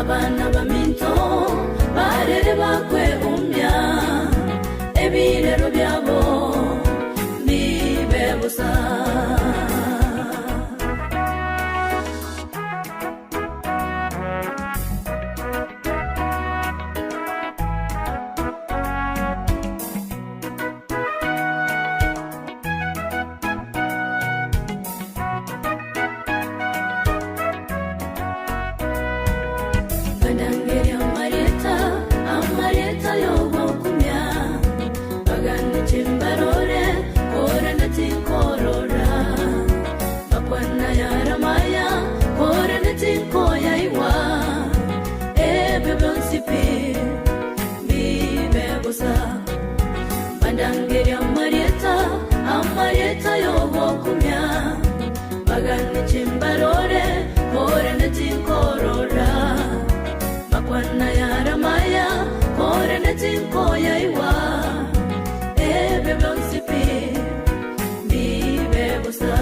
abana baminto barere bakwe umya ebirero byabo bibebusa Bandangeria Marieta yogo kumya bagani chimbarore kore neti korora makwana yara maya kore neti koya iwa ebe blonsipi bibe busa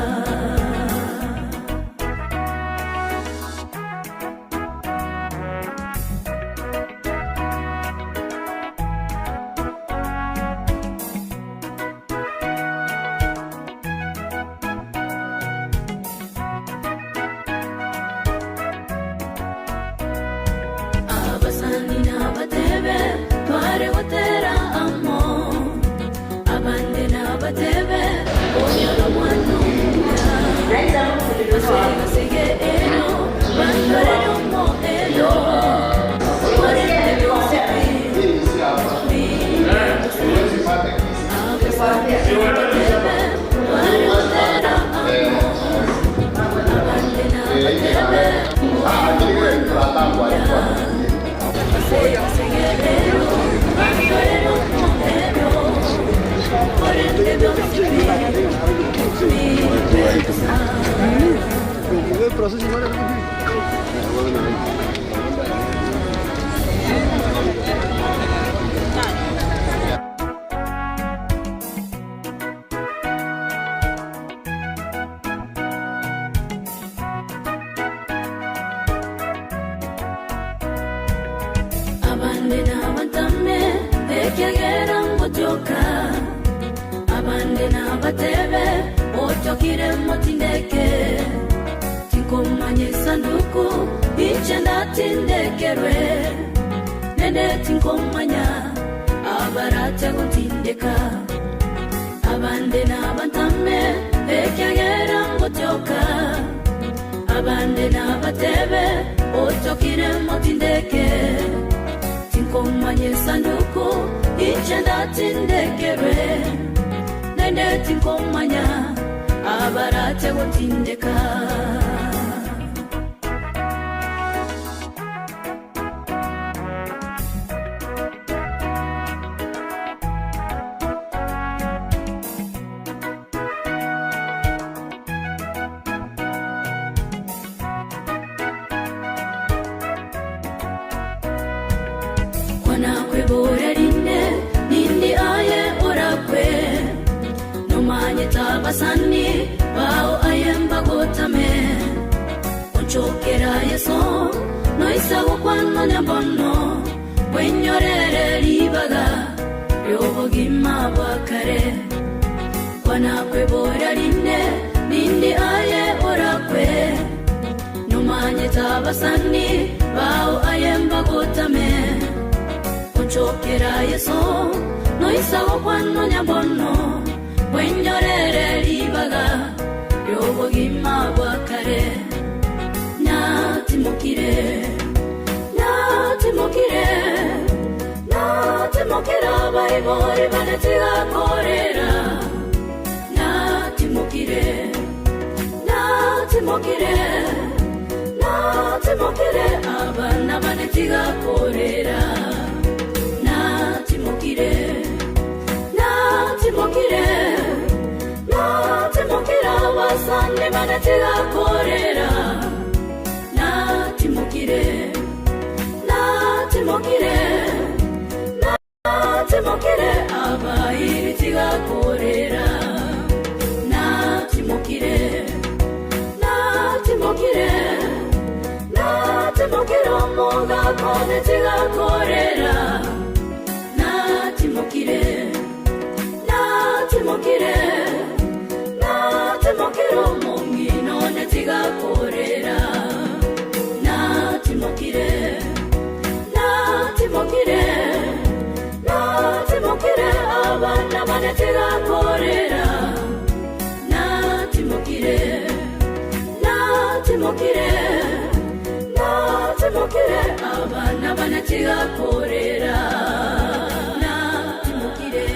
Timokire timokiro moga kone tiga korera na timokire mongi none tiga korera na timokire abana bane tiga korera na timokire abana bane tiga korera na timokire.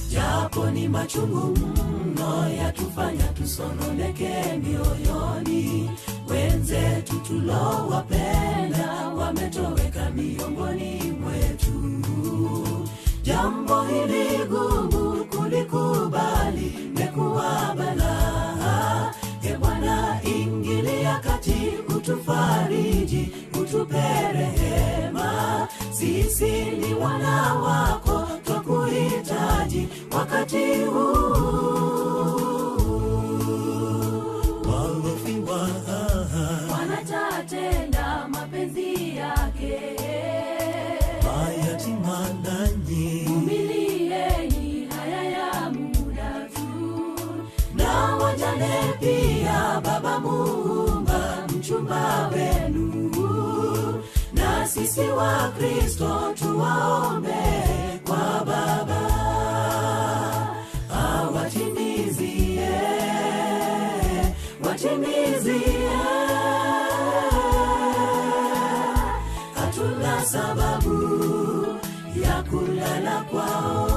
Japo ni machungu mno yatufanya tusononeke mioyoni, wenzetu tulowapenda wametoweka miongoni mwetu. Jambo hili gumu kulikubali mekuwa balaa. Ee Bwana, ingilia kati, utufariji, utupe rehema. Sisi ni wana wako, twakuhitaji wakati huu. Walofiwa wanatatenda mapenzi yake, mayatima nanyi umilieni, haya ya muda tu. na wajane pia, Baba Muumba mchumba wenu. Na sisi wa Kristo tuwaombe kwa Baba awatimizie, hatuna sababu ya kulala kwao.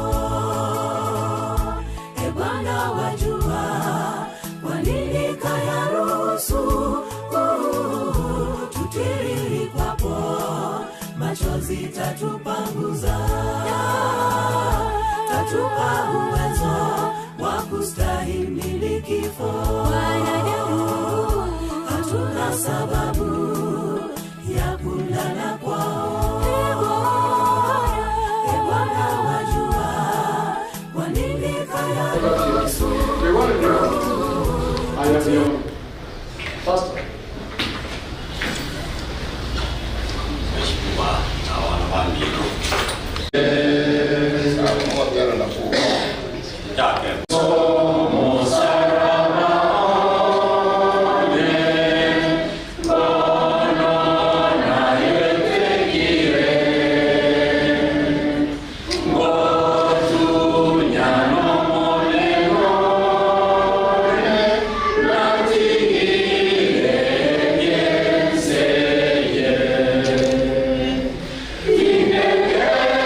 Ee Bwana, wajua kwa nini kayaruhusu tutiriri kwapo, machozi tatupanguza, tatupa uwezo wa kustahimili kifo. Hatuna sababu ya kulala kwao. Ee Bwana, wajua kwa nini kayaruhusu. Yeah.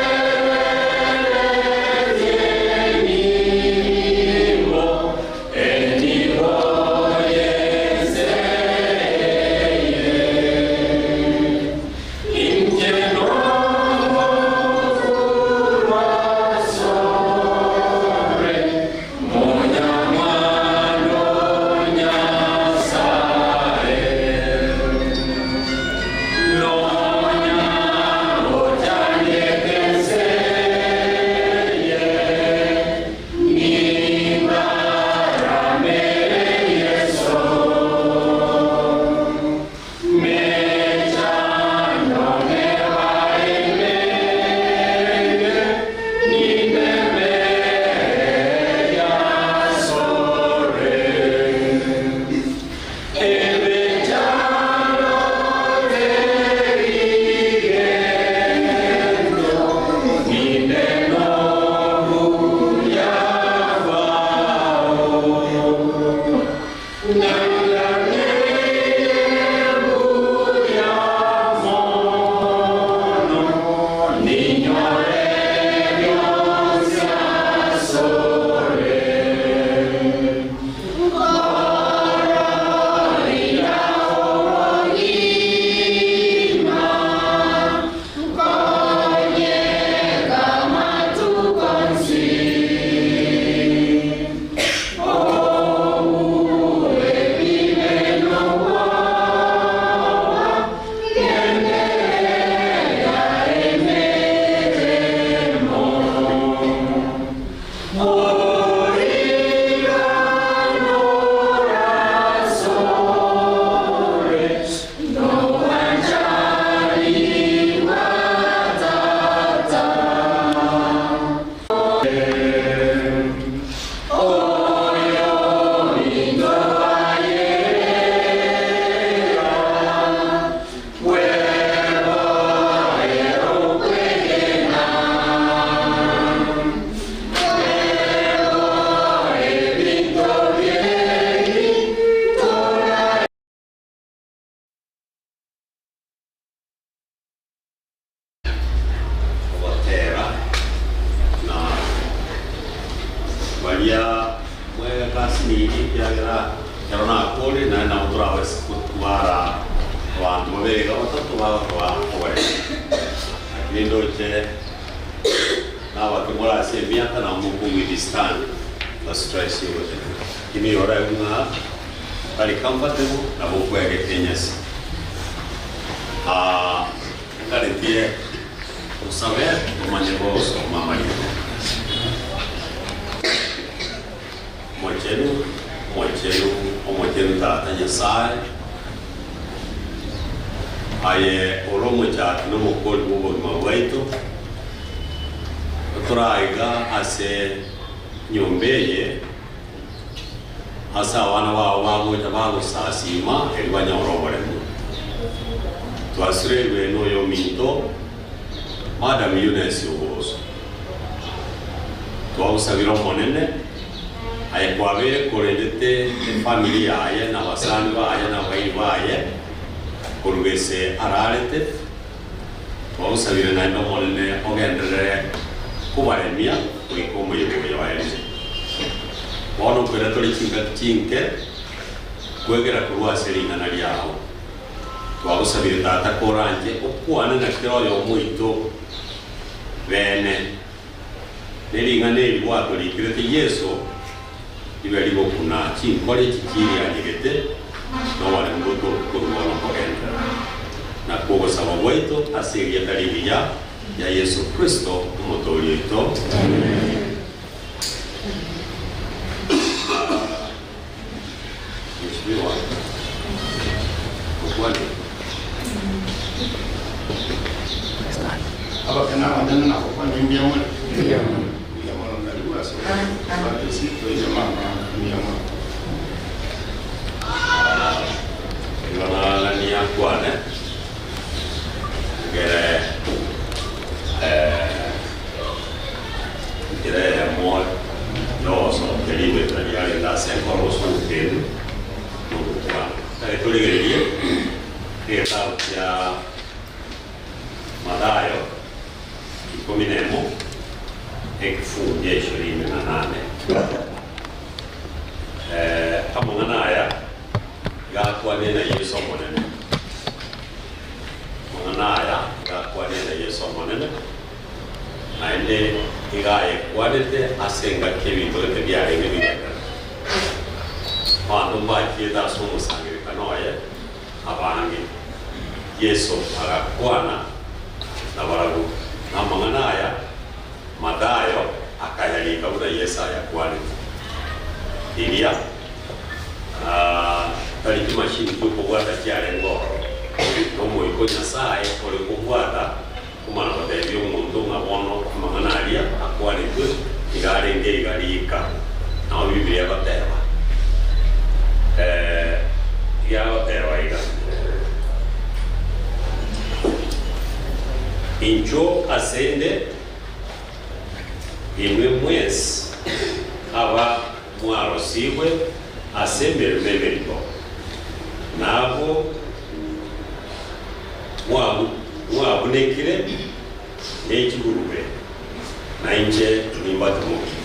wa ore lindo che na watu mola se miaka na mungu midistan la stress yote kimi ora una bali comfortable na mungu yake kenyasi ngale tie usabe umanyeroso mama yako mochenu tata nyasaye aye oromo chat no mokol bubo mawaito turaiga ase nyombeye asa wana wa moja bago sasima elwanya orobore twasirwe no yo minto madam Eunice Nyamoita twasabira monene aye kwabere korendete familia aye na basani baye na bayi baye kurugese ararete twasabira na ndo monene ogendere kubaremia kuliko muyoboye wayenze wono kwera tori chinke kwegera kurwaseringa na lyao twasabira tata koranje okwana na kiroyo muito bene nelinga neli bwato likirete Yesu ibali bokuna chinkole chikiri anyegete no wale mboto kurwana korenda na kugo sawa weito asiria dalibia ya Yesu Kristo motori ito amen. Mheshimiwa kwani aba kana wadana na kwa nini mwana ndio mwana ndalikuwa sio kwa sisi ya mama ni mwana Wana ni akwane gere mo no so delibe tagliare la secolo su che non qua dai togliere che sta madaio cominemo e fu 10 rinne nanane amonganaya ga kwanena Yesu monene monganaya ga kwanena Yesu monene aende igaye kwanete asenga kebito te biare ngebita quando batti da sono sangue kanoye abangi Yesu agakwana na baragu na monganaya madayo akayalika ura Yesaya kwani ilia taliki mashini tuko bwata kyale ngoro nomo iko nyasaye kole kubwata kumana badebyo umuntu ngabono manganalia akwali tu igare nge igarika na Biblia bateba ya bateba iga injo asende imwe mwezi aba mwarosiwe asembere memerito nabo wabunekire n'ekigurube nainje nimbatumoki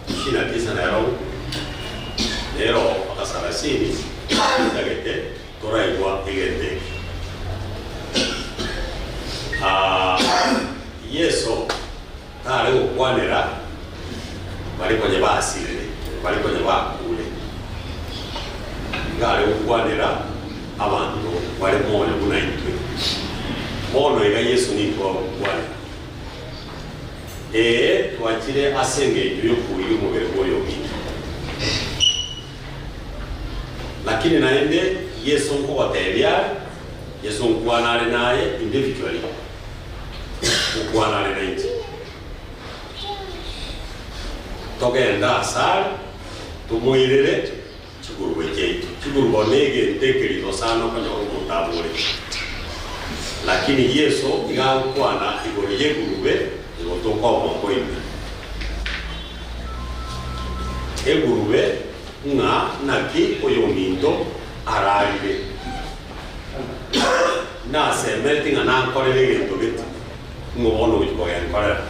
29 nero akasarasini ndagete toraigwa igende Yesu tare ukwanira bali kwenye basire bali kwenye bakule ngale ukwanira abantu bali moyo gunaitwe mono ega Yesu ni kwa kwani twakire asenge yo kuyi mubere boyo kintu lakini naende Yesu nko watebya Yesu nkwanale naye individually ukwanale naye togenda asali tumuirire chigurube chetu chigurube nege ntekerizo sana kwenye umutabure lakini Yesu igakwana igoriye gurube igotoka omokoime egurube nga naki oyominto ararire na semerti nga nankorere gento gito ngobono wikogenkorera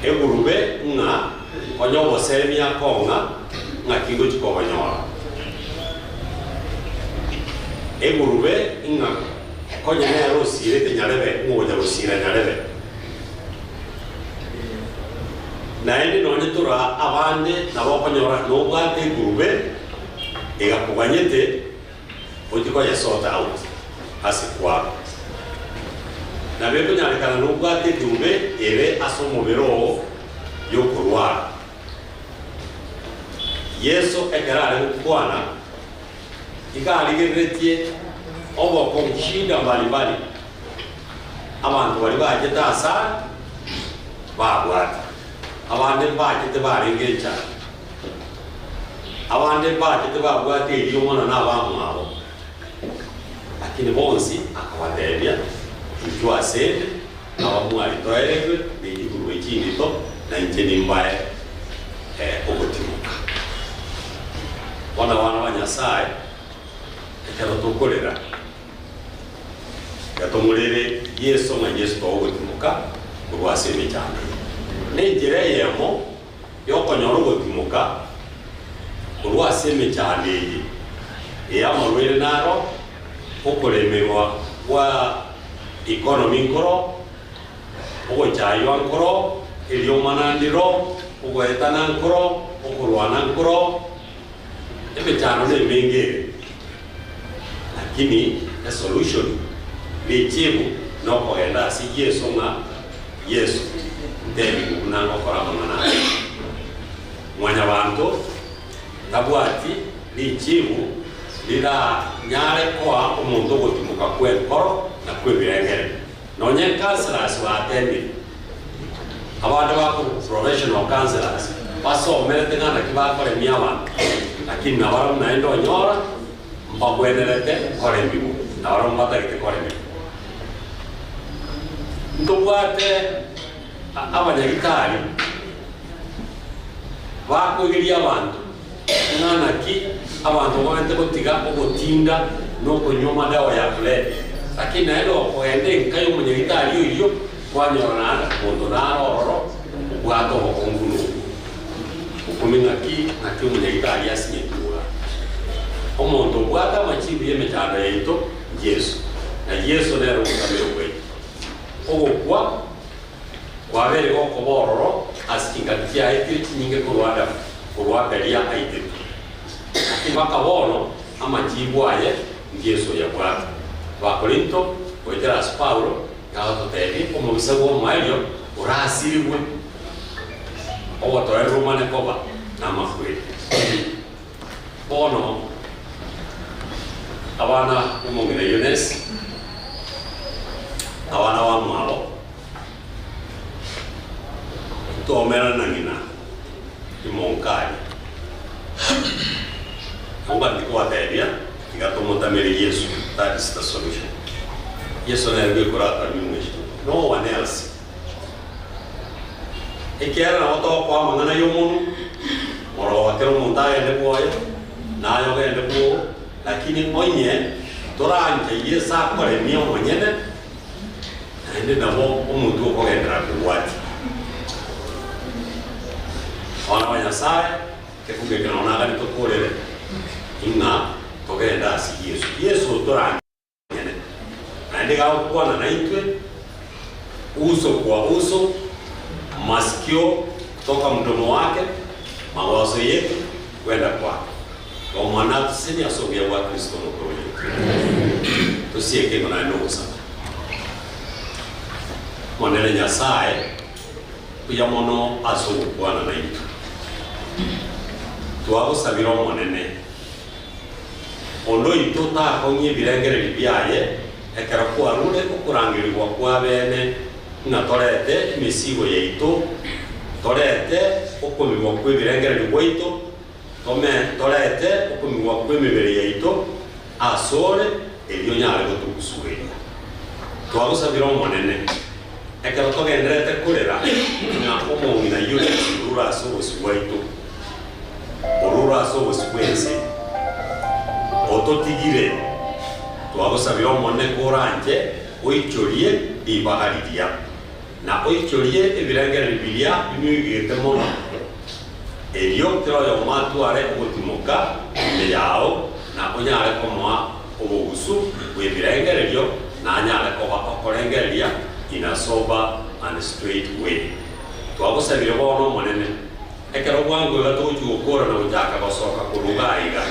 egurube nga onyobo semia konga nga kingo chikobanyora egurube inga konya nero sire te nyarebe ngoja rusira nyarebe na ende no nyetura abande na bokonyora no bwate egurube egakuganyete otiko ya sort out asikwa na beko nyarikana no bwate egurube ere asomobero yokurwa Yesu ekarare kukwana ikaligeretie obo konshida mbalimbali abantu bali bajeta asa babwata abande bajete barengecha abande bajete babwata iliyo mwana n'abamu abo lakini bonsi akawadebya icyo asende abamwari toeregwe n'igihuru ikindi to na njeni mbaye obutimuka wana banyasaye ekero tukolera yatomulere Yesu nga Yesu togutimuka kurwaseme cyane n'injira yemo yokonyora gutimuka kurwaseme cyane eyamurwere naro okulemerwa kwa economy nkoro ogochaywa nkoro eliomanandiro ogoetana nkoro okurwana nkoro ebechano nemengere lakini the solution lechibu no koenda si Yesu nga Yesu ndeni kunanga koramana mwanya bantu tabwati lechibu lira nyare kwa omuntu gutimuka kwekoro na kwebirengere nonye counselors batendi abantu ba professional counselors basomere tengana kibakore myabantu lakini nabara naendo nyora mbagwenerete kore mbibu nabara mbatagite kore mbibu ntubwate abanyagitari bakugiria abantu nana ki abantu bante botiga obotinda no konyoma dawa ya kule lakini naendo koende kayo munyagitari iyo kwanyora bondo naroro bwato okungulu kuminga ki na kimu nyagitari yasinyetura omuntu bwata machibi yemechano yeito Yesu na Yesu nero kutamiro kwe ogokwa kwabere goko bororo asikinga kia iti nyinge kurwada lia aite akibaka bono amachibu aye Yesu ya bwata Bakorinto wetera Paulo gaototeri omubisago maelio urasiriwe ogotoe Romane koba namakwe bono abana umongere Eunice abana wa mwalo tomera nangina imonkari amba ndiko atebia igatomotamere Yesu. That is the solution. Yesu na yeye kurata mimweshi no one else ekiara na oto kwa mangana yomunu moro watero montaye ndeboye nayo gende bo lakini monye toranje Yesu akore mio monyene ende nabo omuntu okogendera kuwati ona banyasaye kekugekana ona gani tokorere inga togenda si Yesu toranje ndega kuona na itwe uso kwa uso masikio toka mdomo wake mawazo yetu kwenda kwake kwa mwana tusini asogea wa Kristo mkuu tusieke na nusa mwanele nyasaye kuyamono asogo kwana na itwe tuwabo sabiro mwanene ondo itota konye birengere bibiaye ekera kwa rule kukurangirwa kwa bene na torete misigo yeito torete okomibwa kwa birengere bigwaito tome torete okomibwa kwa mibere yeito asore elio nyale gotukusugeria twagusabira omonene ekera togenderete kurera na omongi na yule rura asogo sigwaito orura asogo sigwense ototigire twagusabira omone koranje oichorie ibahariria na oichorie ebirengere bibiria bimwigite mono elio kero yo matu are gutimuka ne yao na onyare komwa obugusu wibirengererio na nyale korengereria in a sober and straight way. Twagusabire bono monene ekero bwangu gatuju ukora na ujaka basoka kurugaiga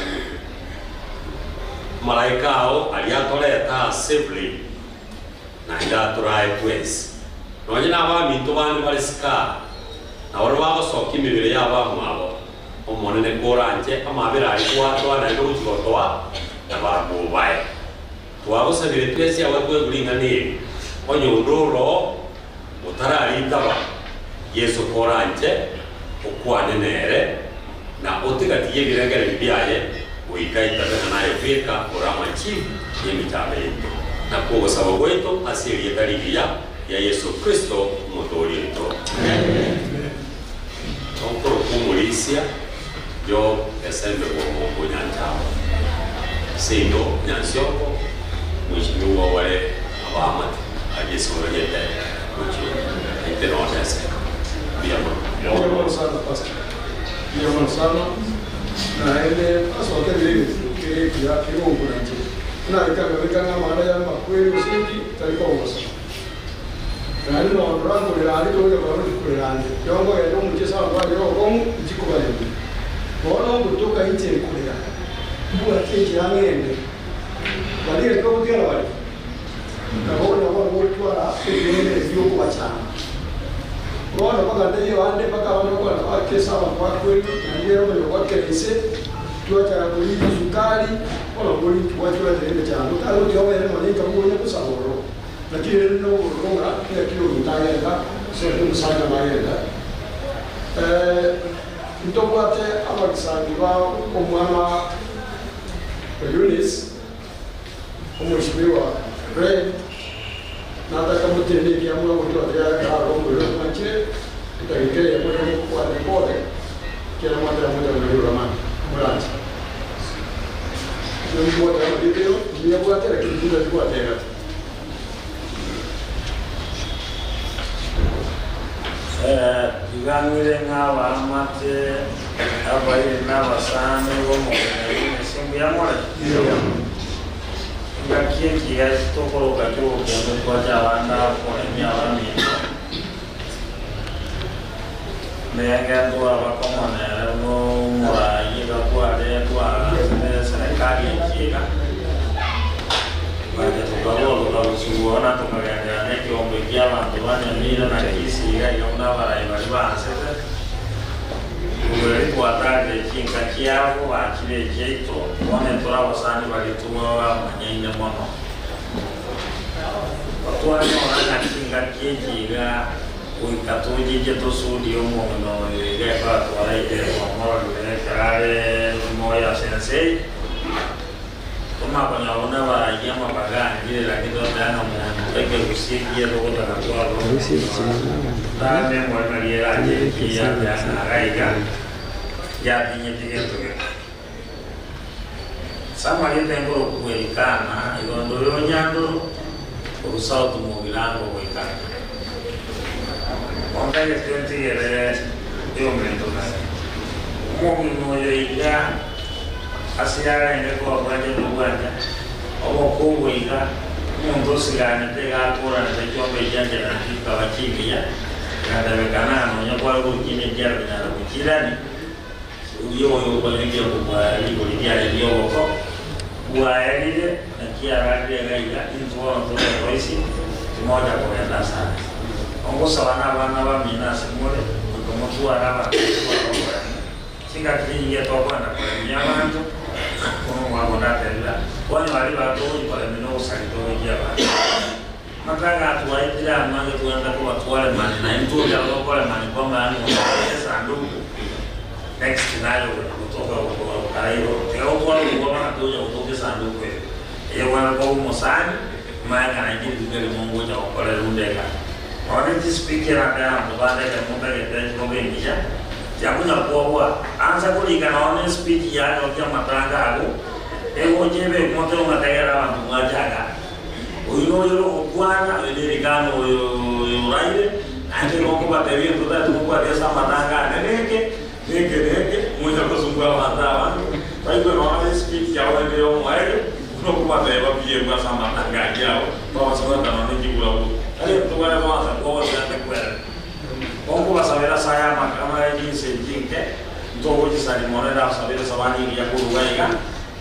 malaika ao aliatoleta safely na idaturae kwezi nonyina abami tubani balisika na wari bagosoka imibiri y'abamu abo omonene koranje amabira alikuwa twana irujugotoa na babubaye twagusabire twese abagwe guringanire onyunduro utararindaba Yesu koranje ukwanenere na utigatiye birengere biyaye uikaita nayo fika kurama chief yemitabeye na kugusaba gwetu asiri yetarigia ya Yesu Kristo mutorito amen. Onkoro kumulisia yo esembe kwa nyantao sindo nyansyoko mwishiwa wale abamati ajesu rejete kuchi interotese Biamo sana pastor. Biamo sana na ile aswaka ile ke ya kiungo nje. Na ikakaweka mara ya makweli usingi talipo ngosa. Na ile ndo ile hali ndio kwa nini nje. Yongo ya ndio mcheza kwa leo kwa mjikubali. Bora kutoka nje kule. Mbona kile yangende. Wale kwa kile wale. Na wao wote wala ile sio kwa chama. Bwana paka ndio ande paka wanakuwa na kesa kwa kweli ndio ndio kwa kesi tuacha kulipa sukari wala kulipa watu wa ile jambo kama ndio wale wanaita mmoja kusahoro lakini ndio kuronga kila kilo mtaenda sio msana maenda mtokwate abakisangi wao omwana Eunice umeshimiwa Red nataka mtende kia mwa mtu atia karongo leo mache tutakekea kwa pole kila mmoja ndio ramani mwanzo ndio mmoja ndio ndio kwa tele kidogo kwa tele igangire ngaba amate abaye n'abasane bo mu simbu ya mora ngakiye ya tokoro gato kwa jawanda kwa nyawami menga ndo abakomana no mora yiga kwa de kwa serikali yika baada tukalo tukasuona tukaangalia neki ombe kia bantu banya mira na kisi ya yona bara ibali basete ule kwa tarde kinga kiao akile jeito wane tora wasani walituwa manyine mono watu wale wana kinga kijiga uikatoji jeto studio mono ile kwa wale ile kwa ile kare moya sensei kama wanaona wanyama bagani ile lakini ndana mweke usikie roho na kwa roho ndani mwangalia aje pia yana raiga ya dinye toke sama ile ngo kuelikana igondo yonyando urusao tumugirango kuelikana onta ye tenti ile yo mendo na mogi moyo ija asiara ine kwa banje luganja obo kuwega muntu sigane tega akora na chombe janje na kika wachimia kada wekana no nyakwa kukine jarbi na kukirani uyo kwa ngia kwa ligo ligia lio ko kwa elide na kia radi ya inzo ndo toisi moja kwa enda sana ongo sawana bana mina simole kama tu araba singa kingia toka na kwa nyamanzo kwa wanatenda wale wale watu pale mino usalito yaba matanga tuwaitira manga tuanda kwa tuwale mani na mtu ndio kwa mani kwa maana sanduku next nayo kutoka kwa kairo teo kwa kwa ndio utoke sanduku hiyo wana kwa mosani maana na ndio ndio Mungu ja kwa rundeka wale speaker hapa baada ya muda ya kwa benja jamu na kwa anza kulika naone speech yake kwa matanga hapo ewo jebe moto matayara wantu mwajaga uyo yoro okwana edirikano yoraire ande ko kwa tebi ndoda tukwa desa matanga neke moja kusungua matawa kwa hiyo naona speech ya wale ndio mwaje no kuwa teba pia kwa sama ngaji yao kwa sababu kama ni kula huko ale kutoka na kwanza kwa sababu kwenda Onko basabera saya makama jinsi jinke ntogo jisani monera sabera sabani ya kuruwaiga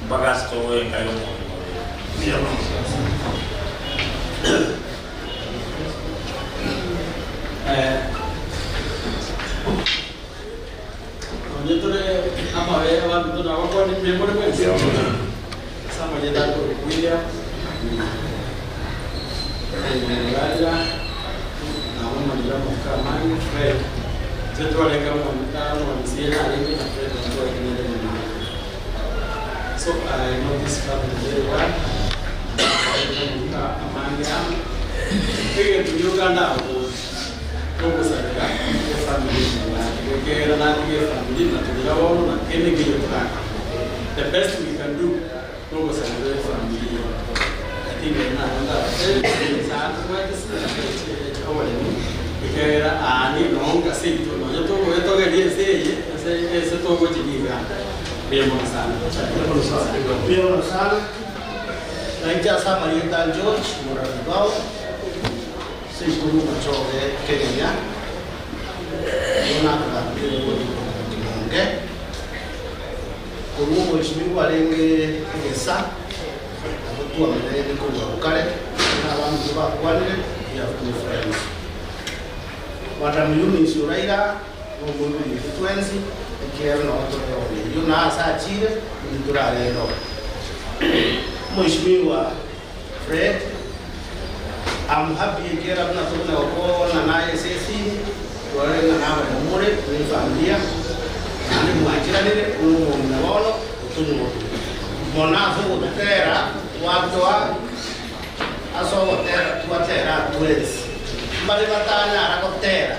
mpaka stowe kayo ndio Onjetore ama wewe watu na wako ni member kwa hiyo sama jeda ko William Raja na mama ndio kama Fred zetu wale kama mtano wanisiana alipi na Fred ndio wengine so I know this family very well amanga kile tulioganda Como sabe, a family, que era na family, na tuliona na kile kile kwa. The best we can do, como sabe, family. I think na sana kwa kesi awali que era ani nonga sito, no yo to que dia ese to go chiquita. Bien sana. Bien sana. Naija sama Maria George, Morabao. Sikuru machoge Kenya unaka kimonge kumu mheshimiwa lenge ngesa abutua mwenye kwa kale na wangu ba kwani ya friends Madam Eunice Nyamoita ngo ni frequency ikiwa na watu wao yuna saa chile ni durale ndo mheshimiwa Fred I'm happy que era una zona o na naye sisi wale na nawe mure ni familia ani mwachira nile na wolo utunyo monazo utera watu wa aso watera twezi mbali batanya arakotera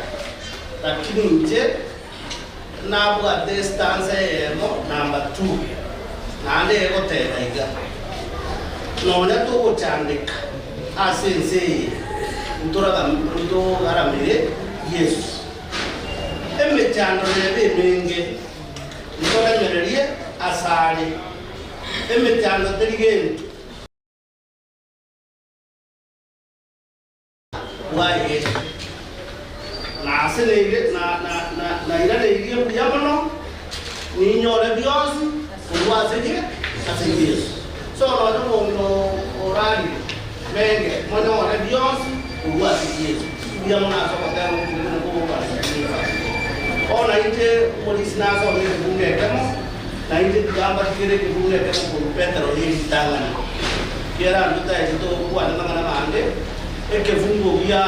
lakini nje na bwa distance emo number 2 na ande ekotera iga none to uchandika asense ndo garamire Yesu emechando nebe menge ndola nyererie asali emechando terigeni wae na asele na ira de iri yamono ni nyore biosi ulwaseje asenje so no orali Menge, mwana wana bionsi, uwasi yesu. Bia mwana soka tano kuko kwa sifa. Ona ite polisi naso ni bunge kemo, na ite gamba kire bunge kemo kwa Petro hili tangana. Kera nduta ito kwa ndanga na ande, eke fungo bia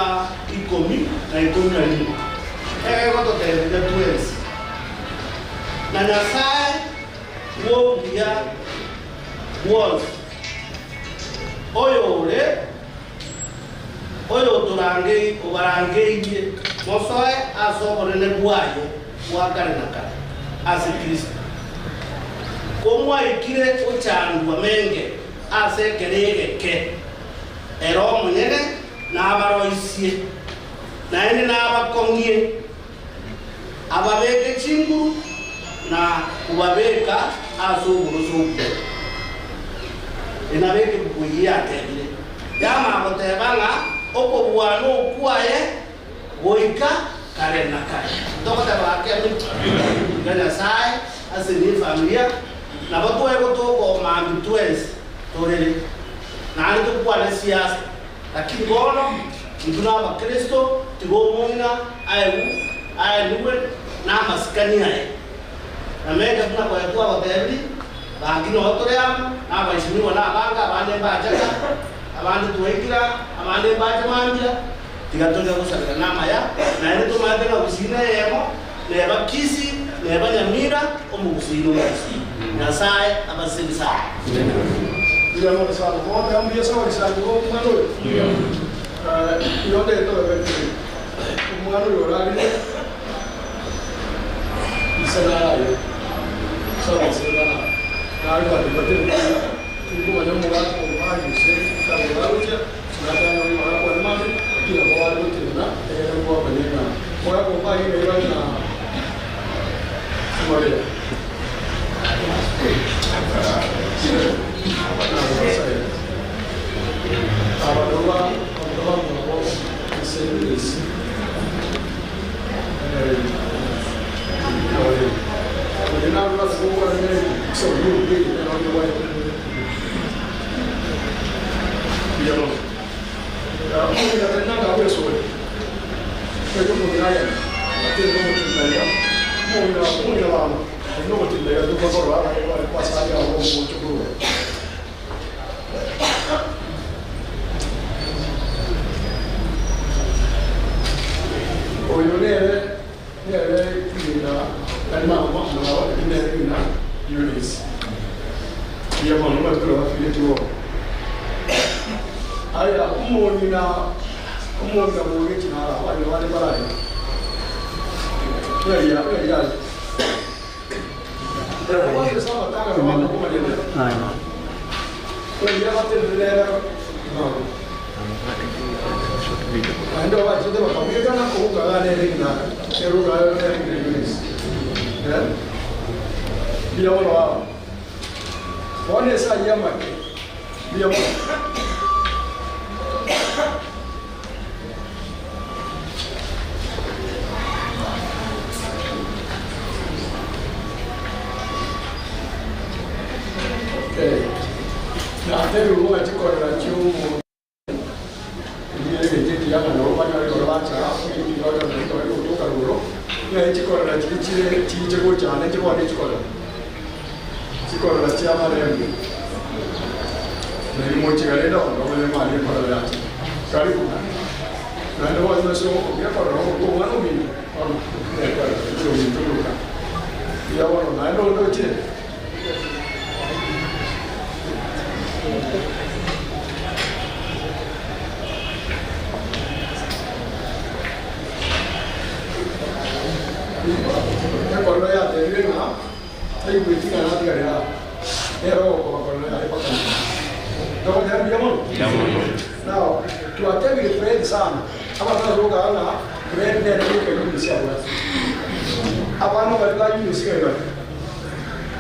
ikomi na ikomi na ni. Kwa to tele ya tuwezi. Na nasai wo bia walls oyo turange ubarangeje mosoe asoborene bwayo wakare nakare ase Kristo komwa ikire ochandwa menge ase kerege ero munyene na abaroisie na ene na abakongie ababeke chingu na kubabeka asoburusu inabeki kuya tele yama kotebanga oko bwano kwaye boika kare na kare dokota bake ngana sai asini familia na watu wao to mambi twes torele na ando kwa na siasa lakini gono nduna wa Kristo tigomona ayewe na maskani haye na mega tuna kwa hoteli lakini watu yao abashimiwa na banga abande bajaga abande tuwekira abande bajamambia tigatoja kusaka nama ya na ile tumade na kusina yemo ne bakisi ne banyamira omugusino yasi na sai abasensa ndio mwana sana kwa ambia sawa sana kwa mwana ndio yote to mwana yorali isalayo sawa sana Nari wali betul itu macam mula orang justru kita berusaha sekarang orang orang pun masih kita bawa betul na, orang bawa balik na, orang bawa ini orang na semua dia. Eunice. Dia mau nama tu lah, dia tu. Ayah, umur ni boleh cina lah, wani balai. Ya. Wani sama tak ada mana pun ada. Dia mati dia. Anda awak cerita apa? Kita kan aku kalau ada ni nak, seru kalau ada ni Eunice. Ya. Dia orang. Wani saya mak. Dia orang. Nah, tapi rumah itu kalau cium, dia dia kalau banyak orang baca, ini orang itu kalau, nah itu kalau cium jago jangan jago ada kalau ciama lagi, nah ini mau cakap ada orang boleh malu kalau ada, kali pun, nah ada orang masuk, dia kalau orang mana mungkin, orang kalau itu luka, dia orang mana orang tu cakap. Kalau ya, jadi na, saya beri tinggal nanti ada. Kalau ya, apa kan? Kalau dia mau. Now, cuaca beri friend sana. Apa nak roga na? Friend dia ni kalau bisa buat. Apa nak buat lagi ni sekarang?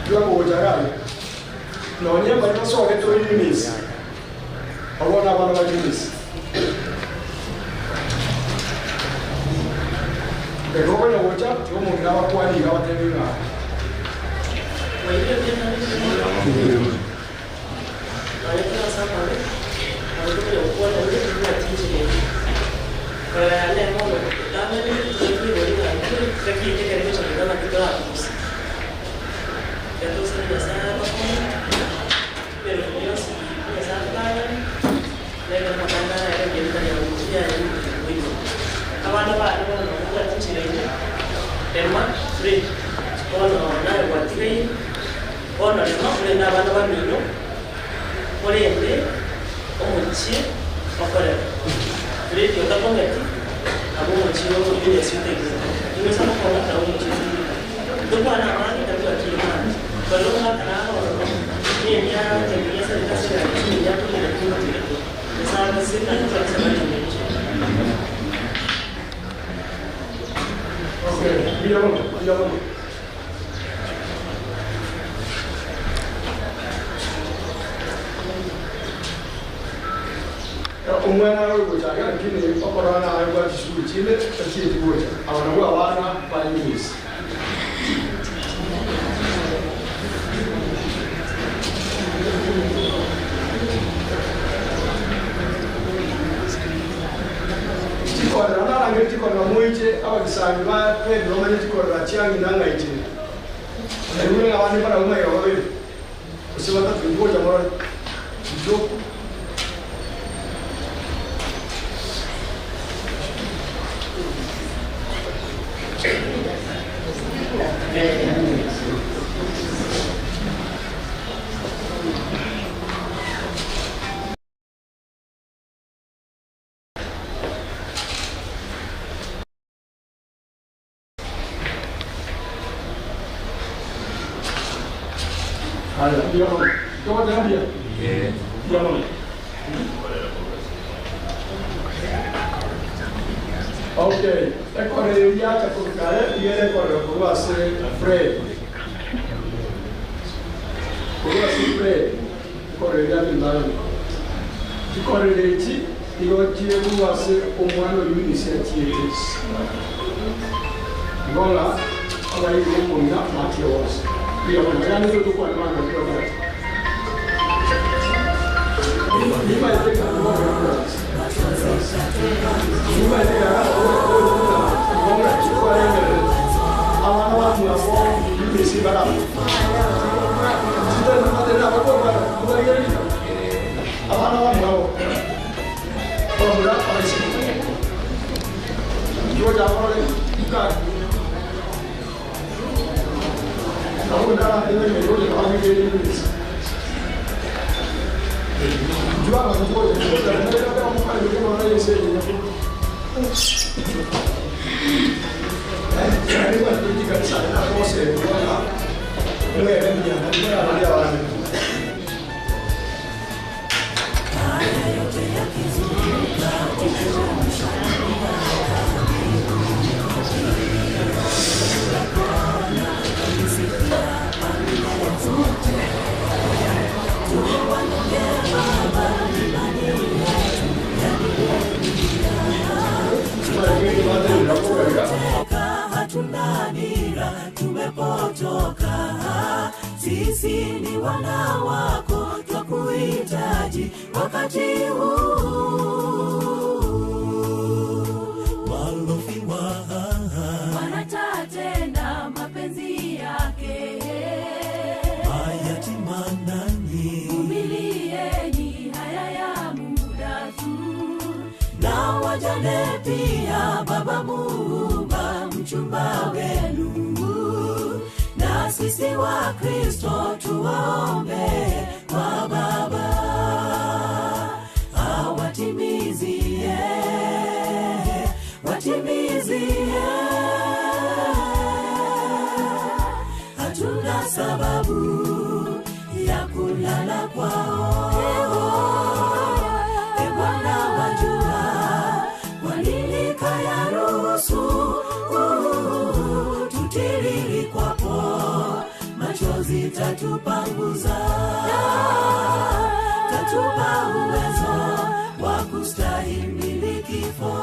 Dia mau jaga. Nonya banyak soal itu Eunice. Awak nak mana Eunice? Kalau kau nak wujud, kau mungkin awak kuat ni, awak tengok na. Kalau kita sama ni, kalau kita yang kuat ni, kita nak tinggi. Kalau anda mau, anda ni tinggi boleh tak? Kaki kita ni macam kita nak kita habis. Itu saya apa pun, berbiasa, biasa kan. Lepas makan ada kita yang dia yang itu. Kawan apa? Kita tinggi lagi. Emma, free. Kalau nak buat tinggi. Oh, nak boleh nak minum, boleh ni, muncul, apa dah? Boleh kita pun ganti, aku muncul ini dia sudah itu. Ini sama kalau tak muncul, tu pun anak ni tapi lagi mana? Kalau nak kenal, ni dia jadi saya kasih lagi, dia pun ada tu tu. Misal mesin nak kita sama ni. Okay, biar. Umwana w'ubuja yakini okorana aywa kishukile akiri buja abana b'abana ba Eunice tikora na ngeti tikora moije abagisangi ba Pedro manje tikora cyangi nangaije nuri abandi bara umwe yawe usibata tuboja mora jo dia mau. Coba dengan dia. Dia mau. Okay. Correria que por caer y él por hacer Fred. Por hacer Fred. Correria de nada. Si correria y lo que por hacer como ano Eunice tietes. Voilà. Ahora hay como una Mateos. Y ahora ya no se ocupa el mando que Hatuna dira, tumepotoka. Sisi ni wana wako, twakuhitaji wakati huu. Walofiwa wanatatenda mapenzi yake. mayatima nani, Vumilieni, haya ya muda tu. na wajane pia, Baba Muumba mchumba wenu. Na sisi wa Kristo tuwaombe kwa Baba awatimizie, watimizie. Hatuna sababu ya kulala kwao. E Bwana wajua, kwa nini kayaruhusu tutiririkwapo, machozi tatupanguza, tatupa uwezo wa kustahimili kifo.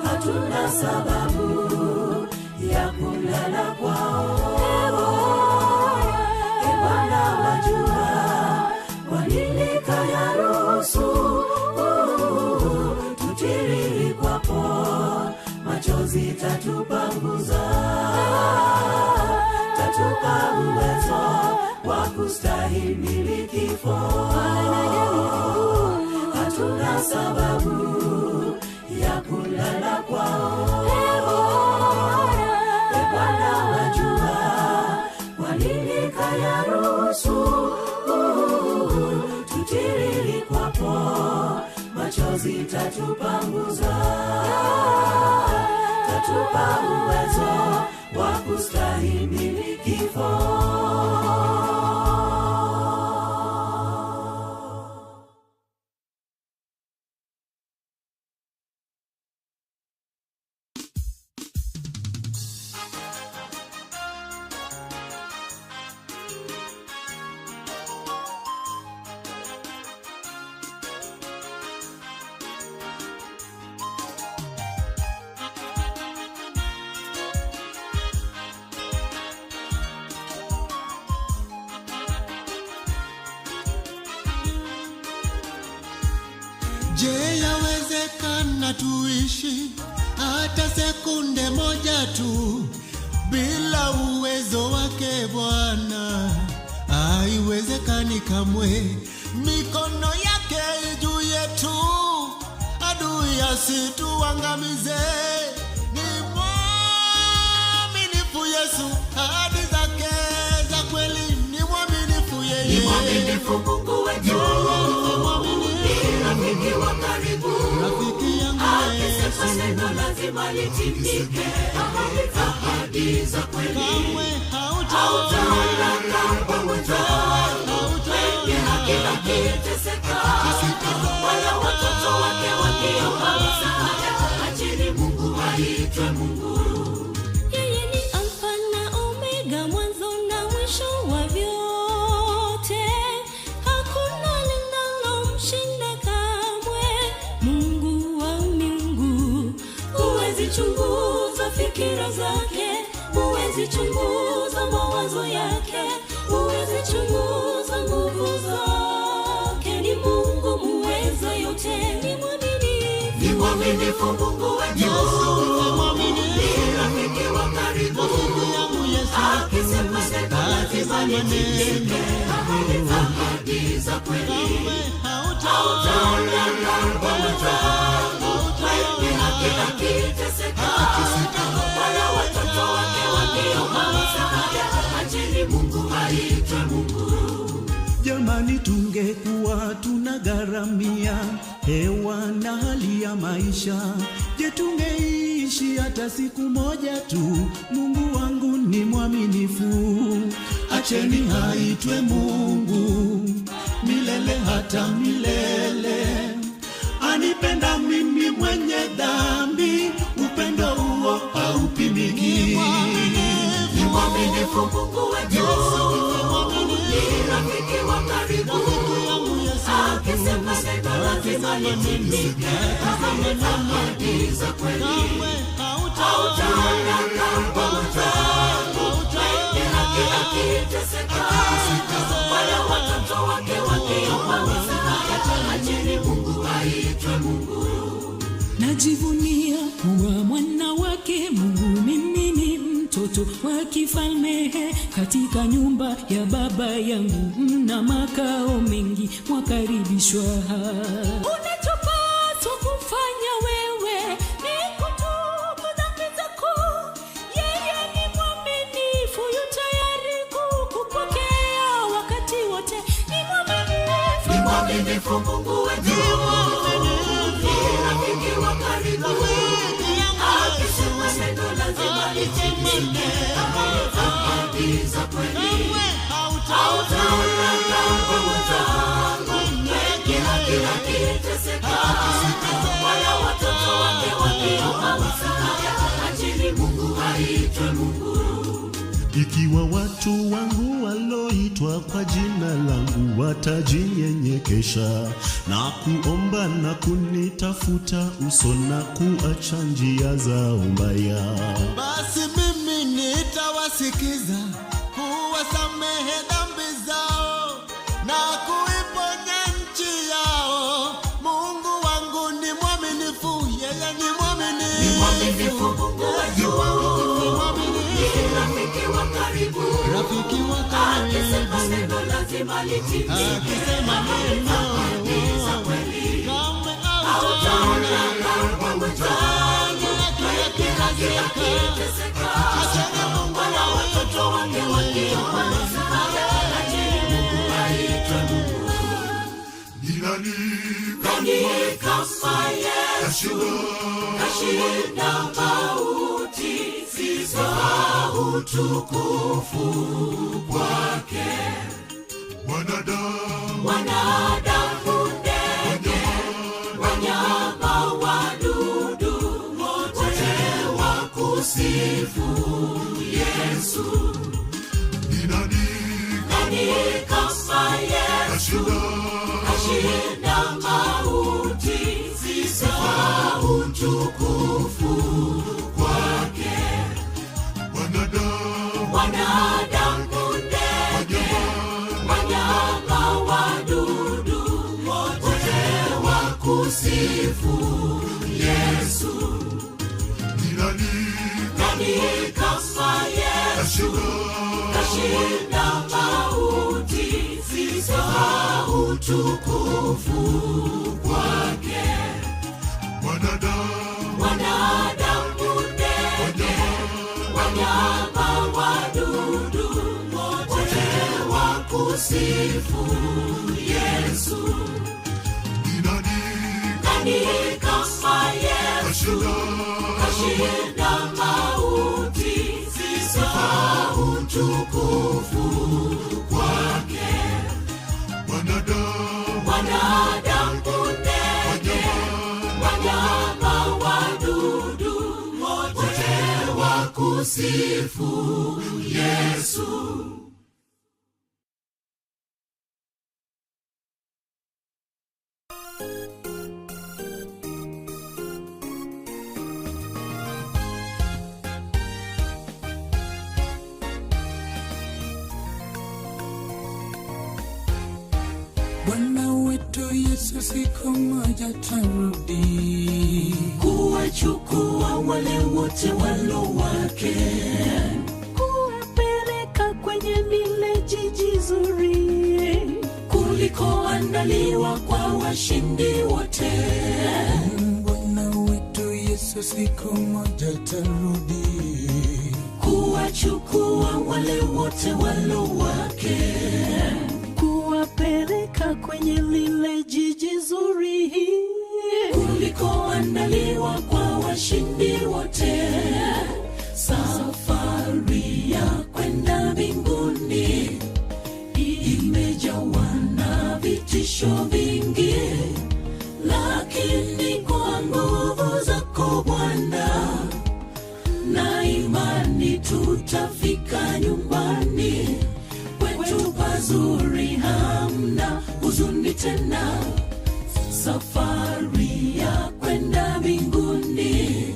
Hatuna sababu ya kulala kwao. E Bwana wajua, kwa nini kayaruhusu tutiririkwapo, machozi tatupanguza, tatupa uwezo wa kustahimili kifo. Hatuna sababu ya kulala kwao. E Bwana wajua, kwa nini kayaruhusu tutiririkwapo, machozi tatupanguza, tatupa uwezo wa kustahimili kifo. Je, yawezekana tuishi hata sekunde moja tu bila uwezo wake Bwana? Haiwezekani kamwe. Mikono yake juu yetu, adui asituangamize. Ni mwaminifu Yesu, ahadi zake za kweli. Ni mwaminifu yeye, Ni mwaminifu Mungu wetu, rafiki wa karibu. rafiki yangu Akisema neno lazima litimike. Ahadi za kweli, kamwe hautaona pamoja. Wengi haki wakiteseka, wala watoto wake wakiomba msaada. Acheni Mungu aitwe Mungu. Yeye ni Alfa na Omega, mwanzo na mwisho wa vyote. Hakuna linalomshinda kamwe. Mungu wa miungu, huwezi chunguza fikira zake, huwezi chunguza mawazo yake, huwezi chunguza nguvu zake. mwaminifu Mungu wetu, ni rafiki wa karibu, akisema neno lazima litimike, ahadi za kweli hautaona mambo matamu, wenye haki akiteseka, wala watoto wake wakiomba msaada, acheni Mungu aitwe Mungu. Jamani, tungekuwa tunagharamia hewa na hali ya maisha, je, tungeishi hata siku moja tu? Mungu wangu ni mwaminifu, acheni aitwe Mungu milele hata milele. Anipenda mimi mwenye dhambi, upendo huo haupimiki. Ni mwaminifu Mungu wetu, ni rafiki wa karibu, akisema neno lazima litimike, ahadi za kweli hautaona mambo matamu, wenye haki akiteseka, wala watoto wake wakiomba msaada, acheni Mungu aitwe Mungu. Najivunia kuwa mwana wake Mungu, mimi ni mtoto wa kifalme. Katika nyumba ya baba yangu mna makao mengi, mwakaribishwa. Unachopaswa kufanya wewe ni kutubu dhambi zako. Yeye ni mwaminifu, yu tayari kukupokea wakati wote. Ni mwaminifu Mungu wetu, rafiki wa karibu, akisema neno lazima litimike, ahadi za kweli hautaona mambo matamu, wenye haki akiteseka, wala watoto wake wakiomba msaada, acheni Mungu aitwe Mungu. Ikiwa watu wangu waloitwa kwa jina langu watajinyenyekesha na kuomba na kunitafuta uso na kuacha njia zao mbaya, basi mimi nitawasikiza, kuwasamehe dhambi zao na kuiponya nchi yao. Mungu wangu ni mwaminifu, yeye ni mwaminifu. Ni mwaminifu Mungu wetu, rafiki wa karibu, akisema neno lazima litimike, ahadi za kweli hautaona mambo matamu, wenye haki akiteseka, wala watoto wake wakiomba msaada, acheni Mungu aitwe Mungu. Nani kama Yesu kashinda mauti, sifa utukufu kwake. Wanadamu, ndege, wanyama, wadudu, wote wakusifu Yesu. Nani kama Yesu kashinda mauti, sifa utukufu kwake. Wanadamu, ndege, wanyama, wadudu, wote wakusifu Yesu. Nani kama Yesu kashinda mauti, sifa utukufu kwake. Wanadamu, ndege, wanyama, wadudu, wote wakusifu Yesu. Nani kama Yesu kashinda mauti, sifa utukufu kwake. Wanadamu, ndege, wanyama, wadudu, wote wakusifu Yesu. wetu Yesu siku moja tarudi kuwachukua wale wote walio wake, kuwapeleka kwenye lile jiji zuri kulikoandaliwa kwa washindi wote. Bwana wetu Yesu siku moja tarudi kuwachukua wale wote walio wake, kuwapeleka kwenye lile jiji zuri kulikoandaliwa kwa washindi wote. Safari ya kwenda mbinguni imejawa na vitisho vingi, lakini kwa nguvu zako Bwana na imani tutafika nyumbani kwetu pazuri, hamna huzuni tena. Safari ya kwenda mbinguni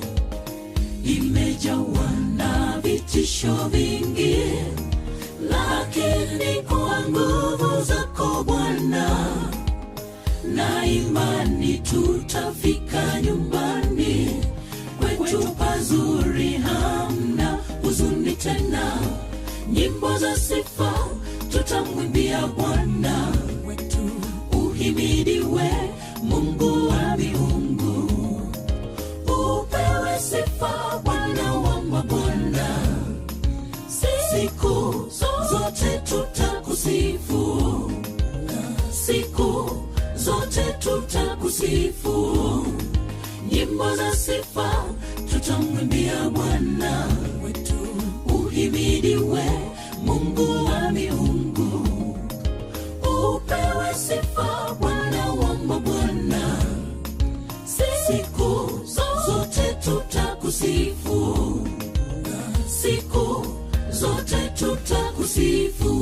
imejawa na vitisho vingi, lakini kwa nguvu zako Bwana na imani tutafika nyumbani kwetu pazuri, hamna huzuni tena. Nyimbo za sifa tutamwimbia Bwana wetu, uhimidiwe Mungu wa miungu, upewe sifa Bwana wa mabwana. Siku zote tutakusifu, siku zote tutakusifu. Nyimbo za sifa tutamwimbia Bwana wetu, uhimidiwe Mungu wa miungu, upewe sifa Bwana wa mabwana. Siku zote tutakusifu, siku zote tutakusifu.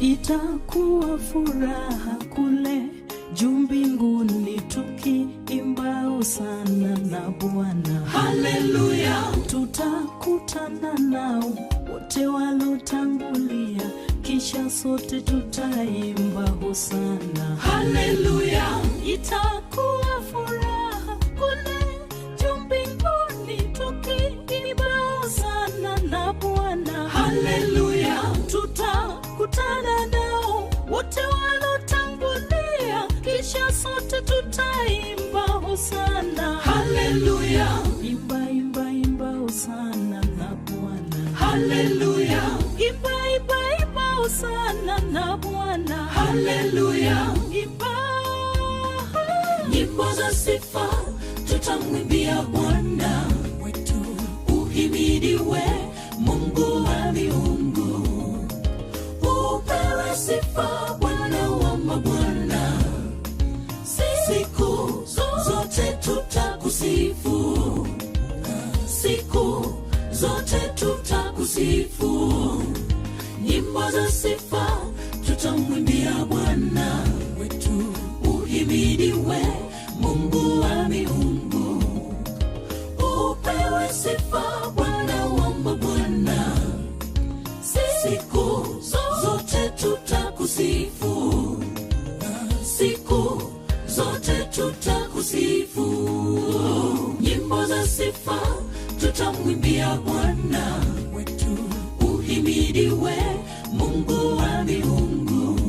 Itakuwa furaha kule juu mbinguni tukiimba hosana na Bwana. Haleluya. Tutakutana nao wote walotangulia, kisha sote tutaimba hosana. Haleluya. Itakuwa furaha kule juu mbinguni tukiimba hosana na Bwana. Haleluya. Tutakutana nao wote walotangulia, kisha sote tutaimba hosana. Haleluya. Imba imba imba hosana na Bwana. Haleluya. Imba imba imba hosana na Bwana. Haleluya. Imba nyimbo za sifa tutamwimbia Bwana wetu, uhimidiwe Mungu wa miungu, upewe sifa Bwana wa mabwana. Siku zote tutakusifu, siku zote tutakusifu. Nyimbo za sifa tutamwimbia Bwana wetu, uhimidiwe Mungu wa miungu, upewe sifa Bwana wa mabwana. Siku zote tutakusifu, siku zote tutakusifu. Nyimbo za sifa tutamwimbia Bwana wetu, uhimidiwe Mungu wa miungu,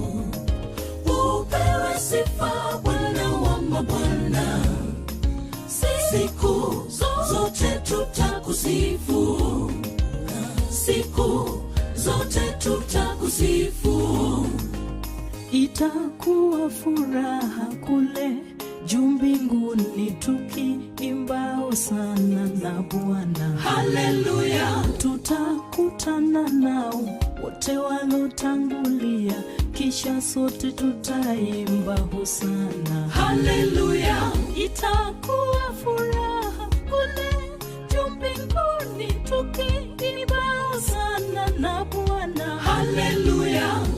upewe sifa Bwana wa mabwana. Siku zote tutakusifu, siku zote tutakusifu. Itakuwa furaha kule juu mbinguni tukiimba hosana na Bwana. Haleluya. Tutakutana nao wote walotangulia, kisha sote tutaimba hosana. Haleluya. Itakuwa furaha kule juu mbinguni tukiimba hosana na Bwana.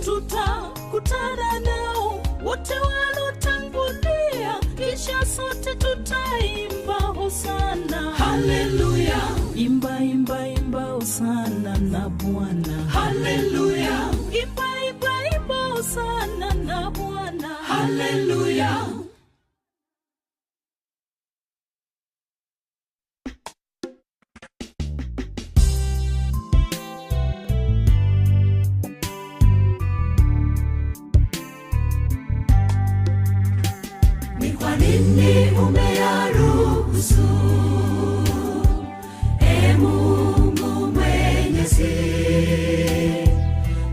tutakutana nao wote walotangulia, kisha sote tutaimba hosana. Haleluya, imba imba imba hosana na Bwana. Haleluya, imba imba imba hosana na Bwana. Haleluya. Kwa nini umeyaruhusu, Mungu Mwenyezi,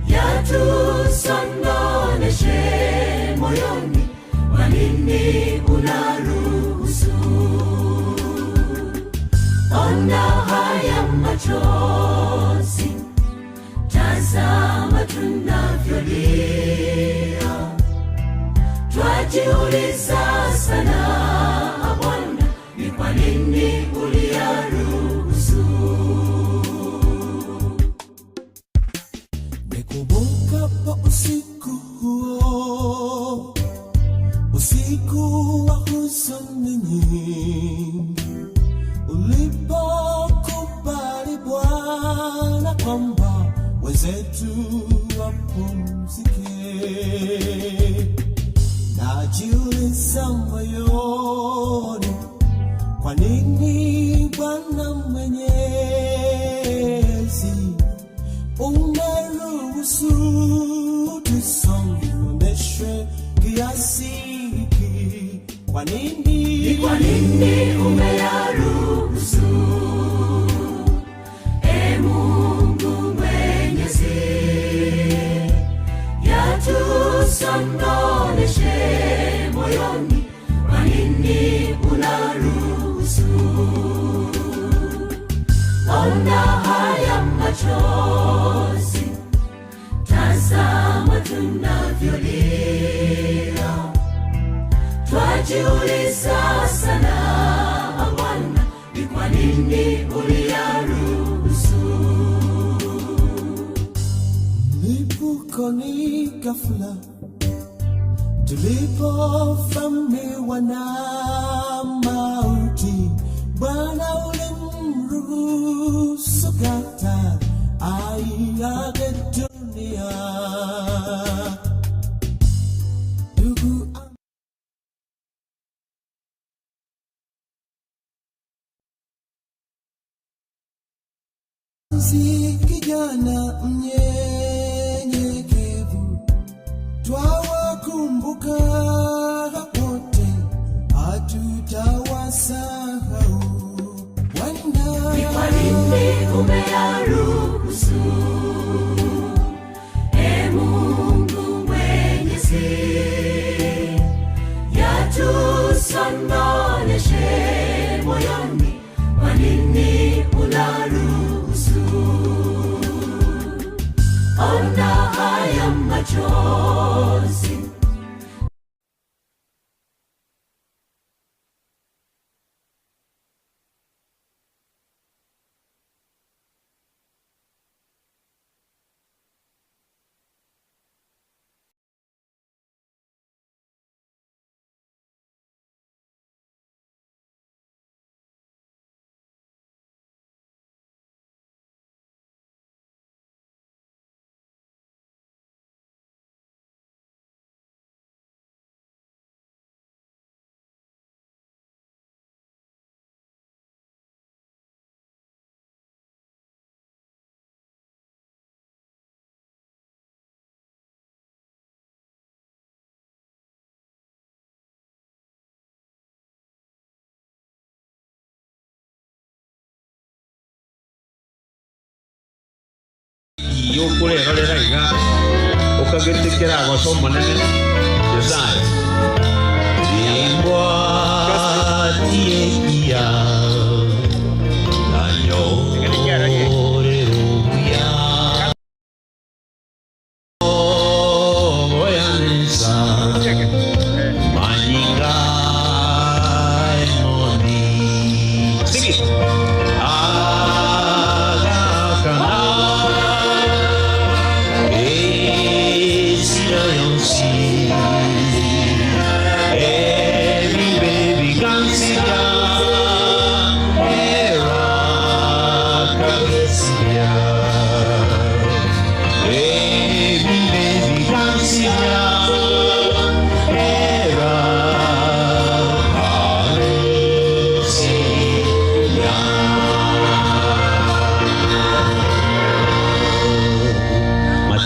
yatusononeshe moyoni? Kwa nini unaruhusu? Ona haya machozi, tazama tunavyolia. Twajiuliza sana Bwana, ni kwa nini uliyaruhusu? Nikumbuka pa usiku huo, usiku wa huzuni nyingi, ulipokubali Bwana kwamba wenzetu wapumzike. Najiuliza moyoni, kwa nini Bwana Mwenyezi umeruhusu tusononeshwe kiasi hiki? Kwa nini? Kwa nini umeyaruhusu, Mungu Mwenyezi, yatusononeshe moyoni? Kwa nini unaruhusu? Ona haya machozi, tazama tunavyolia. Twajiuliza sana Bwana, ni kwa nini uliyaruhusu? Lipukoni ghafla tulipovamiwa na mauti, Bwana ulimruhusu kata aiage dunia. Ndugu kijana mnyenyekevu, twawakumbuka wote, hatutawasahau. Ni kwa nini umeyaruhusu, Mungu Mwenyezi, yatusononeshe moyoni? Kwa nini unaruhusu? Ona haya machozi, yokurera rera iga ukagetekera agosomo nene Nyasaye imbwa tiya nanyo oreruya oyanesa manyinga emoni sigi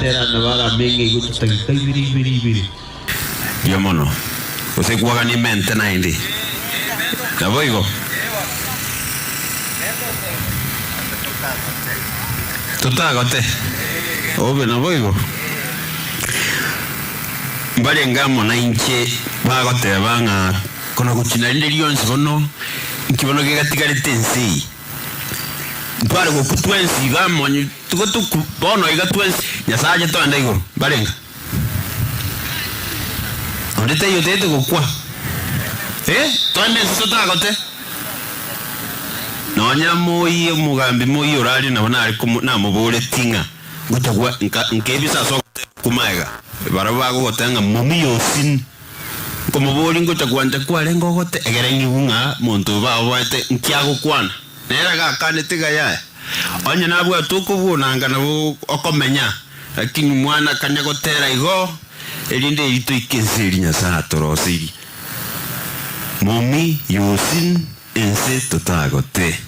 tera na baga mingi igututakika ibiri yo mono usikuwaga ni mente na indi na boigo tutagote obe na boigo mbali ngamo na inche bagote banga kono kuchina ndio nsibono nkibono gigatigarite nsi mpare go kutwensi gamo ni tuko bono igatwensi nyasaje to anda iguru barenga ondete yo tete go kwa twende tutagote nonya moyi mugambi moyi urali nabona ari na mubure tinga gutagwa nkebisa so kumaiga baraba go gotanga mumi yosin como boli ngotagwa ntakwale ngogote egerengi bunga muntu bawate nkiago kwana nera ga kanete ga ya onya nabwa tukubunanga nabo okomenya lakini mwana kanyagotera igo elinde ito ikenseri nyasa torosiri mumi yosin ense totagote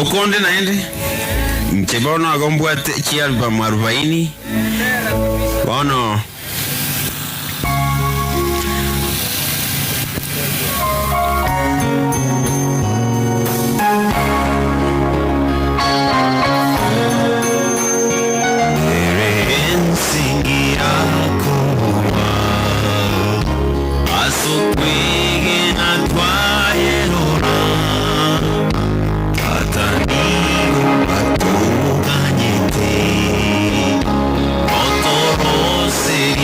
Okonde naende mchebono agombwa chi album 40 bono Otoro se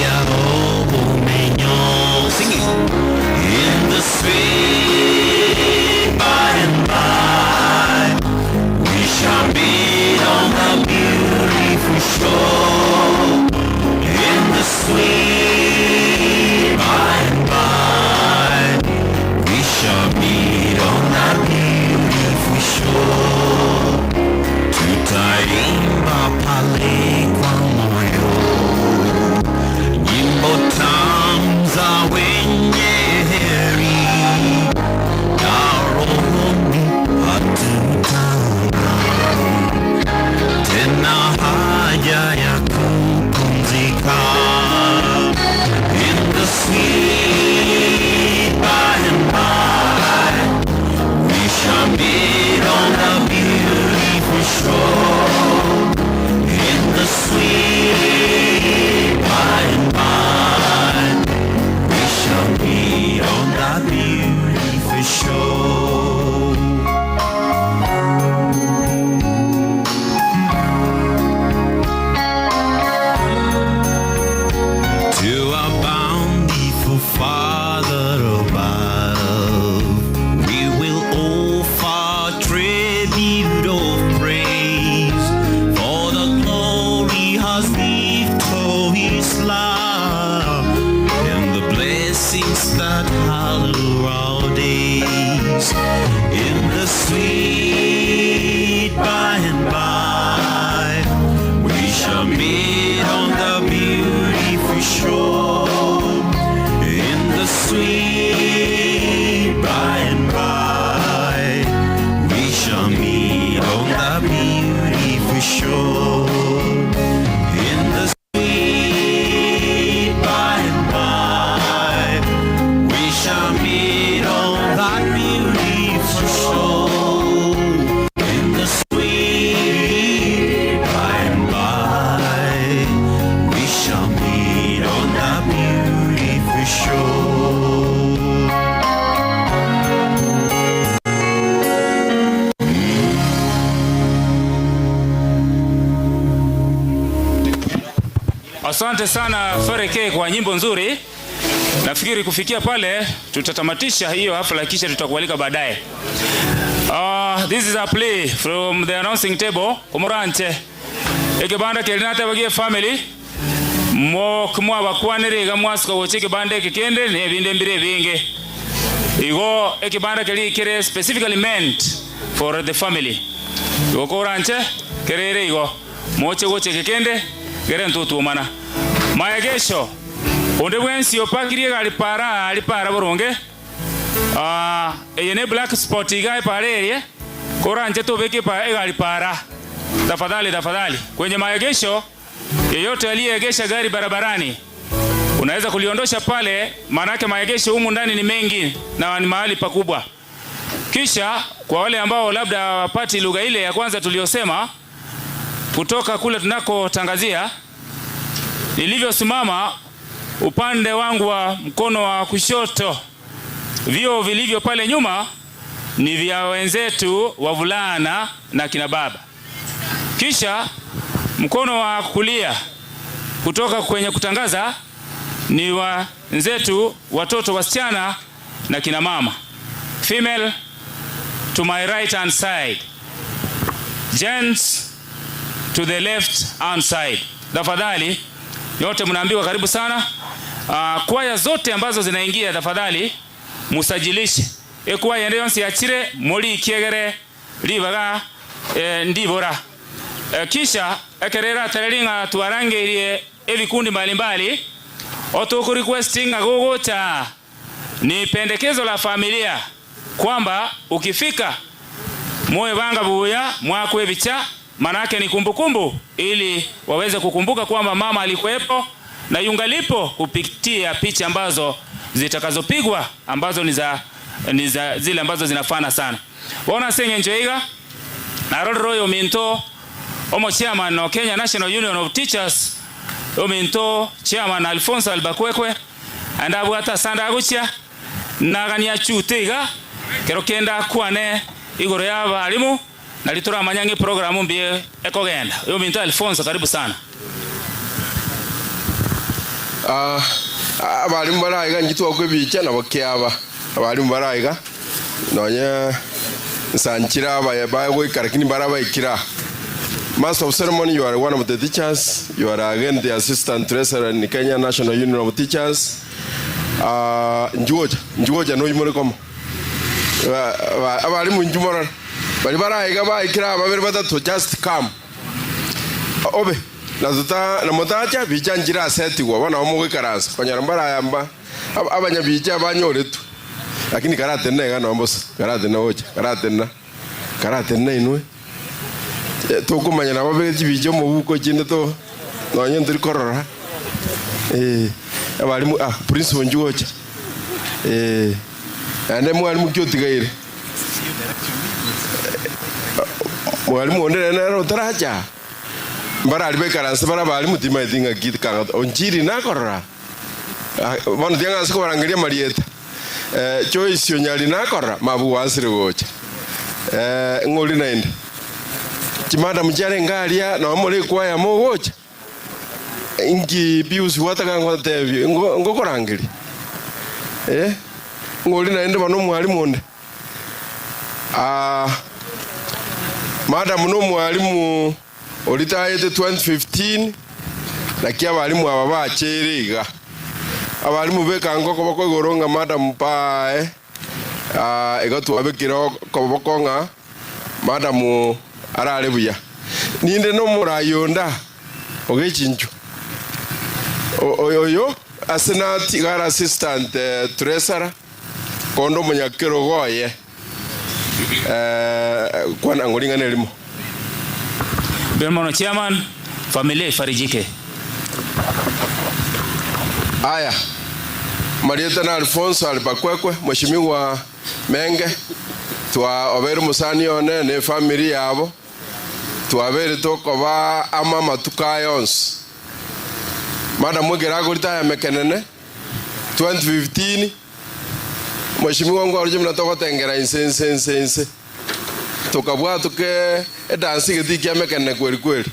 that hallow our days. In the sweet by and by, we shall meet on the beautiful shore. In the sweet by and by, we shall meet on the beautiful shore. In the sweet by and by, we shall meet on that beautiful shore. In the sweet by and by, we shall meet on that beautiful shore. Asante sana Fereke kwa nyimbo nzuri. Nafikiri kufikia pale tutatamatisha hiyo hafla kisha tutakualika baadaye. This is a play from the announcing table. Komorante. Ekibanda kelinata bagie family. Mo kumwa bakwanire ga mwasika wochike bande kekende ne binde mbire binge. Igo ekibanda keli kere specifically meant for the family. Igo korante kerere igo moche woche kekende gere ntutu mana. Maegesho onde bwensi opakirie alipara boronge. Eyene black spot igai parerie koranje tobeke pa alipara. Tafadhali kwenye maegesho yeyote aliyeegesha gari barabarani unaweza kuliondosha pale, manake maegesho humu ndani ni mengi na ni mahali pakubwa. Kisha kwa wale ambao labda wapati lugha ile ya kwanza tuliyosema kutoka kule tunakotangazia, nilivyosimama upande wangu wa mkono wa kushoto, vio vilivyo pale nyuma ni vya wenzetu wavulana na kina baba. Kisha mkono wa kulia kutoka kwenye kutangaza ni wa wenzetu watoto wasichana na kina mama. Female to my right hand side, gents to the left hand side. Tafadhali yote mnaambiwa karibu sana. Kwaya zote ambazo zinaingia tafadhali musajilishe. Kwaya ndio yachire muri kiegere libaga ndibora. Kisha ekerera terelinga tuarange ile vikundi mbalimbali. Otuku requesting agogocha ni pendekezo la familia kwamba ukifika moyo banga buya mwakwe bicha, manake ni kumbukumbu ili waweze kukumbuka kwamba mama alikuwepo na yungalipo kupitia picha ambazo zitakazopigwa ambazo ni za zile ambazo zinafana sana. Bona senge njoiga na royo minto omo chairman no Kenya National Union of Teachers ominto chairman Alphonse Albakwekwe andabwata sanda gucha nagania chutega kero kenda kwane igoro yaba alimu nalitora manyange programu mbie ekogenda ominto Alphonse, karibu sana. Abalimu baraiga ngitwa kwebicha na bakyaba abalimu baraiga nonya sanchira bawe karakini baraba ikira. Master of Ceremony, you are one of the teachers. You are again the Assistant Treasurer in Kenya National Union of Teachers. Njuoja no imore komo. Abalimu njumora. Bali baraiga ba ikira babere batatu just come. Obe nazuta namotacha bijanjira setigwa bana omuge karasa. Konyarambara yamba abanya bicha banyoretu. Lakini karate nega no mbosa. Karate na oja. Karate na inwe. Toko manyana babere bijo mu buko kinde to nonye ndiri korora. Abalimu Prince Njuoja. Ande mwalimu kyotigaire. Mwalimu ondere na rotaracha. Mbara alibekaranse bara balimu tima idinga git kanga onjiri na korora. Bono tianga siko barangeria marieta. Choice yonyali na korora mabu wasire gocha. Ngoli naende. Chimada mjare ngalia na omole kwa ya mogocha. Ingi biusi wataka ngote ngokorangiri. Ngoli naende bano mwalimu onde. Madam no mwalimu olitaye 2015 lakia balimu aba bacherega abalimu bekango koboko igoronga madam pae egatu abekiro koboko nga madam arale buya ninde no murayonda ogechinju oyo asenati gara assistant treasurer kondo munyakero goye kwana ngolinga nelimo Bermono chairman familia ifarijike. Aya Marieta na Alfonso Alipakwekwe mheshimiwa Menge twa oberu musani one ne familia yabo twabere tokoba ama matuka yons madam Mwegera gurita ya mekenene 2015 mheshimiwa ngo aruje mnatoka tengera insense tukabwa tuke dance gitiki ya mekenene kweli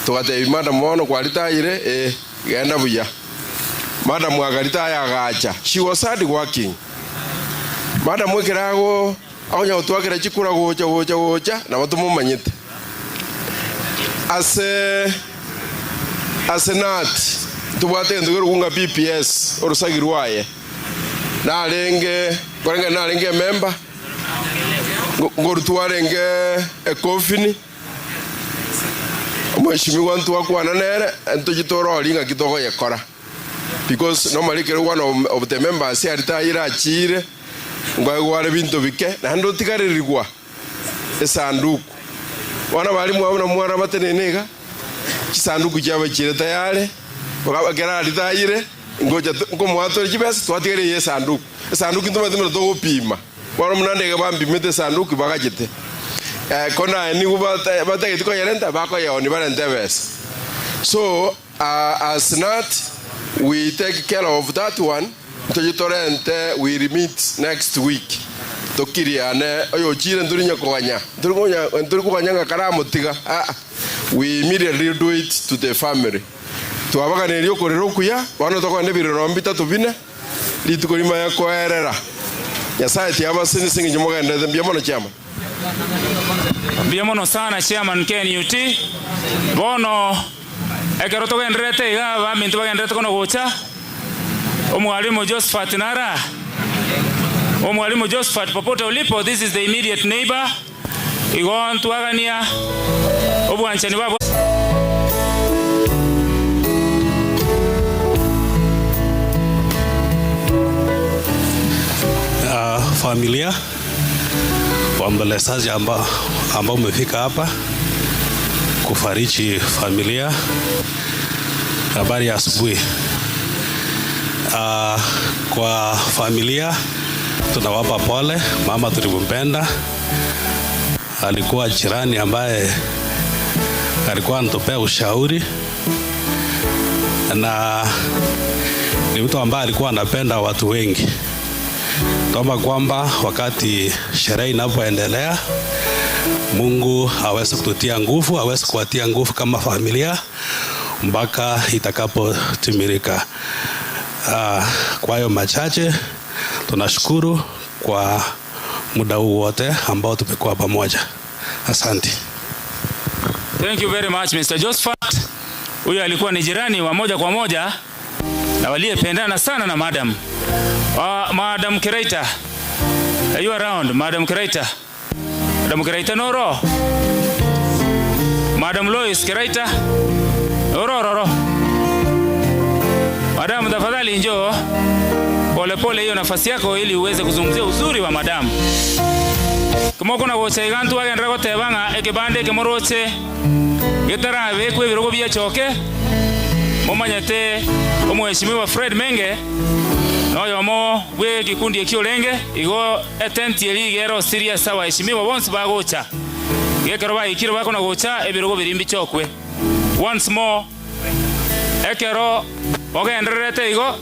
tukate madam wono kwalita ire genda buya madam agarita ya gacha she was hard working madam Mwegerago ahonya utwakira chikura gocha na watu mumanyite asenat tubate nduguru kunga PPS orusagirwaye nalenge member ngorutwarenge ekofini mheshimiwa ntu wakwana nere ntugitoro linga kitoko yekora because normally kero one of the members yaritaira achire ngwagware bintu bike na ndo tikaririgwa esanduku wana balimu abona mwara batenenega kisanduku cyaba kire tayale bakagera ritayire ngoja ngo mwato kibese twatigere ye sanduku ntuma ntuma to pima wana munandega bambi mete sanduku bakagite kona ni kubata batagite ko yerenta bako yoni barente bese so as not we take care of that one tojitorente we meet next week tokiriane oyo chire ndurinya koganya ndurikoganya karamotiga we immediately do it to the family twabaganiryo korero kuya bano tokone birombi tatubine litukorima ya koerera Nyasaye abasini singi nyumogende mbiamono chama mbiamono sana chairman KNUT bono ekero togendrete iga bamintu bagendrete kono gocha omwalimu Josephat Nara omwalimu Josephat popote ulipo, this is the immediate neighbor igon tuagania obwanchani babo familia waombolezaji ambao umefika hapa kufariji familia. Habari ya asubuhi. Kwa familia tunawapa pole. Mama tulimpenda, alikuwa jirani ambaye alikuwa anatupea ushauri na ni mtu ambaye alikuwa anapenda watu wengi. Tuomba kwamba wakati sherehe inapoendelea Mungu aweze kututia nguvu, aweze kuwatia nguvu kama familia mpaka itakapotimilika. Kwa hiyo machache tunashukuru kwa muda huu wote ambao tumekuwa pamoja. Asante. Thank you very much Mr. Josephat. Huyo alikuwa ni jirani wa moja kwa moja na waliyependana sana na madam. Madam Kiraita, are you around? Madam Kiraita. Madam Kiraita Noro. Madam Lois Kiraita. Noro. Madam tafadhali njoo. Pole hiyo nafasi yako ili uweze kuzungumzia uzuri wa madam. Kama kuna gocha igantu agendra gotebanga ekibande kemoroche. Getarabe kwe birogo bya choke. Momanyate omweshimiwa Fred Menge. Noyo mo we kikundi ekiolenge igo atenti eligero serious sawa heshimiwa once bagocha gekero bayikiro bako na gocha ebirogo birimbi chokwe once more ekero ogendrerete igo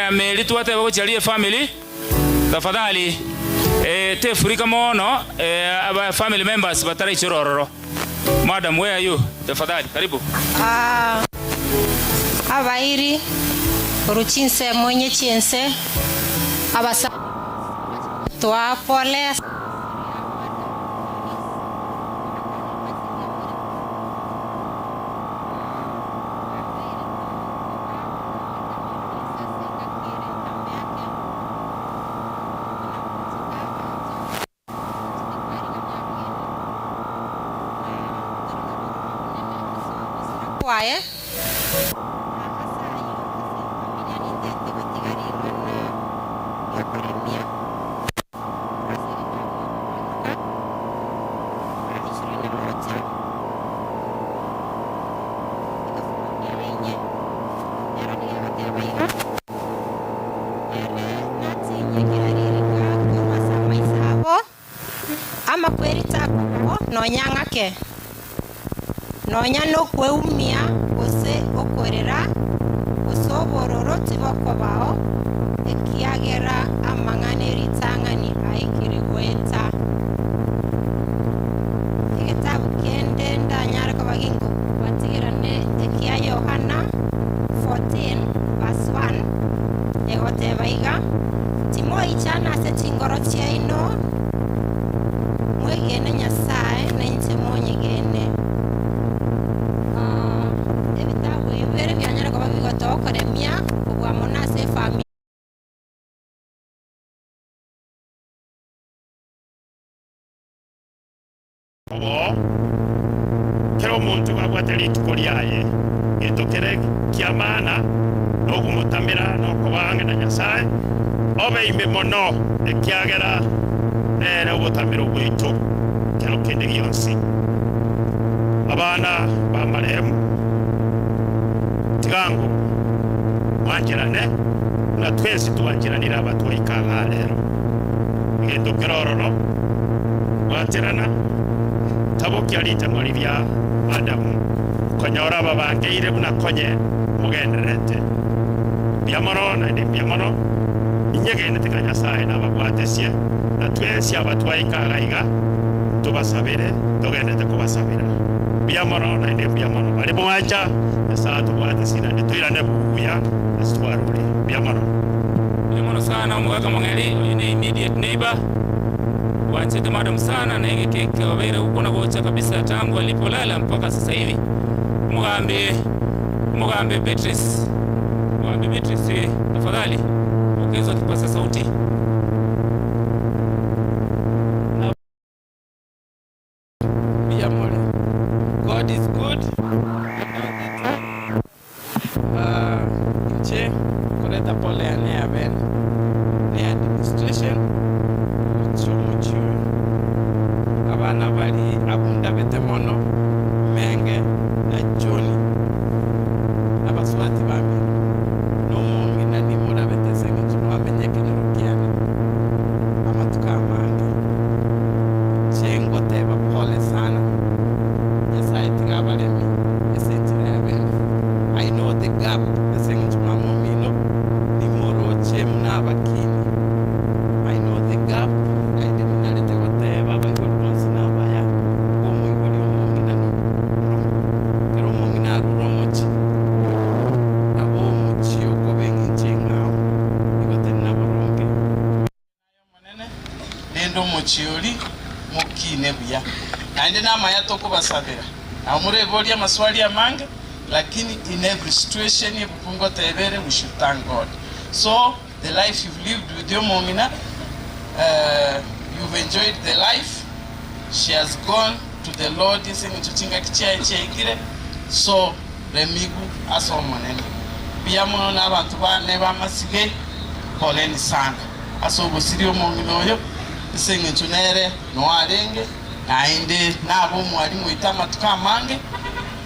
ameli tuate bagochalie family tafadhali te furika mono aba family members batara ichororo. Madam, where are you? Tafadhali karibu. Abairi Ruchinse mwenye chiense abasa toa pole kwaye ama kwerita kuko nonyang'ake nonya no kweumia ose okorera osobororo tiboko bao ekiagera amang'aneri tang'ani aikiri gweta ekitabu kende ndanyara kabagingo batigirane ekia Yohana 14 verse 1 egotebaiga timo ichana ase chingoro chiaino mwegene Nyasaye na inche monyegene ebitabu ebere byanyara kuba bigotokoremia kugwa monase family kero muntu wagwatera ituko lyaye gitokere kia maana nogumutamira nokubange na Nyasaye obeime mono ekiagera nere obutamiro bwitu kero kindi gionsi abana ba marehemu tigangu mwanjirane na twese tuwanjiranira abatwaikaga rero gendo kerororo waterana tabo kyalita mwalivya Adamu konyora babangeire buna konye mugenderete byamoro na ndi byamoro inyegene tikanya sae na babwatesie na twese abatwaikaga iga tubasabire tugendete kubasabira byamoro na ndi byamoro bali mwacha esa tubwatesina nditwirane buya asitwarule byamoro sana mugaga mongeri oyine immediate neighbor wanchete madam sana na hiki keke wabere huko na gocha kabisa tangu alipolala mpaka sasa hivi mugambe Beatrice tafadhali ongeza kipasa sauti. God is good. Nche kuleta pole anea ben ne administration chomochiwe abana bali abunda betemono menge na Johnny abaswati bami no mongi na ni mora betesenge tumamenyeke nerukiana amatuka mange chengo teba pole sana Nyasaye tigabalemi esentire abene I know the gap esenge tumamomino ni moroche mna bakini I know the gap I deminalite whatever by God wants na baya omo iboli omo na no pero omo na romochi abo mochi okobengi chengao igote na boronge nayo manene nendo mochioli mokine buya ande na maya toko basabira amure boli amaswali amange lakini in every situation yebupungo tebere we should thank God. So the life you've lived with your momina, you've enjoyed the life. She has gone to the Lord so remigu asomonene biyamono n'abantu bane bamasige poleni sana aso busiri omongino oyo isenge tunere no arenge nainde nabo mwalimu itama tukamange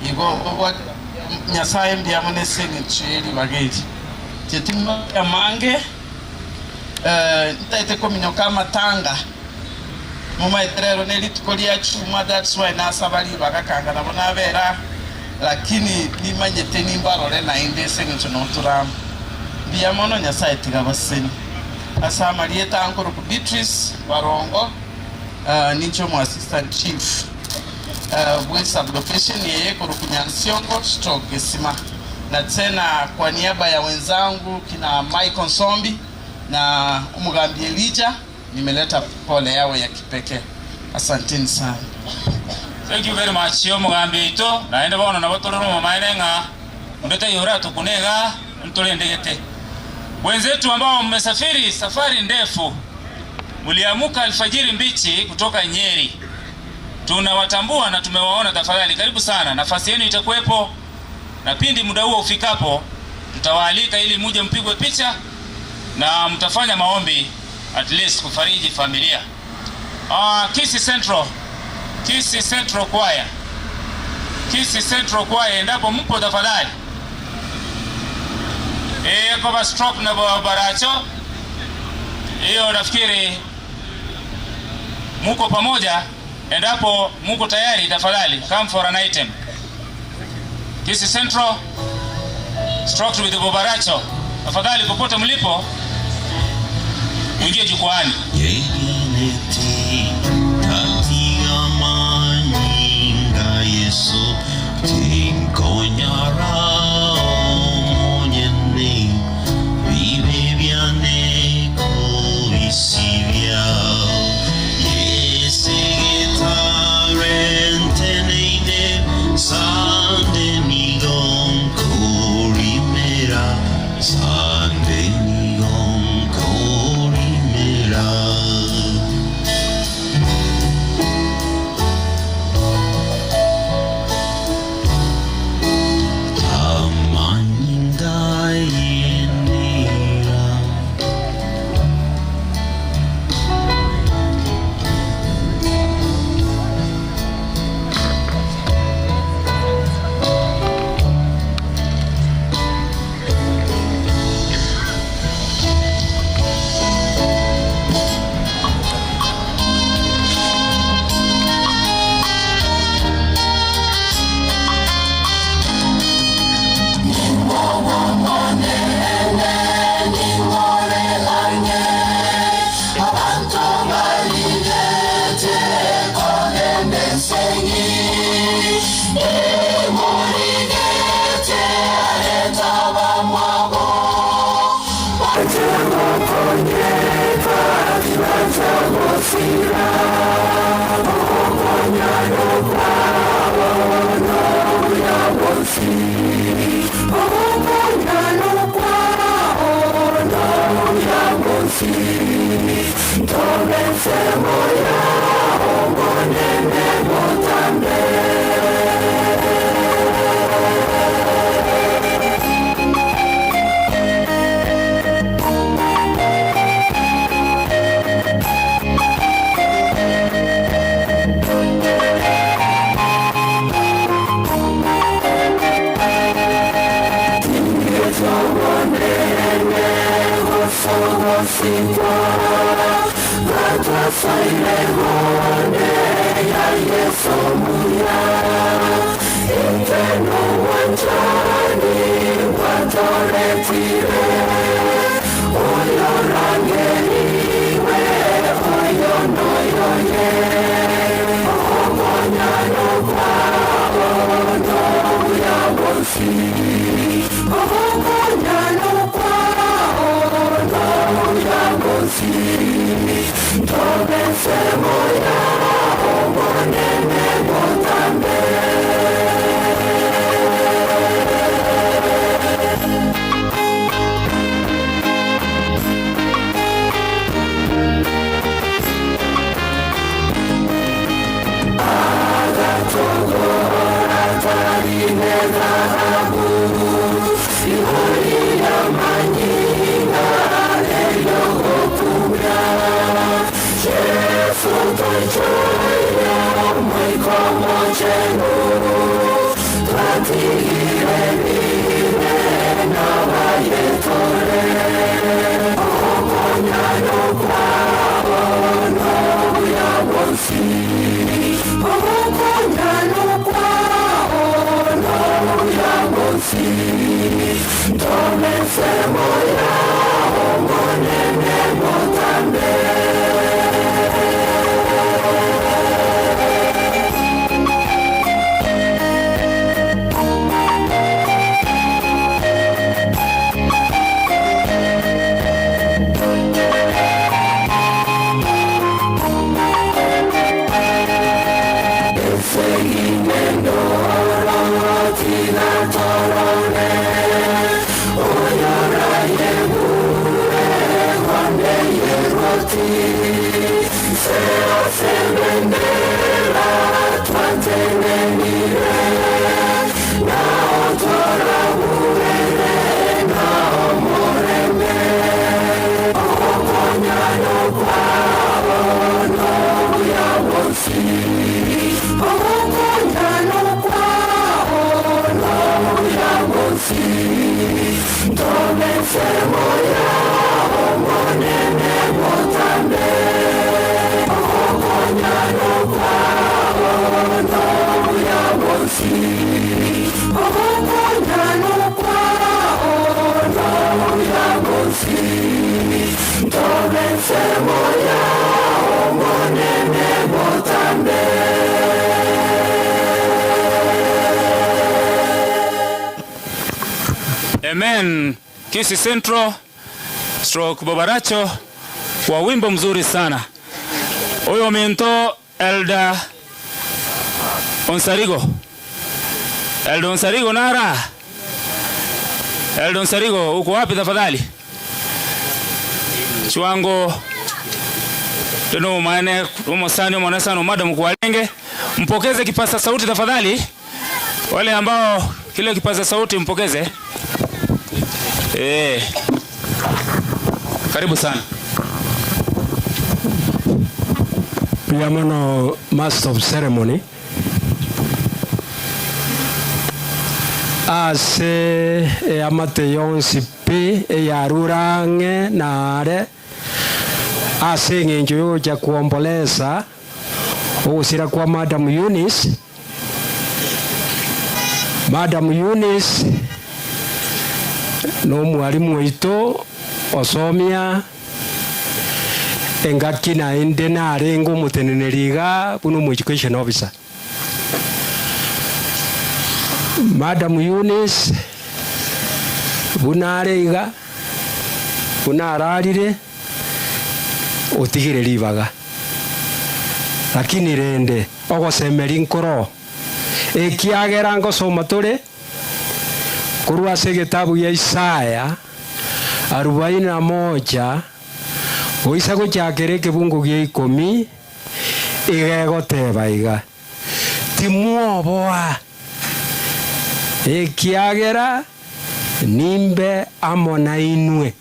igo Nyasaye mbiyamone senge chiri bageti tetima yamange ntaite kominyo kama tanga muma etrero nelitukolia chuma that's why nasabali bagakanga nabo nabera lakini nimanyete nimbarore na inde senge tunotura biyamono Nyasaye tigabaseni asama lieta ankoro ku Beatrice Barongo nicho mu assistant chief with sublocation yeye kurukunyansiongo stroke sima na tena kwa niaba ya wenzangu kina Michael Sombi na umugambi Elijah nimeleta pole yao ya kipekee. Asanteni sana. Thank you very much. Yo mugambi ito naenda bono na botoro mu mainenga ndeta yora tukunega ntole ndegete. Wenzetu ambao mmesafiri safari ndefu mliamuka alfajiri mbichi kutoka Nyeri. Tunawatambua na tumewaona, tafadhali karibu sana. Nafasi yenu itakuwepo na pindi muda huo ufikapo tutawaalika ili muje mpigwe picha na mtafanya maombi at least kufariji familia. Kisii Central Choir endapo mpo tafadhali. Kwa stroke na baracho. Hiyo nafikiri muko pamoja, endapo muko tayari tafadhali come for an item. Kisii Central stroke with the baracho. Tafadhali popote mlipo uingie jukwani. Yesu tinkonyara monyene vive viane kovisivia yesegetarentene sande nigon korimera sande nigon korimera. Yes, Amen. Kisi Central stroke Bobaracho kwa wimbo mzuri sana. Huyo mento Elda Onsarigo. Elda Onsarigo nara. Elda Onsarigo uko wapi tafadhali? Chiwango teno maana umosani mwanasano madam kuwalenge. Mpokeze kipasa sauti tafadhali. Wale ambao kile kipasa sauti mpokeze. Karibu sana. Piamono Master of Ceremony. Ase amate yonsi pe yarurange nare. Ase ngenjo ya kuomboleza usira kwa Madam Eunice. Madam Eunice no mwalimu wetu osomia engaki na ende na arengo muteneneriga buno education officer. Madam Eunice bunareiga bunararire otigire libaga lakini rende ogosemeri nkoro ekiagera ngosoma tore kurua se kitabu ya Isaya 41 oisa go chakere kibungu gya 10 igegoteba iga timuoboa ekiagera nimbe amona inwe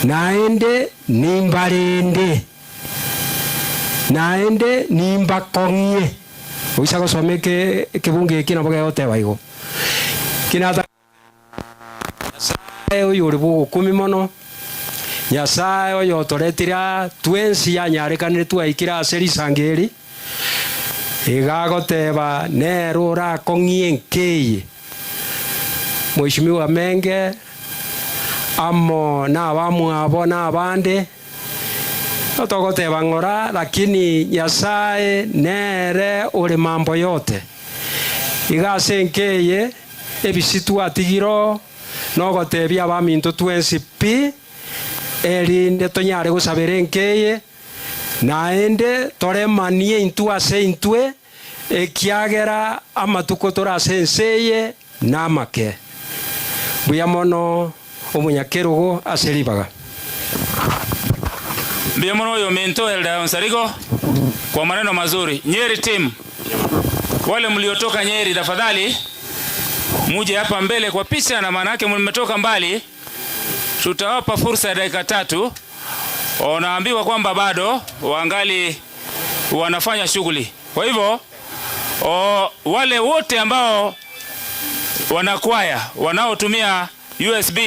naende nimbarende naende nimba kongie oisa go someke kibungu gya nabo gegoteba igo kinata oyo ribu kumi mono Nyasaye oyo toretira twensi yanyarekanire twaikira seri sangeri igagoteba nerura kongie nkeye Mheshimiwa Menge amo na abamwabo na abande otogoteba ngora lakini Nyasaye nere uri mambo yote igase nkeye ebisitu atigiro no gotebia abaminto twensi pi erinde tonyare gusabere nkeye naende toremanie intu ase intwe ekiagera amatuko torase enseye namake buya mono omunyakerugo aseribaga buya mono yo mento Elda Onsarigo kwa maneno mazuri. Nyeri team wale mliotoka Nyeri tafadhali muje hapa mbele kwa picha, na maana yake mmetoka mbali. Tutawapa fursa ya dakika 3. Wanaambiwa kwamba bado wangali wanafanya shughuli. Kwa hivyo wale wote ambao wanakwaya wanaotumia USB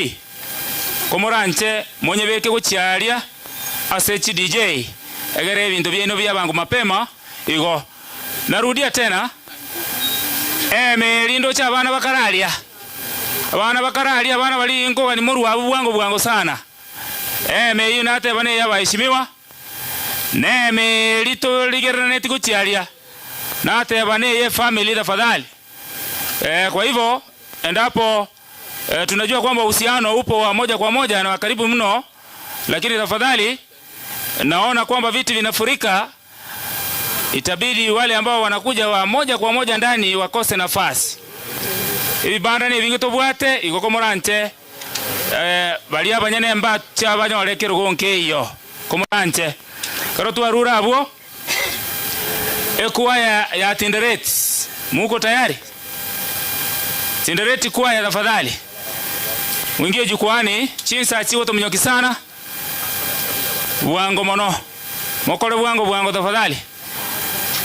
komoranche mwenye beke kuchiaria asechi DJ egere bintu byeno byabangu mapema igo. Narudia tena melindo cha bana bakaralia bana bali ngo ni moru abu bwango sana meyu nate bane yabaheshimiwa melito ligerane tikuchialia nate bane ye family tafadhali. Kwa hivyo endapo tunajua kwamba uhusiano upo wa moja kwa moja na karibu mno, lakini tafadhali naona kwamba vitu vinafurika, itabidi wale ambao wanakuja wa moja kwa moja ndani wakose nafasi. Hivi banda ni vingi tobwate igoko moranche bali abanyene mba cyabanyole kirugonke iyo komoranche karo twarura abo ekuaya ya Tinderet. Muko tayari? Tinderet kuaya tafadhali mwingie jukwani chinsa chiwo tomunyoki sana bwango mono mokole bwango tafadhali.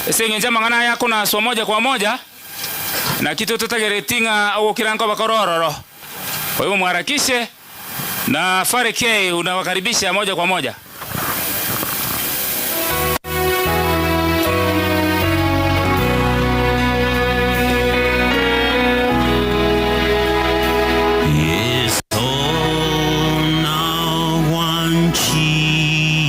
Esenge njama ngana yako na swa moja kwa moja na kitu tutageretinga au kirango bakorororo. Kwa hivyo mharakishe na Fareke unawakaribisha moja kwa moja. Yes, oh, now one cheese.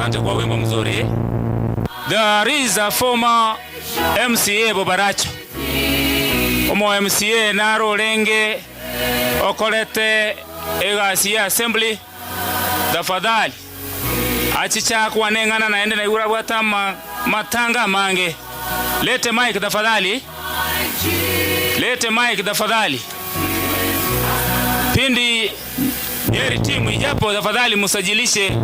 Asante kwa wimbo mzuri. There is a former MCA Bobaracho. Omo MCA naro lenge okolete egasi assembly. Tafadhali achicha kwa nengana naende na igura bwata matanga mange. Lete mic tafadhali. Lete mic tafadhali. Pindi Nyeri timu ijapo tafadhali musajilishe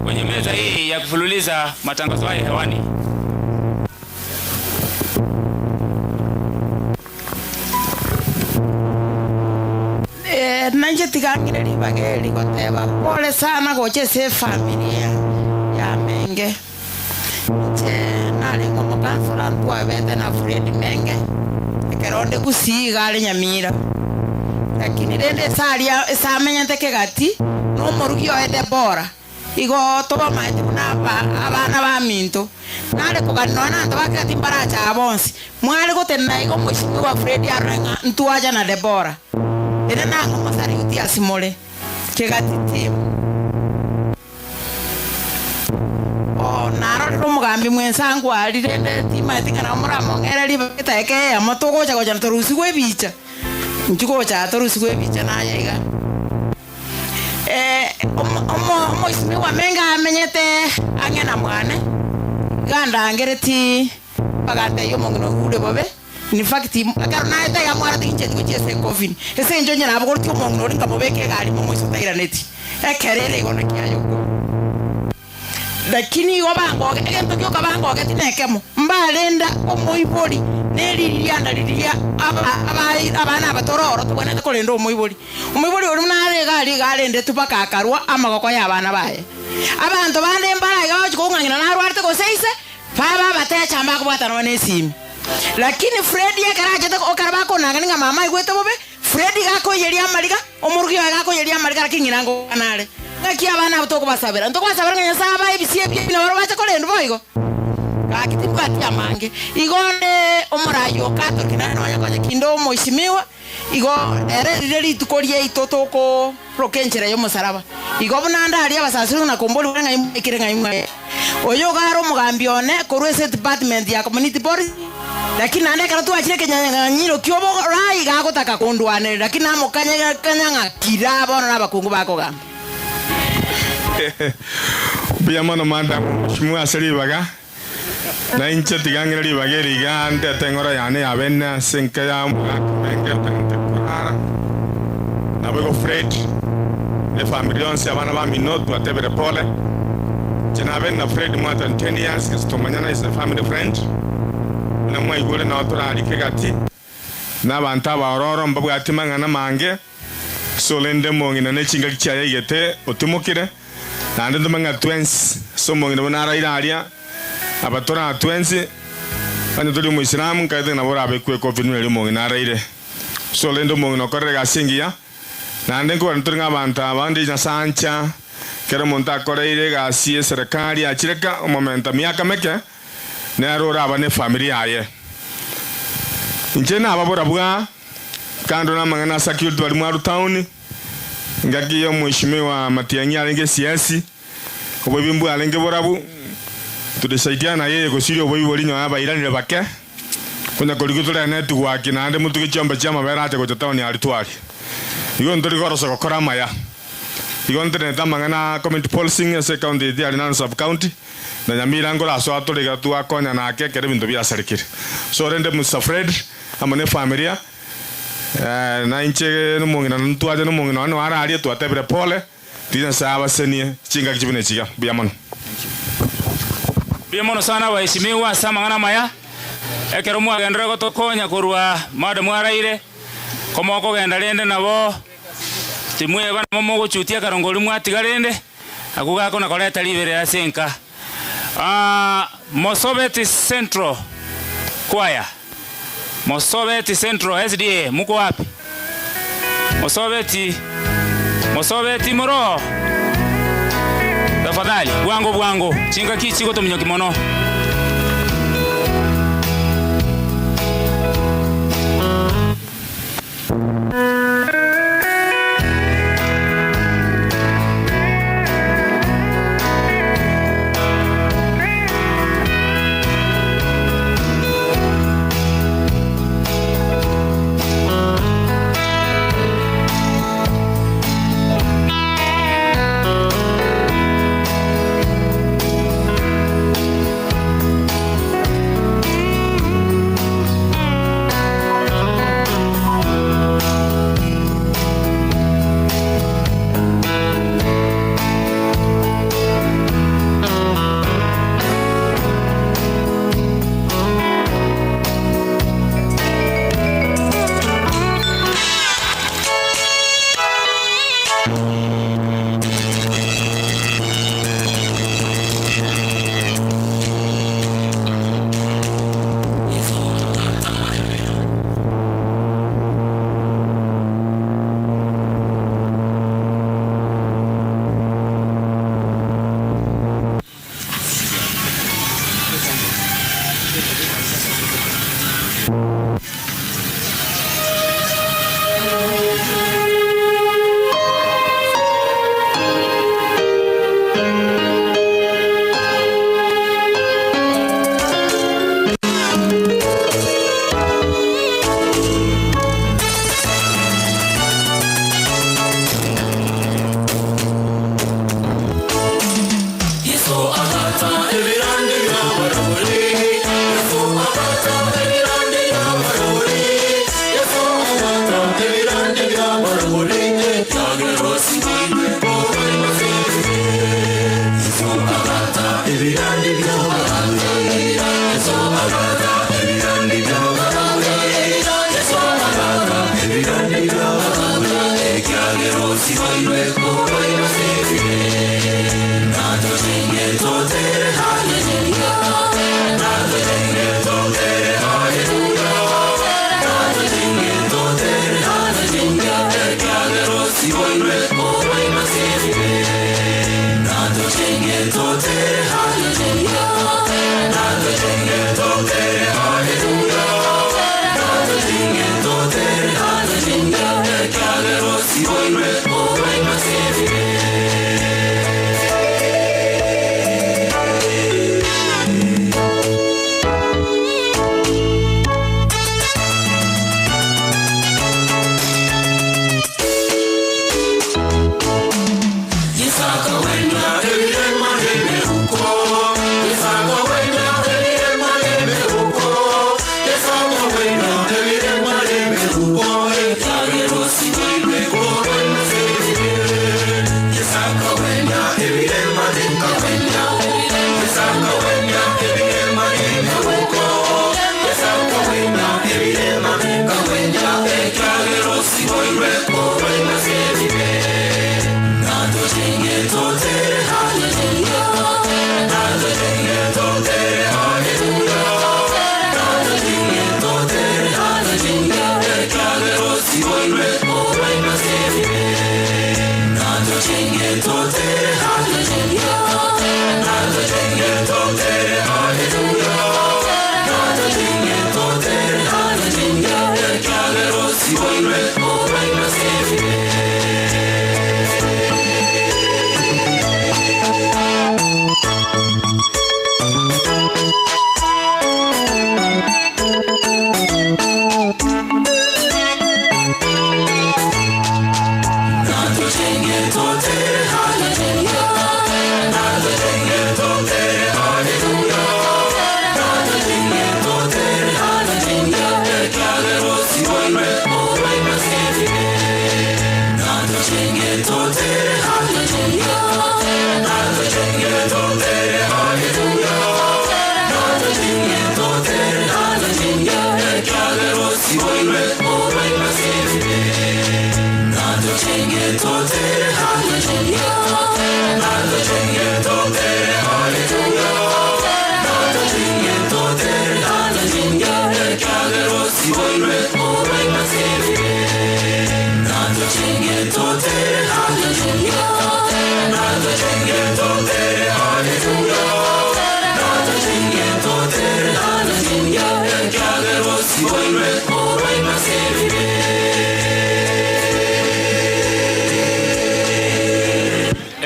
kwenye meza hii ya kufululiza matangazo haya hewani. Nanje tigangire libageli goteba. Pole sana goche familia ya Menge. Nali ngomo kansula ntwa bete na Fred Menge. Keronde kusiga ale Nyamira. Lakini rende salia samenya tekegati no morugio ede bora. Igo toba maite abana ba minto. Nale kuganwa na ndabaka timbaracha abonsi. Mwale gotenna igo moshimi wa Fred arenga ntwaja na Debora. Ene nango masari uti asimole kegati timu. Naro mugambi mwensangu ali rende tima tingana muramo ngere libeta eke ya motoko cha goja torusi kwebicha. Nchiko cha torusi kwebicha na yega. Omo isimi wa Menga amenyete angena mwane. Ganda angereti pagante yo mongno gude bobe. In fact, akaro na ita ya mwara tinche kuche se coffin. Ese njonye na abogorti mongno ringa mobeke gali momo isutaira neti. Ekerere gona kiayo. Lakini obango egento kyo kabango getinekemo mbalenda omoiboli nelilia ndalilia abana abatororo tubone kolendo omoiboli ori munare gali ende tupaka akarwa amagoko y'abana baye abantu bande mbara gacho kungangina na rwarte ko seise baba batecha ambako bwatano nesimi lakini Fred yakaraje to okarabako nanga mama igwete bobe Fred gako yeli amaliga omurugyo gako yeli amaliga kingirango kanale ngaki abana abutoko basabira nganya saba ibisie bino barobacha kolendo boigo kakitimbati amange igone omurayo kato kinano yakoje kindo moishimiwa igo ere tukorie itotoko prokenchera yo musaraba igo bunanda ali abasasiru na komboli nga ikirenga imwe oyo garo mugambione korwese department ya community board lakini ande kana tu achire kenyanga nyiro kyobo rai gakotaka kondwane lakini amukanya kanyanga kirabo na bakungu bako gamba Biyamano manda mheshimiwa Selibaga na inche tigangira libageri gante tengora yane abena senka ya Menge tante kurara na bego Fred ne family onse abana ba minoto atebere pole jena abena Fred more than 10 years to manyana is a family friend na mwa igole na otora alikegati na banta ba ororo mbabu atimanga na mange solende mongina ne chinga kichaya yete otimukire na ndo manga twins so mongina bonara iraria abatora twins ando tuli mu Islam kaide na bora abekwe ko finu le mongina raire solende mongina korega singia na ndengo nturinga banta abandi na sancha kero monta koreire ga sie serikali achireka momenta miaka meke ne arora abane familia ye njena ababora bwa kando na mangana security wali mwaru town ngaki yo mheshimiwa Matiang'i alenge siasi obwebimbu alenge borabu tudesaidiana yeye gosirio boyi boli nyo abairani bake kunya koligutula netu waki na ande mutu kichomba chama bera ate ko town ali twali igo ndori goroso kokora maya igo ndene tamangana community policing ase county dia ali sub county na Nyamira ngola so atoliga tu akonya na akekere bintu bya serikali so rende Mr. Fred amane familia na inche no mongina ntwaje no mongina no ara ali tu atebere pole tina saba senie chinga kibine chiga biamono sana waheshimiwa samangana maya ekero mwagendera gotokonya kurwa made mwaraire komoko genda rende nabo timwe bana momo gochutia karongoli mwatigarende akugako na koleta libere ya senka Mosoveti Central Choir Mosoveti Central SDA muko wapi? Mosoveti moro tafadhali bwango chinga kichiko to munyoki mono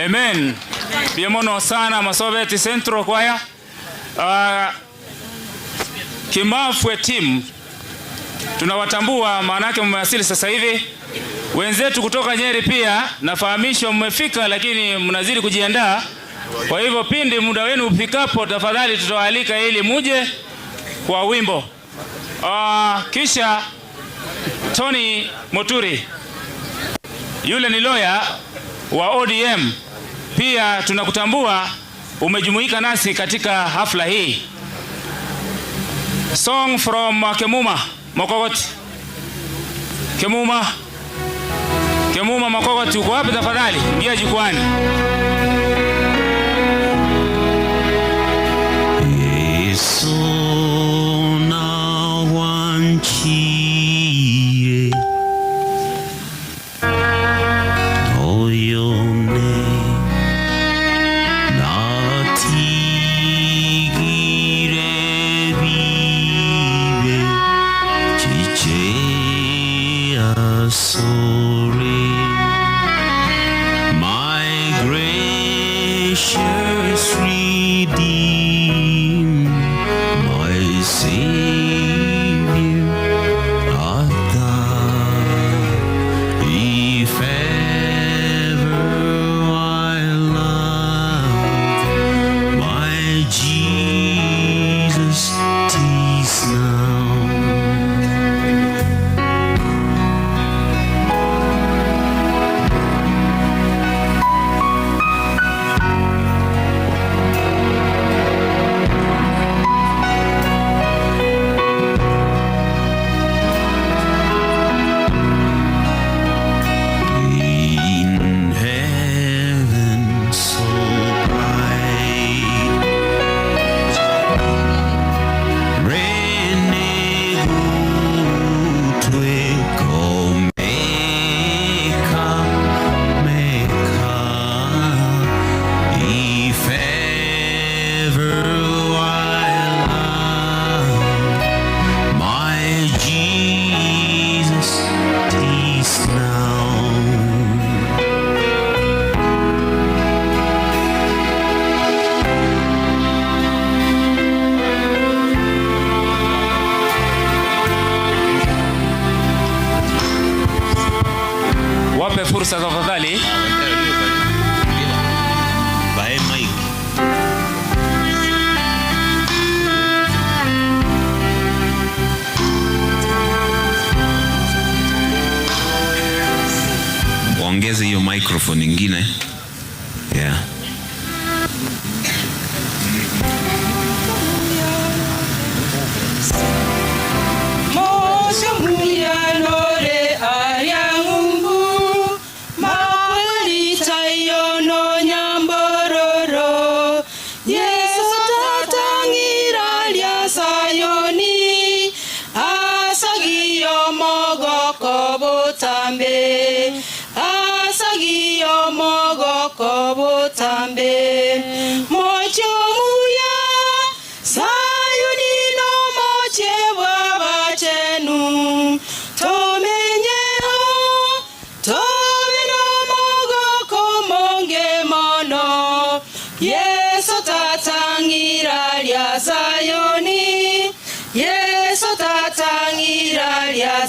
Amen. Biemono sana Masobeti Central Choir. Kimafwe team tunawatambua, maana yake mmewasili sasa hivi. Wenzetu kutoka Nyeri pia nafahamishwa mmefika, lakini mnazidi kujiandaa. Kwa hivyo pindi muda wenu ufikapo, tafadhali tutawaalika ili muje kwa wimbo. Kisha Tony Moturi, yule ni lawyer wa ODM, pia tunakutambua umejumuika nasi katika hafla hii. Song from Kemuma Mokogoti. Kemuma Mokogoti, uko wapi tafadhali? Ingia jukwani. fursa tafadhali. Bae Mike. Ongeze hiyo microphone nyingine. Yeah.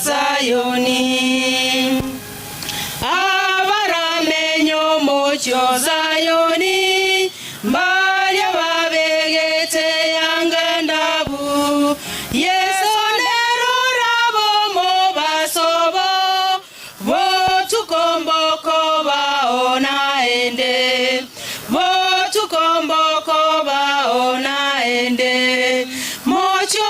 Zayoni abaramenyo mocho Zayoni mbalia babegete yangandabu Yesu nerurabo mobasobo votukomboko baona ende votukomboko baona ende mocho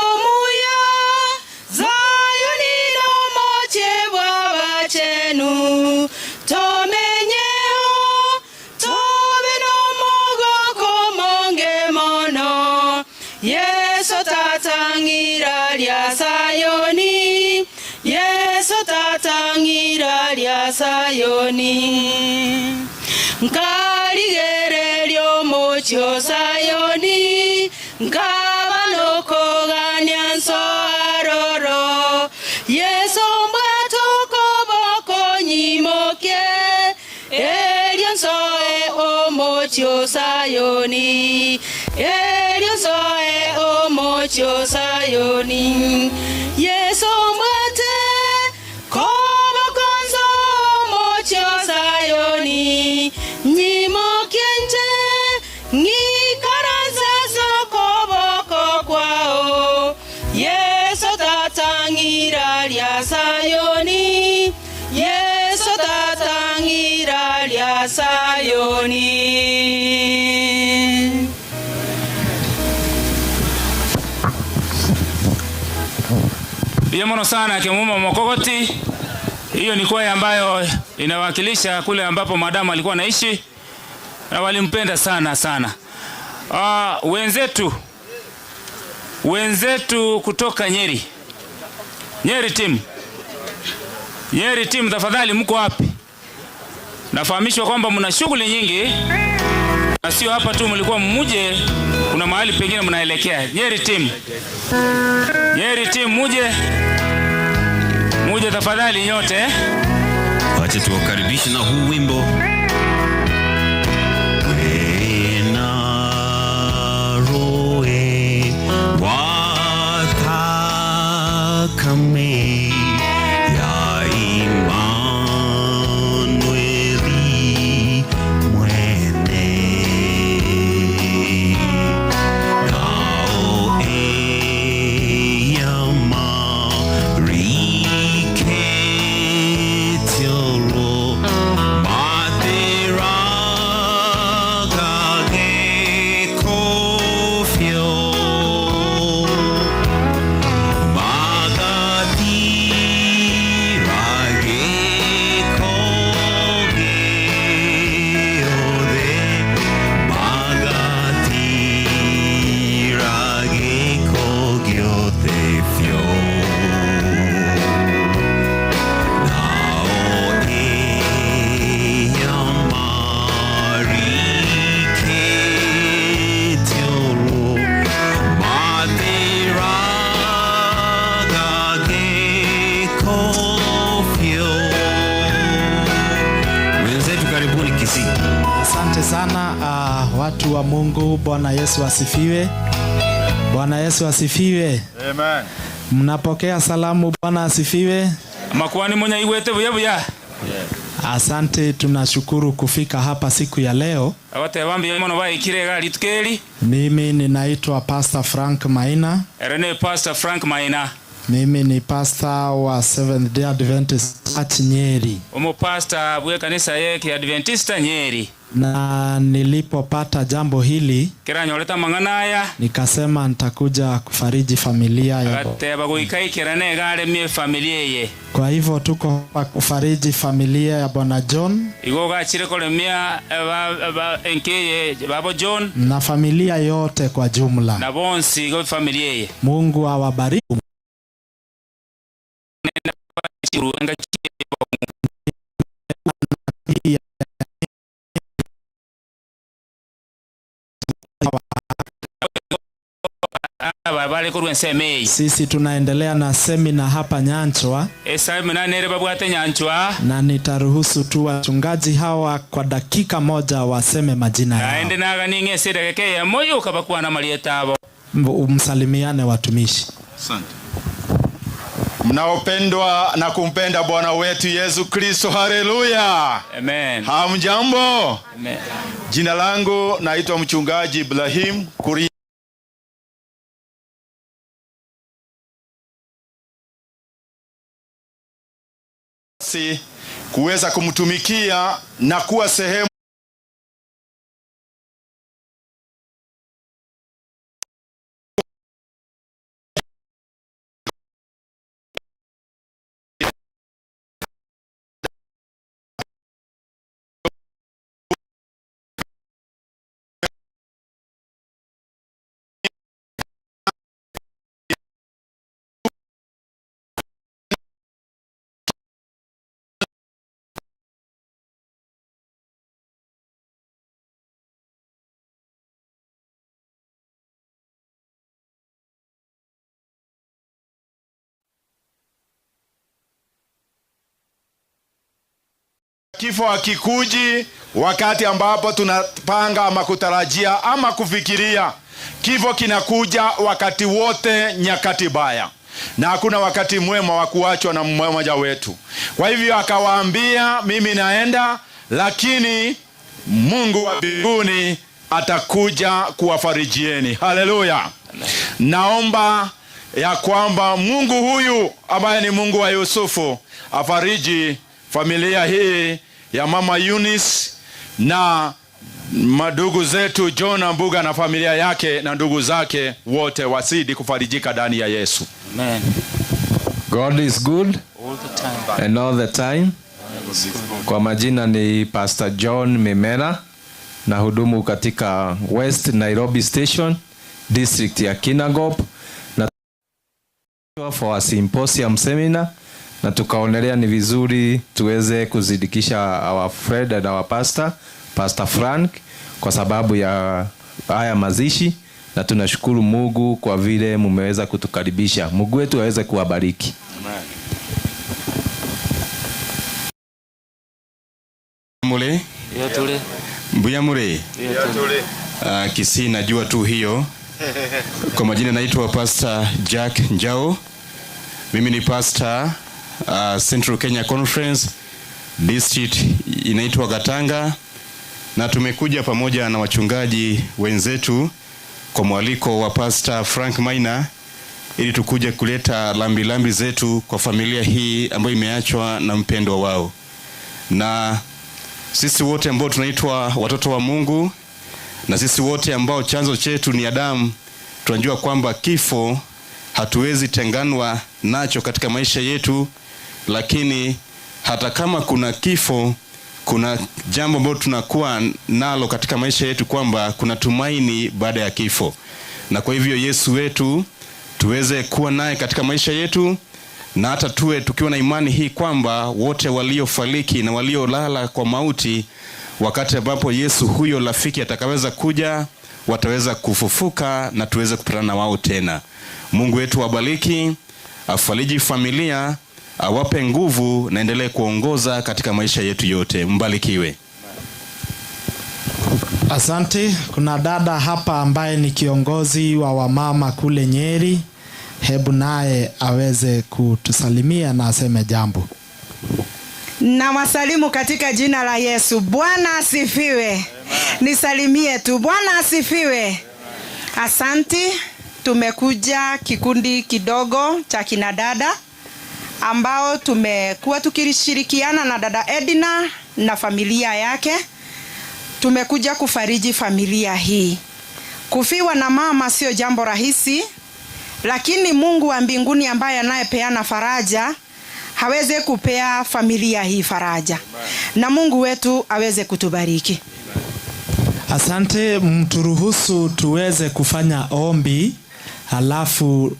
Sayoni nkaligere lyo mocho Sayoni nkabanoko ganyanso aroro Yesu mbatuko boko nyimoke elyanso o mocho Sayoni elyanso o mocho Sayoni Yesu Sayoni. Biyemono sana Kimuma Mokogoti. Hiyo ni kwaya ambayo inawakilisha kule ambapo madamu alikuwa anaishi na walimpenda sana sana. Wenzetu kutoka Nyeri. Nyeri team tafadhali mko wapi? Nafahamishwa kwamba mna shughuli nyingi na sio hapa tu, mlikuwa muje kuna mahali pengine mnaelekea. Nyeri team muje tafadhali nyote. Wacha tuwakaribishe na huu wimbo. Wena roe watakame ya Asante sana watu wa Mungu. Bwana Yesu asifiwe. Bwana Yesu asifiwe. Amen. Mnapokea salamu. Bwana asifiwe. Makuani mwenye iwete buya buya. Asante, tunashukuru kufika hapa siku ya leo. Mimi ninaitwa Pastor Frank Maina. Pastor Frank Maina. Mimi ni pastor wa Seventh Day Adventist Church Nyeri. Pastor wa kanisa ya Adventista Nyeri. Na nilipopata jambo hili nikasema nitakuja kufariji familia ya. Kwa hivyo tuko kufariji familia ya Bwana John na familia yote kwa jumla. Mungu awabariki. Sisi tunaendelea na semina hapa Nyanchwa. Na nitaruhusu tu wachungaji hawa kwa dakika moja waseme majina yao. Umsalimiane watumishi. Asante. Mnaopendwa na kumpenda Bwana wetu Yesu Kristo, haleluya. Amen. Hamjambo? Amen. Jina langu naitwa mchungaji Ibrahim Kuria. Kuweza kumtumikia na kuwa sehemu kifo hakikuji wakati ambapo tunapanga ama kutarajia ama kufikiria. Kifo kinakuja wakati wote, nyakati baya, na hakuna wakati mwema wa kuachwa na mmoja wetu. Kwa hivyo akawaambia, mimi naenda, lakini Mungu wa mbinguni atakuja kuwafarijieni. Haleluya. Naomba ya kwamba Mungu huyu ambaye ni Mungu wa Yusufu afariji familia hii ya mama Eunice na madugu zetu John Ambuga na familia yake na ndugu zake wote, wasidi kufarijika ndani ya Yesu. Amen. God is good all the time. And all the time. Kwa majina ni Pastor John Memera, na hudumu katika West Nairobi Station District ya Kinangop, na for a symposium seminar, na tukaonelea ni vizuri tuweze kuzidikisha our friend and our Pastor Frank kwa sababu ya haya mazishi, na tunashukuru Mungu kwa vile mumeweza kutukaribisha. Mungu wetu aweze kuwabariki. Amen. Mule? Yatule. Mbuya mule? Yatule. Kisi najua tu hiyo. Kwa majina naitwa Pastor Jack Njao. Mimi ni pastor Central Kenya Conference District inaitwa Gatanga, na tumekuja pamoja na wachungaji wenzetu kwa mwaliko wa Pastor Frank Maina ili tukuje kuleta lambi zetu kwa familia hii ambayo imeachwa na mpendwa wao. Na sisi wote ambao tunaitwa watoto wa Mungu, na sisi wote ambao chanzo chetu ni Adamu, tunajua kwamba kifo hatuwezi tenganwa nacho katika maisha yetu. Lakini hata kama kuna kifo, kuna jambo ambalo tunakuwa nalo katika maisha yetu, kwamba kuna tumaini baada ya kifo. Na kwa hivyo Yesu wetu tuweze kuwa naye katika maisha yetu, na hata tukiwa na imani hii kwamba wote waliofariki na waliolala kwa mauti, wakati ambapo Yesu huyo rafiki atakaweza kuja, wataweza kufufuka na tuweze kupatana na wao tena. Mungu wetu wabariki, afariji familia, awape nguvu na endelee kuongoza katika maisha yetu yote. Mbarikiwe. Asante. Kuna dada hapa ambaye ni kiongozi wa wamama kule Nyeri. Hebu naye aweze kutusalimia na aseme jambo. Na wasalimu katika jina la Yesu. Bwana asifiwe. Nisalimie tu. Bwana asifiwe. Asanti. Tumekuja kikundi kidogo cha kina dada ambao tumekuwa tukishirikiana na dada Edina na familia yake. Tumekuja kufariji familia hii. Kufiwa na mama sio jambo rahisi, lakini Mungu wa mbinguni ambaye anayepeana faraja haweze kupea familia hii faraja. Na Mungu wetu aweze kutubariki. Asante, mturuhusu tuweze kufanya ombi, halafu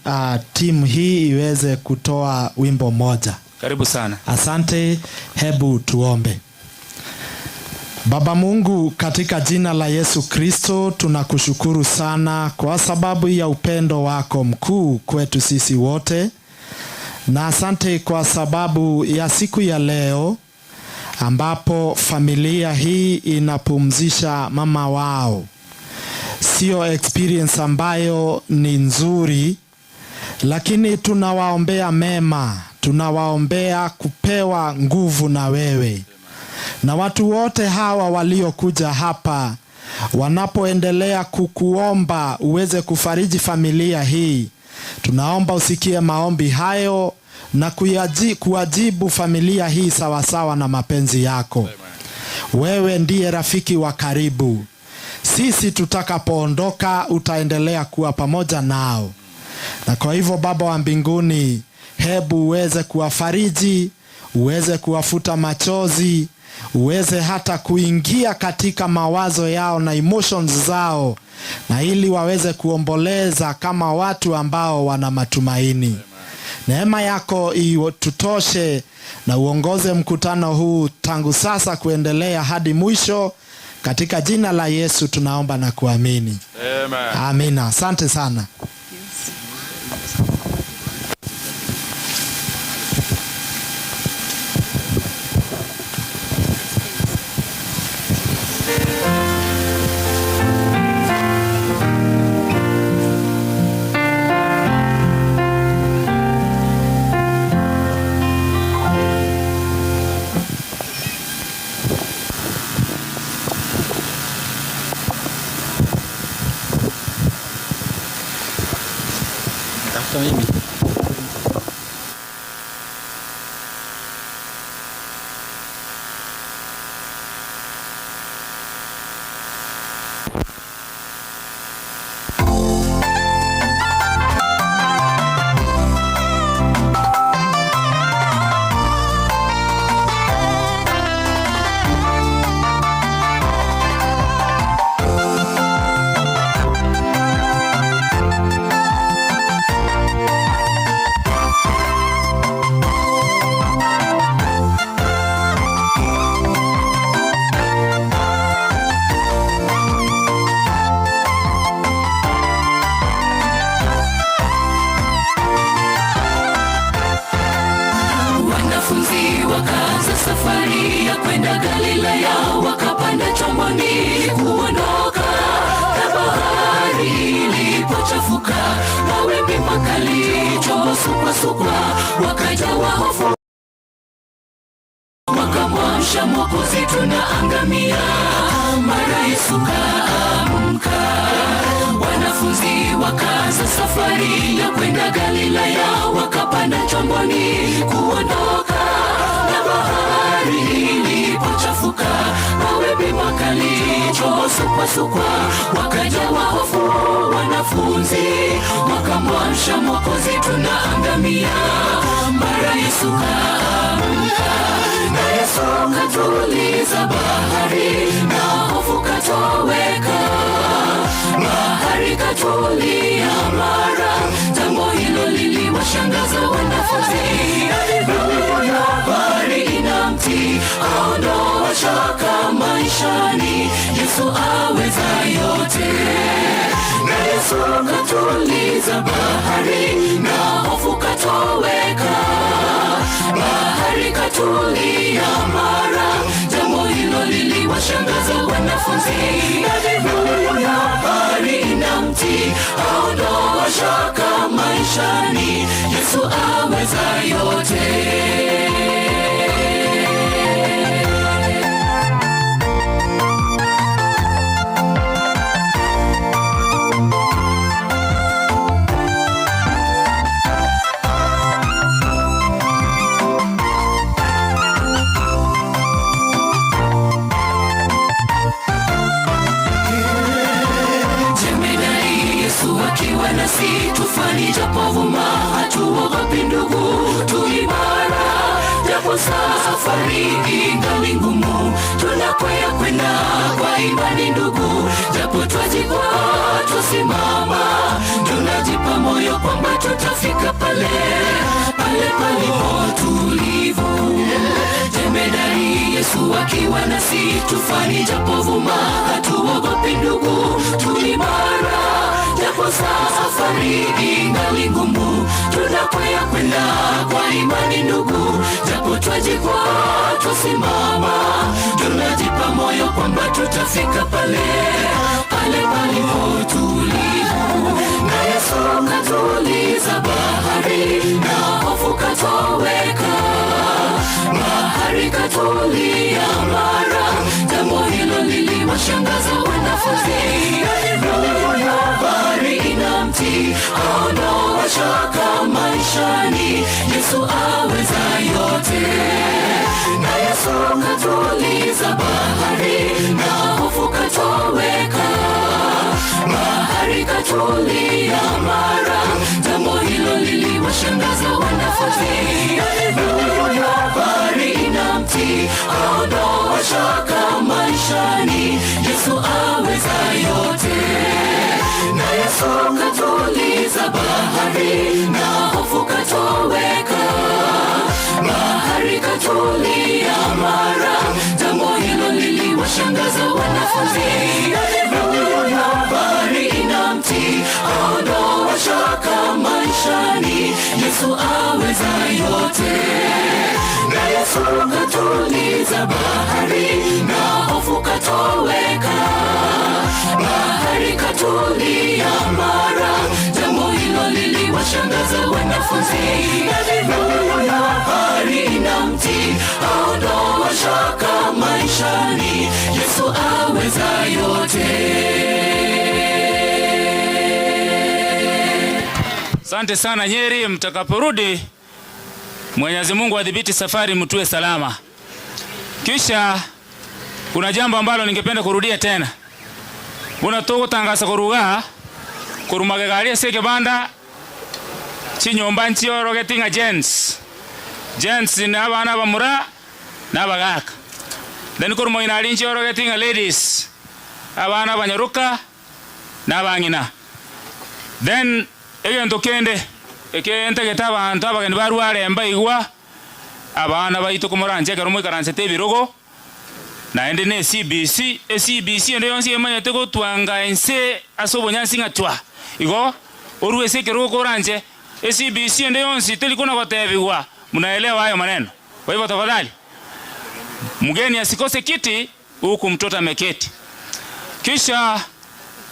timu hii iweze kutoa wimbo moja. Karibu sana. Asante, hebu tuombe. Baba Mungu, katika jina la Yesu Kristo tunakushukuru sana kwa sababu ya upendo wako mkuu kwetu sisi wote. Na asante kwa sababu ya siku ya leo ambapo familia hii inapumzisha mama wao. Sio experience ambayo ni nzuri, lakini tunawaombea mema, tunawaombea kupewa nguvu na wewe. Na watu wote hawa waliokuja hapa wanapoendelea kukuomba uweze kufariji familia hii, tunaomba usikie maombi hayo na kuwajibu familia hii sawasawa na mapenzi yako. Wewe ndiye rafiki wa karibu. Sisi tutakapoondoka utaendelea kuwa pamoja nao. Na kwa hivyo Baba wa mbinguni, hebu uweze kuwafariji, uweze kuwafuta machozi, uweze hata kuingia katika mawazo yao na emotions zao, na ili waweze kuomboleza kama watu ambao wana matumaini. Neema yako tutoshe na uongoze mkutano huu tangu sasa kuendelea hadi mwisho. Katika jina la Yesu tunaomba na kuamini. Amen. Amina. Asante sana. Safari ya kwenda Galilaya, wakapanda chomboni kuondoka. Na bahari ilipochafuka, mawimbi makali, chombo supasupwa, wakajawa hofu, wakamwamsha Mwokozi, tunaangamia. Mara Yesu kaamka, wanafunzi wakaanza safari ya kwenda Galilaya, wakapanda chomboni kuondoka. Bahari ilipochafuka, mawimbi makali, chombo supasupwa, wakajawa hofu, wanafunzi wakamwamsha Mwokozi, tunaangamia. Mara Yesu kaamka, na Yesu katuliza bahari, na hofu katoweka. Bahari katulia mara, jambo hilo liliwashangaza wanafunzi. Bahari inamtii, aondoa shaka maishani, Yesu aweza yote. Na Yesu katuliza bahari, na hofu katoweka. Bahari katulia mara, jambo hilo liliwashangaza wanafunzi. Bahari inamtii, aondoa shaka maishani, Yesu aweza yote. akiwa nasi tufani japovuma, hatuogopi ndugu, tuimara japo safari ingali ngumu, tunakwea kwenda kwa imani ndugu, japo twajikwaa tusimama, tunajipa moyo kwamba tutafika pale palipo tulivu. Jemedari Yesu akiwa nasi tufani japovuma, hatuogopi ndugu, tuimara japo safari ingali ngumu, tunakwea kwenda kwa imani ndugu, japo twajikwaa tusimama, tunajipa moyo kwamba tutafika pale palipo tulivu. Na Yesu katuliza bahari, na hofu katoweka, bahari katulia mara, jambo hilo liliwashangaza wanafunzi. Bahari inamtii, haondoa shaka maishani, Yesu aweza yote. Na Yesu katuliza bahari, na hofu katoweka, bahari katulia mara, jambo hilo liliwashangaza wanafunzi. Bahari inamtii, haondoa shaka maishani, Yesu aweza yote. Na Yesu katuliza bahari, na hofu katoweka, bahari katulia mara, jambo hilo liliwashangaza wanafunzi. Bahari inamtii, haondoa shaka maishani, Yesu aweza yote. Na Yesu katuliza bahari, na hofu katoweka, bahari katulia mara, jambo hilo liliwashangaza wanafunzi. Bahari inamtii, haondoa shaka maishani, Yesu aweza yote. Asante sana Nyeri, mtakaporudi Mwenyezi Mungu adhibiti safari mtue salama. Kisha kuna jambo ambalo ningependa kurudia tena. Unatoko tangasa kuruga kurumagagali seke banda chinyomba nchio rogetinga gents ni abana bamura n'abagaka. Then kurumo inali nchio rogetinga ladies abana banyaruka n'abangina. Then egento kende ekente getaba abantu abageni barware mbaigwa abana baito kumuranje karumwe karansete birogo na ende ne CBC ende yonsi emanyete go twanga ense asobonyansi ngatwa igo oruese kerugo koranje CBC ende yonsi telikona gotebiwa. Mnaelewa hayo maneno? Kwa hivyo tafadhali mgeni asikose kiti huku mtoto ameketi. Kisha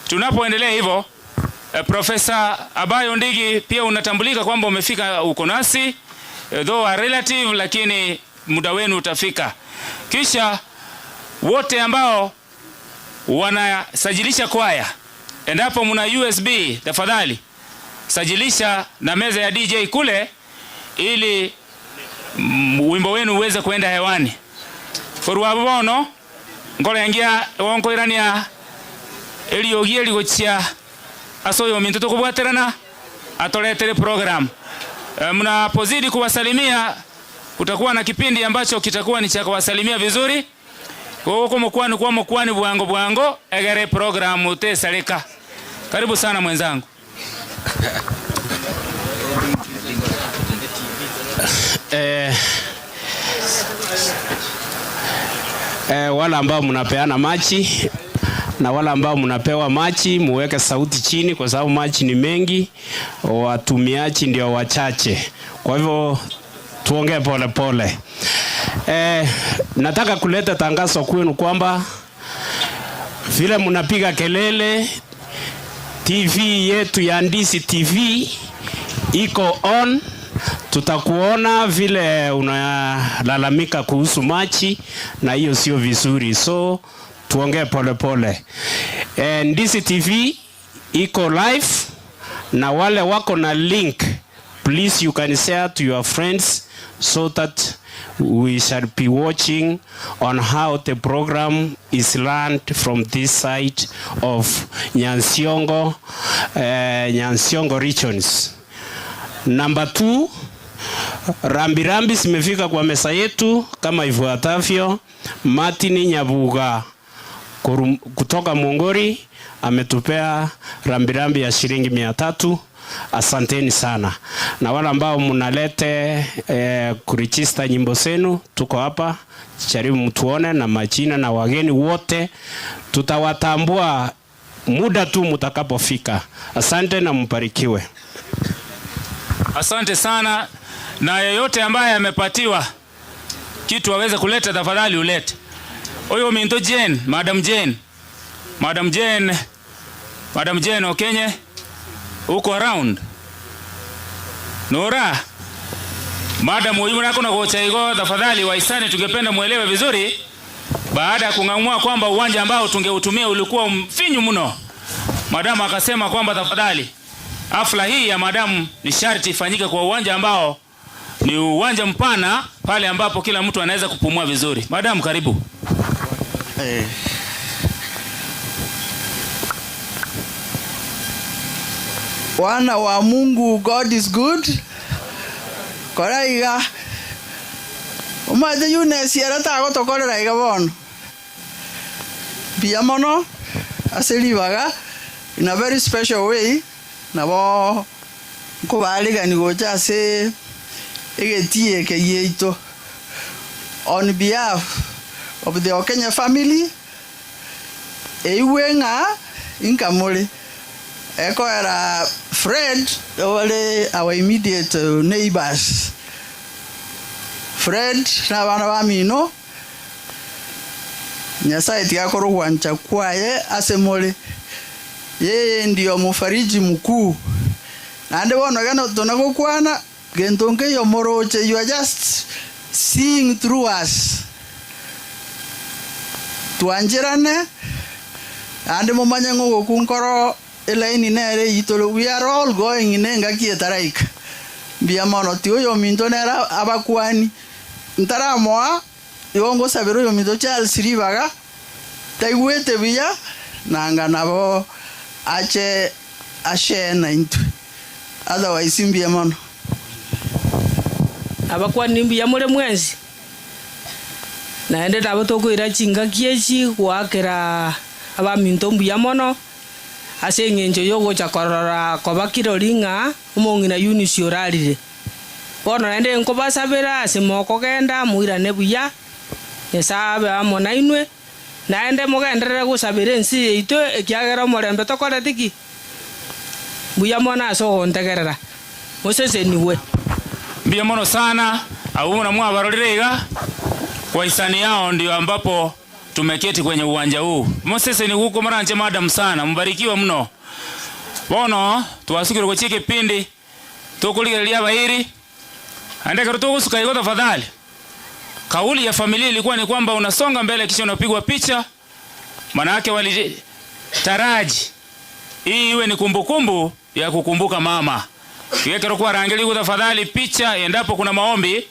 tunapoendelea hivyo Profesa Abayo Ndigi pia unatambulika kwamba umefika uko nasi, though a relative, lakini muda wenu utafika. Kisha wote ambao wanasajilisha kwaya, endapo mna USB tafadhali sajilisha na meza ya DJ kule ili wimbo wenu uweze kuenda hewani. Koruwabono ngole ngia wonkoirania eliogie ligochia asoyo mintu tukubwaterana atoletere program. Mnapozidi kuwasalimia kutakuwa na kipindi ambacho kitakuwa ni cha kuwasalimia vizuri. Huko mkwani bwango egere program utesalika. Karibu sana mwenzangu. Wala ambao mnapeana machi na wala ambao mnapewa machi muweke sauti chini, kwa sababu machi ni mengi, watumiaji ndio wachache. Kwa hivyo tuongee pole pole. Nataka kuleta tangazo kwenu kwamba vile mnapiga kelele, TV yetu ya Ndisi TV iko on. Tutakuona vile unalalamika kuhusu machi, na hiyo sio vizuri, so tuongee pole pole. Ndisi TV iko live, na wale wako na link, please you can share to your friends so that we shall be watching on how the program is learned from this side of Nyansiongo regions. Number 2, rambirambi zimefika kwa mesa yetu kama ifuatavyo. Martin Nyabuga kutoka Mongori ametupea rambirambi ya shilingi 300. Asanteni sana. Na wale ambao mnalete kuregister nyimbo zenu, tuko hapa, jaribu mtuone na majina na wageni wote tutawatambua muda tu mtakapofika. Asante na mbarikiwe. Asante sana, na yeyote ambaye amepatiwa kitu aweze kuleta, tafadhali ulete. Oyo minto Jane, Madam Jane Okenye, uko around? Nora, Madam huyu nako na kocha higo, tafadhali waisani, tungependa muelewe vizuri. Baada ya kung'amua kwamba uwanja ambao tungeutumia ulikuwa mfinyu mno, Madam akasema kwamba tafadhali hafla hii ya Madam ni sharti ifanyike kwa uwanja ambao ni uwanja mpana, pale ambapo kila mtu anaweza kupumua vizuri. Madam, karibu. Wana wa Mungu, God is good. Koraiga. Umaje Eunice yarata gotokorera iga bono. Biamono aselivaga in a very special way. Nabo kubaliga ni gocha se egetie ke yeito. On behalf of the Okenya family, Ewenga Inkamole. Eko era Fred, our immediate neighbors. Fred na bana bamino Nyasaye tiakoro wancha kwaye asemole. Yeye ndio mufariji mkuu. Na ndio wanagana tunakokwana gentonke yo moroche, you are just seeing through us. Tuanjirane ande momanyango gokunkoro elaini nere itolo, we are all going in engaki taraik. Biamono tio yo minto nera abakwani. Ntara moa yongo sabero yo minto chal siribaga. Taiwete biya nanga nabo ache na intu. Otherwise biamono. Abakwani biamore mwenzi. Naende tabotoko irachinga kiechi kwakera abaminto biamono. Ase ngenjo yogo chakorora kobakiro ringa umongina Eunice orarire. Bono naende nkobasabera ase moko genda muirane buya. Esabe amona inwe. Naende mogenderere gusabira ensi eitu ekiagera morembe tokoretiki. Buya mona aso ntegerera. Mosese niwe. Mbia mono sana, au na mwa barorega. Waisani yao ndio ambapo tumeketi kwenye uwanja huu. Mosese ni huko maranje Madam sana, mbarikiwa mno. Bono tuwasikiro kwa chike pindi tukuligelia bahiri. Andeka rutugusuka igo tafadhali. Kauli ya familia ilikuwa ni kwamba unasonga mbele kisha unapigwa picha. Maana yake walitaraji hii iwe ni kumbukumbu ya kukumbuka mama. Kiweke kwa rangeli tafadhali picha endapo kuna maombi.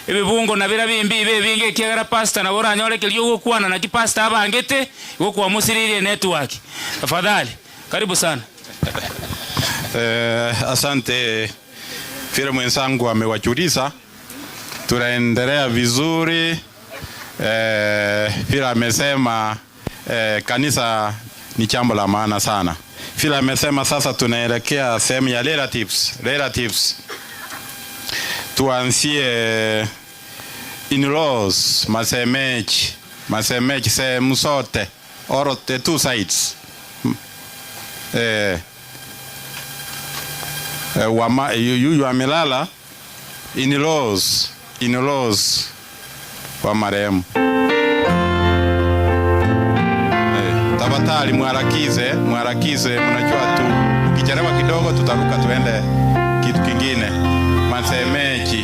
Ebibungo na bira bimbi binge kiagara pasta na bora nyole kiliyo kwana na kipasta abangete go kwa musiriri network. Tafadhali karibu sana. Asante vile mwenzangu amewajulisha, tunaendelea vizuri. Vile amesema kanisa ni jambo la maana sana. Vile amesema sasa tunaelekea sehemu ya relatives. Tuanzie in-laws, masemeji sehemu zote, or the two sides. Yuyu amelala, in-laws wa marehemu. Tafadhali muharakize, mnajua tu ukichelewa kidogo tutaruka tuende kitu kingine. Masemeji,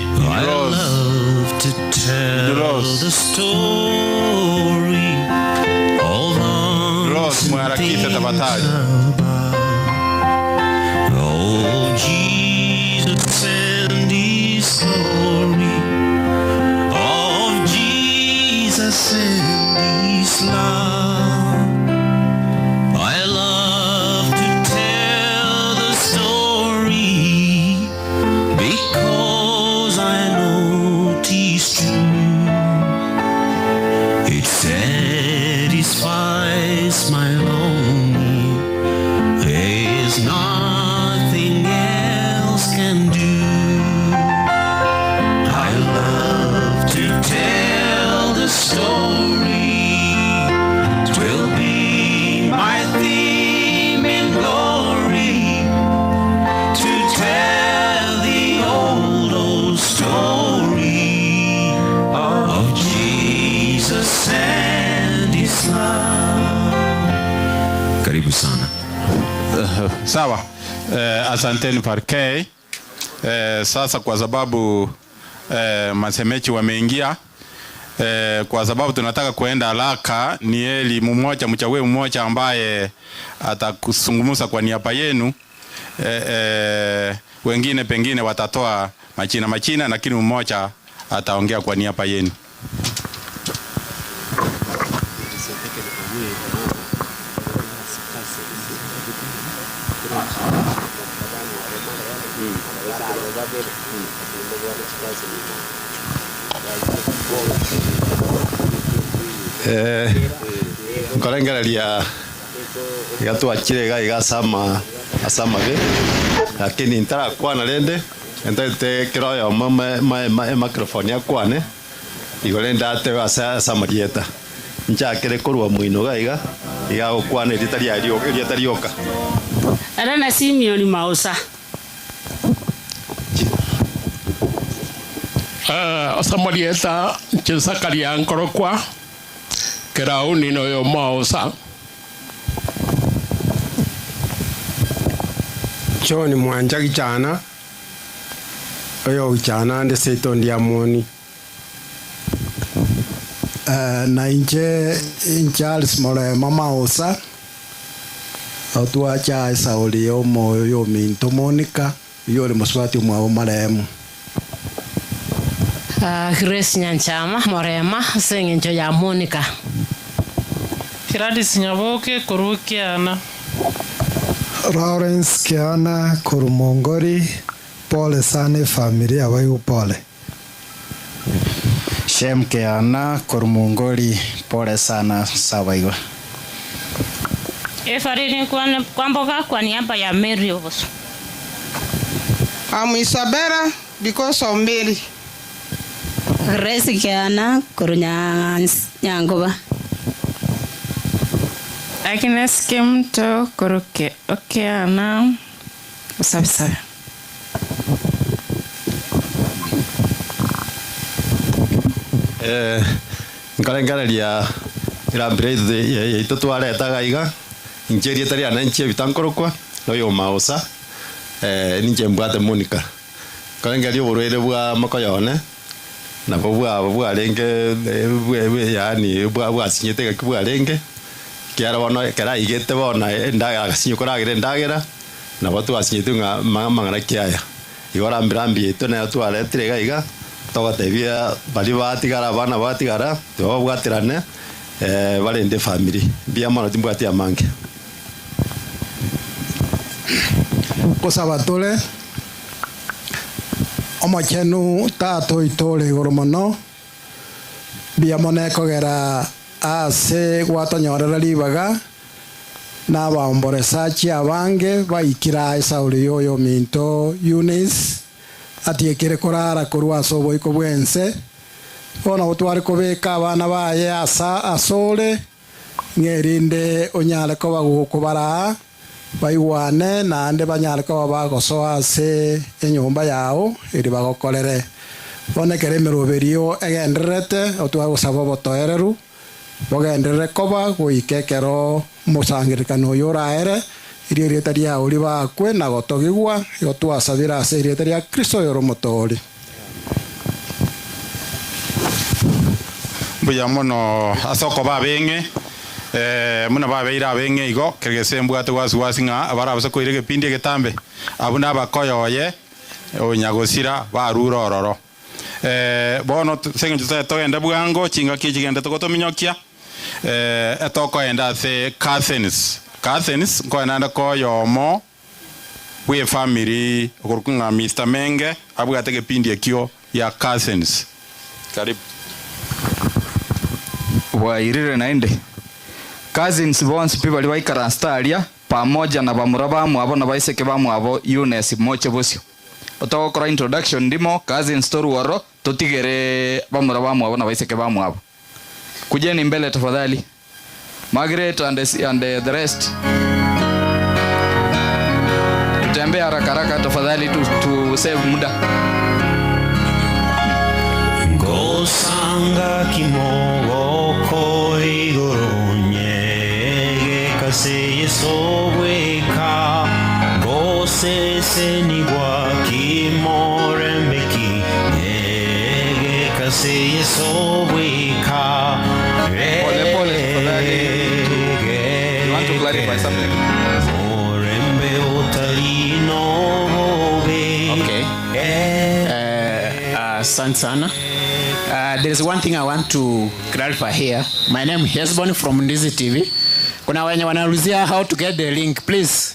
in-laws, muharakize tafadhali. Oh Jesus and His glory. Sawa. Asanteni parkei. Sasa kwa sababu masemechi wameingia, kwa sababu tunataka kuenda haraka, ni heri mmoja mchague mmoja ambaye atakusungumuza kwa niaba yenu. Wengine pengine watatoa machina, lakini mmoja ataongea kwa niaba yenu. Nkorengereria gatwakire gai gasama be, lakini ntara kwana rende entete kiroyo mama microphone yakwane igore ndate wasa marieta nchakire kurwa muino gaiga iga gukwana ritarioka Ara na Simeon Mausa. Samarieta chisakaria nkorokwa kerauni no yo Mausa. John mwanja gichana oyo gichana nde seto ndiamoni na inje Charles Morema Mausa otua cha Sauli yo moyo yo minto Monica yo le moswati mwa maremu. Grace Nyanchama Morema sengenjo ya Monica. Gladys Nyaboke Kurukiana. Lawrence Kiana Kurumongori, pole sana familia wayo pole. Shem Kiana Kurumongori, pole sana sawaiwa. Efarini kwa mboga kwa niaba ya Mary Oboso. I'm Isabella because of Mary. Grace Kiana Kurunyangoba. Agnes Kimto Kuruke Okeana Usabisabi. Nkarengereria irambire itutwareta gaiga injeri etari ananchie bitankorokwa noyo Mausa ninje mbwate Monica nkarengeria uburwire bwa makoyone na bwa renge yani bwa sinyete gakibwa renge kiara bono kera igete bona ndaga gasinyo koragire ndagera na batu asinyete nga mangana kiaya igora mbirambi to na twale tirega iga togatebia bali batigara bana batigara to bwatirane bale inde family bia mono timbwati amange kosabatole omachenu tato itole goromono bia monekogera ase gwatonyorera libaga na baomboresachi abange baikira Sauli yoyo minto Eunice atiekire korara korwa sobo iko bwense ona utware kobeka abana baye asa asole ngerinde onyale ko bagukubara baiwane nande banyale ko bagosoa ase enyumba yao iri bagokorere bonekere meroberio egenderete otwa gusaba botoereru bogendere koba goikekero musangirikano yoraere iri retaria uri bakwe na gotogigwa gotwasabira ase retaria Kristo yoro motori buya mono asoko babenge muna babeira abenge igo kergese mbwate wasuwasinga abara abasoko irege pindi getambe abuna bakoyoye onyagosira baruro ororo bono sengenjo togenda bwango chinga kigenda togotominyokia etoko enda the Cathens ko nanda ko yomo we family okurkunga Mr. Menge abwate kepindi ekio ya Cathens karibu wairire naende Cousins bonse people baikara staria pamoja na bamurabamu abo na baiseke bamu abo Eunice moche bosio otokora introduction ndimo Cousins toruoro totigere bamurabamu abo na baiseke bamu abo kujeni mbele tafadhali Margaret and the rest tutembea haraka haraka tafadhali to save muda Gosanga kimogoko igoronye kase yeso weka sese ni waki morembeki Ege kase yeso wika Pole. You want to clarify something? Morembe otarino Okay. Asante sana. There is one thing I want to clarify here. My name is Hesbon from Ndizi TV. Kuna wenye wanaulizia how to get the link. Please.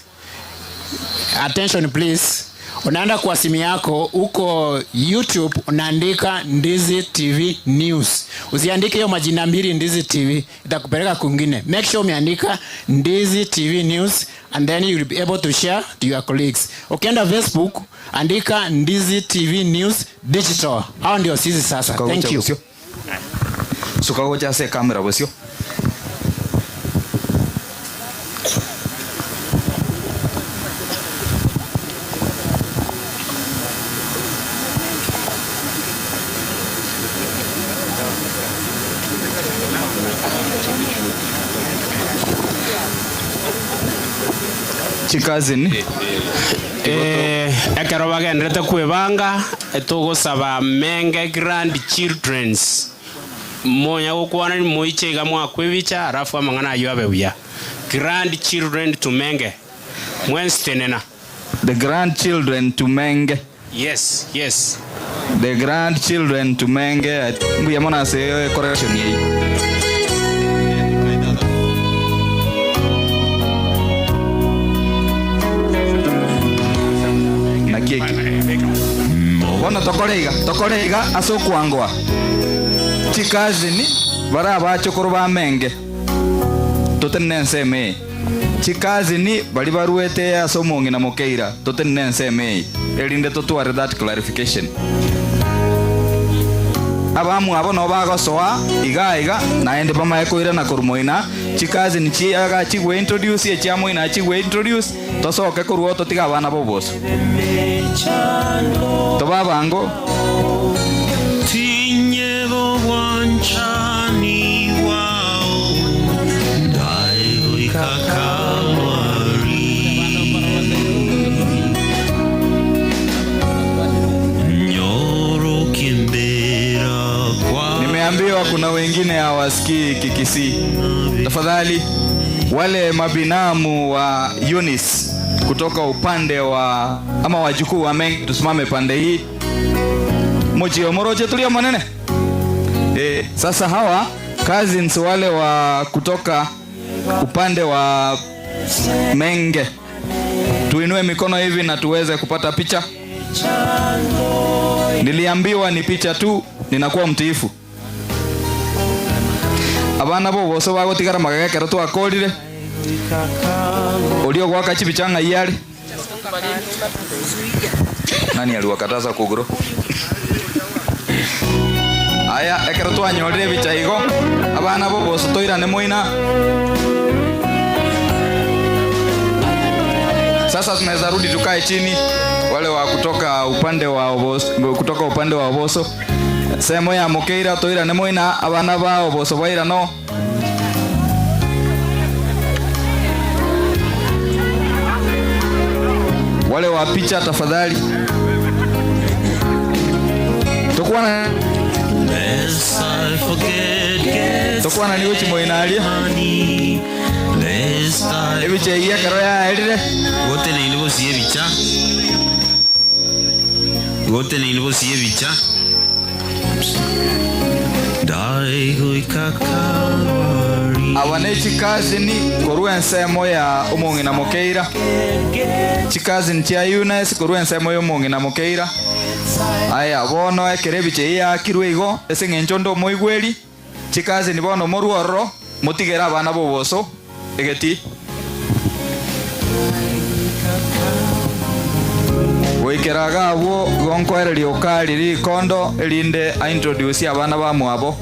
Attention please. Unaenda kwa simu yako uko YouTube unaandika Ndizi TV News. Usiandike hiyo majina mbili Ndizi TV, itakupeleka kwingine. Make sure umeandika Ndizi TV News and then you will be able to share to your colleagues. Ukienda Facebook andika Ndizi TV News Digital. Hao ndio sisi sasa. Thank you. Sukagoja se kamera bosio. Chikazini ekero bagendrete kwebanga etogosaba menge grandchildrens monya gukwana ni moiche iga mwakwebicha arafu amangana ayo abebuya grandchildren to menge mwenstenena the grandchildren to menge. Yes. The grandchildren to menge. Mbuya mona se correction hii. Na keki. Bona tokoreiga asokwangwa. Chikazini baraba chokoro ba menge. Totenenseme. Chikazini bali baruete asomongi na mokeira. Totenenseme. Elinde totware that clarification. Abamu abo no bagosoa iga naende bamaekoira na kurumoina chikazini chiaga chigwe introduce ye chiamoina chigwe introduce tosoke kuruo totiga bana boboso. Tobabango Tinyego wanchani wao Daigo ikakalwari Nyoro kimbera kwa nimeambiwa kuna wengine hawasikii Kikisi. Tafadhali wale mabinamu wa Eunice kutoka upande wa ama wajukuu wa Mengi tusimame pande hii. Mochio moroje tulio manene. Sasa hawa cousins wale wa kutoka upande wa Menge. Tuinue mikono hivi na tuweze kupata picha. Niliambiwa ni picha tu, ninakuwa mtiifu. Abana bo bose bagotigara magagekero twakorire. Olio gwaka chibichanga iyari. Nani aliwakataza kuguro? Aya ekero twanyorire bichaigo abana bo bose toirane moina. Sasa tunaweza rudi tukae chini wale wa kutoka upande wa Oboso. Semo ya mokeira toirane moina abana ba Oboso baira no. Wale wa picha tafadhali. Tokwa na niwe chimoina alia. Ebiche iya karo ya elire. Gote ni ilibo siye bicha. Daigo ikakalwari Abane chikazini koru ensemo ya umongi na mokeira. Chikazini chia Eunice koru ensemo ya umongi na mokeira. Aya bono ekerebiche iya kirweigo esengencho ndo moigweri. Chikazini bono moruoro motigera abana boboso egeti. Wikeraga abo gonkoereri okariri kondo elinde a introduce abana ba mwabo.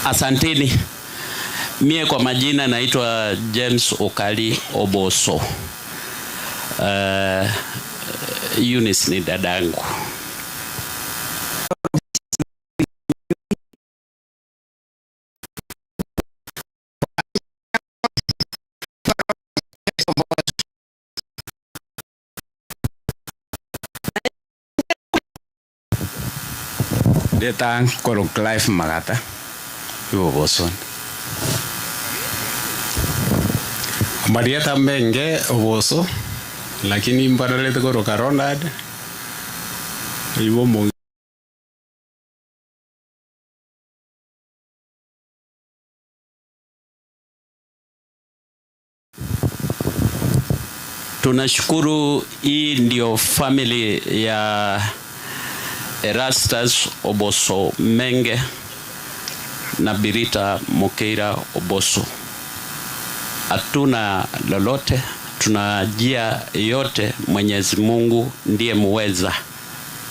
Asanteni. Mie kwa majina naitwa James Okali Oboso. Eunice ni dadangu. Detang korok life magata. Yo boson. Marieta menge oboso, lakini mbaralete korok arondad. Iwo mo. Tunashukuru hii ndio family ya Erastus Oboso Menge na Birita Mokeira Oboso. Hatuna lolote, tunajia yote Mwenyezi Mungu ndiye muweza.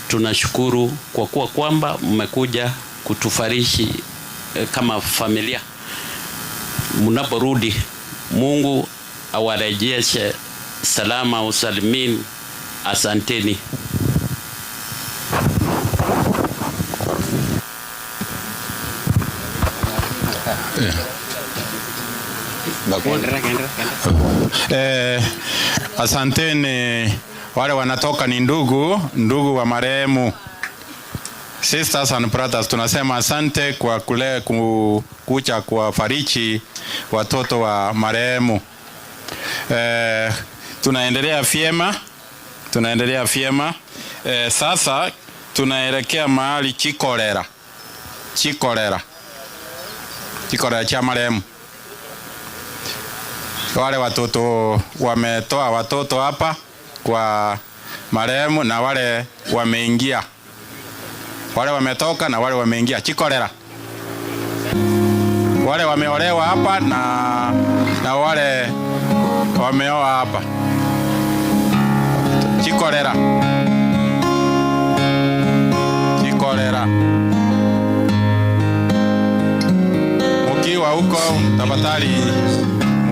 Tunashukuru kwa kuwa kwamba mmekuja kutufarishi kama familia. Mnaporudi Mungu awarejeshe salama usalimin. Asanteni. Asanteni wale wanatoka ni ndugu wa marehemu. Sisters and brothers, tunasema asante kwa kucha kwa farichi watoto wa marehemu. Tunaendelea vyema. Sasa tunaelekea mahali Chikorera cha marehemu. Wale watoto wametoa watoto hapa kwa marehemu na wale wameingia. Wale wametoka na wale wameingia Chikorera. Wale wameolewa hapa na wale wameoa hapa. Chikorera. Ukiwa huko tafadhali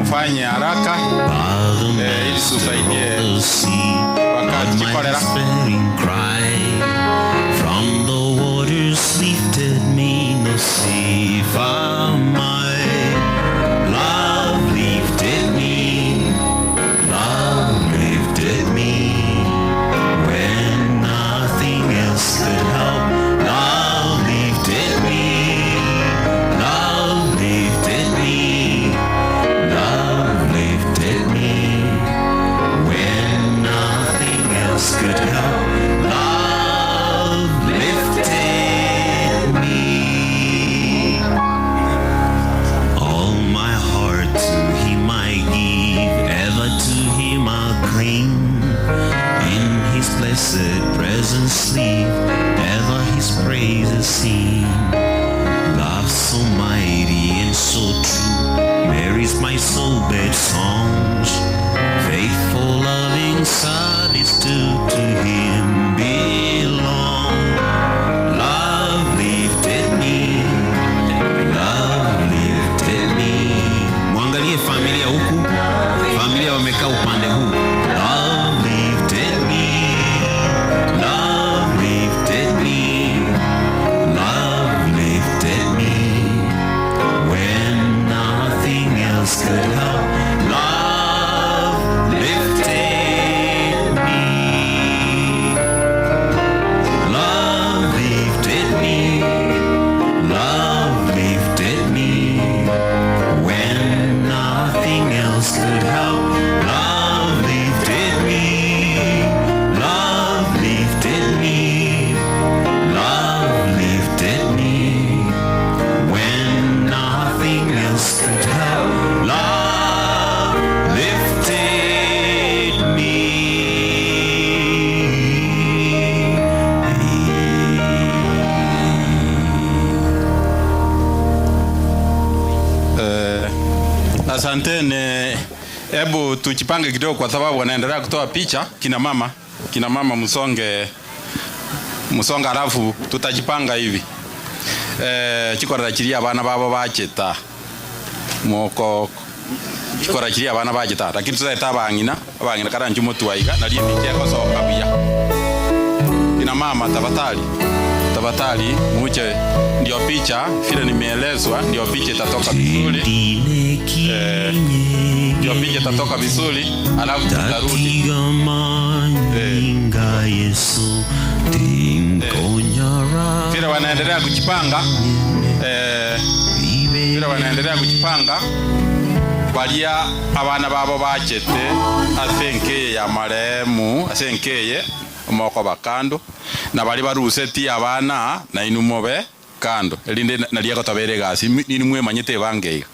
mfanye haraka ili tusaidie wakati Chikorera. From the waters lifted me no safer my love lifted me when nothing else could help. Love lifted me when nothing else could help. Love lifted me. All my heart to him I give, ever to him I'll cling. In his blessed presence sleep, ever his praises sing. Love so mighty and so true, marries my soul bed songs. Faithful loving service due to him belong. Love lifted me. Mwangalie familia huku, familia wamekaa upande huu. Love lifted me. Love lifted me. Love lifted me when nothing else could help. Love lifted me. Love lifted me. Love lifted me when nothing else could help. Love lifted me. Love lifted me. Love lifted me when nothing else could help. Love lifted me. Asanteni. Hebu tujipange kidogo kwa sababu wanaendelea kutoa picha kina mama musonga alafu tutajipanga hivi. Chikorera chiria abana babo bacheta moko kora kiri abana bagita lakini tuzeta bangina kara njumo tuwaiga na liye picha kwa soka pia ina mama tafadhali muche ndio picha vile nimeelezwa ndio picha itatoka vizuri ndio picha itatoka vizuri alafu tutarudi vile wanaendelea kujipanga balia abana babo bachete asenkeye ya maremu asenkeye moko bakando na bali baruseti abana na inumobe kando elinde nalia kotabere gasi ni mwe manyete bangeiga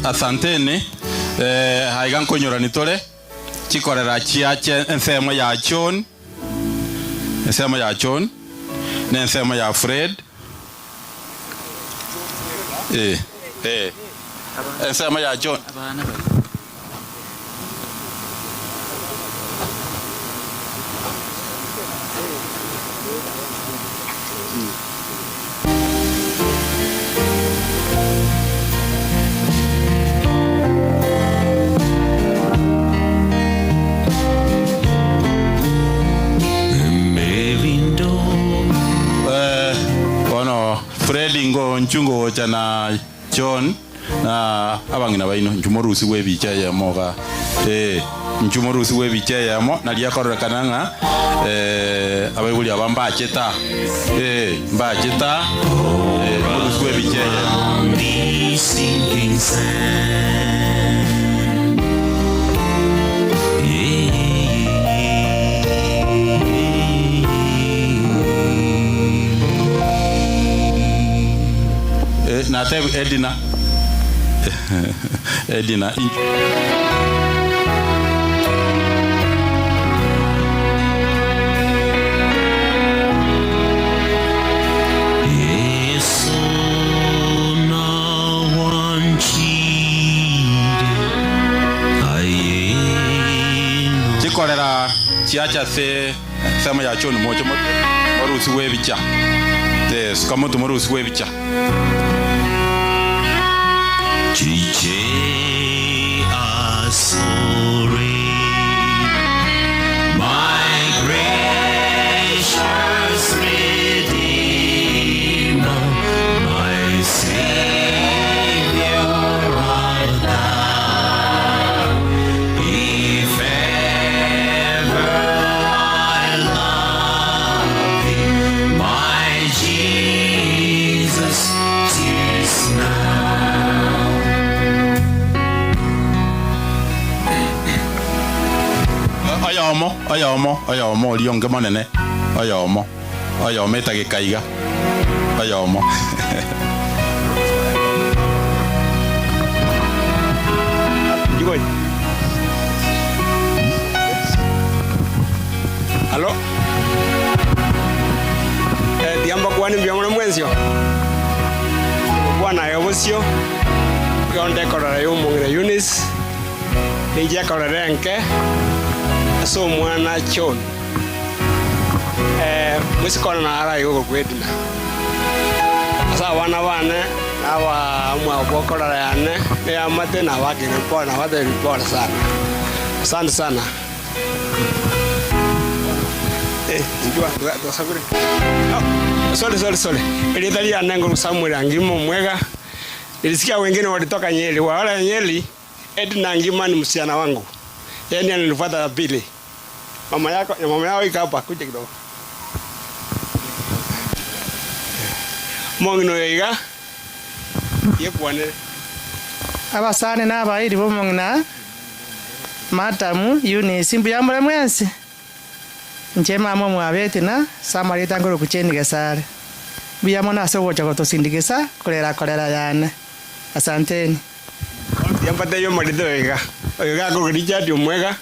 asanteni haigan konyora nitole chikorera chiache ensemo ya John na ensemo ya Fred ensemo ya John Fredingo nchungo chana John na abangina baino nchumorusi webicha ya moga nchumorusi webicha ya mo nalia korora kananga abaguli abambacheta mbacheta nchumorusi webicha ya na tebu Edina chikorera chiacha se sama ya chono mocho marusi webicha kama tumarusi webicha Chiche asuri my gracious Redeemer, my Savior of thou. If ever I love thee, my Jesus, 'tis now. Ayaomo lionge monene ayaomo etagikaiga ayaomo Jigoi Halo diamba kwani mbiamona mwenzio bwana yobosio yonde korora yumungire Eunice nije korora nke so mwana John musikona na ara yugo kwedina asa wana awa mwa bokora yane ya mate na wake report na wate report sana asante sana njua dosabure sorry ilitalia nengo Samuel angimo mwega nilisikia wengine walitoka Nyeri wala Nyeri Edna Ngima ni msichana wangu yeye ananifuata pili mama yao iko hapa kuja kidogo mongino yiga ye bwana abasane n'abairi bomong'ina matamu Eunice mbuyamure mwensi nche mama mwabete na samarita ngoro kucheni gesare buyamo nase gocha gotosindikisa korera yane asanteni yambate yo maridoega oiga ko Richard omwega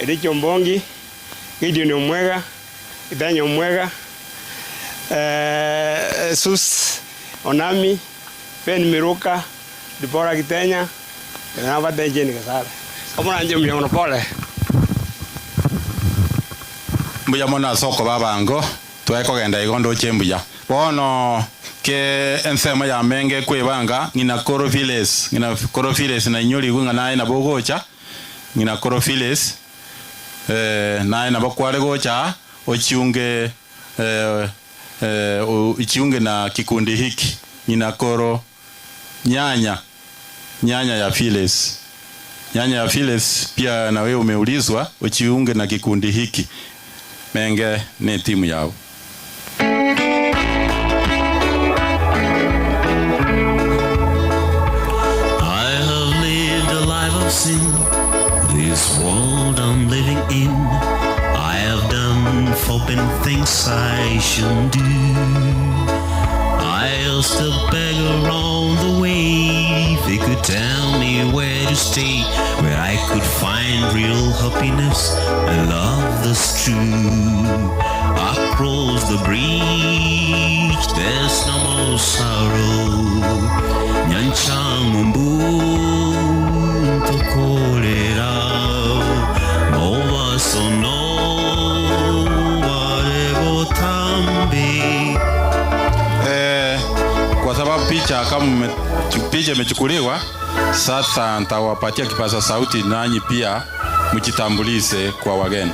Ericho Mbongi Gideon omwega Idanyo omwega Sus Onami Ben Miruka Dipora Kitenya na bate jeni gesare kama nanje mliono pole mbuya mona soko babango tweko genda igondo chembuya bono ke ensema ya menge kwebanga ngina korofiles na nyori gunga nae na bogocha ngina korofiles nae na bakware gocha ochiunge ichiunge na kikundi hiki ngina koro nyanya ya files pia na wewe umeulizwa uchiunge na kikundi hiki menge ni timu yao. I have lived a life of sin, this world I'm living in. I have done forbidden things I shouldn't do. I'll still beg around the way. If they could tell me where to stay, where I could find real happiness and love that's true. Across the bridge, there's no more sorrow. Nyanchangumbu tokolera, mova sono varego tambi. Kwa sababu picha imechukuliwa, sasa nitawapatia kipaza sauti nanyi pia mjitambulize kwa wageni.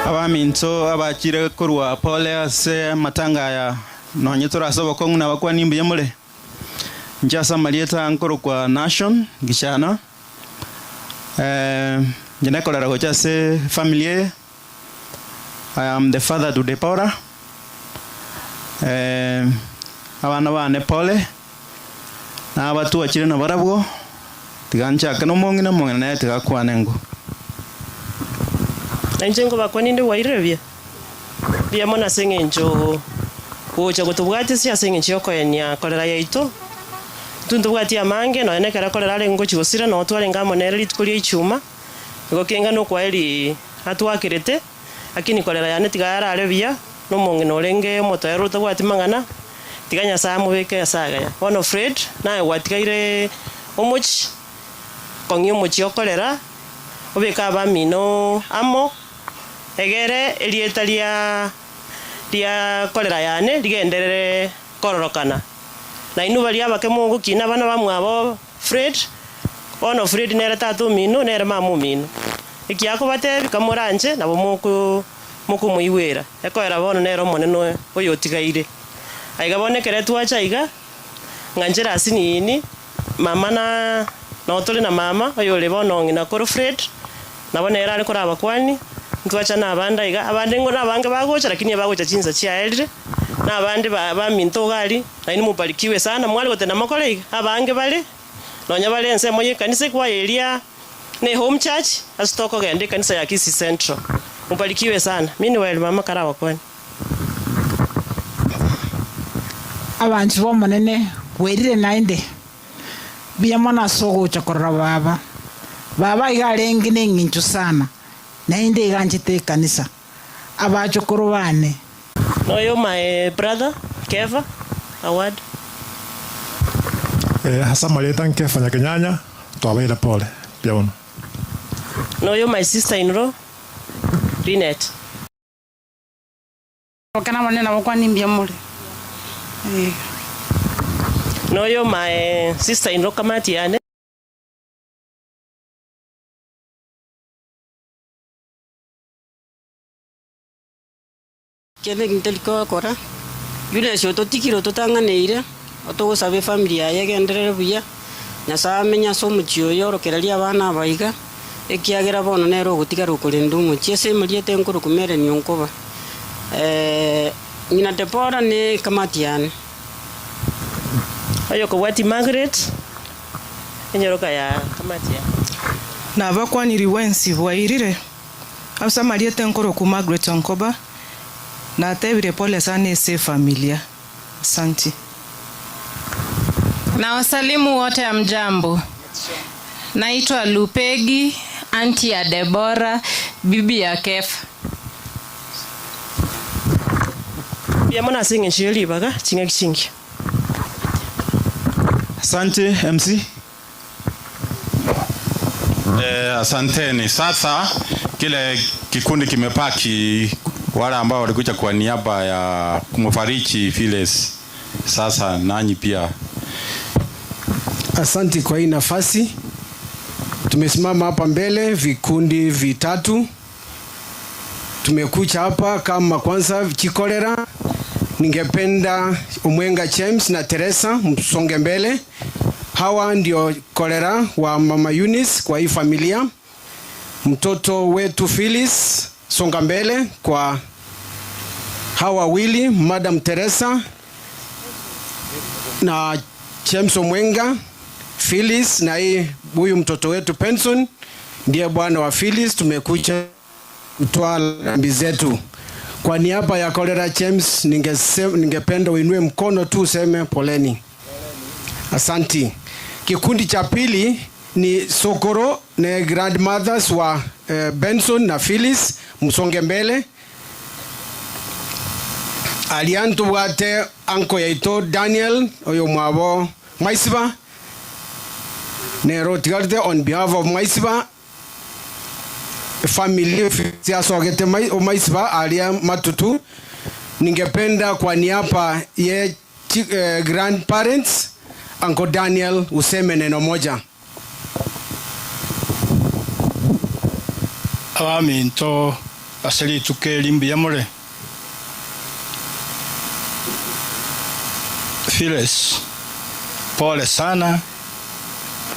Abaminto abachire kurwa pole ase matanga ya nonyetora sobo konguna bakwa nimbuye mule njasa malieta nkoro kwa nation gishana jina kolera gocha se familie. I am the father to Deborah. Abana bane pole na abatu achire na barabwo tigancha kano mongina na tigakwanengo Nanjengo bakwaninde wairebye bya mona sengenjo gocha gotubwate sia sengenjo yokoenia kolera yaito tundubwati amange no ene kara kolera lengo chigosira no twale ngamo nere litkolia ichuma gokenga no kwaeli atwakirete akini kolera yane tigara arebya no mongina olenge motoero tabwati mangana tiganya samu beke asagaya ono Fred nae watikaire omochi kongyo mochi okolera obeka bamino amo egere elieta lia kolera yane ligenderere kororokana na inu bali abakemo gukina bana bamwabo Fred ono Fred nere tatu mino nere mamu mino ikiako bate bikamoranje nabo muku muiwera ekoera bono nero moneno oyo tigaire aigabonekere twachaiga nganjera asinini mama na notole na mama oyo lebo nongina koro Fred nabone era ariko abakwani ntwacha na abanda iga abande ngo nabange bagocha lakini bagocha chinza chiaelre na abande ba minto gali na ini mubarikiwe sana mwali gote na makole iga abange bale nonya bale ense moye kanisa kwa elia ne home church asitoko gende kanisa ya Kisi Central mubarikiwe sana mimi ni wale mama karawa kwani abantu bomonene werire nainde biyamona sogo chakorra baba igarengi ninginchu sana nainde iganjite kanisa abachokoro bane no yo my brother Keva award hasa maleta nkefanya kenyanya twabaira pole byaona no yo my sister in law Linet okana manena bokwa nimbia mole no yo my sister in law kamati yane kene nteliko kora yule shoto tikiro totanganeire otogo sabe familia yagenderere buya nyasa menya somuchio yorokereria abana baiga ekiagera bono nero gutigara ukurindu muchiese muriete nkuru kumere nyonkoba ngina Deborah ne kamati yane ayo ko wati Margaret enyoroka ya kamati ya na bakwaniri wensi bwairire asa Marieta Nkoroku Margaret Onkoba na tebire pole sana ese familia. Asante. Na wasalimu wote amjambo. Naitwa Lupegi, anti ya Debora, bibi ya Kefa. Biyamona singe nchiyoli baga chinga kichingi. Asante MC. Asanteni. Sasa kile kikundi kimepaki wale ambao walikuja kwa niaba ya kumfariji Phyllis. Sasa nanyi pia. Asante kwa hii nafasi. Tumesimama hapa mbele vikundi vitatu. Tumekuja hapa kama kwanza Chikolera. Ningependa Umwenga James na Teresa msonge mbele. Hawa ndio kolera wa mama Eunice kwa hii familia. Mtoto wetu Phyllis songa mbele kwa hawa wawili, Madam Teresa na James Omwenga. Phyllis na huyu mtoto wetu Penson ndiye bwana wa Phyllis. Tumekuja kutoa rambi zetu. Kwa niaba ya kolera James ningependa uinue mkono tu useme poleni. Asanti. Kikundi cha pili ni Sokoro na grandmothers wa Benson na Phyllis msonge mbele. Aliantu wate anko yaito Daniel oyo mwabo Maisiba Nero tigarde on behalf of Maisiba family ya sogete Maisiba alia matutu. Ningependa kwa niaba ye grandparents Uncle Daniel useme neno moja. Awaminto asali tuke limbi yamole. Phyllis pole sana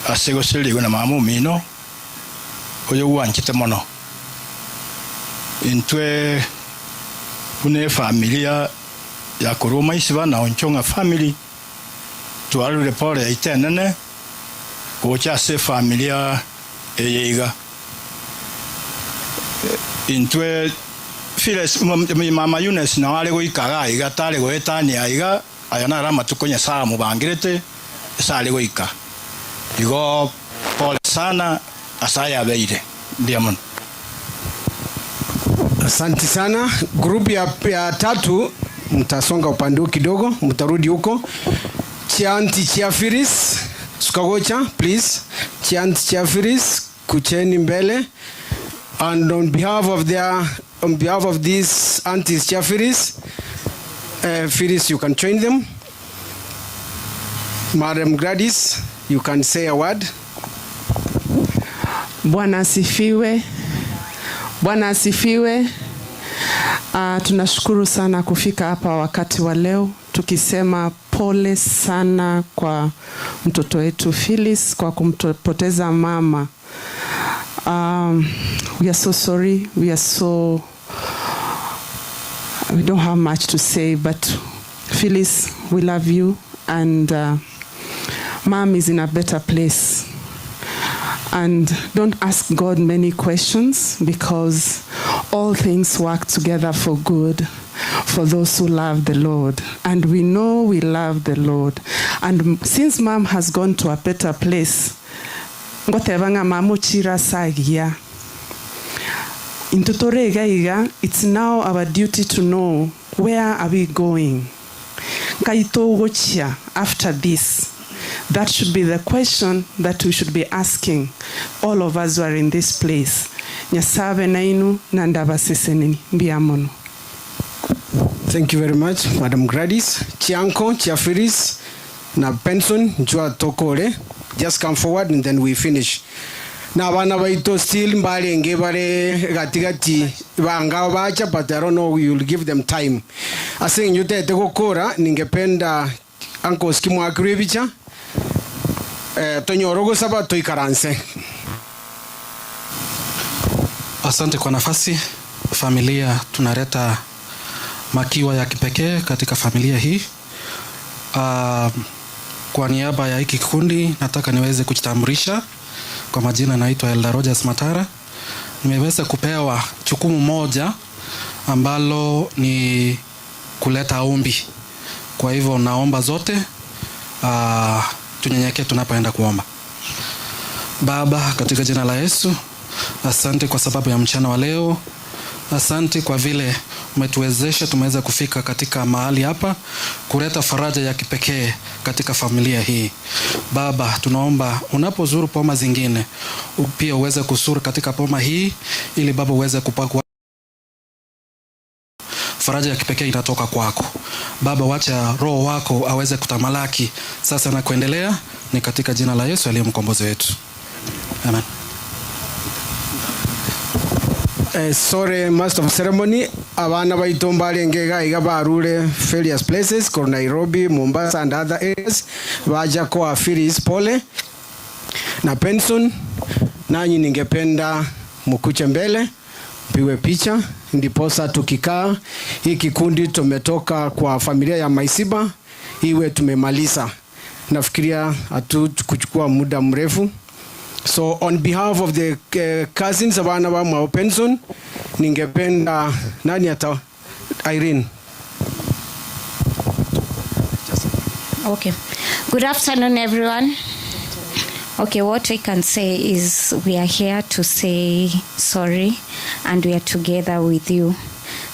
asego sili na mamu mino oyo wanchite mono. Intwe une familia ya Kuruma Isiba na Onchonga family. Tualule pole itenene kucha se familia eyeiga intwe Phyllis mama Eunice na wale goikaga iga tale goetani aiga ayana rama tukonya saa mubangirete sale goika igo pole sana asaya beire ndiamon. Asante sana. Group ya tatu mtasonga upande kidogo, mtarudi huko. Chianti Chiafiris Sukagocha, please. Chianti Chiafiris kucheni mbele. And on behalf of these aunties Chiafiris, Firis, you can join them. Madam Gladys, you can say a word. Bwana asifiwe. Bwana asifiwe. Tunashukuru sana kufika hapa wakati wa leo tukisema pole sana kwa mtoto wetu Phyllis kwa kumpoteza mama. We are so sorry. We don't have much to say, but Phyllis, we love you, and mom is in a better place. And don't ask God many questions, because all things work together for good for those who love the Lord. And we know we love the Lord. And since mom has gone to a better place, it's now our duty to know, where are we going? After this, that should be the question that we should be asking all of us who are in this place. Thank you very much, Madam Gladys. Chianco, Chiafiris, na Penson, Jua Tokore. Just come forward and then we finish. Na bana baito still mbali ngebare gatigati banga bacha, but I don't know, you'll give them time. Asing nyute teko kora ningependa anko skimu akribicha tonyorogo saba toikaranse. Asante kwa nafasi. Familia tunaleta makiwa ya kipekee katika familia hii. Kwa niaba ya hiki kikundi nataka niweze kujitambulisha. Kwa majina naitwa Elda Rogers Matara. Nimeweza kupewa jukumu moja ambalo ni kuleta ombi. Kwa hivyo naomba zote tunyenyekee tunapoenda kuomba. Baba, katika jina la Yesu, asante kwa sababu ya mchana wa leo. Asante kwa vile umetuwezesha tumeweza kufika katika mahali hapa kuleta faraja ya kipekee katika familia hii. Baba, tunaomba unapozuru poma zingine pia uweze kusuru katika poma hii, ili Baba uweze kupakwa faraja ya kipekee inatoka kwako. Baba, wacha roho wako aweze kutamalaki sasa na kuendelea, ni katika jina la Yesu aliye mkombozi wetu. Amen. Sorry, Master of Ceremony, abana baitomba alengega iga barure various places ko Nairobi, Mombasa and other areas. Waja kwa Phyllis pole na Penson, nanyi ningependa mkuche mbele piwe picha, ndiposa tukikaa hii kikundi tumetoka kwa familia ya Maisiba iwe tumemaliza. Nafikiria hatukuchukua muda mrefu. So on behalf of the cousins of Anaba Mao Penson, ningependa nani ata Irene. Okay. Good afternoon, everyone. Okay, what we can say is we are here to say sorry and we are together with you.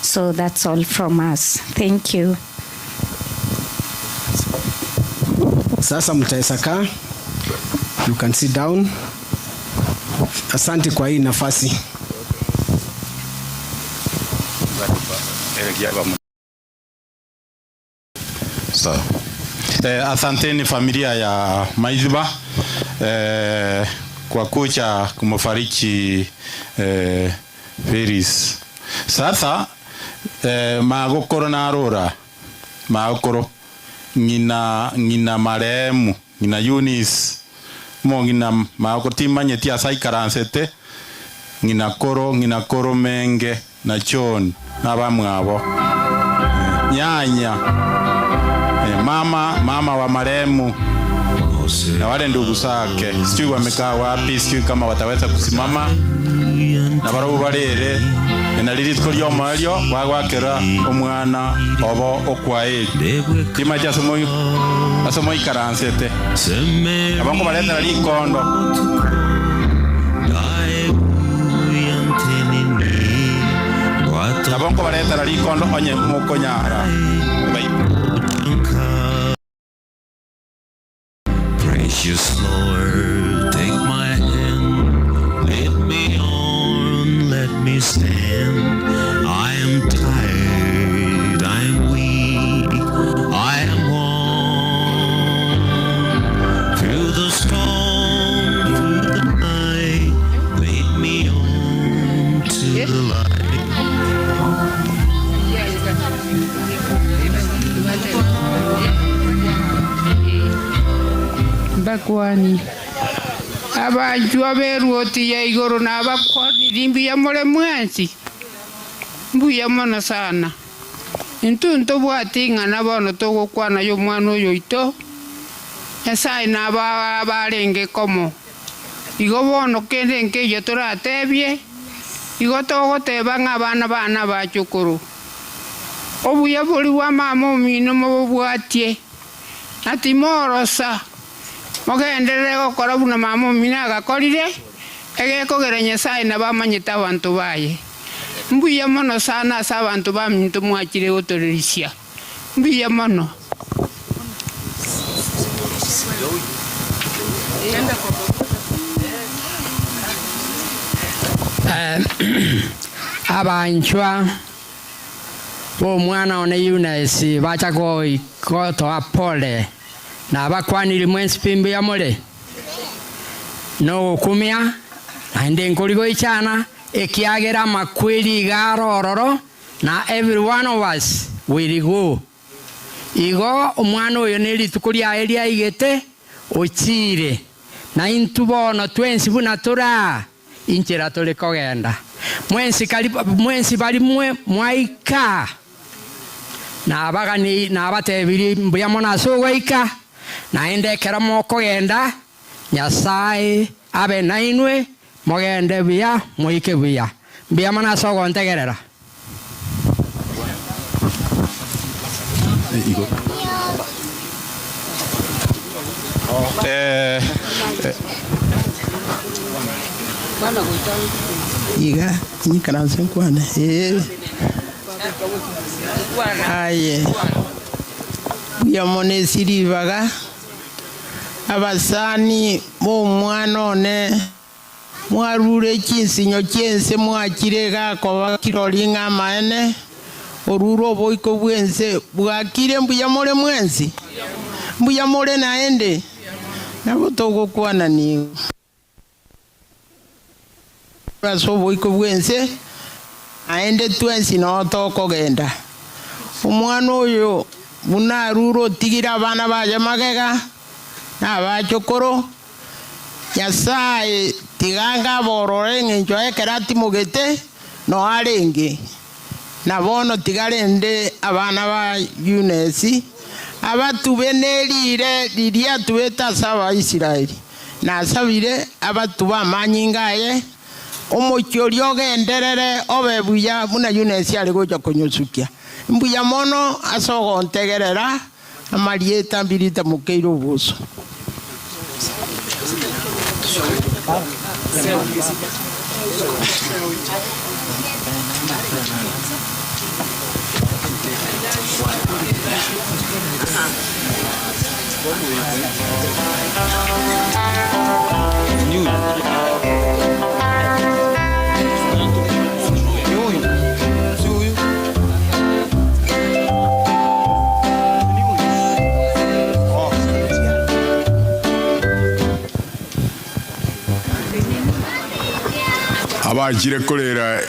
So that's all from us. Thank you. Sasa mtaesaka. You can sit down. Asante kwa hii nafasi. So, asanteni familia ya Maiziba kwa kucha kumafariki Phyllis. Sasa magokoro na arora magokoro ngina maremu ngina Eunice ngina magokoro timanyeti asaikaransete ngina koro menge na John na bamwabo nyanya mama wa maremu na wale ndugu zake, sijui wamekaa wapi, sijui kama wataweza kusimama na baro barere na lilitko lyo malyo wagwakera omwana obo okwaeli timaja asomo ikaransete abango baleta likondo abango baleta likondo onye mukonyara Precious Lord, take my hand, lead me on, let me stand. I am tired, I am weak, I am worn. Through the storm, through the night, lead me on to the light. Bakwani abantu aberuoti ya igoro na bakwani limbi mole mwensi mbuya mona sana ntunto bwatinga na bono togo kwana yo mwana oyo ito esai na barenge komo igo bono kende nke yo toratebye igo togo tebanga bana bachukuru obuya boli wa mama mino mo bwatie ati morosa mogenderere gokora buna mama mina agakorire egekogera Nyasaye na bamanyita abantu baye mbuya mono sana asa abantu baminto mwakire gotorerisia mbuya mono abanchwa bo mwana one Eunice bacha ko to apole na bakwaniri mwensi pimbi ya mole no kumia ande nkoligo ichana ekiagera makweli garororo na every one of us will go igo omwana oyo neri tukuri aeria igete ochire na intubono twensi buna tura inchira tole kogenda mwensi bali mwaika na abagani na abatebiri mbuya mona sogoika naende kera moko genda Nyasaye abe nainwe mogende bia moike bia bia mana sogo ntegerera iga nyikaranse kwana aye yamone siribaga abasani bo mwana one mwarure kinsinyo kyense mwakirega koba kirolinga maene oruro boiko bwense bwakire mbuyamole mwensi mbuyamole naende nabo togo kwana ni baso boiko bwense aende twensi no toko genda umwana oyo bunaruro tigira abana baje magega n'abachokoro Nyasaye tiganga borore ng'encho ekerati mugete no arenge nabono tigarende abana ba Eunice abatube nerire liria tubeta saba Israeli nasabire abatuba manyingaye omochori ogenderere obebuya buna Eunice ari goja konyosukia mbuya mono asogo ntegerera amarieta mbirita mukeiro buso abakire kolera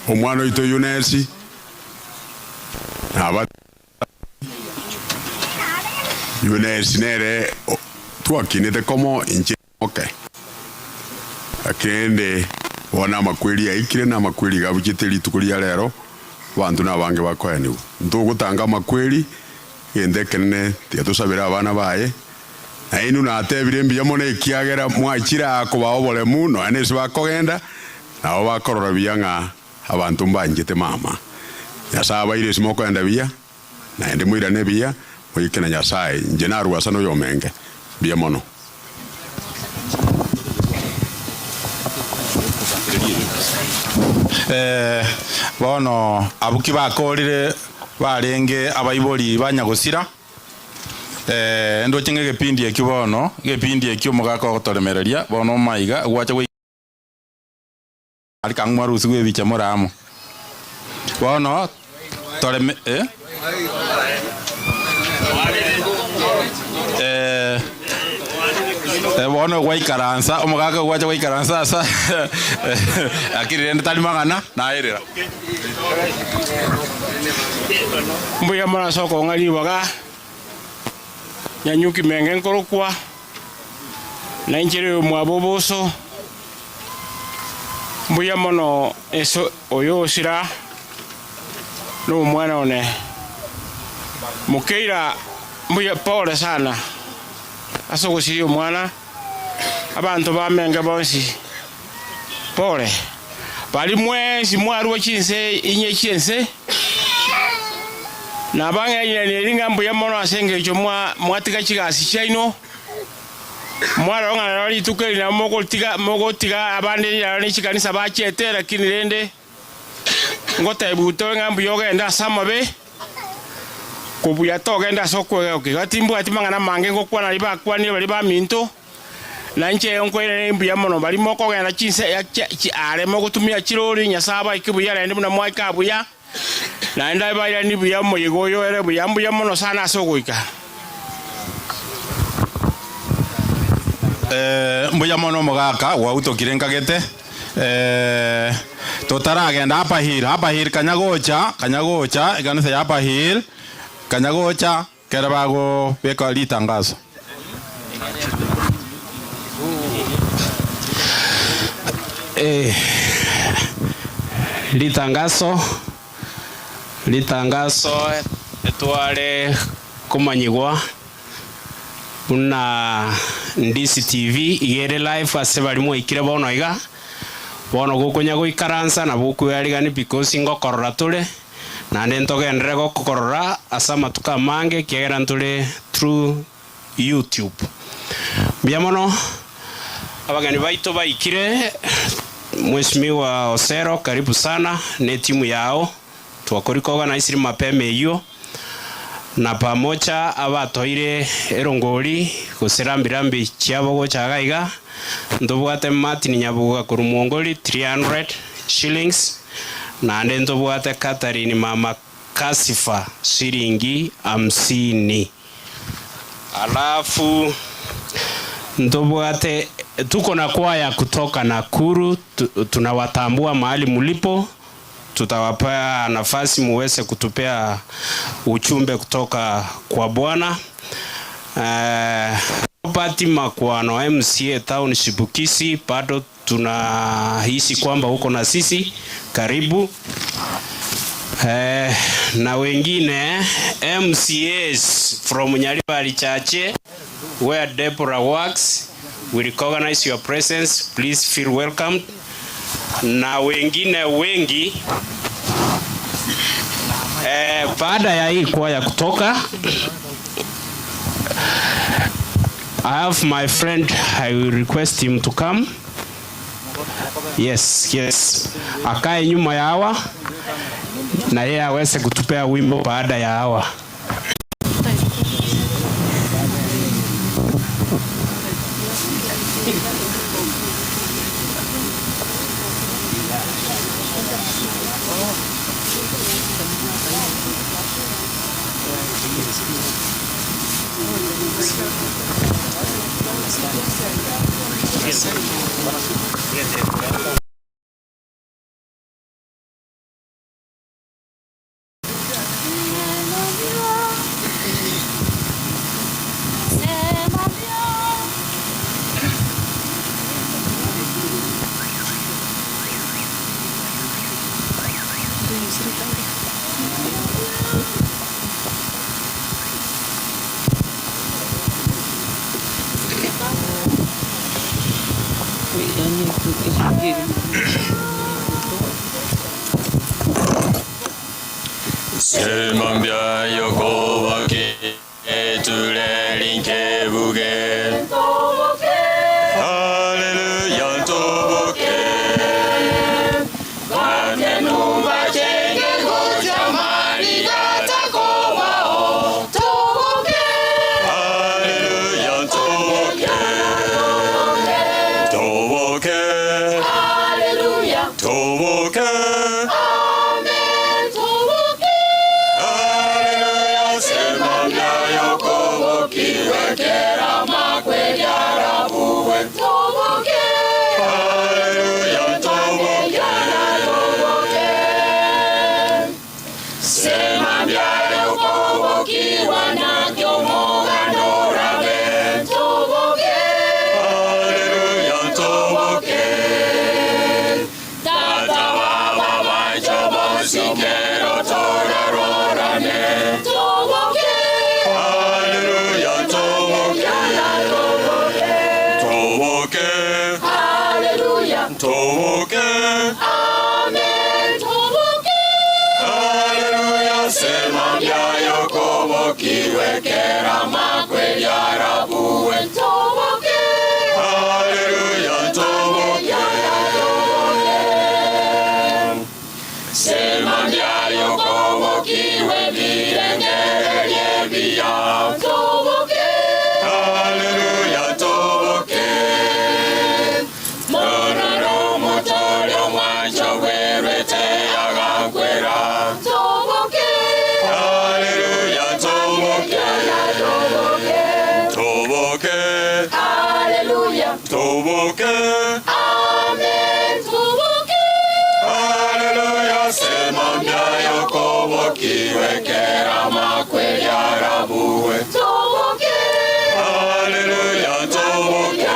omwana oito Eunice aba Eunice nere twakinete como inche okay akende wana makweli aikire na makweli gabukite litukulia lero bantu nabange bakoyaniwe ntugutanga makweli yende kenene tiatusabira abana baye ainu natebire mbiyamone ikiagera mwachira akobawobole muno anesi bakogenda nao bakorora biyanga abantu mbanjete mama Nyasaye baire simoko enda biya naende mwirane biya mwikena Nyasaye nje narwasa no yomenge biya mono bono abuki bakorire barenge abaibori banyagusira ndo chenge gepindi ekyo bono gepindi ekyo mugaka gotoremereria bono maiga gwacha ari kangwaru sigwe bicha moramo bono toreme bono gwaikaransa omugaka gwacha gwaikaransa sa akirende tali magana na erera mbuya mara soko ngali baga nyanyuki mengen korokwa na injere mwaboboso mbuya mono eso oyo sira no mwana one mukeira mbuya pole sana asoko siyo mwana abantu bamenga bonsi pole bali mwezi mwaru chinse inye chinse na banga ilinga mbuya mono asenge cyo mwatika chigasi chaino mwara nga rali tukeli na mogotiga abande ya chikanisa bachete lakini rende ngota ebuto nga mbuya ogenda samabe kubuya togenda sokwe gatimbu atimanga na mange ngokwana liba kwani bali ba minto na nche onkwene mbuya mono bali moko genda chinse ya are mogotumia chirori nyasaba ikibuya rende muna mwaika buya na ndai ba ya ni buya moyigoyo ere buya mbuya mono sana sogoika mbuya mono mugaka wa utokirenkagete totaragenda hapa hir kanyagocha iganise hapa hir kanyagocha kerabago beka litangazo litangazo etwale kumanyigwa una ndisi TV igere live ase barimo ikire bono iga bono gukonya guikaransa na buku yarigani because ngokorora tule na ndentogendere gokorora asa matuka mange kiagera ntule through YouTube. Biamono abagani baito baikire Mheshimiwa Osero, karibu sana ne timu yao twakoriko organize mapema hiyo na pamoja abatoire erongori kusirambirambi chiabo gochagaiga ndobwate Martin Nyabuga kurumongoli 300 shillings na ndobwate Catherine mama Kasifa shilingi 50. Alafu ndobwate tuko na kwaya kutoka Nakuru, tunawatambua mahali mulipo, tutawapea nafasi muweze kutupea uchumbe kutoka kwa Bwana. Pati Makwano MCA Township Kisii, bado tunahisi kwamba uko na sisi, karibu. Na wengine MCAs from Nyaribari Chache where Deborah works, we recognize your presence, please feel welcome. Na wengine wengi baada ya hii kwaya kutoka, I have my friend, I will request him to come. Yes. Akae nyuma ya hawa na yeye aweze kutupea wimbo baada ya hawa. Semambia yoko wake etule linke buge toboke hallelujah toboke kane numba chenge goja mari gata komao toboke hallelujah toboke toboke hallelujah toboke toboke amen toboke haleluya sema byayo kobokiwe kera makweli arabuwe toboke haleluya toboke sema byayo kobokiwe birengere lyebya toboke haleluya toboke toboke amen toboke haleluya sema mbyayo kobokiwe kera makweli arabuwe toboke haleluya toboke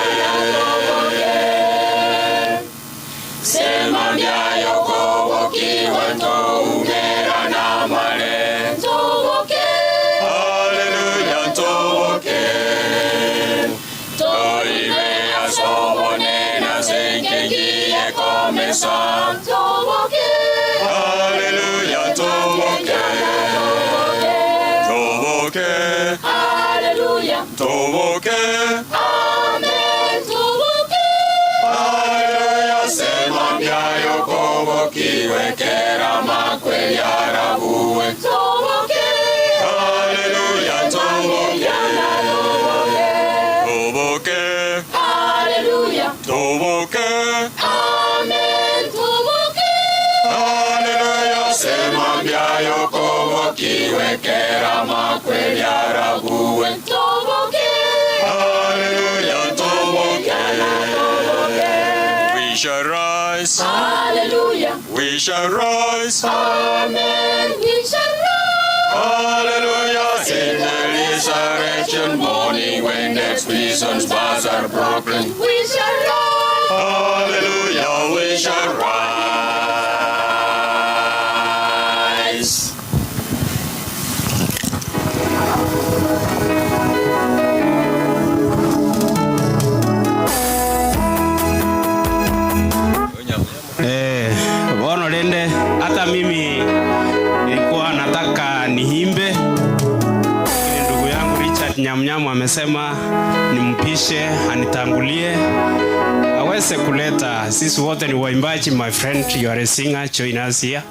sema mbyayo kobokiwe ntoumera na male toboke haleluya toboke wakiwekera makweli arabuwe. Toboke. Hallelujah, toboke. We shall rise. Hallelujah. We shall rise. Amen. We shall rise. Hallelujah. In the resurrection morning when death's prison's bars are broken. We shall rise. Hallelujah. We shall rise. Bono lende hata mimi nilikuwa nataka niimbe. Ndugu yangu Richard Nyamnyamu amesema nimpishe anitangulie aweze kuleta. Sisi wote ni waimbaji, my friend, you are a singer, join us here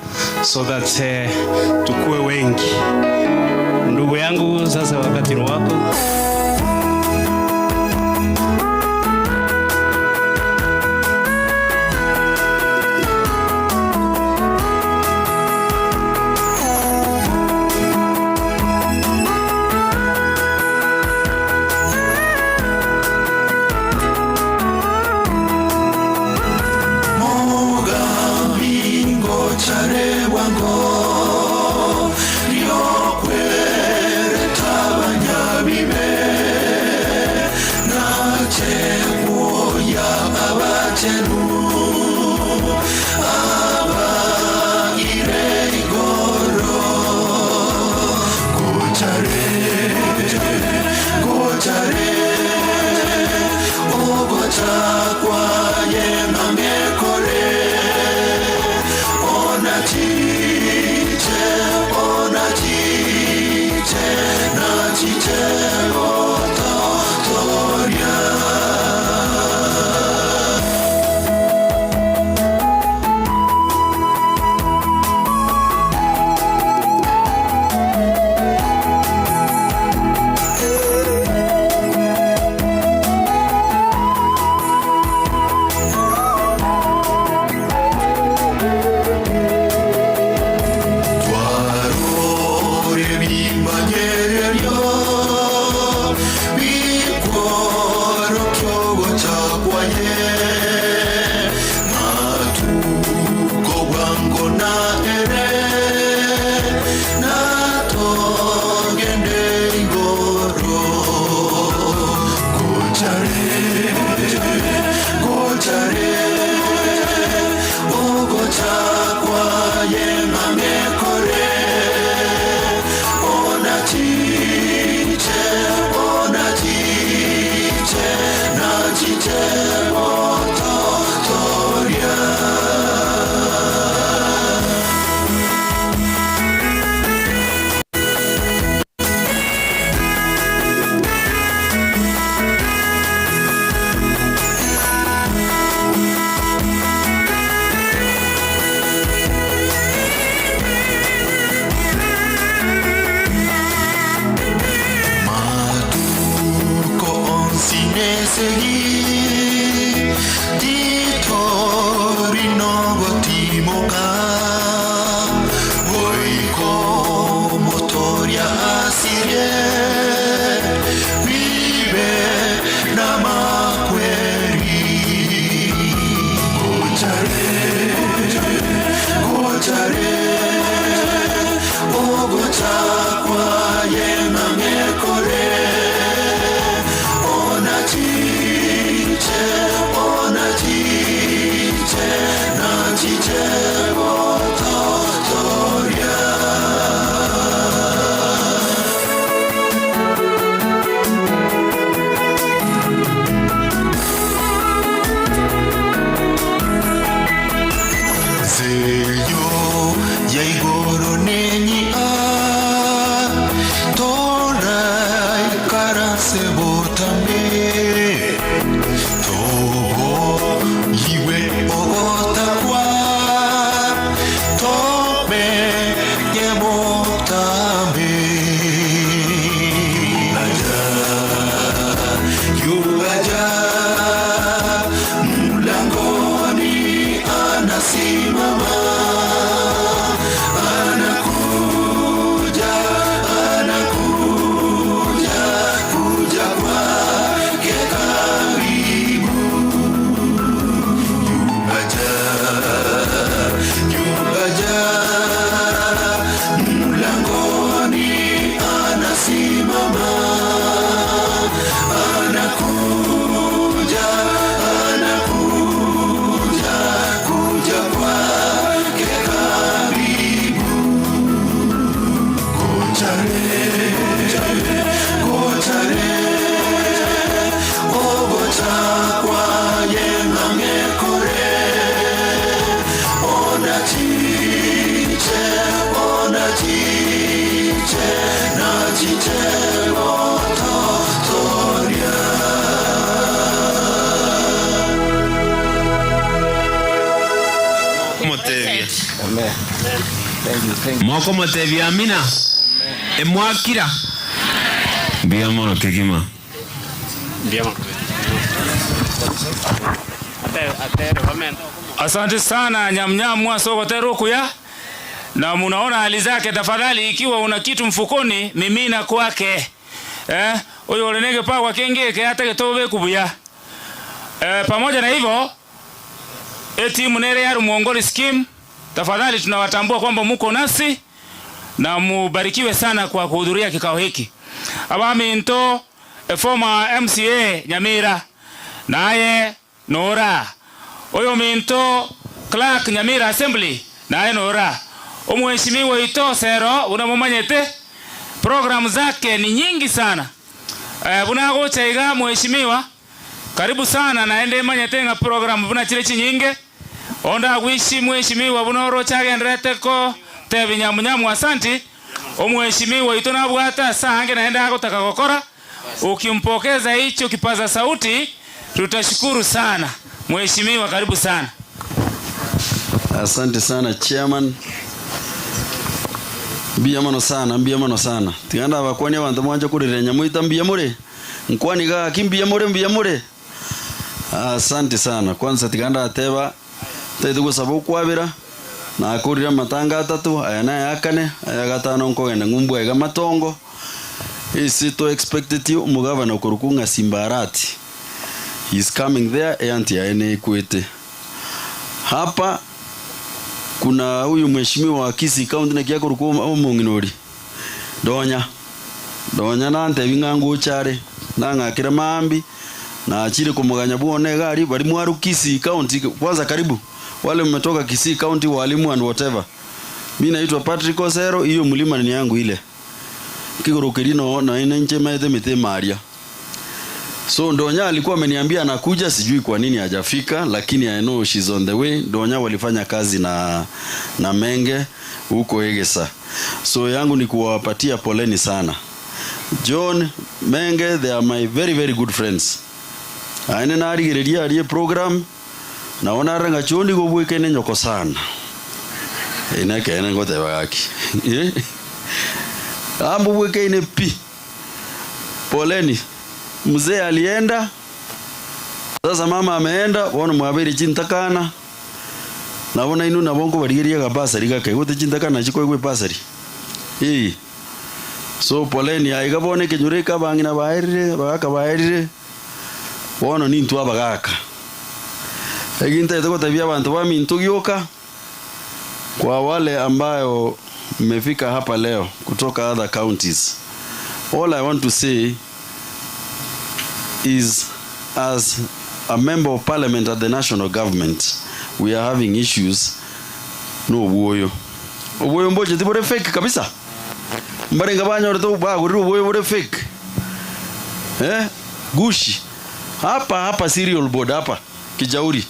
so that tukue wengi. Ndugu yangu, sasa wakati ni wako. anasimama, anakuja Moko motebi amina. Emwakira. Biamono kegima. Asante sana nyamnyamu asogotero kuya. Na munaona hali zake, tafadhali ikiwa una kitu mfukoni mimina kwake. Oyo olenege pa kwa kengeke hata getobe kubuya. Pamoja na hivyo timu nere ya Muongoli scheme, tafadhali tunawatambua kwamba muko nasi na mubarikiwe sana kwa kuhudhuria kikao hiki. Abami into former MCA Nyamira naye Nora. Oyo minto Clark Nyamira Assembly naye Nora. Mheshimiwa ito sero unamumanyete program zake ni nyingi sana. Bunago chaiga mheshimiwa karibu sana naende manyete nga program buna chirechi nyinge. Onda wishi mheshimiwa bunoro chagendrete ko tebi nyamunyamu asanti. Mheshimiwa ito nabwata sange naenda kutaka gukora. Ukimpokeza hicho kipaza sauti tutashukuru sana. Mheshimiwa karibu sana. Asante sana chairman. Mbiyamano sana. Tiganda abakwani abantu mwanje kurire Nyamoita mbiyamure. Nkwani ga mbiyamure. Asante sana. Kwanza tiganda ateba tedugo sabo kwabira na akurira matanga atatu ayana yakane ayagatano nkogenda ngumbu ega matongo. Isi to expected you umugabana ukurukunga Simbarati. He's coming there anti aene kwete. Hapa kuna huyu mheshimiwa wa Kisii County na kiako rukuma omunginori. Donya na ante bingangu chare na ngakira mambi na achire kumuganya buone gari bali mwaru Kisii County. Kwanza karibu wale mmetoka Kisii County walimu and whatever. Mimi naitwa Patrick Osero, hiyo mlima ni yangu ile. Kigorokerino na ina nje maete mite Maria. So Donya alikuwa ameniambia anakuja, sijui kwa nini hajafika, lakini I know she's on the way. Donya walifanya kazi na Menge huko Egesa. So yangu ni kuwapatia poleni sana. John, Menge, they are my very very good friends. Aine na arigereria ariye program na ona ranga chondi go bwekene nyoko sana. Ina kene ngote bagaki. Ambu bwekene pi. Poleni. Mzee alienda, sasa mama ameenda, wana mwabiri chintakana. Na wana inu na bongo barigeria ga basari ga kegote chintakana chiko egwe basari. So poleni aiga bone kenyureka bangina bairire, bagaka bairire. Wana ni ntu abagaka. Eginta etoko tabia abantu ba mintu gyoka. Kwa wale ambayo mmefika hapa leo kutoka other counties. All I want to say is, as a member of parliament at the national government, we are having issues. No uboyo mboje tibore fake kabisa. Mbarenga banya orto ba guru uboyo bore fake. Gushi hapa cereal board hapa Kijauri.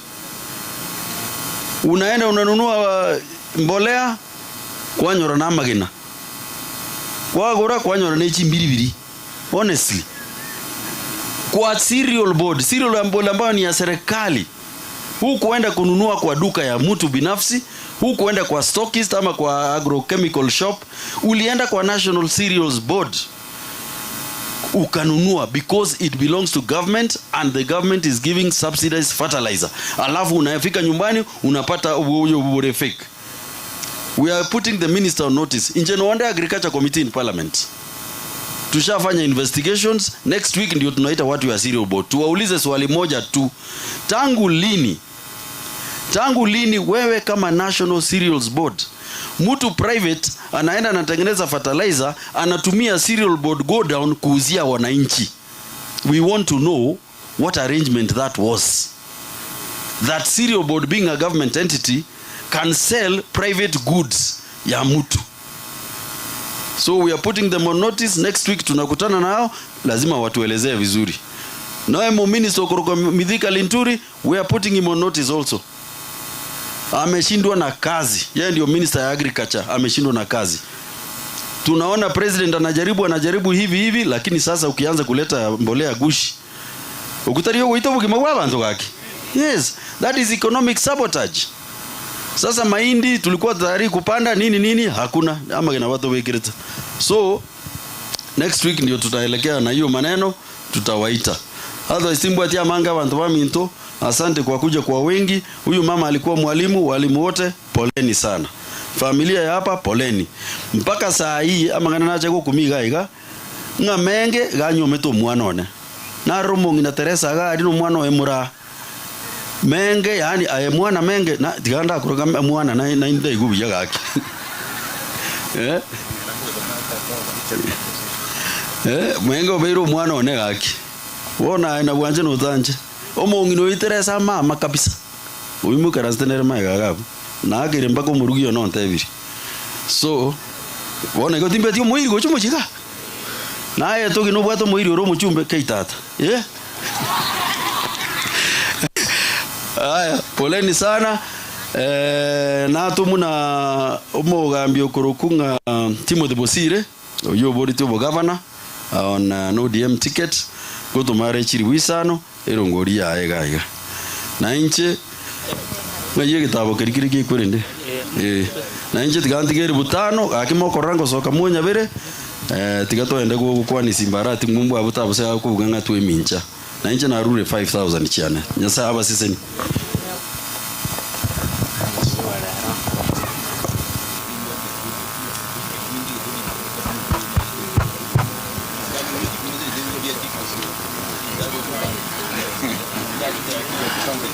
Unaenda unanunua mbolea kwa nyora na magina. Kwa gora kwa nyora ne chimbiribiri. Honestly. Kwa cereal board ambayo ni ya serikali. Hukuenda kununua kwa duka ya mtu binafsi, hukuenda kwa stockist ama kwa agrochemical shop, ulienda kwa National Cereals Board. Ukanunua because it belongs to government and the government is giving subsidized fertilizer. Alafu unafika nyumbani unapata huyo bure fake. We are putting the minister on notice. Injeno wanda agriculture committee in parliament. Tushafanya investigations. Next week ndio tunaita watu wa cereal board. Tuwaulize swali moja tu. Tangu lini wewe kama National Cereals Board, mtu private anaenda anatengeneza fertilizer, anatumia cereal board go down kuuzia wananchi? We want to know what arrangement that was. That cereal board, being a government entity, can sell private goods ya mtu. So we are putting them on notice. Next week tunakutana nao, lazima watuelezee vizuri. Now Minister Okoroka Mithika Linturi, we are putting him on notice also. Ameshindwa na kazi. Yeye ndio Minister ya Agriculture, ameshindwa na kazi. Tunaona president anajaribu hivi, lakini sasa ukianza kuleta mbolea gushi, ukutario wito bukimagwa abantu gaki. Yes, that is economic sabotage. Sasa mahindi tulikuwa tayari kupanda nini hakuna, ama kina watu wekireta. So next week ndio tutaelekea na hiyo maneno, tutawaita. Hata simbwatia manga bantu ba minto. Asante kwa kuja kwa wengi. Huyu mama alikuwa mwalimu, walimu wote poleni sana. Familia ya hapa poleni. Mpaka saa hii ama ngana nacha ko kumiga iga ngamenge ganyo to mwana one. Na romo ngina Teresa ga adino mwana emura. Menge yani aye mwana menge na tiganda kuroga mwana na inde igubiya gaki. Menge obero mwana one gaki. Wona ina bwanje no tanje. Omongino iteresa mama kabisa. Uimu karastenere maiga gabu. Na agire mpaka umurugio no ntebiri. So wona go timbe tio muiri go chumo chika. Na ye togi no bwato muiri oro muchumbe keitata. Aya, poleni sana. Na tumuna omogambi okorokunga Timothy Bosire, oyo borito bo governor on no DM ticket. Go to mare chiri wisano erongori ya ega. Na inche ngaye gitabo kirikiri gikurinde. Na inche tigantigere butano akimoko rango soka munya bere tigato ende go kwani simbarati mumbu abutabo se akubuganga twe mincha. Na inche na rule 5000 chiane. Nyasa aba siseni.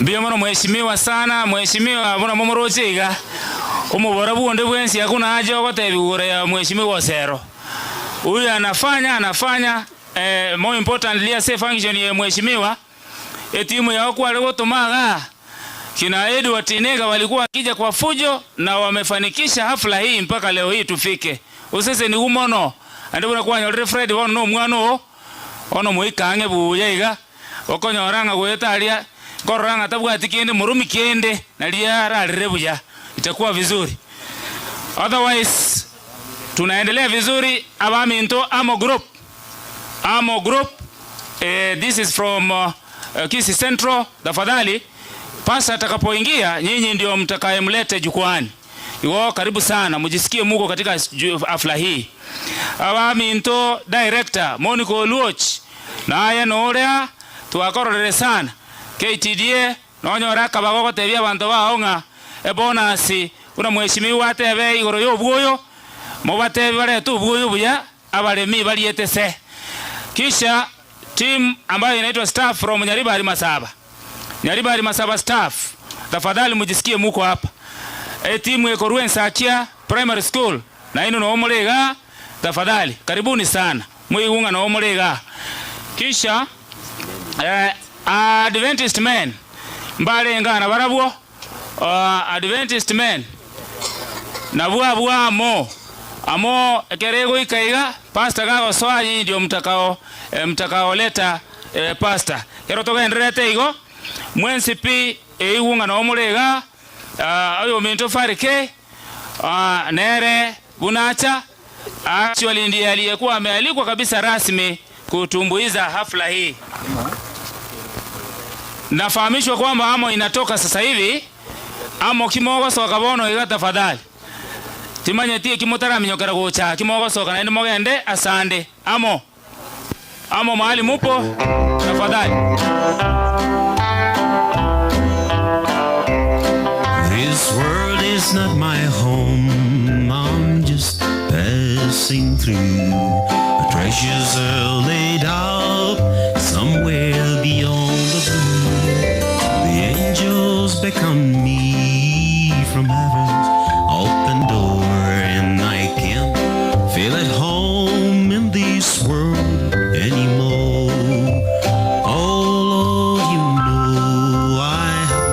Biamono mheshimiwa sana, mheshimiwa bona momorochega. Umubora buonde bwensi hakuna haja yokote bigure ya mheshimiwa Sero. Huyu anafanya more importantly as a function ya mheshimiwa timu ya huko waliotumaga kina Edward Tinega walikuwa wakija kwa fujo na wamefanikisha hafla hii mpaka leo hii tufike. Usese ni umono andibona kwa nyore Fred wono mwana ono muikange buyega okonyoranga gwetalia koranga tabwati kende murumi kende na liara rebuya itakuwa vizuri. Otherwise tunaendelea vizuri. Abaminto Amo group this is from Kisi Central. Tafadhali pasa atakapoingia nyinyi ndio mtakayemlete jukwani. Iwo karibu sana, mjisikie muko katika hafla hii. Abaminto director Monica Luoch na aya norea tuakorore sana. KTDA nonyora kabago tebia abantu baonga bonasi una mheshimiwa atebe igoro yobugoyo mubate bare tu bugoyo buya abaremi balietese. Kisha team ambayo inaitwa staff from Nyaribari Masaba staff, tafadhali mjisikie muko hapa. Timu ya Koruensa Akia Primary School na ino no omurega, tafadhali karibuni sana muigunga no omurega. Kisha Adventist men mbale ngana barabwo Adventist men nabwa amo kerego ikaiga pastor gago swaji ndio mtakao leta pastor kero toga ndrete igo mwensi pi eigunga no omurega ayo minto farike nere bunacha actually ndiye aliyekuwa amealikwa kabisa rasmi kutumbuiza hafla hii. Nafahamishwa kwamba Amo inatoka sasa hivi. Amo kimogo soka bono iga tafadhali. Timanye tie kimotara minyokera gocha kimogo soka na mogende asande. Amo mahali mupo tafadhali. This world is not my home, I'm just passing through. Treasures are laid out somewhere beyond the blue. The angels beckon me from heaven's open door, and I can't feel at home in this world anymore. Oh Lord, you know I have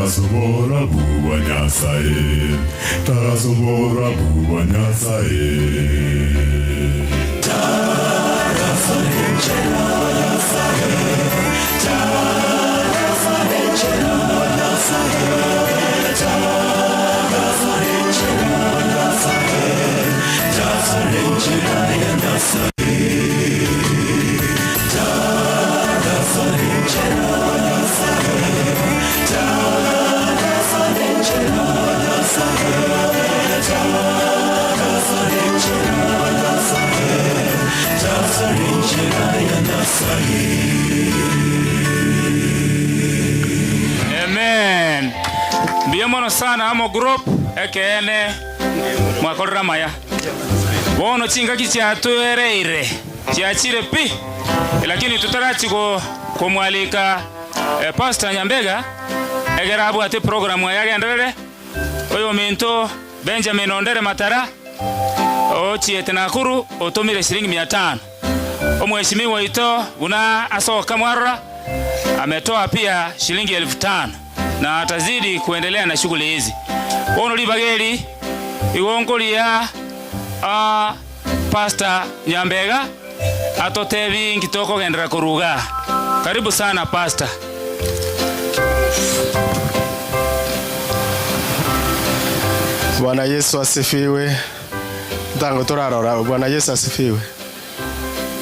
Tarasobora buwa nyasaye, tarasobora buwa nyasaye. Amen. Biamono sana amo group ekene mwakorra maya. Bono chinga kichatuereire. Chiachire pi. Lakini tutarachi kumwalika Pastor Nyambega egerabu ate programu yagendere. Oyo minto Benjamin Ondere Matara ochiete Nakuru otomire shilingi 500. Omheshimiwa ito una asoka mwarora ametoa pia shilingi 1500 na atazidi kuendelea na shughuli hizi. Ono libageli iwongoli ya Pastor Nyambega atotevi ngitoko gendera kuruga. Karibu sana Pastor. Bwana Yesu asifiwe. Ndango turarora. Bwana Yesu asifiwe.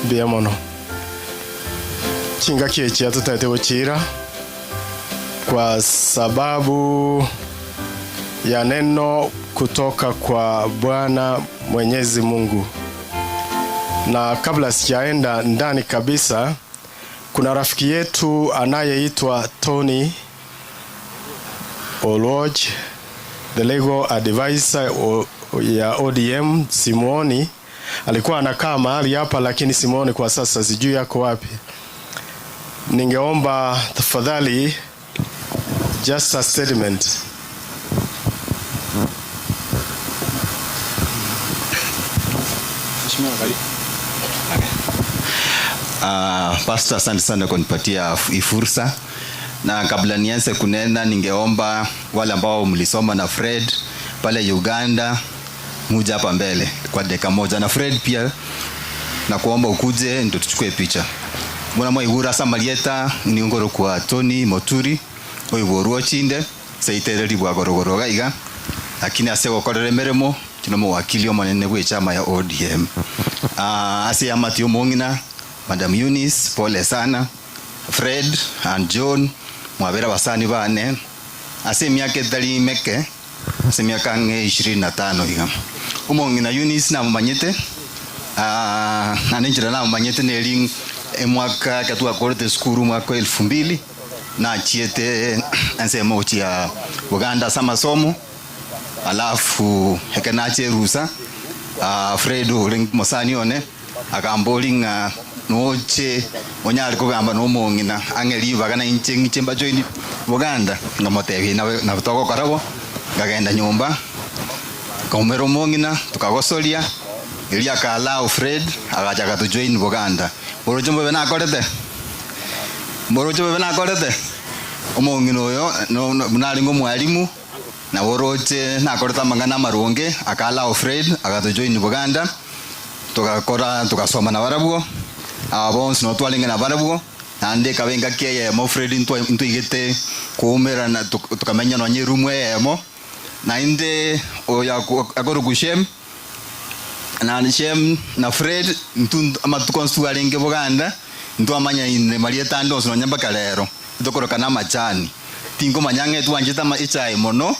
Bia mono. Chinga kiechi atutete uchira kwa sababu ya neno kutoka kwa Bwana Mwenyezi Mungu. Na kabla sijaenda ndani kabisa, kuna rafiki yetu anayeitwa Tony Oloj, the legal advisor ya ODM Simoni. Alikuwa anakaa mahali hapa lakini Simoni kwa sasa sijui yako wapi. Ningeomba tafadhali just a statement. Pastor, asante sana kwa kunipatia fursa. Na kabla nianze kunena, ningeomba wale ambao mlisoma na Fred pale Uganda muja hapa mbele kwa dakika moja, na Fred pia na kuomba ukuje ndio tuchukue picha. Mwana mwa igura samalieta ni ngoro kwa Tony Moturi oigoruo chinde seitereri bwa gorogoroga iga, lakini asego korere meremo kinomo wakili omanene bwe chama ya ODM. Ase Amatio Mongina, Madam Eunice, pole sana. Fred and John mwabera basani bane. Ase miaka dali meke, ase miaka 25 iga. Umongina Eunice na manyete anenjira na manyete neling mwaka katua korte skuru mwaka 2000 na chiete ansemo chia Uganda sama somo alafu hekenache rusa Fredo ring mosani one akamboling noche onyali ko gamba no mongina angeli bagana inchengi chemba joini Uganda ngamotevi na toko karabo ngagenda nyumba komero mongina tukagosolia ilia kala Fred agaja ka join Uganda borojombe bena korete omongino yo no munalingo mwalimu na woroche na koreta mangana maronge akala Fred agato join Uganda tukasoma na barabuo abons no twalinga na barabuo ande kabenga keye mo Fred into igete kuumera na tukamenya no nyerumwe emo na inde oya agoro gushem na nishem na Fred ntu amatukonstualinge Uganda ntu amanya ine marieta ndo no nyamba kalero tukoroka na machani tingo manyange tuanjita ma ichai mono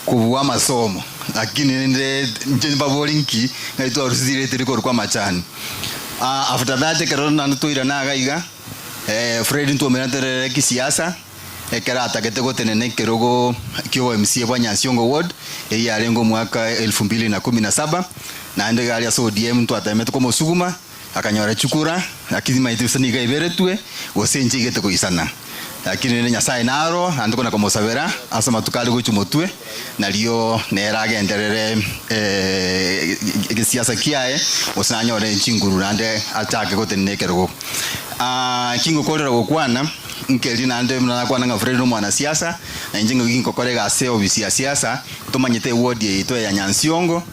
kuwa masomo lakini nje babolinki ngaitwa rusire tiriko kwa machani. After that kerona ntuira na gaiga Fred ntu omenatere kisiasa kerata ketego tenene kerogo kio MC bwa Nyansiongo ward yalengo mwaka 2017 na ande gali ya ODM ntu atameto como suguma akanyora chukura lakini maiti usani gaiberetwe osenje gete ko isana lakini ni Nyasaye naro andiko na komosabera asama tukali guchumutwe nalio nerage enderere siasa kiae osanyore nchinguru nande atake gotenekergo kingo kolera gokwana nkeli nande mna kwana nga Fred no mwana siasa na njingo kingo kolega ase obisi ya siasa tumanyete ward yeto ya Nyansiongo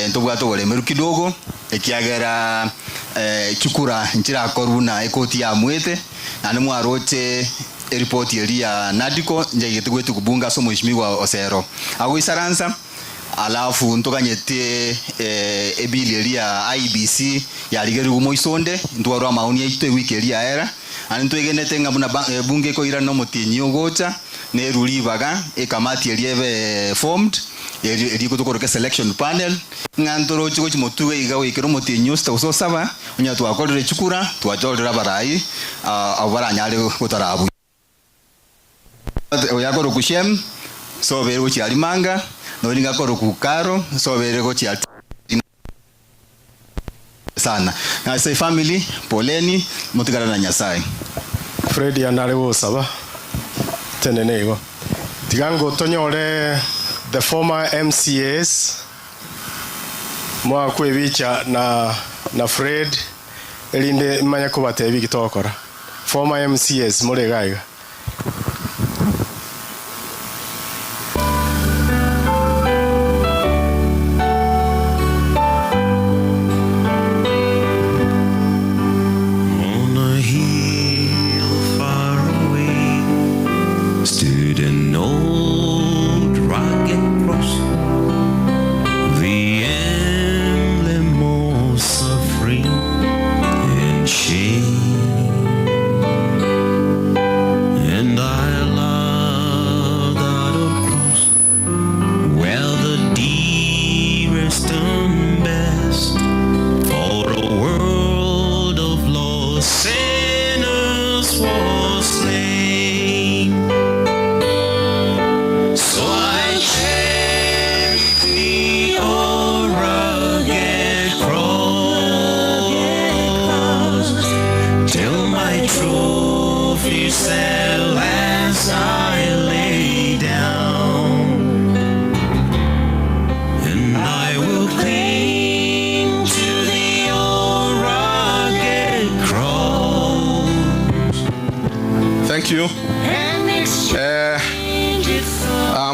ntobwato gole meru kidogo ekiagera chukura nchira koruna ekoti ya mwete na ni mwarote report ya Nadiko njegete kwetu kubunga so mheshimiwa Osero agoisaransa alafu ntokanyete ebili ya IBC yaligeri gumoisonde ntwaro maoni yaito wiki ya era ani twegenete ngabuna bunge ko ira no mutinyi ogocha ne rulibaga ekamati elieve formed eri kutokoroka selection panel ngantoro chiko chimotuwe igawe ikero mutinyi usta usosaba onya twakorere chukura twajolera barai abaranyale gutarabu oyakoro kushem so bere uchi alimanga no linga koro kukaro so bere uchi sana na say family poleni mutigara na Nyasaye Fred anale wosaba tenenego tigango tonyore the former MCAs mwa kwebicha na Fred elinde manya kubatebi kitokora former MCAs muregaiga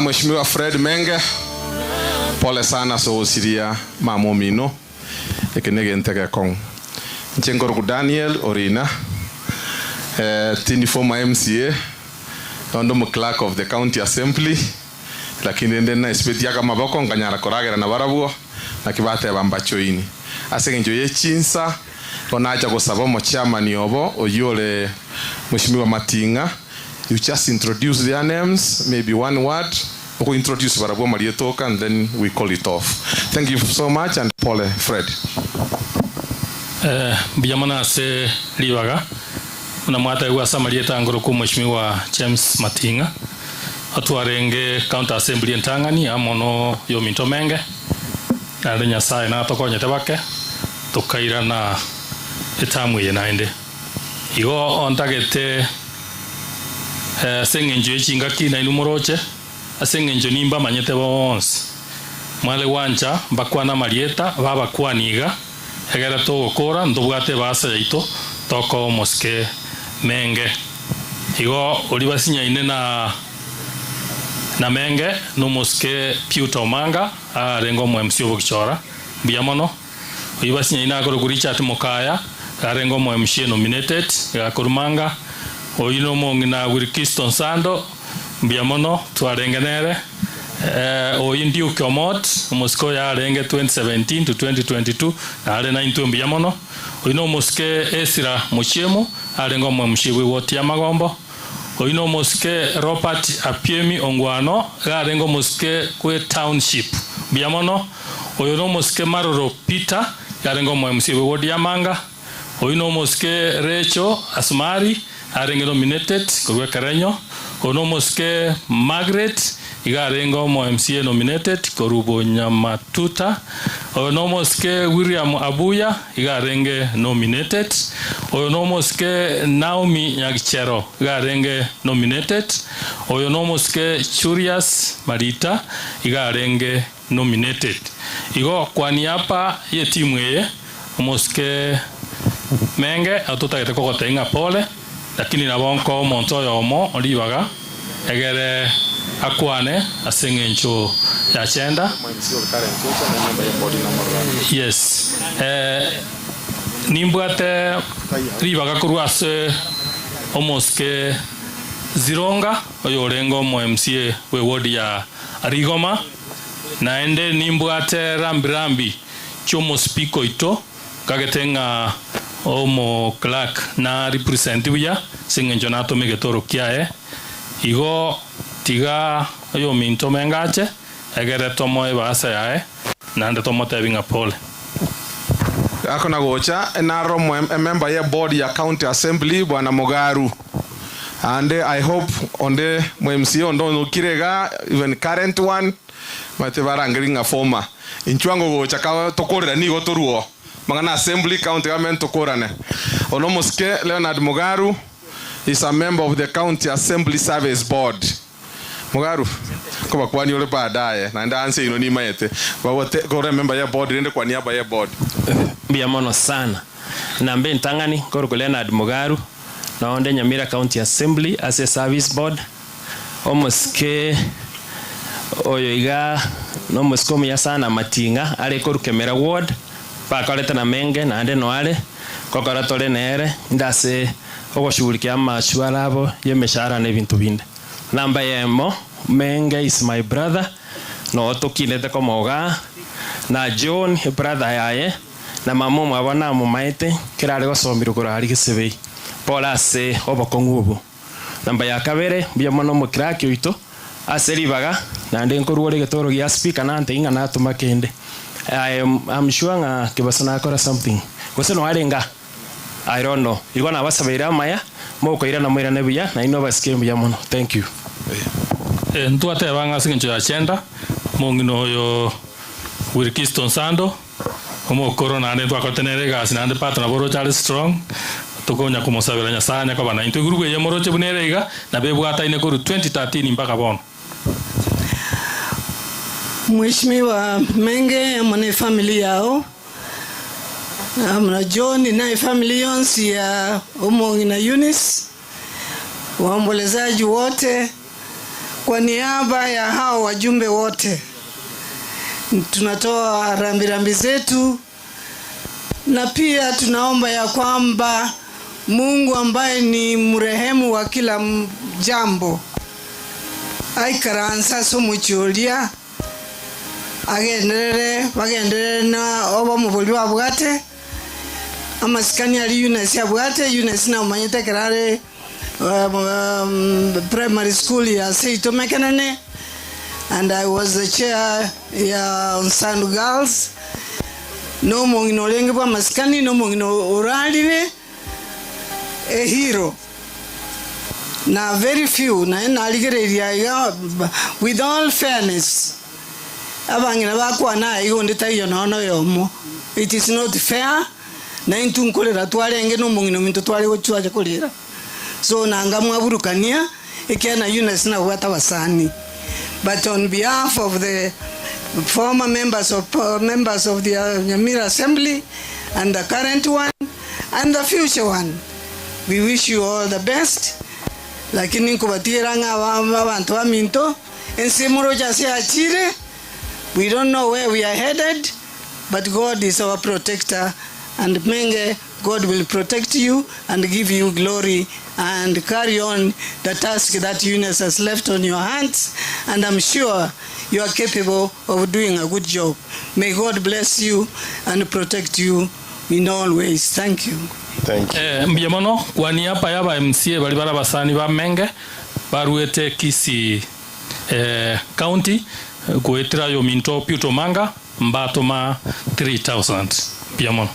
Mheshimiwa Fred Menge pole sana so siria mamomino ekenege ntege kong Nchengor ku Daniel Orina tini former MCA ondo mu clerk of the county assembly lakini ndena espetia kama boko nganyara koragera na barabuo na kibate bambachoini asengenjo yechinsa onacha gusaba mo chairman yobo oyole Mheshimiwa Matinga. You just introduce their names, maybe one word. We introduce Barabuo Marietoka and then we call it off. Thank you so much and Paul Fred. Biyamana se liwaga. Unamwata yuwa Samarieta ngoroku Mheshimiwa James Matinga. Atuarenge County Assembly ntangani amono yo minto menge. Na Nyasaye na toko nyetebake. Tukaira na etamu ye naende. Igo ontagete sengenjo echinga na inumoroche asengenjo nimba manyete bonse mwale wanja bakwana Marieta babakwaniga egera togokora ndobwate basa yaito toko moske menge igo oli basinyaine na menge no moske piuto manga arengo mo MC obukichora biamono oli basinyaine agoro kuricha atimokaya arengo mo MC nominated akorumanga oyino mongina Wilkiston Sando biamono tuarengenere oyindi ukomot mosko ya renge 2017 to 2022 ale 9 biamono oyino moske Esira Muchemo arengo mo mshiwe wotia magombo oyino moske Robert Apiemi Ongwano arengo moske kwe township biamono oyino moske Maroro Peter arengo mo mshiwe wodia manga oyino moske Recho Asmari arengo nominated kwa Karenyo ono moske Margaret igarengo mo MCA nominated korubo Nyamatuta ono moske William Abuya igarenge nominated oyo no moske Naomi Nyagichero igarenge nominated, oyo no moske Churias Marita igarenge nominated. Igo kwa niaba ye timu ye moske menge atutagete kogotenga pole, lakini nabonko monto yomo olibaga egere akwane asengencho ya chenda. Yes. Nimbwate ribaga kurwase omoske Zironga oyorengo mo MCA we ward ya Arigoma, naende nimbwate rambi chomo spiko ito kagetenga omo Clark na representative ya singencho nato megetoro kiae igo tiga ayo minto mengache egere tomo ebasa yae nande tomo tebinga pole akona gocha enaro member ya board ya county assembly bwana Mugaru, and I hope onde MCA ondo kirega even current one matebarangiringa former inchwango gocha ka tokorera ni gotoruo mangana assembly county government tokorane ono moske Leonard Mugaru is a member of the county assembly service board. Mugaru kwa kwani ole baadaye na ndanze ino ni maete wawote ko member ya board rende kwa niaba ya board mbia mono sana na mbe ntangani ko Leonard Mugaru na onde Nyamira County Assembly as a service board omoske oyo iga no mosko ya sana matinga ale ko Kemera ward pa kaleta na menge na ande no ale ko karatole nere ndase ogoshughulikia amashwara abo yemeshara ne bintu binde namba yemo menge is my brother no tokilete komoga na John brother yaye na mamu mwabona mu maite kirare gosombira kurari gisebei pola se obokongubu namba ya kabere bya mono mu crack yoito aseribaga na ndi nkoruore getoro ya speaker na ntinga na tumakende I'm sure nga kibasana akora something kose no arenga I don't know ilikuwa na basabeira maya moko ira na mwira nebuya na ino basikem ya mono. Thank you. Ntuate banga singencho ya chenda mongino yo Wilkiston Sando omo corona ande twakotenere gas na ande patna boro Charles Strong tokonya kumosabira nyasanya kwa bana into group ye moroche bunerega na bebwata ine koru 2013 mpaka bono. Mheshimiwa Menge mwana familia yao amna John na familia yonsi ya Omongi na Eunice, waombolezaji wote, kwa niaba ya hao wajumbe wote tunatoa rambirambi zetu, na pia tunaomba ya kwamba Mungu ambaye ni mrehemu wa kila jambo aikaransa somucholia bagendere na oba mubuli wabwate amasikani ali Eunice abwate Eunice na umanyete kerare primary school ya Seito Mekanane, and I was the chair ya Sandu Girls. No mongino lenge bwa masikani no mongino oralire a hero na very few na aligereria ya with all fairness abangina bakwana igo ndetayo nono yomo. It is not fair na intunkolera twarenge no mongino minto twari gochwaje kolera so nanga mwaburukania ikiana Eunice na wata wasani. But on behalf of the former members of the Nyamira Assembly and the current one and the future one, we wish you all the best. Lakini kubatiranga abantu wa minto ensimuro jase achire. We don't know where we are headed, but God is our protector, and Menge, God will protect you and give you glory and carry on the task that Eunice has left on your hands, and I'm sure you are capable of doing a good job. May God bless you and protect you in all ways. Thank you. Thank you. Mbiamono kwa niaba ya MCA bali basani ba Menge baruete Kisi county kuetira yo minto Piuto Manga mbatoma 3000 Mbiamono.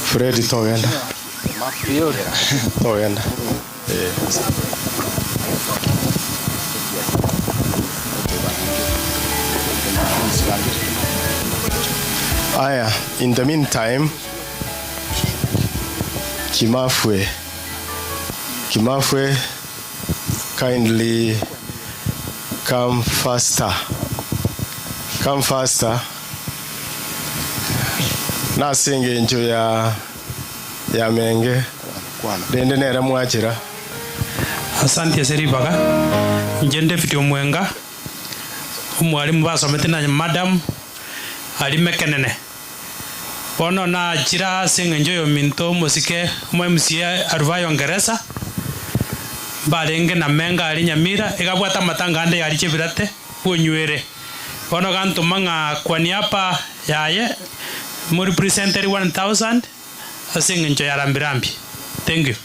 Freddy togenda. Togenda. Aya, in the meantime, Kimafwe, kindly come faster. Come faster. Nasinge njo ya menge. Dende nera mwachira. Asante Seribaga. Njende fiti omwenga. Umwalimu basomete na madam ali mekenene. Bono na chira singe njo yo minto musike mwemusia aruvayo Ngereza. Barenge na menga ali Nyamira igabwata matanga ande yali chebirate kunywere. Bono ganto manga kwa niapa yaye muri presenteri 1000 asinge njo ya rambirambi. Thank you.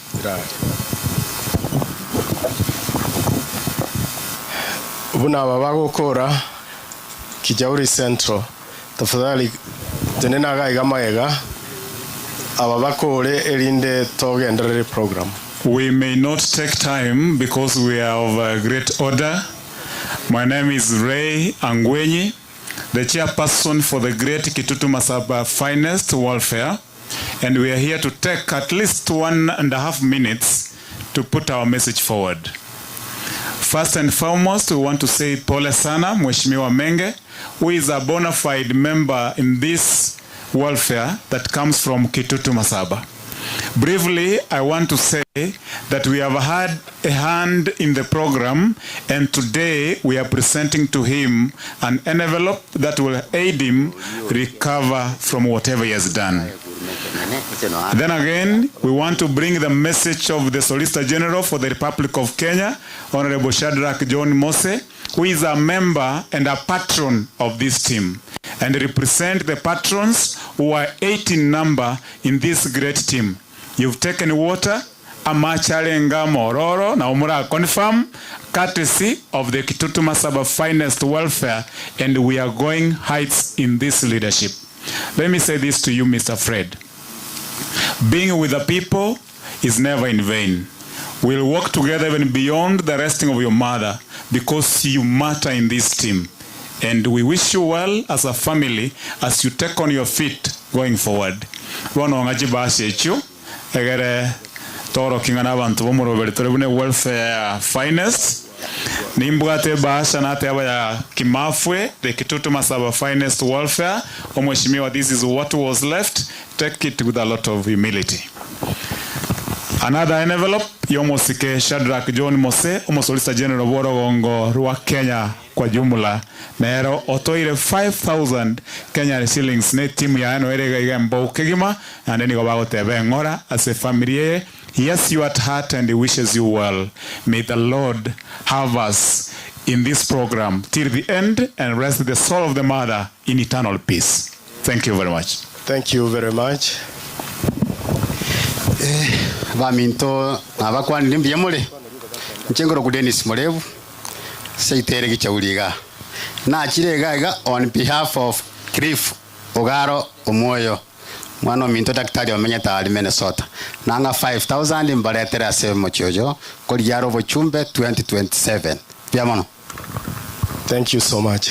Buna baba gukora Kijauri Central tafadhali tenena gaiga maega ababakore erinde togenderere program. We may not take time because we are of a great order. My name is Ray Angwenyi, the chairperson for the Great Kitutu Masaba Finest Welfare, and we are here to take at least 1.5 minutes to put our message forward. First and foremost, we want to say pole sana Mheshimiwa Menge, who is a bona fide member in this welfare that comes from Kitutu Masaba. Briefly, I want to say that we have had a hand in the program, and today we are presenting to him an envelope that will aid him recover from whatever he has done. Then again, we want to bring the message of the Solicitor General for the Republic of Kenya, Honorable Shadrach John Mose, who is a member and a patron of this team, and represent the patrons who are 8 in number in this great team. You've taken water, Amacharenga Mororo, Naumura confirm, courtesy of the Kitutu Masaba Finest Welfare, and we are going heights in this leadership. Let me say this to you, Mr. Fred. Being with the people is never in vain. We'll work together even beyond the resting of your mother because you matter in this team. And we wish you well as a family as you take on your feet going forward. Egere toro kingana abantu bomurobere torebune welfare finest nimbwate basha nate aba ya Kimafwe the Kitutu Masaba Finest Welfare. Omweshimiwa, this is what was left. Take it with a lot of humility. Another envelope yomosike Shadrach John Mose, Solicitor General Borogongo Rua Kenya kwa jumla nero otoire 5,000 Kenyan shillings ne timu ya ano erega igambo kegima and then go bago tebe ngora as a family. Yes, you at heart and he wishes you well. May the Lord have us in this program till the end and rest the soul of the mother in eternal peace. Thank you very much. Thank you very much. Vaminto abakwani ndimbye mule nchengoro ku Dennis Mulevu seitere gichauliga na chirega on behalf of Cliff Ogaro Omoyo mwana minto daktari wamenya tali Minnesota nanga 5,000 mbaletera ase mochojo koli yaro bochumbe 2027 byamono. Thank you so much.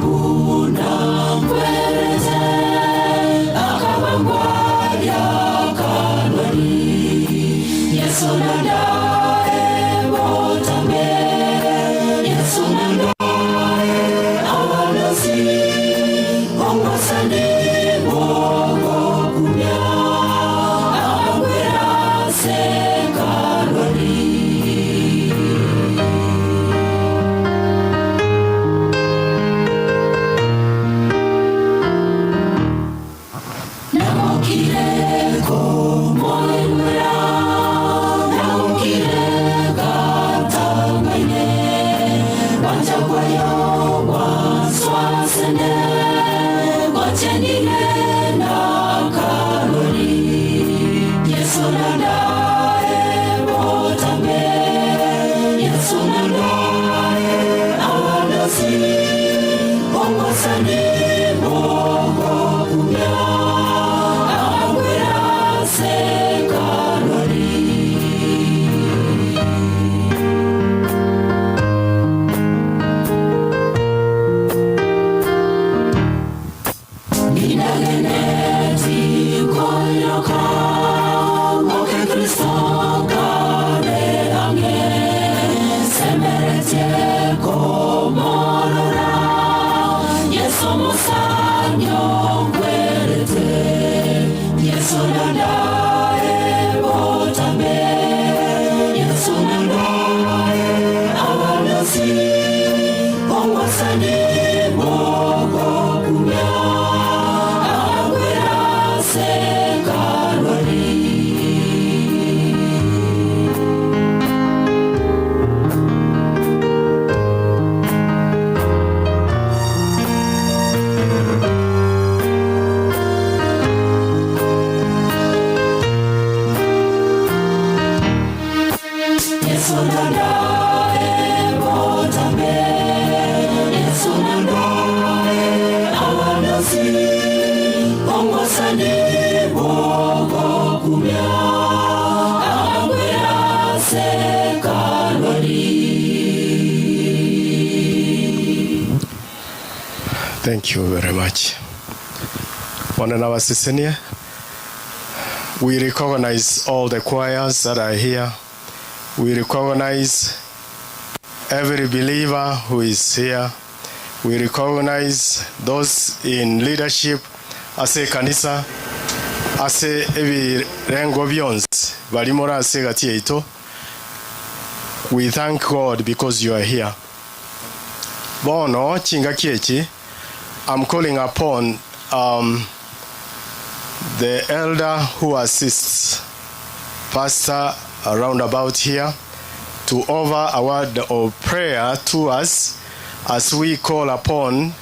Buna, Thank you very much. Wanana wasisenia. We recognize all the choirs that are here. We recognize every believer who is here. We recognize those in leadership, ase kanisa, ase ebirengo byonse balimora ase gati yaito. We thank God because you are here. Bono chinga kiechi, I'm calling upon the elder who assists pastor around about here to offer a word of prayer to us as we call upon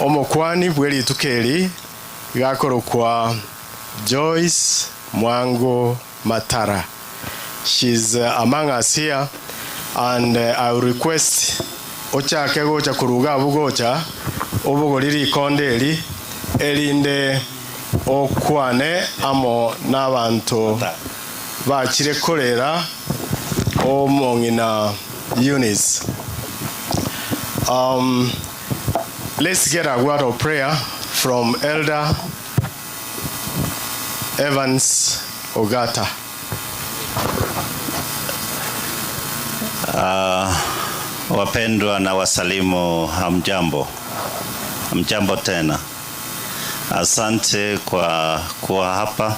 omokwani bweli tukeli gakoro kwa Joyce Mwango Matara. She's among us here, and I will request ocha kegocha kuruga bugocha obogoliri kondeli elinde okwane amo n'abantu bakire kolera omongina Eunice. Let's get a word of prayer from Elder Evans Ogata. Wapendwa na wasalimu, hamjambo. Hamjambo tena. Asante kwa kuwa hapa.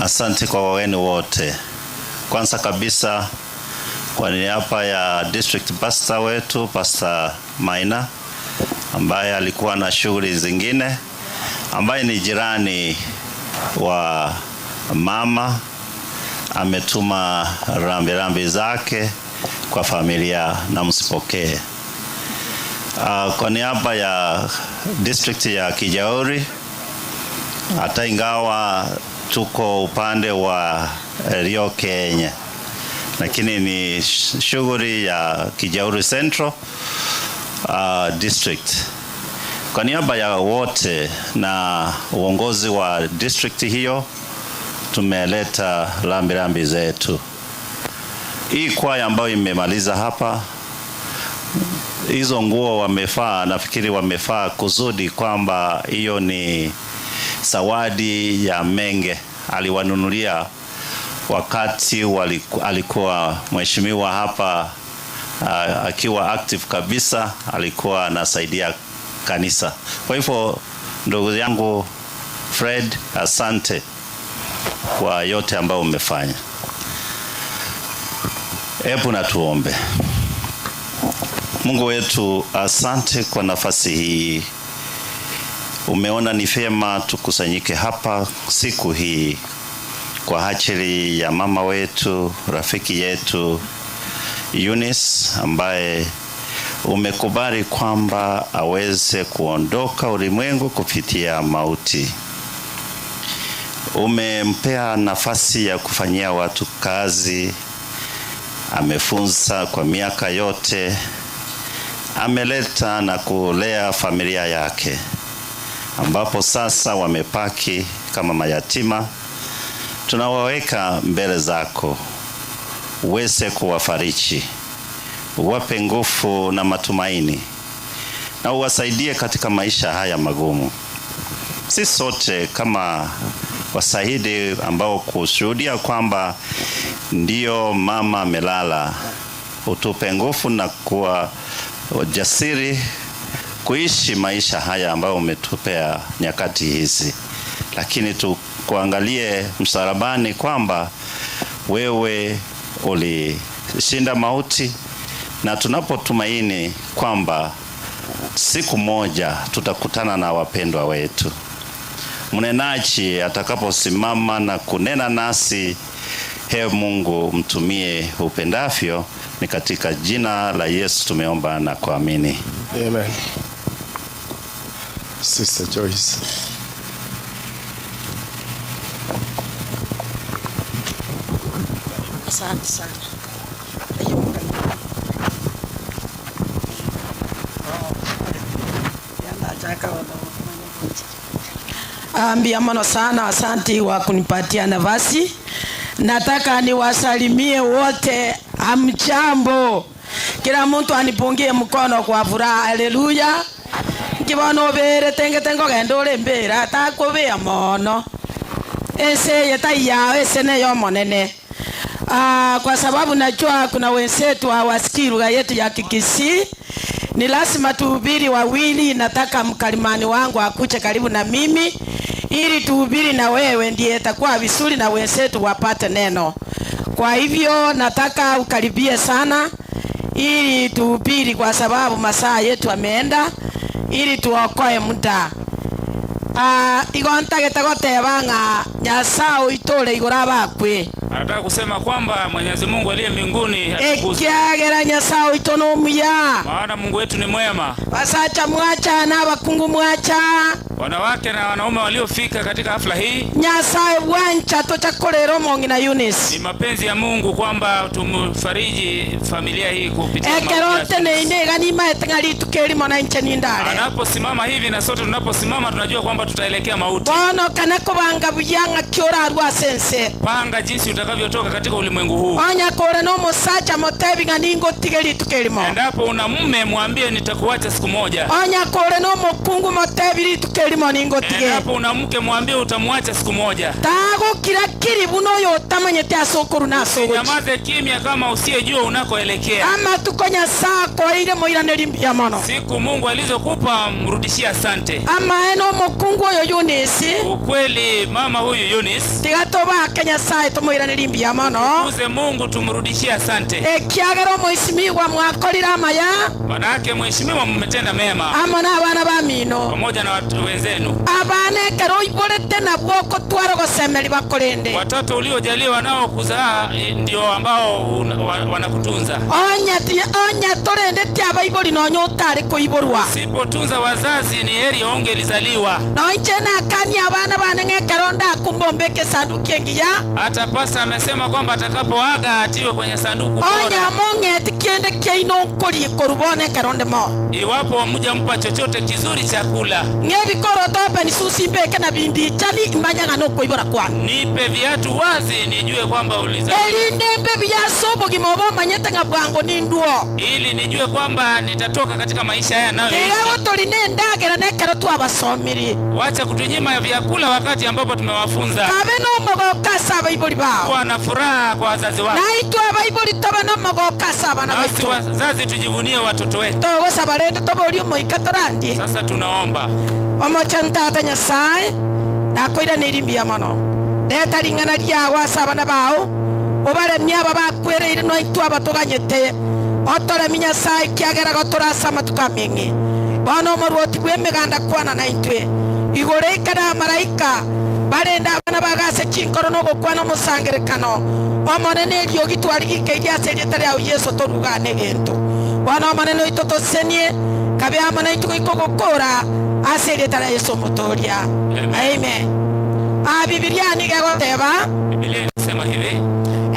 Asante kwa wageni wote. Kwanza kabisa kwa niaba ya district pastor wetu, Pastor Maina, ambaye alikuwa na shughuli zingine, ambaye ni jirani wa mama, ametuma rambirambi zake kwa familia na msipokee. Kwa niaba ya district ya Kijauri, hata ingawa tuko upande wa Rio Kenya, lakini ni shughuli ya Kijauri Central district. Kwa niaba ya wote na uongozi wa district hiyo, tumeleta rambirambi zetu. Hii kwaya ambayo imemaliza hapa, hizo nguo wamefaa, nafikiri wamefaa kuzudi kwamba hiyo ni zawadi ya Menge aliwanunulia wakati alikuwa mheshimiwa hapa, akiwa active kabisa, alikuwa anasaidia kanisa. Kwa hivyo ndugu yangu Fred, asante kwa yote ambayo umefanya. Hebu na tuombe. Mungu wetu, asante kwa nafasi hii. Umeona ni vyema tukusanyike hapa siku hii kwa ajili ya mama wetu, rafiki yetu Eunice, ambaye umekubali kwamba aweze kuondoka ulimwengu kupitia mauti. Umempea nafasi ya kufanyia watu kazi, amefunza kwa miaka yote, ameleta na kulea familia yake, ambapo sasa wamepaki kama mayatima. Tunawaweka mbele zako, uweze kuwafariji, uwape nguvu na matumaini, na uwasaidie katika maisha haya magumu. Sisi sote kama wasahidi ambao kushuhudia kwamba ndio mama amelala, utupe nguvu na kuwa jasiri kuishi maisha haya ambayo umetupea nyakati hizi. Lakini kuangalie msalabani kwamba wewe ulishinda mauti, na tunapotumaini kwamba siku moja tutakutana na wapendwa wetu. Mnenaji atakaposimama na kunena nasi, he Mungu mtumie upendavyo. Ni katika jina la Yesu tumeomba na kuamini. Amen. Sister Joyce. Asante sana. Ambia mano sana, asante wa kunipatia nafasi. Nataka niwasalimie wote, hamjambo. Kila mtu anipungie mkono kwa furaha. Haleluya. Kibono bere tengo gendo ule mbera atakubia mono. Ese yetaya ese ne yo monene. Kwa sababu najua kuna wenzetu hawasikii lugha yetu ya Kikisii. Ni lazima tuhubiri wawili. Nataka mkalimani wangu akuje karibu na mimi ili tuhubiri na wewe, ndiye itakuwa vizuri na wenzetu wapate neno. Kwa hivyo nataka ukaribie sana ili tuhubiri, kwa sababu masaa yetu ameenda, ili tuokoe muda. Igonta getagoteebanga nyasao itole igora bakwe. Anataka kusema kwamba Mwenyezi Mungu aliye mbinguni atukuzwe. Ekiagera nyasao itono muya. Maana Mungu wetu ni mwema. Basacha mwacha na bakungu mwacha. Wanawake na wanaume waliofika katika hafla hii. Nyasaye wancha tochakolero mongi na Eunice. Ni mapenzi ya Mungu kwamba tumfariji familia hii kupitia ekerote ne inega ni maetngali tukeli mona nche nindale. Anaposimama hivi na sote tunaposimama tunajua kwamba tutaelekea mauti. Bono kanako banga buyanga kiora arwa sense. Panga jinsi utakavyotoka katika ulimwengu huu. Onya kore no mosacha motebi nganingo tigeli tukelimo. Endapo una mume mwambie nitakuacha siku moja. Onya kore no mokungu motebi tukelimo ningo tigeli. Endapo una mke mwambie utamwacha siku moja. Tago kila kiri buno yo tamanyete asokuru naso. Nyamaze kimya kama usiyejua unakoelekea. Ama tukonya saa kwa ile moira nelimbia mono. Siku Mungu alizokupa mrudishie asante. Ama eno mokungu yo Eunice. Ukweli mama huyu Eunice. Tigatoba Kenya saa tomoira nelimbia mono. Tukuze Mungu tumrudishie asante. Ekiagero mheshimiwa mwakolira maya. Manake mheshimiwa mmetenda mema. Ama na abana bamino. Pamoja na watu wenzenu. Abane kero ibolete na bwoko twaro gosemeli bakolende. Watoto uliojaliwa nao kuzaa ndio ambao wanakutunza. Onya torende tia Bible no nyotare koiborwa. Sipotunza wazazi ni heri ongelizaliwa. No nchena kani abana banenge keronda kumbombeke sanduku yengia. Hata pasta amesema kwamba atakapoaga atiwe kwenye sanduku bora. Onya monge tikiende keino koli korubone keronde mo. Iwapo mjampa chochote kizuri chakula. Ngebi koro tope ni susi mbeke na bindi chali mbanyanga no koibora kwa. Nipe viatu wazi nijue kwamba ulizaliwa. Elinde mbe ya sobo gimobo manyete ngabwango ninduo. Ili nijue kwamba nitatoka katika maisha haya nayo. Ewa tolinenda gera nekero tu abasomiri. Wacha kutunyima vyakula wakati ambapo tumewafunza. Kabe no mogo kasa Bible bao. Kwa na furaha kwa wazazi wao. Na itwa Bible toba no mogo kasa bana wetu. Wazazi tujivunie watoto wetu. Togo sabarende tobo ulio moikatorandi. Sasa tunaomba. Omochanta atanya sai. Na koira nirimbia mono. Leta lingana lya wasabana bao. Obale nyaba bakwereire no itwa batoganyete. Otore minya sai kiagera gotora sama tukamengi. Bano morwoti kwemeganda kwana na itwe. Igore kana malaika barenda bana bagase chinkoro no gokwana musangerekano. Omonene lyo gitwari gikeya seretari ya Yesu torugane gento. Bano omonene itoto senie kabe amana ituko ikokokora aseretari ya Yesu motoria. Amen. Biblia ni gagoteba. Biblia inasema hivi.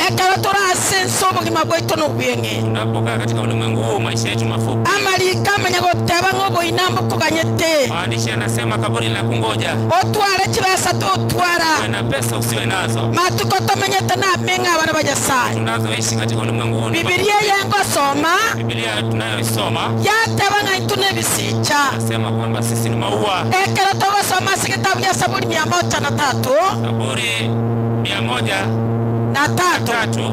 Ekaratora senso bogima bweto no bwenge. Tunapokaa katika ulimwengu huu maisha yetu mafupi. Amali kama nyagoteba ngobo inambo kuganyete. Maandishi yanasema kaburi la kungoja. Otware kibasa to twara. Na pesa usiwe nazo. Matuko tomenyeta na menga abana bajasai. Tunazoishi katika ulimwengu huu. Biblia yango soma. Biblia tunayoisoma. Yateba ngaitune bisicha. Nasema kwamba sisi ni maua. Ekaratora soma kitabu ya Zaburi 103. Zaburi 103.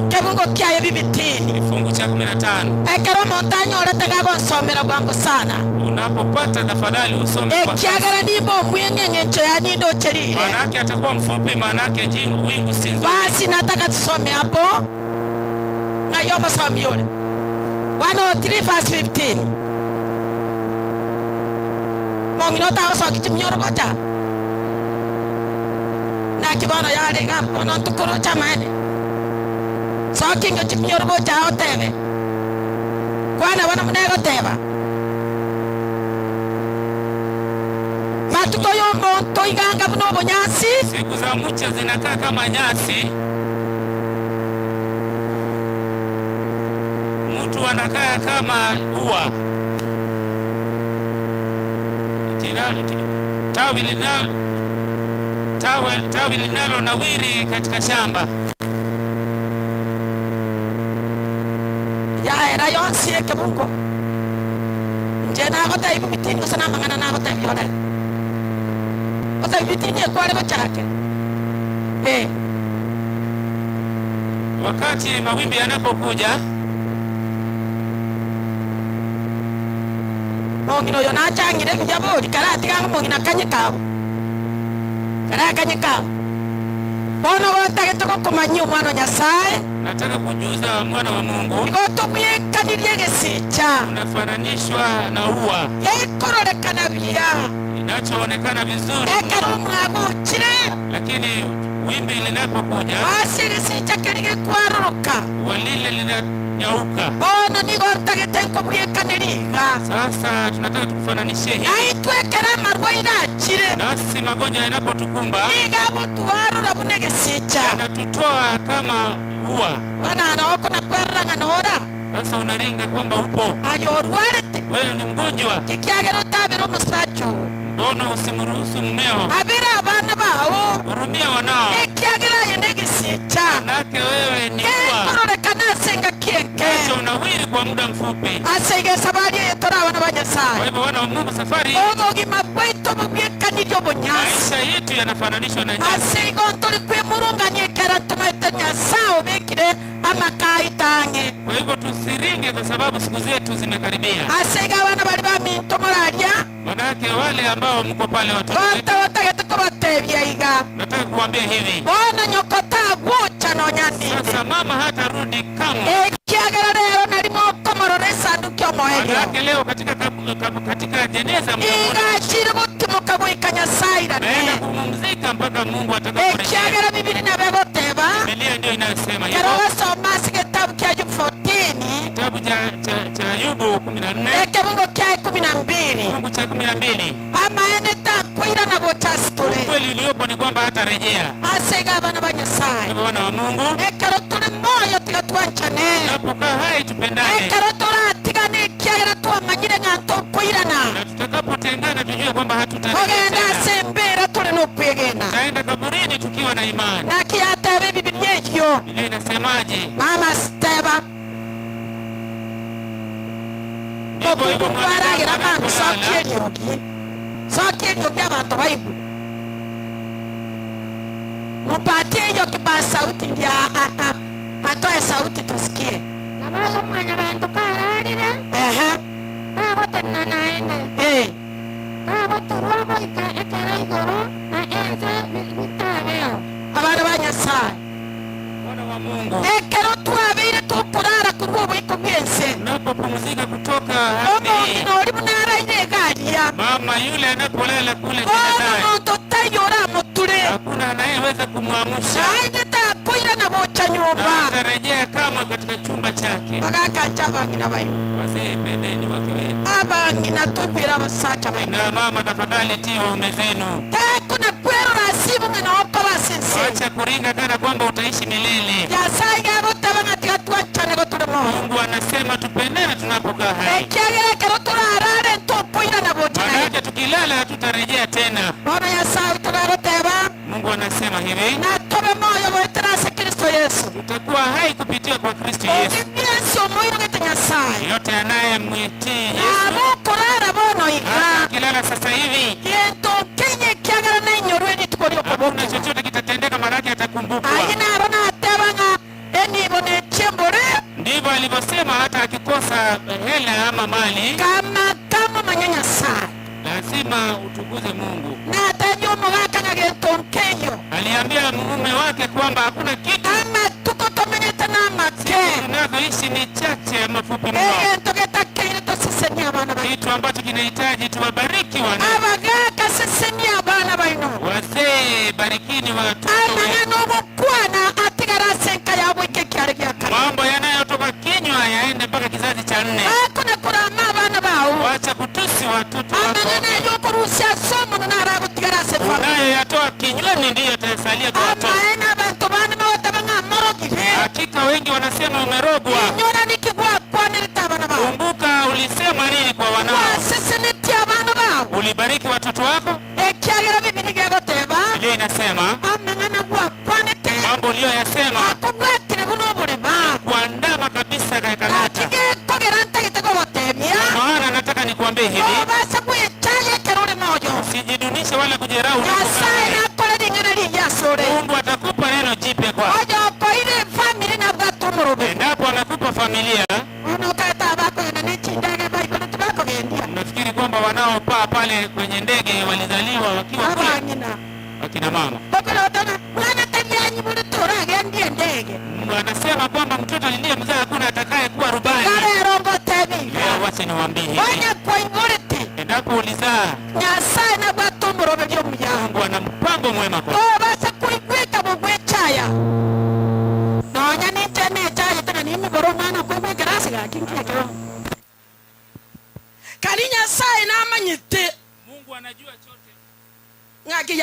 Kebungo kya bibitini. Kifungu cha 15. Ekero montanyo oletega gonsomera bwangu sana. Unapopata tafadhali usome kwa. Ekiagara nibo mwenge ngencho ya nindo cherire. Manake atakuwa mfupi, manake wingu si nzuri. Basi nataka tusome hapo. Na yoma somi yule. 103 verse 15. Mongino tawo so kitimnyoro kocha. Na kibono yale ngapo non tukoro chamane. So kinga chimnyoro kocha otebe. Kwana wana mnego teba. Matuko yombo toiganga bunobo nyasi. Siku za mcha zinakaa kama nyasi. Mtu anakaa kama ua. Tawi linalo nawiri katika shamba. Ya ira yonsi eke bungo nje na gota ibu mitini kusana mangana na gota ibu yore gota ibu mitini ya kwa lego chake wakati mawimbi yanapokuja mongino yo na changire kujabo karati kanga mongina kanyika kara kanyika bono wotake toko kumanyu mwana Nyasaye. Nataka kujuza mwana wa Mungu ikotumye kanirie gesicha unafananishwa na ua ekorolekana bia inachoonekana vizuri ekarumwagukire, lakini wimbi linapokuja asirisicha kerige kwaruruka walile linanyauka. bono nigotagete nkomuriekaniriga. Sasa tunataka tukufananishie hivi naitwekera marwa irachire nasi magonjwa yanapotukumba igabo tuwarura bunegesicha yanatutoa kama ua. wanana wako na kweranga nora sasa unaringa kwamba upo ayorwarete wewe ni mgonjwa kikiagero tabero musacho mbona usimruhusu mmeo abira abana bawo hurumia wanao ikiagera yenegesicha nake wewe ni ua ekorolekana asenga kienke acha unawiri kwa muda mfupi asenge sabari yetora abana banyasaye. kwa hivyo wana wa Mungu safari obugima bwaitu bubyekaniryo bunyasi maisha yetu yanafananishwa na nyasi. asigo tuli kwimurunganye kera tumaite nyasao bekire amakaitange. Kwa hivyo tusiringe kwa sababu siku zetu zimekaribia. Asiga abana bali baminto murarya manake wale ambao mko pale watu watagete kubatebya iga. nataka kuambia hivi bona nyokota gucha no nyandi sasa mama hatarudi kamwe. Kiagera rero narimo komororesa ndukyo mohege manake leo katika jeneza igashire gutimuka gwikanya saira naenda kumumzika mpaka Mungu atakaporejea. Kiagera Biblia nabegoteba Biblia ndio inasema hivyo. Wasoma kitabu cha Ayubu 14 kitabu cha Ayubu 14 kifungu cha 12 kifungu cha 12 ama eneta kwira na botastore kweli uliopo ni kwamba hatarejea. Asega abana banyasaye wana wa Mungu ekero tuli moyo tigatwanchane tunapokaa hai tupendane ekero turatigane kiagera twamanyire nganto kwirana na tutakapotengana tujue kwamba hatutarejea. ogenda sembera tuli no kwegena tutaenda kaburini tukiwa na imani. na kiatabe Biblia hiyo Biblia inasemaje? mama steba Ndivyo hivyo mwaragira mangu sokienyogi abantu baibu mupatie hiyo kibaa sauti ndia atoe sauti tusikie. Nabaza mwanya bantu kararire nabote nanaende nabote rwabo ekera igoro na enze bitabeo abana banyasaye wana wa Mungu ekero twabire tukurara kurwobo ikomyense unapopumzika kutoka hadi nori munara inegaria mama yule anapolala kule kitandani totayora muture hakuna anayeweza kumwamsha aidetakwira na bocha nyumba atarejea kama katika chumba chake. bagakanja bangina bayo wazee pendeni wake wenu abangina tubira basacha bayo na mama tafadhali tii waume zenu. kuna kwero rasibu ngana wako basense acha kuringa kana kwamba utaishi milele. yasaiga botabanga tigatwachane gotulemo Mungu anasema tupendane tunapokaa hai. ekiagera kero turarare ntopoira na bocha maana tukilala hatutarejea tena. bona yasai turaroteba Mungu anasema hivi na tobe moyo weterase Kristo Yesu tutakuwa hai kupitia kwa Kristo Yesu. Yesu moyo nyasaye yote anayemwitii Yesu kurara bono iga kilala sasa hivi yento kenye kiagera na inyorweni tukolio kwa kuna chochote kitatendeka maraki atakumbukwa. aina arona atebanga eni bone chembore ndivyo alivyosema hata akikosa hela ama mali kama manyanya saa lazima utukuze Mungu. na atajumu wakanya gentonkeyo aliambia mume wake kwamba hakuna kitu ama tuko tomenyeta na make tunavyoishi ni chache mafupi mno togetakire tosisenia abana baino kitu ambacho kinahitaji tuwabariki wana abagaka sisenia abana baino wazee barikini watoto amangano bukwana atigarasenka yabwe kekiaregia mambo yanayotoka kinywa yaende mpaka kizazi cha 4 hakuna kurama abana bao wacha kutusi watoto wako amangano yokurusia somo na rago tigarase nayo yatoa kinywani ndiyo yatasalia kwa watoto. amaena abantu bana bawatabanga morogire hakika wengi wanasema umerogwa. nyora nikigwa kwani litabana bao kumbuka ulisema nini kwa wanao sisi nitia abana bao ulibariki watoto wako. ekiagera Biblia gegoteba Biblia inasema amangana kwa kwani te mambo uliyoyasema akubwatire buno bulema kuandama kabisa katika nata pia kwako. Ojo kwa ile family na batumuru. Endapo anakupa familia, unakata bako na chindage bako na tubako gendia. Unafikiri kwamba wanaopaa pale kwenye ndege walizaliwa wakiwa wakina mama. Bakala utana wana tabia nyibuli tora gendia ndege. Wanasema kwamba mtoto ndiye mzee, hakuna atakaye kuwa rubani. Kare rongo tabi. Leo wacha niwaambie hivi. Wanya kwa imuriti. Endapo ulizaa, Nyasaye na batumuru byo mujyango. Mungu ana mpango mwema kwa. Basa kuigweka bugwechaya. Nonya ni tene chaya tena ni migoro mana kwa mwegerasi ga kinkia kero. Kari Nyasaye na amanyite. Mungu anajua chote. Ngaki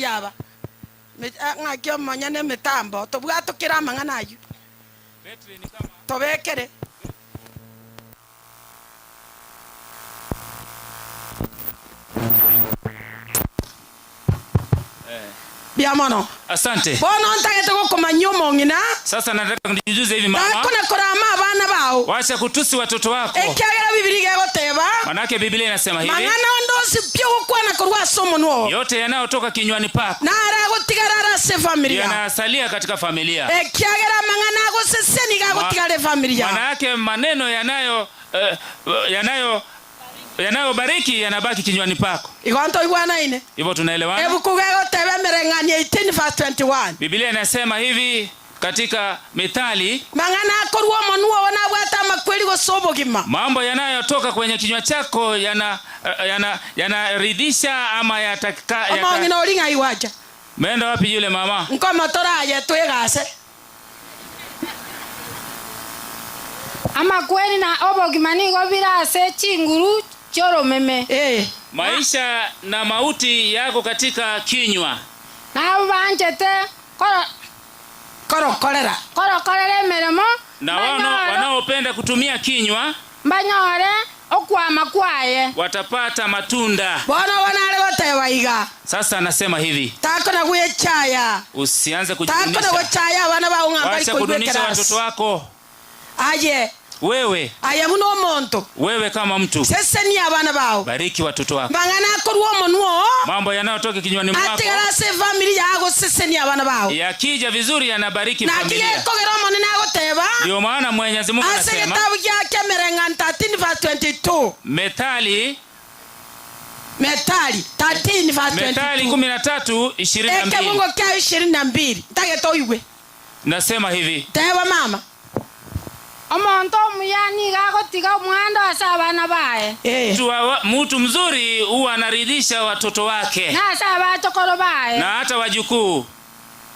yaba. Ngaki omanyane mitambo tobwa tukira mangana ayu. Betri ni kama tobekere. Biamono. Asante. Bono ntagete kumanyomo ngina. Sasa nataka nijuze hivi mama. Takuna korama abana bao. Wacha kutusi watoto wako. Ekyagera Biblia gegoteba. Manake Biblia inasema hivi. Mangana ondosi pyo kwana korwa somo nuo. Yote yanayotoka kinywani pako. Na ara gotigarara se familia. Yanasalia katika familia. Ekyagera mangana go seseni ga gotigare familia. Manake maneno yanayobariki yanabaki kinywani pako. Igonto igwana ine. Hivyo tunaelewana? Hebu kugego tebe merengani 18:21. Biblia inasema hivi katika Mithali, mangana akorwa manuo wana bwata makweli go sobo gima. Mambo yanayotoka kwenye kinywa chako yanaridhisha ama yataka Amangina olinga iwaja. Menda wapi yule mama? Nko motora ya twegase. Ama kweli na obo gimani go birase chinguru choro meme. Maisha na mauti yako katika kinywa. Na banjete koro kolera meremo. Na wanaopenda kutumia kinywa mbanyore okwama kwaye watapata matunda. Bwana wanale watewaiga. Sasa anasema hivi. Tako na kuechaya. Usianze kujidunisha. Tako na kuechaya wana ba unga bali kudunisha watoto wako. Aje. Wewe. Aya muno monto. Wewe kama mtu. Sese ni abana bao. Bariki watoto wako. Bangana akorwa monuo. Mambo yanayotoka kinywani mwako. Atigara se familia yako sese ni abana bao. Yakija vizuri yanabariki familia. Na kile kogero monene agoteba. Ndio maana Mwenyezi Mungu anasema. Ase kitabu yake Merengani 13:22. Methali 13:22. Methali 13:22. Eke Mungu kia 22. Tage toiwe. Nasema hivi. Teba mama. Omonto muyani gagotiga mwando asabana bae. Mtu mzuri huwa anaridhisha watoto wake. Na asaba tokoro bae. Na hata wajukuu.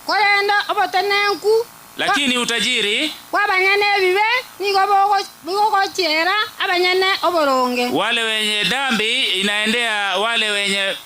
Korenda obotenenku. Lakini utajiri wabanyane bibe nigo chera abanyane oboronge. Wale wenye dhambi inaendea wale wenye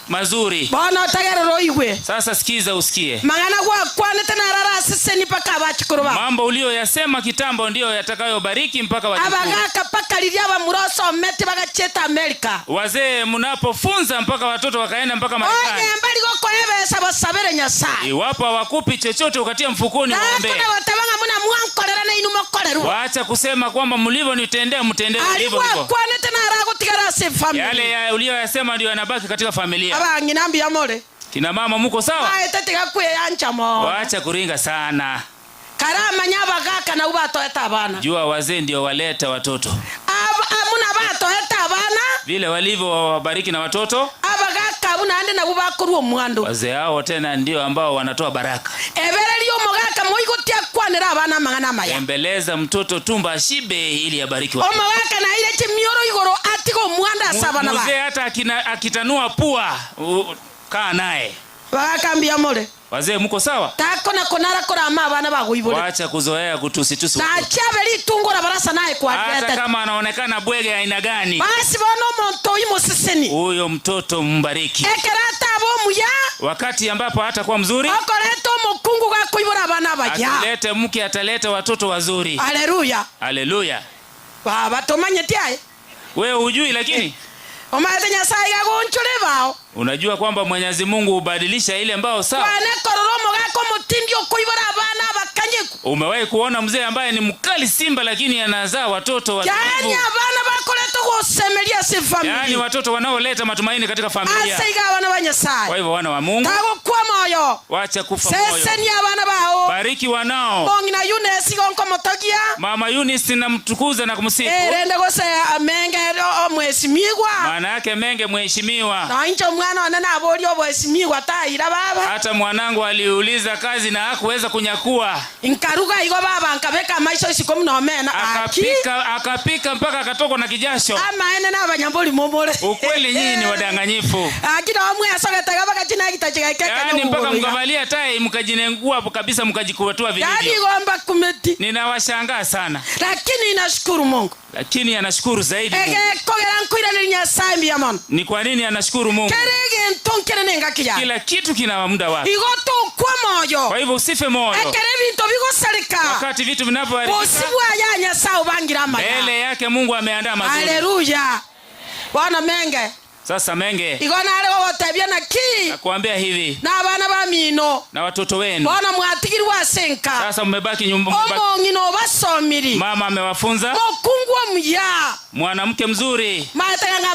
mazuri. Bwana otagerero igwe. Sasa sikiza usikie. Mangana kwa tena rara sese ni paka bachikuruba. Mambo uliyoyasema kitambo ndio yatakayobariki mpaka wajukuu. Abagaka paka lilia ba muroso meti bagacheta Amerika. Wazee mnapofunza mpaka watoto wakaenda mpaka Marekani. Oye mbali go kolebe sabasabere Nyasaye. Iwapo hawakupi chochote ukatia mfukoni waombe. Kuna watabanga muna mwankolera na inu mokoleru. Waacha kusema kwamba mlivyo nitendea mtendee hivyo hivyo. Kwa tena rara gotigara se family. Yale uliyoyasema ndio yanabaki katika familia. Abangi nambi amore. Kina mama mko sawa? Teteka kwe yancha mo. Waacha kuringa sana. Karama nyaba kaka na ubato eta bana. Jua wazee ndio waleta watoto. Amuna bato eta bana. Vile walivyo wabariki na watoto. Abagaka buna ande na ubakuru omwando. Wazee hao tena ndio ambao wanatoa baraka. Ebereli omogaka moigotia kwanera abana mangana maya. Embeleza mtoto tumba ashibe ili abariki watoto. Omogaka na ile chimioro igoro atiko mwanda sabana ba. Mzee hata akitanua pua kaa naye. Bagakambia more. Wazee mko sawa? Tako na konara korama abana bagoibole. Waacha kuzoea kutusi. Na chabeli tungora barasa naye kwa hata kama anaonekana bwege aina gani. Basi bono monto imo siseni. Huyo mtoto mbariki. Ekerata bomu ya. Wakati ambapo hatakuwa mzuri. Okoleto mukungu ga kuibora abana baja. Atalete mke ataleta watoto wazuri. Haleluya. Haleluya. Baba tomanye tiae. Wewe hujui lakini Omate Nyasaye gagonchule bao. Unajua kwamba Mwenyezi Mungu hubadilisha ile ambao sawa. Bwana kororomo gako mutindio kuibora abana bakanyiku. Umewahi kuona mzee ambaye ni mkali simba lakini anazaa watoto wazuri? Yaani abana bakoleto kusemelia si familia. Yaani watoto wanaoleta matumaini katika familia. Asaiga wana wa Nyasaye. Kwa hivyo wana wa Mungu. Tago kwa moyo moyo. Wacha kufa moyo. Seseni abana bao. Bariki wanao. Mongina Eunice gonko motogia. Mama Eunice namtukuza na kumsifu. Rende gose Menge mheshimiwa. Maana yake Menge mheshimiwa. Na incho mwana wanana abori mheshimiwa taira baba. Hata mwanangu aliuliza kazi na hakuweza kunyakua. Inkaruga igo baba nkabeka maisha isiko mnomena. Akapika mpaka akatokwa na kijasho. Ama ene na abanyamboli momole. Ukweli nyinyi ni wadanganyifu. Akina wamwe asogeta gaba kachina kitachika keka. Yaani mpaka mkavalia tai mkajinengua hapo kabisa mkajikuatua vilivyo. Yaani gomba kumeti. Ninawashangaa sana. Lakini inashukuru Mungu. Lakini anashukuru zaidi Mungu. Ni kwa nini anashukuru Mungu? Kila kitu kina muda wake. Kwa hivyo usife moyo. Wakati vitu vinavyoharibika, mbele yake Mungu ameandaa mazuri. Haleluya. Bwana Menge. Sasa Menge. Igona ale wotabia na ki. Nakuambia hivi. Na bana ba mino. Na watoto wenu. Bwana mwatigiri wa senka. Sasa mmebaki nyumba. Omo ngino basomiri. Mama amewafunza. Mokungwa mya. Mwanamke mzuri. Matanga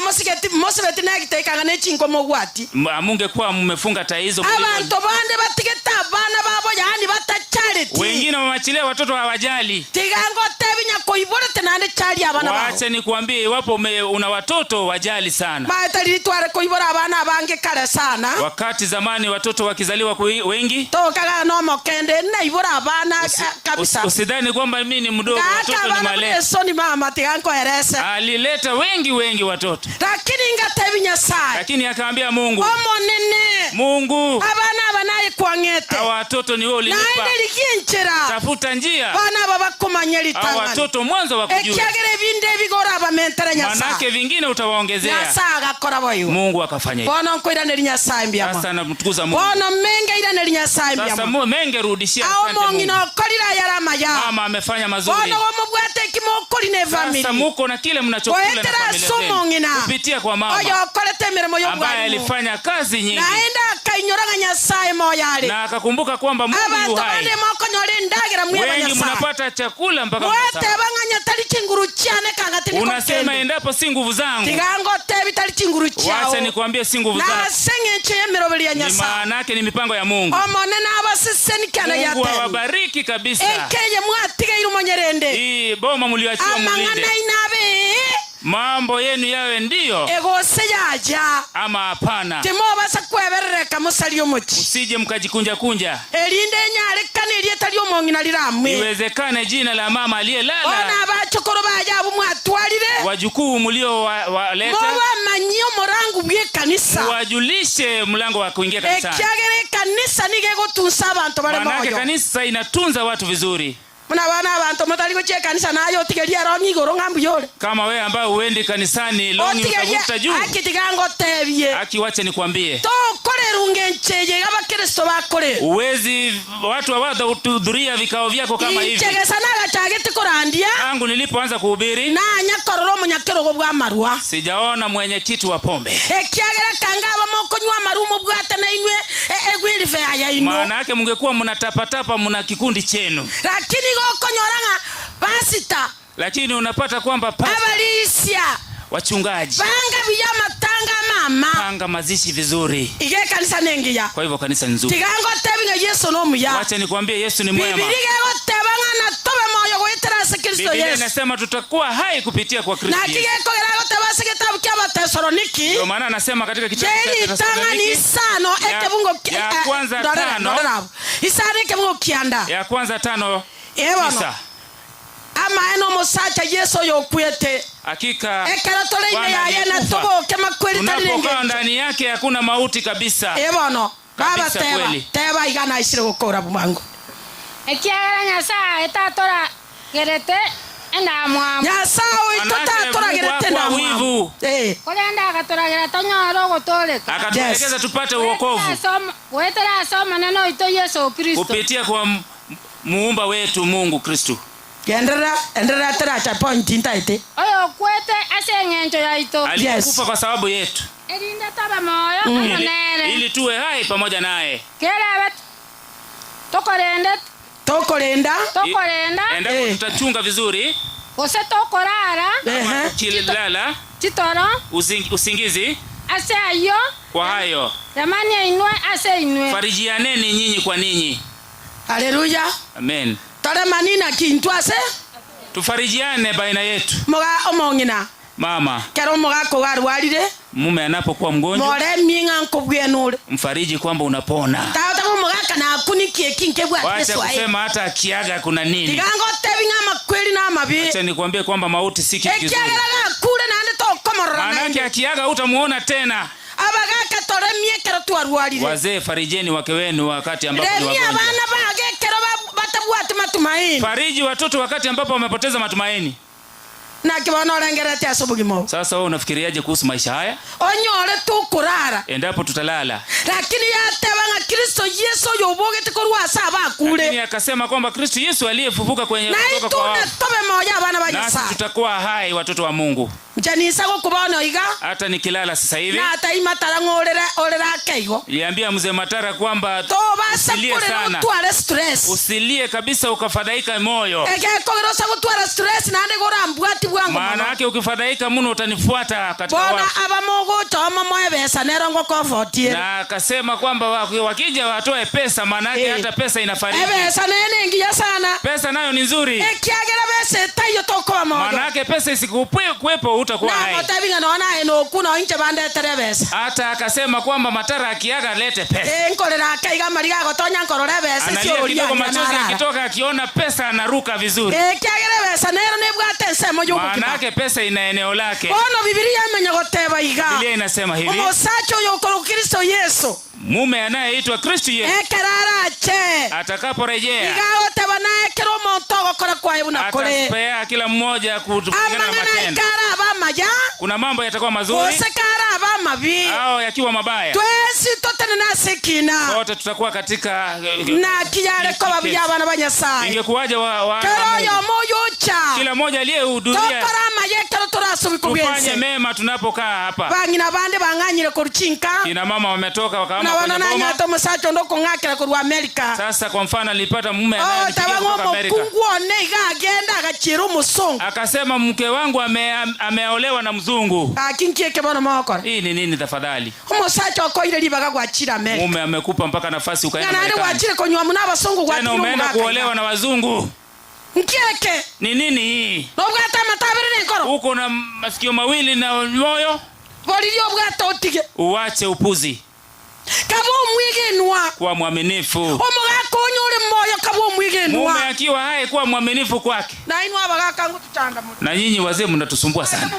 mosibeti na kiteka na chinko mogwati. Mungekuwa mmefunga taa hizo. Abantu bande batigeta bana babo yani batacharity. Wengine wameachilia watoto hawajali. Tigango tebinya koibora tenane chali abana babo. Waache nikwambie iwapo una watoto wajali sana. Litware koibora abana bange kare sana. Wakati zamani watoto wakizaliwa wengi, tokaga no mokende na ibora abana kabisa. Usidhani kwamba mimi ni mdogo, watoto ni malezi. Yesu ni mama tiganko erese. Alileta wengi watoto. Lakini ngatebinya sai. Lakini akaambia Mungu. Omo nene. Mungu. Abana banaye kwangete. Hawa watoto ni wewe ulinipa. Na ile likinchira. Tafuta njia. Bana baba komanyeli tanga. Hawa watoto mwanzo wakujue. Ekiagere binde bigora abamentere nyasa. Manake vingine utawaongezea. Nyasa kora boyo. Mungu akafanya hivyo. Bwana nkoira neli Nyasaye mbia. Sasa namtukuza Mungu. Bwana Menge ira neli Nyasaye mbia. Sasa Menge rudishia asante Mungu. Au mongino kolira yarama ya. Mama amefanya mazuri. Bwana wamubwate kimokoli ne family. Sasa muko na kile mnachokula na familia zenu. Kupitia kwa mama. Oyo kolete mirimo yo ambaye alifanya kazi nyingi. Naenda kainyoranga Nyasaye moyale. Na akakumbuka kwamba Mungu yu hai. Abante moko nyore ndagira mwe Nyasaye. Wengi mnapata chakula mpaka msasa. Wote banganya tali chinguru chiane kanga tini. Unasema endapo si nguvu zangu. Tigango tebi tali chinguru chiao. Wacha nikwambie si nguvu zangu. Na senge che merobeli ya Nyasaye. Maana yake ni mipango ya Mungu. Omone na abasiseni kana ya. Mungu awabariki kabisa. Ekeye mwatiga iru monyerende. Hii boma mlioachiwa mlinde. Amangana inabe. Mambo yenu yawe ndio. Egose yaja. Ama hapana. Timo basa kwebereka musali yomuchi. Usije mkajikunja kunja. Elinde nyale kaneli etaliyo mongina liramwe. Iwezekane jina la mama aliyelala. Ona abachokoro baja abumwatwalire. Wajukuu mlio waleta. Mowa manyo morangu bye kanisa. Wajulishe mlango wa kuingia kanisani. Ekiagere kanisa nige gotunsa abantu bare moyo. Maana kanisa inatunza watu vizuri. Muna bana abantu mutali kuche kanisa nayo tigelia rongi goro ngambu yole. Kama wewe ambaye uendi kanisani longi utavuta juu. Akitigango tebie. Akiwache nikwambie. To kore rungencheje gaba Kristo bakore. Uwezi watu hawatahudhuria vikao vyako kama hivi. Chege sana gachagete korandia. Tangu nilipoanza kuhubiri. Na nyakororo munyakero go bwa marwa. Sijaona mwenyekiti wa pombe. Ekiagera kangaba mokonywa marumo bwata na inwe egwilife aya ino. Maana yake mngekuwa mnatapatapa mna kikundi chenu. Lakini gokonyoranga basita. Lakini unapata kwamba abalisia wachungaji banga bijama tanga mama panga mazishi vizuri. Ige kanisa nengia. Kwa hivyo kanisa nzuri. Tigango tebinga Yesu no muya. Wacha nikwambie Yesu ni mwema. Biblia gotebanga na tobe moyo goitera se Kristo Yesu. Biblia inasema tutakuwa hai kupitia kwa Kristo Yesu. Na kige ko gera goteba se kitabu kya Tesaloniki. Ndio maana anasema katika kitabu cha Tesaloniki. Ni sano ekebungo ya kwanza 5. Isare ekebungo kianda. Ya kwanza 5. Ewa. Ama eno musacha Yesu yokwete. Hakika ekera toleine ya yena tubo kema kweli tali nenge. Unapokaa ndani yake hakuna mauti kabisa. Ebono baba teba igana isire gukora bumango. Ekiagara Nyasaye etatora gerete enda mwa. Nyasaye itatora gerete na wivu. Kolenda akatora gerete nyoro gotoleka. Akatuelekeza tupate uokovu. Wetera soma neno ito Yesu Kristo. Kupitia kwa muumba wetu Mungu Kristo. Endera tera cha point intaite. Oyo kwete asengenjo ya ito. Alikufa kwa sababu yetu. Elinda taba moyo amonere. Ili tuwe hai pamoja naye. Kera Tokolenda. Endapo tutachunga vizuri. Ose tokorara. Kilala. Chitoro. Usingizi. ase ayo. Kwa hayo. Jamani ainue ase inue. Farijianeni nyinyi kwa ninyi. Haleluya. Amen. Tare manina kintu ase. Tufarijiane baina yetu. Moga omongina. Mama. Kero moga ko garwalire. Mume anapokuwa mgonjwa. More minga nkobwenure. Mfariji kwamba unapona. Tata ko moga kana kunikie kinkebwa Wacha kusema hata akiaga kuna nini. Tigango tebinga makweli na mabi. Acha nikwambie kwamba mauti si kitu kizuri. Ekiaga kule na ande to komorora. Maana akiaga utamuona tena. Abaga katore miekero twarwalire. Wazee farijeni wake wenu wakati ambapo ni wagonjwa. Remia bana bage kero batabuati matumaini. Fariji watoto wakati ambapo wamepoteza matumaini. Na kibona orengerete asubugimo. Sasa wewe unafikiriaje kuhusu maisha haya? Onyore tu kurara. Endapo tutalala. Lakini yatebanga Kristo Yesu yobogete korwa saba kule. Lakini akasema kwamba Kristo Yesu aliyefufuka kutoka kwa wafu. Tobe moja bana banyasa. Nasi tutakuwa hai watoto wa Mungu. Janisa ko kubona iga. Hata nikilala sasa hivi. Na hata imatara ngorera keigo. Niambia mzee Matara kwamba usilie sana. Usilie kabisa ukafadhaika moyo. Eke kogerosa kutwara stress na ande gorambwati bwangu. Maana yake ukifadhaika mno utanifuata katika watu. Bona abamogo choma moyo besa nerongo kofotie. Na akasema kwamba wakija watoe pesa, maana yake hata pesa inafariki. Pesa nene ngia sana. Pesa nayo ni nzuri. Ekiagera besa tayo tokoma moyo. Maana yake pesa isikuwepo utakuwa hai. Na mtavinga naona eno kuna inche bande terebesa. Hata akasema kwamba Matara akiaga lete pesa. Nkolera kaiga mariga gotonya nkorore besa sio uri. Kidogo machozi akitoka akiona pesa anaruka vizuri. Kiagera besa nero ne bwate nsemo yuko. Maana yake pesa ina eneo lake. Ono Biblia imenya goteba iga. Biblia inasema hivi. Osacho yoko Kristo Yesu. Mume anayeitwa Kristo Yesu. Ekerara che. Atakaporejea. Iga oteba naye kero montogo kora kwa ibuna kore. Atapea kila mmoja kutupigana na matendo. Kuna mambo yatakuwa mazuri. Hao yakiwa mabaya. Twesi totene na sekina. Wote tutakuwa katika na kijare kwa babu ya bana banyasai. Ingekuwaje Kero ya moyo cha. Kila mmoja aliyehudhuria. Tokora mayekero turasubi kubyense. Tufanye mema tunapokaa hapa. Bangina bande banganyire ku ruchinka. Kina mama wametoka wakaama kwenye boma. Na wana nanya to musacho ndoko ngakira ku Amerika. Sasa kwa mfano nilipata mume anayefikia kutoka Amerika. Kunguone igagenda agachira umusongo. Akasema mke wangu ameolewa na mzungu. Akinkieke bana moko. Hii ni nini tafadhali? Umusacho akoire libaga gwachira Amerika. Mume amekupa mpaka nafasi ukaenda Amerika. Na wachire konywa muna basongo gwatira. Tena umeenda kuolewa na wazungu. Nkieke. Ni nini hii? Nobwata matabiri nekoro. Uko na masikio mawili na moyo. Bolilio bwata otige. Uache upuzi. Kabo mwigenwa. Kuwa mwaminifu. Omugako onyore moyo kabo mwigenwa. Mume akiwa hai kuwa mwaminifu kwake. Na inwa bagaka ngo tutanga mutu. Na nyinyi wazee mnatusumbua sana.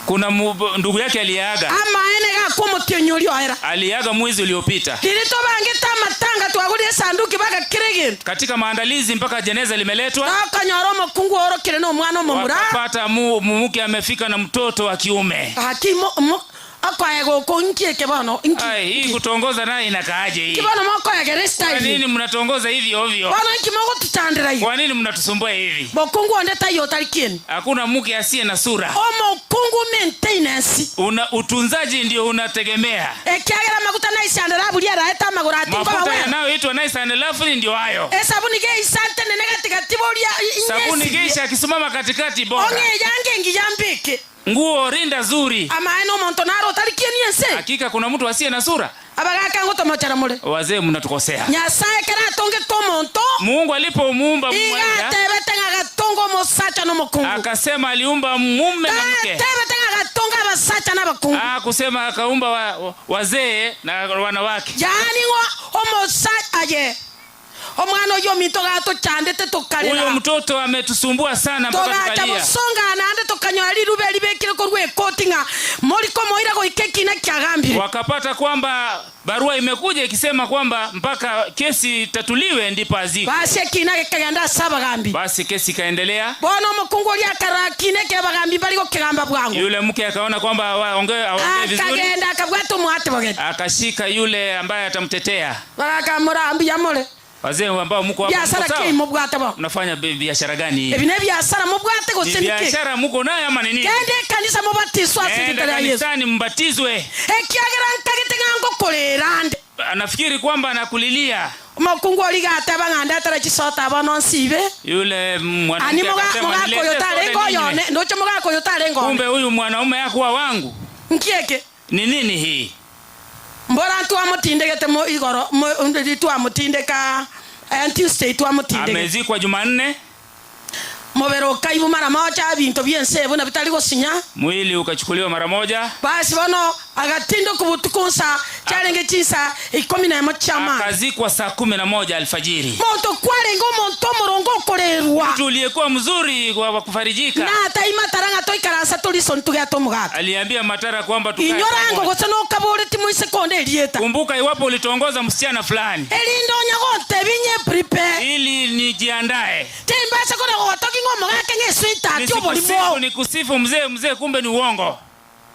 Kuna ndugu yake aliaga. Ama enega kwa mutionyolio era. Aliaga mwezi uliopita. Kilito bangeta matanga twagulie sanduki baka kirege. Katika maandalizi mpaka jeneza limeletwa. Na kanyoromo kungu oro kireno mwana momura. Wakapata mke amefika na mtoto wa kiume. Hakimo akwaego konkieke bano inki. Hii kutongoza naye inakaaje hii? Kibano moko ya geresta hivi. Kwa nini mnatongoza hivi ovyo? Bano inki moko tutandira hivi. Kwa nini mnatusumbua hivi? Bokungu ondeta hiyo talikini. Hakuna mke asiye na sura. Omo kungu maintenance. Utunzaji ndio unategemea. Kiagera makuta na isandara bulia raeta magurati kwa wewe. Mafuta yanayoitwa nice and lovely ndio hayo. Sabuni ge isante nene katikati bolia. Sabuni geisha akisimama katikati bora. Onge yange ngijambike. Nguo rinda zuri. Ama eno montonaro talikieni yense. Hakika kuna mtu asiye na sura. Abagaka ngoto machara mule. Wazee mnatukosea. Nyasaye kera tonge to monto. Mungu alipomuumba mmoja. Tebe tenga tongo mosacha no mokungu. Akasema aliumba mume na mke. Tebe tenga tonga basacha na bakungu. Kusema akaumba wazee na wanawake. Yani ngo omosacha aje. Omwana oyo mito gato chandete tokalera. Huyo mtoto ametusumbua sana mpaka tukalia. Togacha musonga na ande tokanywa liruve libekire ko rwe kotinga. Moliko moira ko ikeki na kyagambire. Wakapata kwamba barua imekuja ikisema kwamba mpaka kesi tatuliwe ndipo aziko. Basi kina kaganda saba gambi. Basi kesi kaendelea. Bona mukungu lya karakine ke bagambi baliko kigamba bwangu. Yule mke akaona kwamba aongee vizuri. Akagenda akabwato muate bogete. Akashika yule ambaye atamtetea. Bakamura yamole. Wazee ambao mko hapo biashara kile mubwata ba. Unafanya biashara gani? Ebine biashara mubwate go senike. Biashara muko nayo ama nini? Kende kanisa mubatiswa sikitara Yesu. Kanisani mbatizwe. Ekiagera nkagitenga ngo kolerande. Anafikiri kwamba anakulilia. Mokungu oligata banganda tara chisota bono sibe. Yule mwanamke Ani akasema moga nilete koyotare sote ngoyone, ninywe. ndocho moga koyotare ngo. Kumbe huyu mwanaume yakuwa wangu. Nkieke. Ni nini hii? Mbora tu amutindegete mo igoro tu amutindeka Tuesday tu amutindege. Amezikwa Jumanne. Mobero kaibu mara moja bintu byense bona bitali gosinya. Mwili ukachukuliwa mara moja. Basi bono agatindo kubutukunsa cyarenge cisa 11 chama. Akazikwa saa 11 alfajiri. Moto kwarengo monto morongo korerwa. Mtu uliyekuwa mzuri kwa kufarijika. Na taima taranga toikarasa tolison tugatomugata. Aliambia Matara kwamba tukae. Inyorango gosono kabore timu sekonde elieta. Kumbuka iwapo ulitongoza msichana fulani. Elindo nyagote binye prepare. Ili nijiandae. Timbasa kona gotoki ngomo gake ngeswita atyo bolimo. Nikusifu mzee kumbe ni uongo.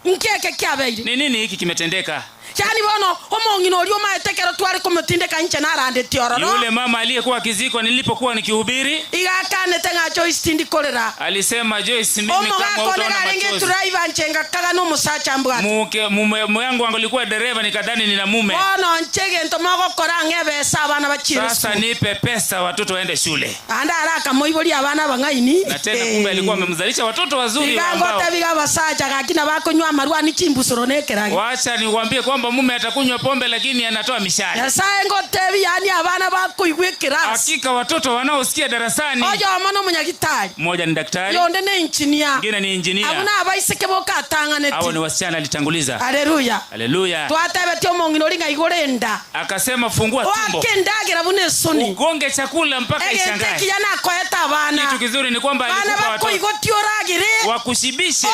Nkeke kyabeire. Ni nini hiki kimetendeka? Chani bono omongino olio maetekero twari kumutindeka nche narande tiororo. Yule mama aliyekuwa kizikwa nilipokuwa nikihubiri. Igakane tenga Joyce tindi kolera. Alisema Joyce mimi kama utaona machozi. Driver nchenga kaga no musacha mbwa. Mume yangu wangu alikuwa dereva nikadhani nina mume. Bono nchege ntomago koranga besa abana bachire. Sasa nipe pesa watoto waende shule. Anda haraka moiboli abana bangaini. Na tena kumbe alikuwa amemzalisha watoto wazuri ambao. Bigango tabiga basacha kakina bakonywa marwa ni chimbusoro nekerage. Wacha niwaambie kwamba mume atakunywa pombe lakini anatoa mishahara. Yasaye ngotebi yani abana bakoigwe kirasi. Hakika watoto wanaosikia darasani. Ojo mano munyagitari. Mmoja ni daktari. Yonde ni engineer. Mwingine ni engineer. Abuna abaiseke boka tangane. Hao ni wasichana alitanguliza. Haleluya. Haleluya. Twatabe tyo mongino linga igorenda. Akasema fungua tumbo. Wakendagira bune soni. Ugonge chakula mpaka ishangae. Ege kijana koeta abana. Kitu kizuri ni kwamba alikupa watoto. Bana bakoigotioragire. Wakushibishe.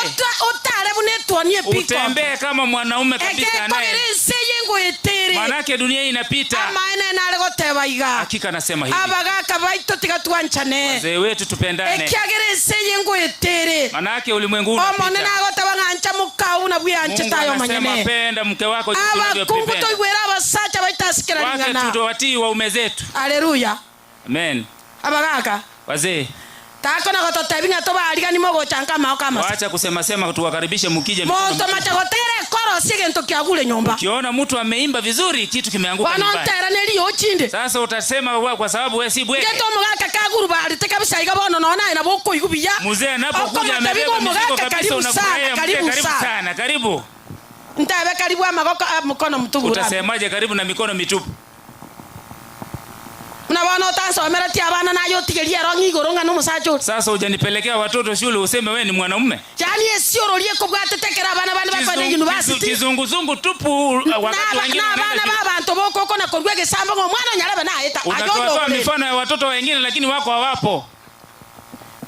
Otare bune tuanie piko. Utembee kama mwanaume kabisa naye. Manake dunia hii inapita. Amaene nalego tebaiga. Hakika nasema hivi. Abagaka baito tigatwanchane. Wazee wetu tupendane. Ekiagere seyengo etere. Manake ulimwengu unapita. Omone nago tabanga mukau na bya nchitayo manyene. Mungu anasema penda mke wako jinsi unavyopenda. Abakungu toigwera abasacha baitasikira lingana. Wake tuwatii waume zetu. Haleluya. Amen. Abagaka. Wazee. Tako na gototabinga toba aliga ni mogo chanka mao kama. Waacha kusema tuwakaribishe mkije. Moto machagotere koro sige ntokiagule nyumba. Ukiona mtu ameimba vizuri kitu kimeanguka nyumbani. Wanaotera neli ochinde. Sasa utasema kwa sababu wewe si bweke. Geto mugaka kaguru bali tekabisa igabono naona ina boko igubiya. Mzee anapokuja amebeba mizigo kabisa unafurahia. Karibu sana. Karibu. Ntabe karibu amagoko mkono mtupu. Utasemaje karibu na mikono mitupu? Unaona utasomera tia bana nayo tigeria rongi goronga no musacho. Sasa hujanipelekea watoto shule useme wewe ni mwanaume. Yaani sio rolie ko bwatetekera bana bapane university. Kizunguzungu tupu wakati wengine wanaenda. Na baba ntoboko ko na korwege samba ngo mwana nyaraba na eta. Unatoa mifano ya watoto wengine lakini wako hawapo.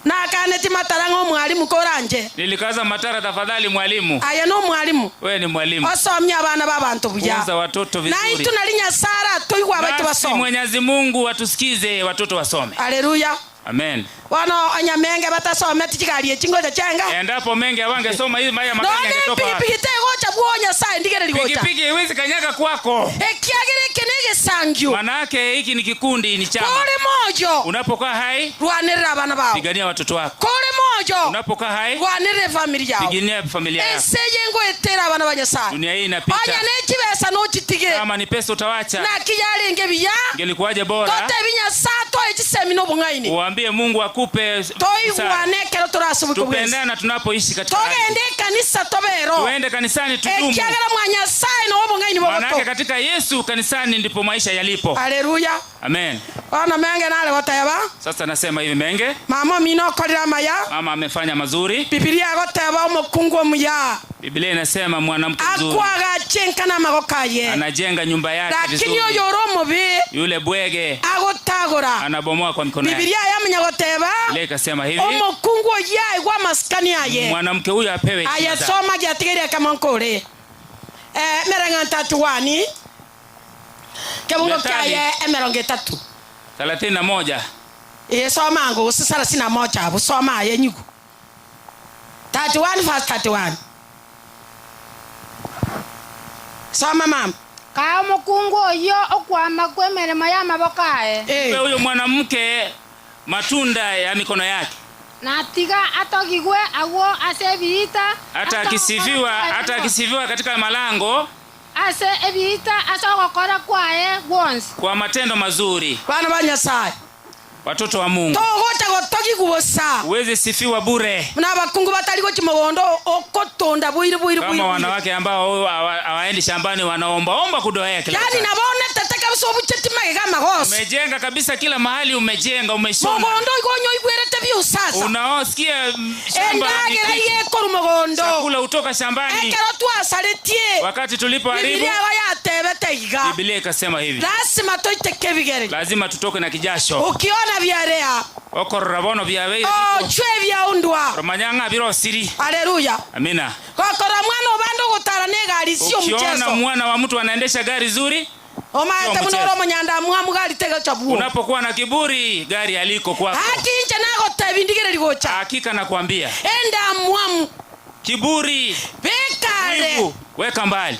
Na kaneti matarango mwalimu koranje. Nilikaza Matara tafadhali mwalimu. Aya no mwalimu. Wewe ni mwalimu. Osomya abana babantu buya. Kuza watoto vizuri. Na itu nalinya sara toigwa batu basoma. Mwenyezi Mungu atusikize watoto wasome. Haleluya. Amen. Wano anyamenge batasoma tikikalie chingoja chenga. Endapo menge awangesoma hizi maya makanya ngetoka. Ndio pigi tego cha buonya saa ndigere ligocha. Pigi iwezi kanyaga kwako. Ekiagire kenege sangyo. Manake hiki ni kikundi ni chama. Kole mojo. Unapokaa hai, rwanirira abana bao. Pigania watoto wako. Kole mojo. Unapokaa hai, rwanirira familia yao. Pigania familia yako. Eseje ngo etera abana banyasa. Dunia hii inapita. Onya neki besa no chitige. Kama ni pesa utawacha. Na kijali ngebiya. Ngelikuwaje bora? Tote binya sato echisemi no bungaini. Uambie Mungu akupe. Toigwanekero turasubuka bwese. Tupendana tunapoishi katika. Togende kanisa tobero. Tuende kanisani tudumu. Ekiagala mwanya sai no bungaini boto. Manake katika Yesu kanisani ndipo maisha yalipo. Haleluya. Amen. Ona menge nale goteba. Sasa nasema hivi menge. Mama mino kolira maya. Mama amefanya mazuri. Biblia goteba umukungu muya. Biblia inasema mwanamke mzuri. Akwaga chenka na magokaye. Anajenga nyumba yake vizuri. Lakini yoromo bi. Yule bwege. Agotagora. Anabomoa kwa mikono yake. Biblia yamenya goteba. Biblia ikasema hivi. Umukungu yae kwa maskani aye. Mwanamke huyu apewe heshima. Aya soma giatigeria kama nkore. Merenga tatu wani. Kebungo kaya emeronge tatu. 31. Soma ngo usisara sina moja abo soma yenyuko. 31 verse 31. Soma mam. Kaya mukungu yo okwama kwemeremo ya mabokae. Huyo mwanamke matunda ya mikono yake. Na tiga atogigwe agwo asebita. Hata akisifiwa katika malango ase ebita asogokora kwae gwonsi kwa matendo mazuri. Bana ba Nyasaye, watoto wa Mungu, togocha gotogi kubosa uweze sifiwa bure. Mna bakungu batali go chimogondo okotonda buire kama wanawake ambao hawaendi shambani wanaomba kudoea kila yani nabona tataka bisobuchetima kama gosi umejenga kabisa kila mahali, umejenga umeshona mogondo igonyo igwerete byo sasa unaosikia shamba endagera yekoro mogondo chakula utoka shambani ekero twasaletie wakati tulipoharibu Biblia yatebete iga Biblia ikasema hivi lazima toiteke bigere lazima tutoke na kijasho ukiona byarea okorrabono byawe chwe byaundwa romanyanga biro siri. Haleluya, amina. kokora mwana obando gutara ne gari sio mchezo. Ukiona mwana wa mtu anaendesha gari zuri Omaete munoro munyanda mwamu gari tega chabuo. Unapokuwa na kiburi gari aliko kwako. Hakinje nago tabindigere ligocha. Hakika nakwambia. Enda mwamu. Kiburi. Bekale. Weka mbali.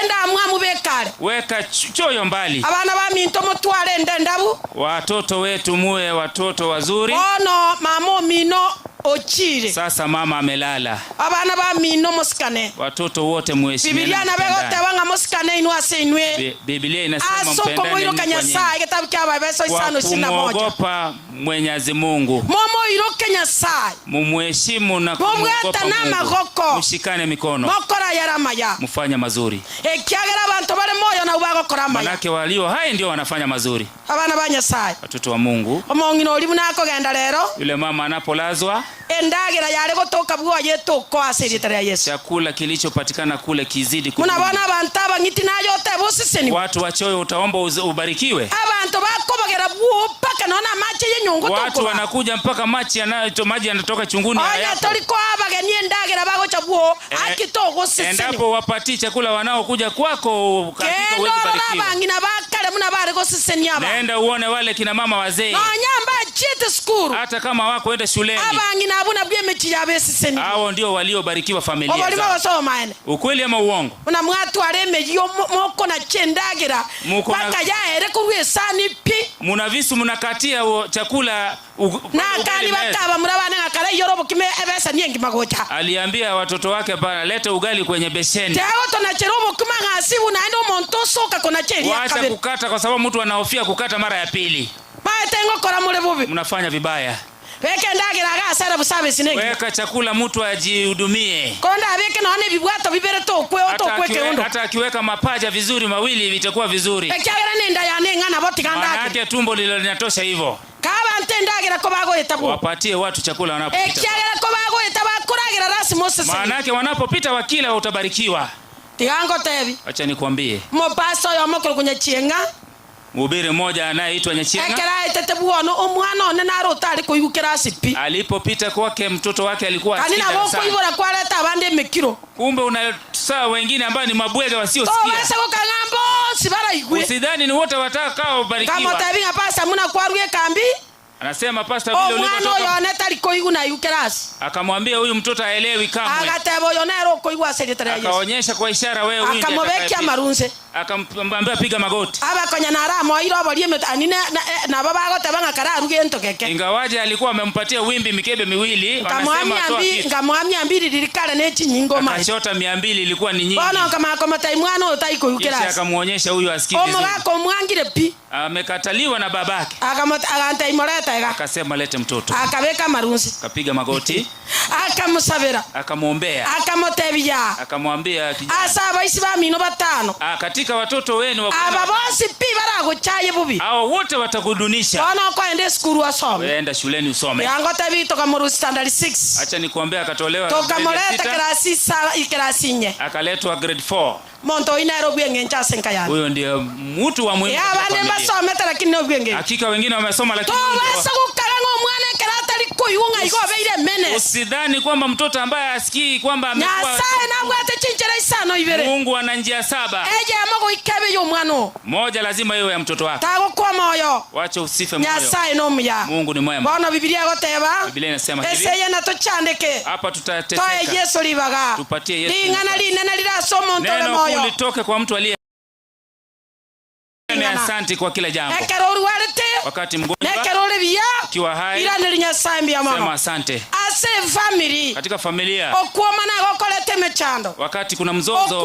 Enda mwamu bekale. Weka choyo mbali. Abana ba minto mutwale ndabu. Watoto wetu muwe watoto wazuri. Ono mamo mino ochire. Sasa mama amelala. Abana ba mino musikane. Watoto wote muheshimiane. Biblia na bego tebanga musikane inwa senwe. Biblia inasema mpendane. Asoko moiro kanyasa kitabu kya Biblia isano 21. Kuogopa Mwenyezi Mungu. Momo iro kanyasa. Mumheshimu na kuogopa Mungu. Mshikane mikono. Mokora yaramaya. Mfanya mazuri. Ekiagera abantu bale moyo na ubago korama. Manake walio hai ndio wanafanya mazuri. Abana ba Nyasaye. Watoto wa Mungu. Omongino oli munako genda lero. Yule mama anapolazwa endagera yale gotoka bwo yeto ko aseritara Yesu. Chakula kilichopatikana kule kizidi kuna bana abantu abangiti nayo tebosiseni. Watu wachoyo utaomba ubarikiwe. Abantu bakobagera bwo paka naona machi yenyongo toko. Watu wanakuja mpaka maji yanatoka chunguni haya. Oya toliko abageni endagera bagocha bwo akitogo siseni. Endapo wapati chakula wanaokuja kwako katika uwezo barikiwa. Abangina bakale muna bare go siseni aba. Nenda uone wale kina mama wazee. No nyamba chite skuru. Hata kama wako enda shuleni. Abangina abuna bwe mechi yabe siseni. Hao ndio waliobarikiwa familia zao. Obalima basoma ene. Ukweli ama uongo? Una mwatu aremeji moko na chendagera. Paka yaere kurwe sani pi. Muna visu munakatia chakula na kali bakaba murabana ngakara yorobo kime ebesa niengi magocha. Aliambia watoto wake bana lete ugali kwenye beseni. Tao tona cherobo kuma ngasibu na ndo montoso kakona cheri ya kabisa. Waacha kukata kwa sababu mtu anahofia kukata mara ya pili. Baetengo kora mure bubi. Mnafanya vibaya. Weke ndagera gasara busabe sinegi. Weka chakula mtu ajihudumie. Konda weke naone bibwato bibere to kwe oto kweke undo. Hata akiweka mapaja vizuri mawili vitakuwa vizuri. Ekiagera nenda yane ngana boti kanda. Maana yake tumbo lilo linatosha hivyo. Kaba ntendagera ko bago etabu. Wapatie watu chakula wanapopita. Ekiagera ko bago etaba kuragera rasi Moses. Maana yake wanapopita wakila utabarikiwa. Tigango tebi. Acha nikwambie. Mopaso yo mokoro kunya chienga. Mhubiri mmoja anayeitwa Nyachienga. Ekera etetebuono omwana one narota ali kuigukira sipi. Alipopita kwake mtoto wake alikuwa akida sana. Kanina boko ibora kwaleta abande mekiro. Kumbe una saa wengine ambao ni mabwege wasiosikia. To basa kukangambo sibara igwe. Usidhani ni wote watakao barikiwa. Kama tabinga pasa muna kwaruye kambi. Anasema pastor vile ulipotoka. Omwana yo aneta liko iguna yukeras. Akamwambia huyu mtoto haelewi kamwe. Agatebo yonero ko igwa seritara Yesu. Akaonyesha kwa ishara wewe huyu. Akamobekya marunze. Akamwambia piga magoti. Abakonya naramo irobo lieme anine na baba gote banga kararu gento keke. Ingawaje alikuwa amempatia wimbi mikebe miwili, wanasema toa kitu. Ngamwamia 200 lilikala nechi nyingoma. Akachota 200 ilikuwa ni nyingi. Bona kama komata imwana utaiko yukira. Kisha akamuonyesha huyu asikii vizuri. Omo wako mwangire pi. Amekataliwa na babake. Aganta imoleta ega. Akasema lete mtoto. Akabeka marunzi. Akapiga magoti. Akamusabira. Akamuombea. Akamotebia. Akamwambia kijana. Asa baisi ba mino batano. Katika watoto wenu wa aba bosi pi barago chaye bubi. Hao wote watakudunisha. Bona kwa ende skuru asome. Weenda shuleni usome. Yango tabi toka mu standard 6. Acha nikwambie akatolewa toka moleta klasi 6 iklasi 4. Akaletwa grade 4. Monto Nairobi ngenja senka yana. Huyo ndiye mtu wa muhimu. Ya bane basome lakini no bwenge. Hakika wengine wamesoma lakini to basa kukalango mwana karata liko yunga iko beire menes. Usidhani kwamba mtoto ambaye asikii kwamba amekuwa Nyasaye na bwate chinjera isano ibere. Mungu ana njia 7. Eje amago ikabe yo mwana. Moja lazima iwe ya mtoto wako. Tago kwa moyo. Wacha usife moyo. Nyasaye no mya. Mungu ni mwema. Bwana Biblia goteba. Biblia inasema hivi. Eseye na tochandeke. Hapa tutateseka. Toe Yesu libaga. Tupatie Yesu. Lingana linena lirasomo ntole moyo. Neno kulitoke kwa mtu aliye. Asante kwa kila jambo. Wakati mgonjwa akiwa hai sema asante. Katika familia wakati kuna mzozo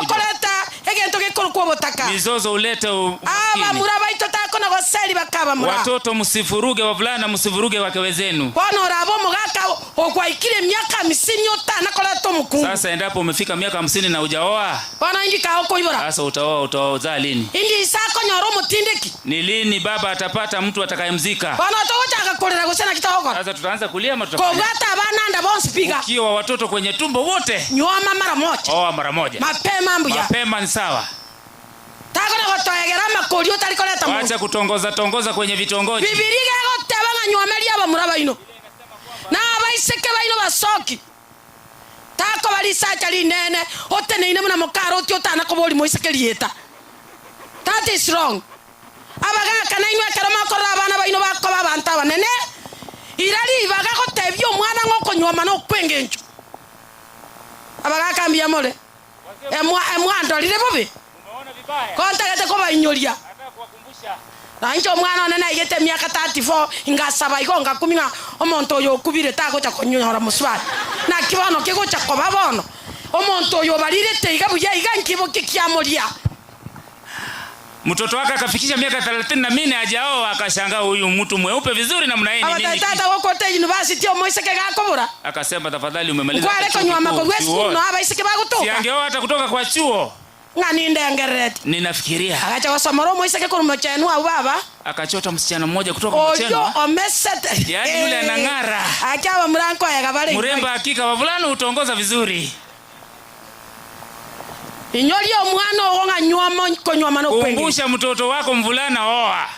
ukaleta egento gekoro kwa botaka mizozo ulete aba muraba itotako na goseli bakaba mura watoto msifuruge wavulana msifuruge wake wezenu bono rabo mugaka okwaikire miaka 50 otana kola to mukungu sasa endapo umefika miaka 50 na hujaoa bono ingika huko ibora sasa utaoa lini indi isako nyoro mutindeki ni lini baba atapata mtu atakayemzika bono tocha akakolera gusena kitoko sasa tutaanza kulia ama tutafanya kogata bana nda bonsi piga ukiwa watoto kwenye tumbo wote nyoma mara moja mara moja mapema mbuya mapema ni sawa tako na gotoegera makori utalikoleta mu acha kutongoza kwenye vitongoji bibiliga gotebanga nyomelia aba muraba ino na abaiseke baino basoki tako bali sacha linene oteneine muna mukaro uti otana ko boli moiseke lieta that is wrong abaga kana inwe karama korra abana baino bakoba banta banene irali baga gotebyo omwana ngoko nyoma no kwengenjo abaga kambia mole emwandolire bobe umeona vibaya kontakete ko bainyoria nataka kuwakumbusha nanjo mwana nene igete miaka 34 ingasaba igonga kuminga omonto yo kubire tako cha konyora muswali na kibono kigo cha kobabono omonto yo balire teiga buya igankibo kikiamoria mtoto wake akafikisha miaka 34 hajaoa akashangaa huyu mtu mweupe vizuri namna hii nini tata wako te university omoiseke gakobura akasema tafadhali umemaliza kwale konywa makogwe school no abaiseke bagutoka siangeoa hata kutoka kwa chuo ngani ndengeret ninafikiria akacha wasomoro moiseke kurumochenu au baba akachota msichana mmoja kutoka mcheno oyo omesete yani yule anang'ara akawa mranko ya kabale mremba hakika wavulana utongoza vizuri inyori omwana ogonga nyoma konyoma no kwenge kumbusha mtoto wako mvulana oa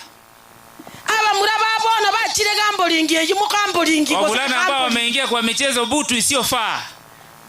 aba muraba bona bachire gambolingi eyimukambolingi wavulana ambao wameingia kwa michezo butu isiyofaa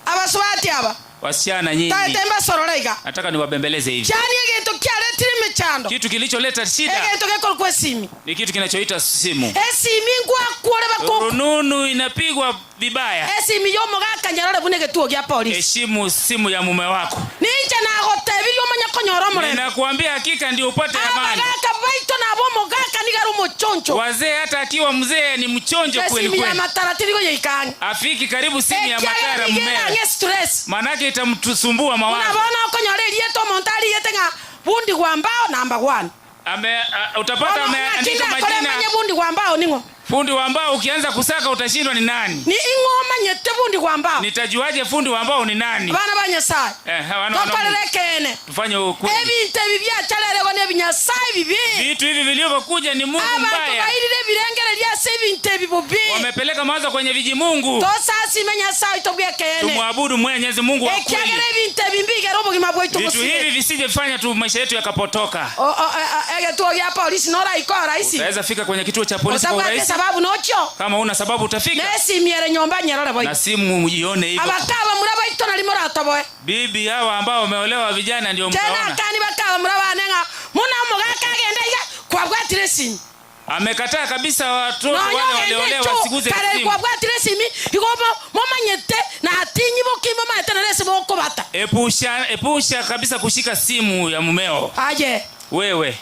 abaswati aba wasichana nyinyi tatemba soroleiga nataka niwabembeleze hivi chani egento kialetire mechando kitu kilicholeta shida egento gekol kwa simu ni kitu kinachoita simu esimi ngwa kuole bakoko rununu inapigwa vibaya esimi yomo gakanyarole bunege tuo gya polisi heshimu simu ya mume wako ninja na hoteli yomo nyakonyoro mure ninakuambia hakika ndio upate amani gaka baito na bomo gaka nigaro mochoncho wazee hata akiwa mzee ni mchonjo kweli kweli ya mataratiri goye ikani afiki karibu simu ya matara mume manake itamtusumbua mawazo unabona ukonyore lieto montali yetenga bundi kwa mbao namba 1 utapata ameandika majina bundi kwa mbao ningo fundi wa mbao ukianza kusaka utashindwa ni nani ni ingoma nyete fundi wa mbao nitajuaje fundi wa mbao ni nani bana banyasai tokolelekene tufanye ukweli ebinte bibya chalere bone binyasai bibi vitu hivi vilivyokuja ni Mungu mbaya aba bairire birengere lya sebinte bibobi wamepeleka mawazo kwenye viji Mungu to sasi menyasai tobwekene tumwabudu Mwenyezi Mungu wa kweli ekyagere binte bimbige robo gimabwe vitu hivi visije fanya tu maisha yetu yakapotoka ege tu ya polisi nora ikora isi unaweza fika kwenye kituo cha polisi kwa urahisi sababu nocho kama una sababu utafika nesi miere nyomba nyarara boy na simu muione hivyo abakaba muraba itona limora toboy bibi hawa ambao wameolewa vijana ndio mtaona tena kani bakaba muraba nenga muna mugaka genda ya kwa bwatire simu amekataa kabisa watoto wale waliolewa siguze simu kare kwa bwatire simu igomo momanyete na atinyi bokimo mate na resi boko bata epusha kabisa kushika simu ya mumeo aje wewe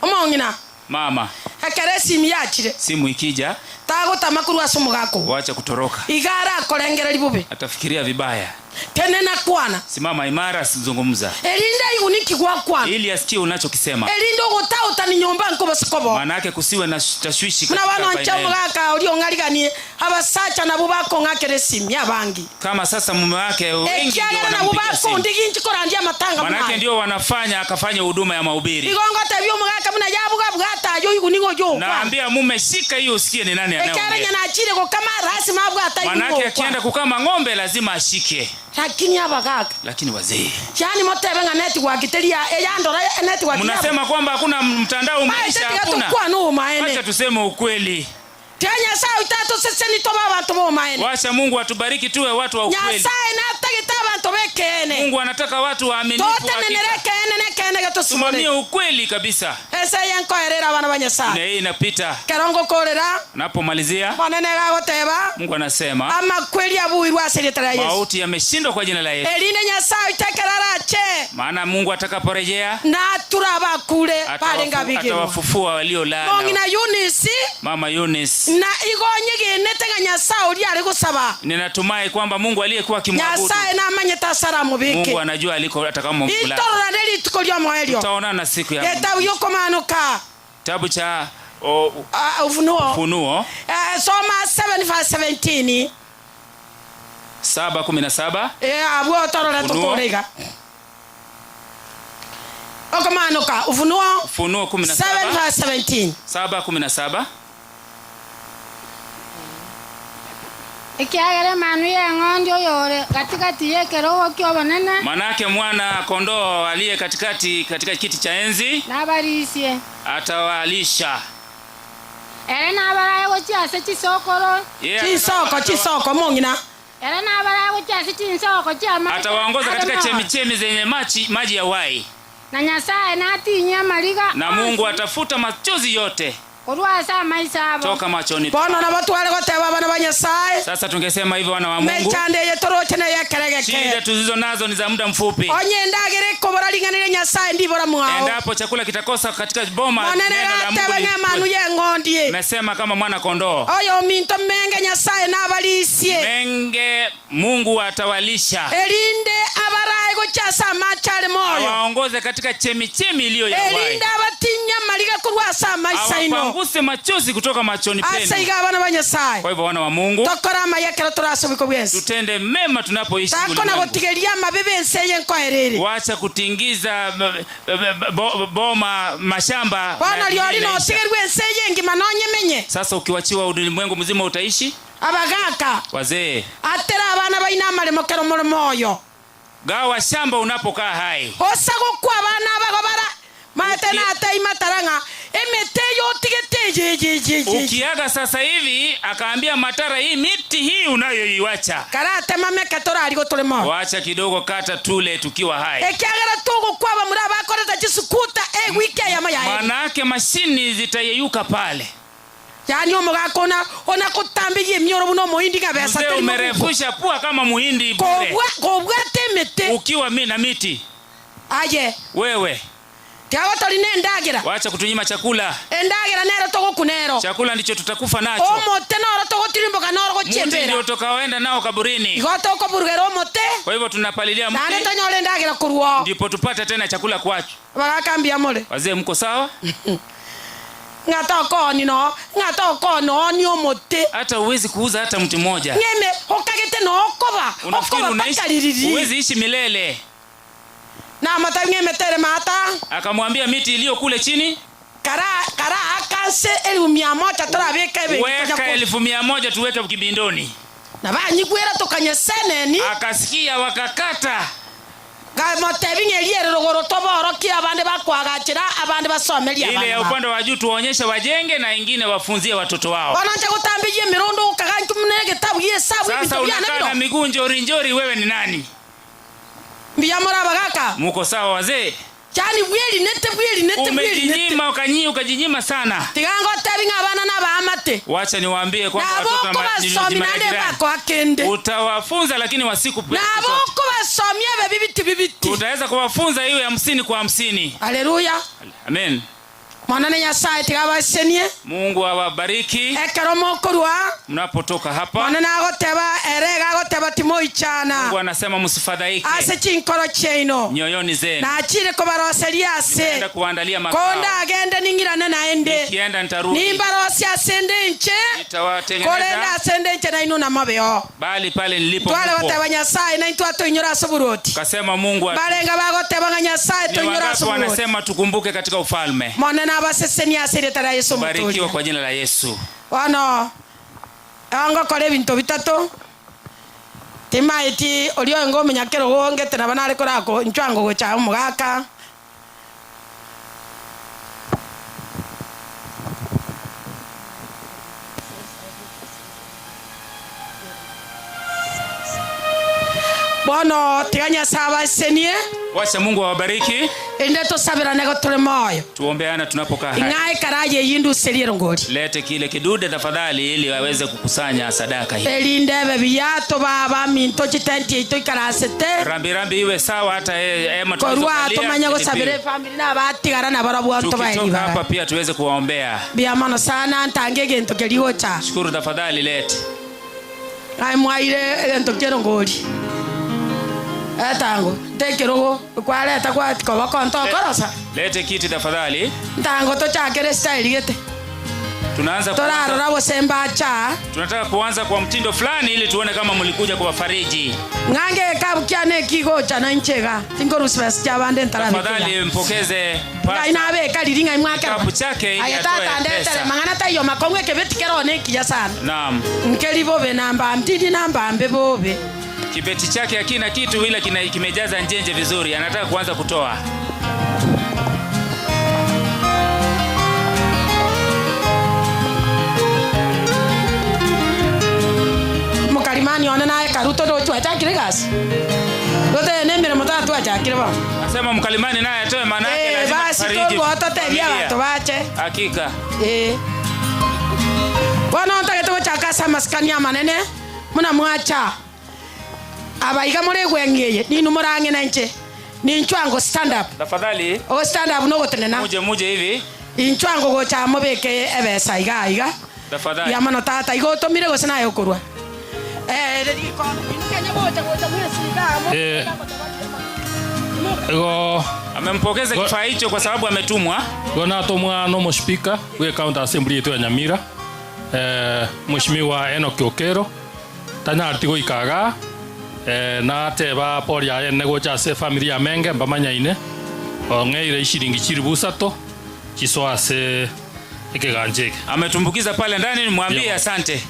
omongina mama akare simu yachire simu ikija tago tamakuru asumu gako wacha kutoroka igara akolengera libube atafikiria vibaya tena na kwana simama imara sizungumza elinda yuniki kwa kwana ili asikie unachokisema elindo gotao utaninyomba nko basikobo maana yake kusiwe na tashwishi katika baina mwana nchamu gaka uliongaliganie abasacha nabo bako ngakere simu yabangi kama sasa mume wake wengi ndio wanampigia simu ndiginchi korandia matanga maana yake ndio wanafanya akafanya huduma ya mahubiri igongo tabyo mugaka muna yabu gabugata yo yuningo jo naambia mume shika hiyo usikie ni nani anayeongea ekara nyana achire ko kama rasi mabugata maana yake akienda kukama ng'ombe lazima ashike lakini abagaka lakini wazee yani motebenga network telia eyandora network mnasema kwamba hakuna mtandao umeisha hakuna acha tuseme ukweli Tenya saa utatu sese ni toba abantu bo maene wacha Mungu atubariki tuwe watu wa ukweli nyasaye na tagita abantu bekene Mungu anataka watu waaminifu tote nenekene gato tumamie ukweli kabisa ese yanko erera abana banyasa na hii inapita karongo kolera napomalizia manene gago teba Mungu anasema ama kweli abuirwa aseretara Yesu mauti yameshindwa kwa jina la Yesu eline nyasaye itekerara che maana Mungu atakaporejea na turaba kule pale ngabige atawafufua waliolala mongina Eunice mama Eunice na igonye genete nyasaye uri ari gusaba ninatumai kwamba Mungu aliyekuwa akimwabudu nyasaye na nyeta salamu biki Mungu anajua aliko atakamo mkulala. Itorora neli tukolio moelio. Tutaonana siku ya Kitabu yoko manuka. Kitabu cha Ufunuo. Ufunuo. Soma 7:17. 7:17. Abuo torora tukolega. Oko manuka Ufunuo 7:17. 7:17. Ikiagere manu ye ng'onjo yore katikati yeke roho kyo banene. Manake mwana kondoo aliye katikati katika kiti cha enzi Nabarisie. atawalisha. Ere nabaraye gochiase chisokoro. Chisoko mongina. Ere nabaraye gochiase chinsoko chama. Atawaongoza katika chemichemi zenye maji ya uhai. Na Nyasaye natinya mariga. Na Mungu atafuta machozi yote. Kurwasa maisha abo. Toka machoni. Bono na watu wale wote baba na Nyasaye. Sasa tungesema hivyo wana wa Mungu. Mechande yetoroche na yekerege. Shida tuzizo nazo ni za muda mfupi. Onye ndagere kobora linganire Nyasaye ndibora mwao. Endapo chakula kitakosa katika boma neno la Mungu. Mesema kama mwana kondoo. Oyo minto menge Nyasaye nabalisie. Menge Mungu atawalisha. Elinde abaraye gochasa machale moyo. Awaongoze katika chemichemi iliyo ya uhai. Elinde abatinya maliga kurwasa maisha ino. Awapanguse machozi kutoka machoni penu. Asaiga abana ba Nyasaye. Kwa hivyo wana wa Mungu. Tokora mayekera turasubiko bwensi. Tutende mema tunapoishi ulimwengu. Tako na gotigeria mabebe nseye nkoerere. Wacha kutingiza boma mashamba. Bwana liori no tigerwe nseye ngima nonye menye. Sasa ukiwachiwa ulimwengu mzima utaishi? Abagaka. Wazee. Atera abana baina malemo kero moyo. Gawa shamba unapokaa hai. Osago kwa bana bagobara. Matena ataima taranga. Emeteyo tigeteje. Ukiaga sasa hivi akaambia Matara hii miti hii unayoiwacha. Karate mame katora aliko tolemo. Wacha kidogo kata tule tukiwa hai. Ekiagara tugo kwa ba muraba akoreta jisukuta wiki ya maya. Manake mashini zitayeyuka pale. Yani omugakona ona kutambiye myoro buno muhindi kabesa tuli. Umerefusha pua kama muhindi bure. Kobwa temete. Ukiwa mimi na miti. Aje. Wewe. Kawa toline ndagira. Wacha kutunyima chakula. Ndagira nero toko kunero. Chakula ndicho tutakufa nacho. Omote noro toko tirimbo kanoro go chembera. Muti ndio tokaenda nao kaburini. Igoto ko burgero omote. Kwa hivyo tunapalilia mti. Nane tonyole ndagira kuruo. Ndipo tupate tena chakula kwacho. Bakambia mole. Wazee mko sawa? Ngata ko ni omote. Hata uwezi kuuza hata mti mmoja. Ngeme okagete no okoba. Unafikiri unaishi? Uwezi ishi milele. Na mata ngeme tere mata. Akamwambia miti iliyo kule chini. Kara akanse 1,100 turabeka ebe. Weka 1,100 tuweke kibindoni. Na banyikwera tokanyesene ni. Akasikia wakakata. Gamotebi ngeliere rogoro toboro kia abande bakwagachira abande basomelia abande. Ile ya upande wa juu tuonyeshe wajenge na wengine wafunzie watoto wao. Wanaanza kutambije mirondo ukagantu mnege tabu yesabu bitu. Sasa unakaa na miguu njori wewe ni nani? Mbiyamora bagaka. Muko sawa wazee? Chani bweli nete. Umejinyima ukajinyima sana. Tigango tebi ngabana na baamate. Wacha niwaambie kwamba watoto majirani. Utawafunza lakini wasiku na boko basomye bibiti. Utaweza kuwafunza iwe 50 kwa 50. Haleluya. Amen. Mwana Nyasaye tigabasenie. Mungu awabariki. Ekero mokorwa. Mnapotoka hapa. Mwana nagoteba erega goteba timoichana. Mungu anasema msifadhaike. Ase chinkoro cheino. Nyoyoni zenu. Na achire ko baroseria ase. Nenda kuandalia makao. Konda agende ningirane naende. Nikienda nitarudi. Nimbarosi asende nche. Nitawatengeneza. Kolenda asende nche na inuna mabeo. Bali pale nilipo. Twale wateba Nyasaye na itwa toinyora suburoti. Kasema Mungu balenga bagoteba Nyasaye toinyora suburoti. Wanasema tukumbuke katika ufalme. Abasesenia seretara Yesu mutuli. Barikiwa kwa jina la Yesu. Wano anga kore bintu bitatu. Timaiti olio ngo menyakero wonge tena banale korako ncwango go cha umugaka. Bono tiganya saba senie. Wacha Mungu awabariki. Ende tosabira nego tole moyo. Tuombeana tunapokaa hapa. Ngai karaje yindu seriero ngoli. Lete kile kidude tafadhali ili waweze kukusanya sadaka hii. Elinde bebiyato baba minto chitenti ito ikarasete. Rambi iwe sawa hata matozo kalia. Korwa tomanya gosabire family na batigara na barabu anto bayi. Tukitoka hapa pia tuweze kuwaombea. Biamano sana ntangege ntokeli keliwocha. Shukuru tafadhali lete. Ai mwaire ntokero ngoli. Tango, take rogo, kwaleta kwa tikoba konto korosa. Lete kiti tafadhali. Tango to chakere style yete. Tunaanza Toraro rawo semba cha. Tunataka kuanza kwa mtindo fulani ili tuone kama mlikuja kwa fariji. Ngange kabukiane kigo cha na nchega. Tingoru space cha bande ntarami. Tafadhali mpokeze pasta. Inabe kaliringa imwake. Kapu chake ili ayatata ndetele mangana tayo makongwe kebeti kero neki ya sana. Naam. Nkeli bobe namba mtidi namba mbe bobe. Kibeti chake hakina kitu ila kimejaza njenje vizuri. Anataka kuanza kutoa. Mukalimani ona naye karuto do chwa chakire gas. Dote nembere mutatu achakire ba. Nasema mkalimani naye atoe maana yake lazima fariji. Basi to botote bia watu bache. Hakika. Bwana ntake to chakasa maskania manene. Muna mwacha. Abaiga muri gwengeye ninu murange na nche. Ni nchwango stand up. Tafadhali. O stand up no gotenena. Muje hivi. Inchwango go cha mobeke ebesa iga. Tafadhali. Ya mano tata igo to mire go sina yokurwa. Ego amempokeza kifaa hicho kwa sababu ametumwa. Gona tumwa no muspika we county assembly yetu ya Nyamira. Mheshimiwa Enoch Okero tanya artigo ikaga na teba poria ene gocha se familia menge mbamanya ine ongeire ishiringi chiri busato chisoa se ikiganjeke. Ametumbukiza pale ndani, nimwambie asante.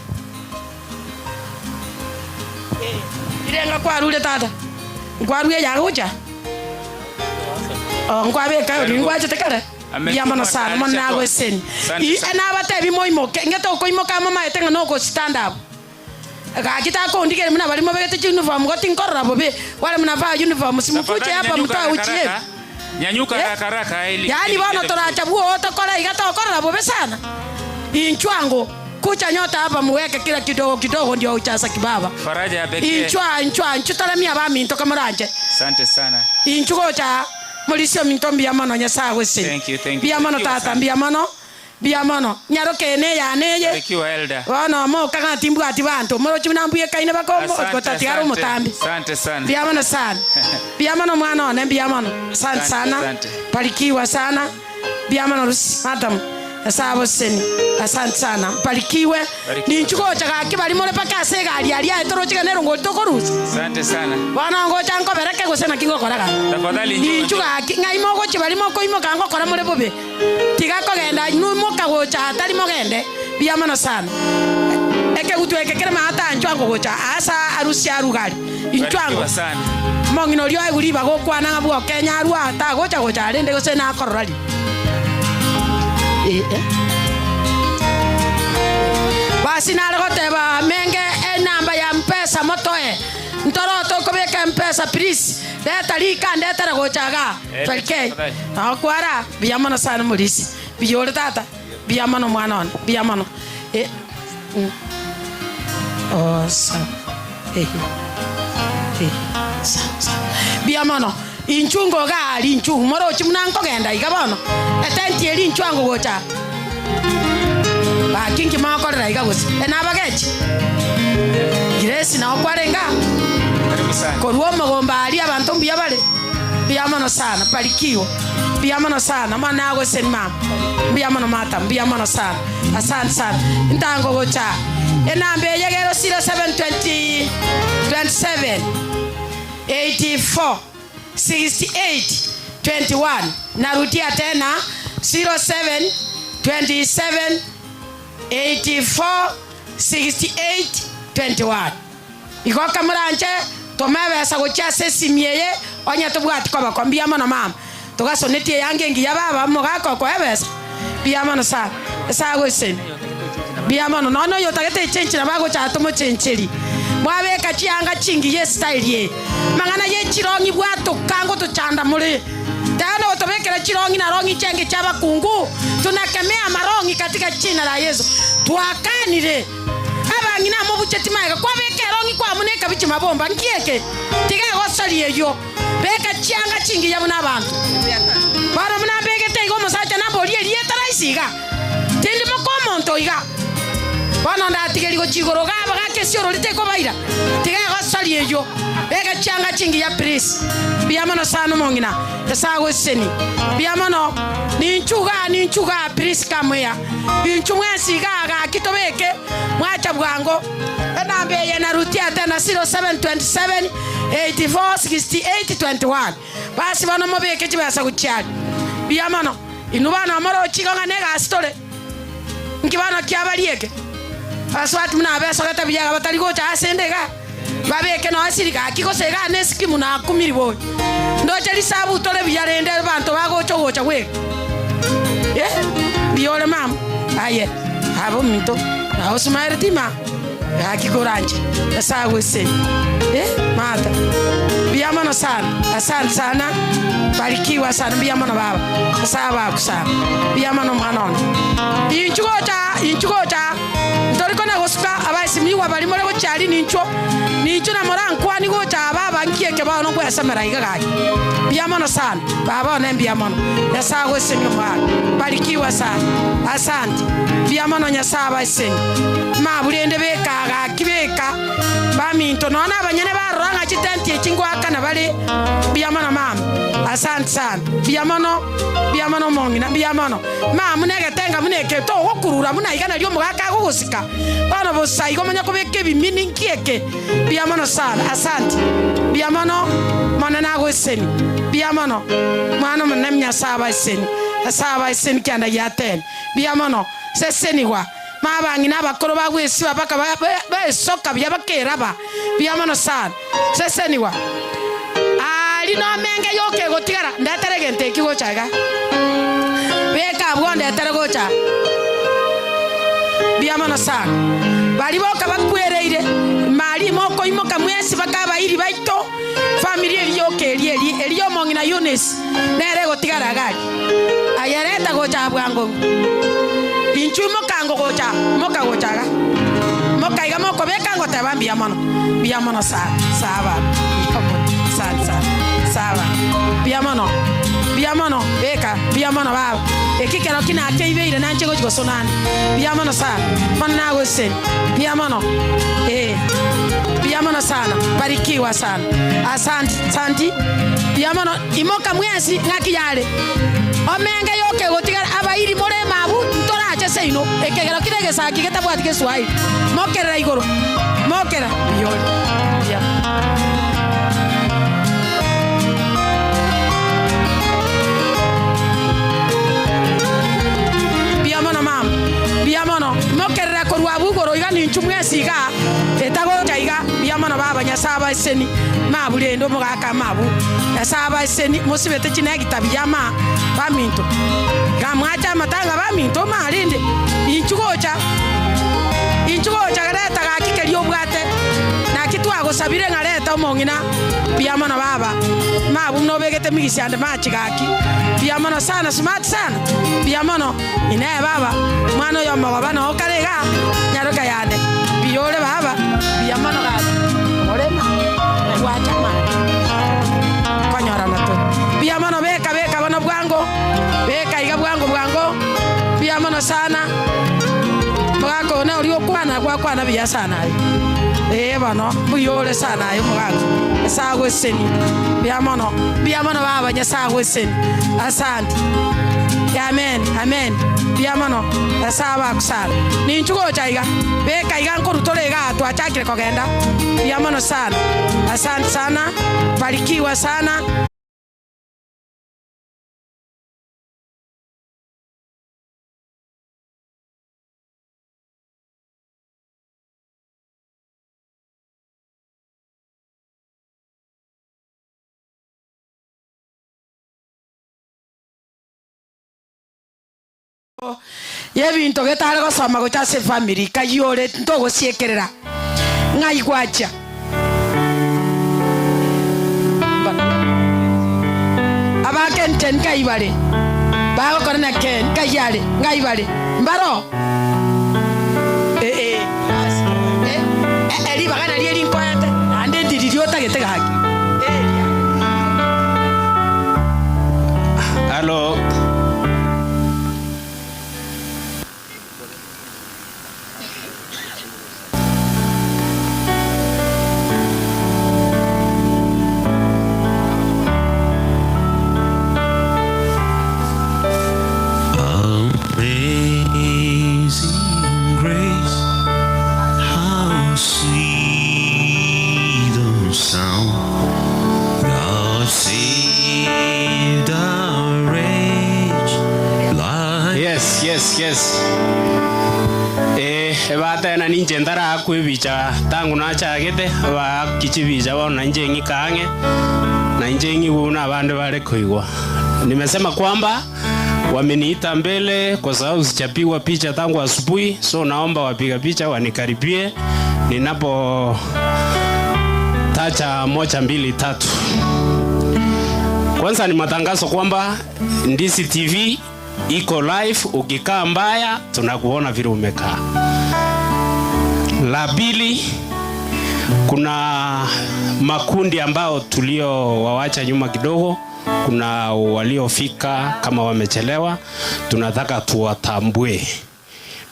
Irenga kwa rule tata. Kwa rule ya gocha. Ngwa beka ngwa chitekare. Yamana sana mwana gweseni. Ena batebi moimo ngeto ko imoka mama etenga no go stand up. Ga kita ko ndike mna bali mo begete uniform go tinkorra bobe. Wale mna va uniform simukuje hapa mtaa uchie. Nyanyuka haraka ili. Yaani bwana toracha buo otokora igata okorra bobe sana. Inchwango kucha nyota hapa muweke kila kidogo ndio uchasa kibaba. Faraja ya pekee. Inchwa nchutalamia bami ntoka muranje. Asante sana. Inchugocha mulisio mintombi ya mano nyasa wese. Thank you. Bia mano tata bia mano nyaroke ne ya neye. Thank you elder. Wana mo kanga timbu ati bantu mo chimnambuye kaine bakombo gotati garo mutambi. Asante sana. Bia mano sana. Bia mano mwana ne bia mano. Asante sana. Barikiwa sana. Bia mano rusi madam. Asabo seni. Asante sana. Barikiwe. Ni nchugocha kibali mole paka sega ali etorochika nero ngolitokoruzi. Asante sana. Bwana ngocha ngo bereke gusena kingo koraga. Tafadhali ni nchuga ngai mogo chibali moko imo kango kora mole bobe. Tiga kogenda nu moka gocha atari mogende. Bia mano sana. Eke gutweke kere mata nchwango gocha asa arusi arugari. Nchwango sana. Mongino lyo eguri bago kwana ngabu Kenya arua ta gocha arende gusena kororali. Basi nalagoteba menge namba ya mpesa motoe ntoroto kobeka mpesa please leta lika ndetara gochaga twalike akwara biyamana sana mulisi biyore tata biyamana mwana on biyamana sa biyamana inchungo gali inchungo moro chimnanko genda igabono atenti eri inchwango gocha kingi makorera igagusi enabagechi giresi na okwarenga koruo magomba ali abantu mbia bale biyamano sana palikiwa biyamano sana mwana yago senima biyamano mata biyamano sana asante sana ntango gocha enambe yegero 0720 27 84 68 21 narudia tena 07 27 84 68 21 ikoka muranje tomebesa gocha sesimieye onya tubwati kwa bakwambia mama mama tugasonetie yange ngiya baba mugako kwa ebesa biyamano sana sago sen biyamano nono yo tagete chenchi na bago cha tomo chencheri mwabeka chianga chingi ye style ye mangana ye chirongi bwato kango to chanda muri tano tobekera chirongi na rongi chenge chaba kungu tunakemea marongi katika jina la Yesu tuakanire abangina mu bucheti maika kwa bekera rongi kwa muneka bichi mabomba ngieke tige gosali eyo beka chianga chingi ya munabantu bara munabegete igo musacha naboli elietara isiga tindi mokomonto iga bana ndatigeri go chigoro gaba gake sioro liteko baira tige sali ejo ega changa chingi ya pris biamano sana mongina esago seni biamano ni nchuga pris kamya binchumwesi gaga kitobeke mwacha bwango enambe ye na rutia tena 0727 84 68 21 basi bano mobeke chibasa kuchali biamano inubana amaro chigonga nega stole nkibana kyabalieke aswati muna beso kata biyaga batali gocha asendega babeke no asirika kikosega neskimu na kumiri boy ndoche lisabu tole biyarende bantu bagocho gocha we biole mam aye abo minto na osmaire tima akikoranje asawe se mata biamano sana asante sana barikiwa sana biamano baba asaba kusana biamano mwanone inchugocha ntoriko na gosuka abaisimiwa bali more go chali nincho na morankwa ni gocha baba nkieke ba no gwesemera igagaki biamano sana baba ne biamano yasawe se mwa barikiwa sana asante biamano nyasaba ise ma burende beka kibeka baminto nona abanyene baranga chitenti ekingwaka na bali biamano mama asante sana biamano mongina biamano mama munege tenga muneke to okurura munaiga lyo mugaka gugusika bana bosai gomanya kubeke bimini nkieke biamano sana asante biamano mana na gweseni biamano mwana munemnya saba iseni kyanda yaten biamano seseni wa mabangi n'abakoro bagwesi babaka besoka byabakeraba biamano sana seseni wa ali no menge yoke gotigara ndateregente kigochaga beka bwonde ateregocha biamano sana bali boka bakwereire mali moko imoka mwesi bakabairi baito familia yoke eliyo mongina Eunice nere gotigara gari ayareta gocha bwango inchu mokango gocha moka gochaga moka iga moko beka ngota bambia biamano saba sawa biamano beka biamano baba ekikero kina akeibeire nanche gochiko sonani biamano sana mana gose biamano biamano sana barikiwa sana asante biamano imoka mwezi ngaki yale omenge yoke gotigara abairi more mabu ntorache seino ekegero kirege saki getabwati keswai mokera igoro mokera yoli biamano mokera korwa bugoro iga ni nchumwesi ga etago chaiga biamano baba nyasaba iseni mabulendo mugaka mabu nyasaba iseni musibete chinegi tabiyama baminto gamwacha matanga baminto malinde inchugocha gareta ga kikeliyo bwate na kitwa gosabire ngareta omongina biamano baba mabu no begete migisande machigaki biamano sana smart sana biamano inaye baba mwana yo mababa no karega nyaroka yane biole baba biamano baba olema wacha mama konyora nato biamano beka bana bwango beka iga bwango biamano sana bwako na uri okwana kwa biya sana bano buyole sana ayo muganga sago seni biamano baba nya sago seni asante amen biamano asaba kusala ni nchugo chaiga beka iga nkorutolega twachakire kogenda biamano sana asante sana barikiwa sana yebinto getare gosoma gochase family kayore ntogo siekerera ngai gwacha abakenten kaibale bago korna ken kayale ngai bale mbaro eli bagana lieli nkwate ande ndiriota getega haki Hello. Yes. Ebata na ninje ndara kwebicha tangu nachagete ba kichibicha bona nje ngikaange na nje ngibuna abande bale koigwa. Nimesema kwamba wameniita mbele kwa sababu sichapigwa picha tangu asubuhi, so naomba wapiga picha wanikaribie ninapo tacha 1 2 3. Kwanza ni matangazo kwamba Ndisi TV iko live, ukikaa mbaya tunakuona vile umekaa. La pili, kuna makundi ambao tulio wawacha nyuma kidogo. Kuna waliofika kama wamechelewa, tunataka tuwatambue.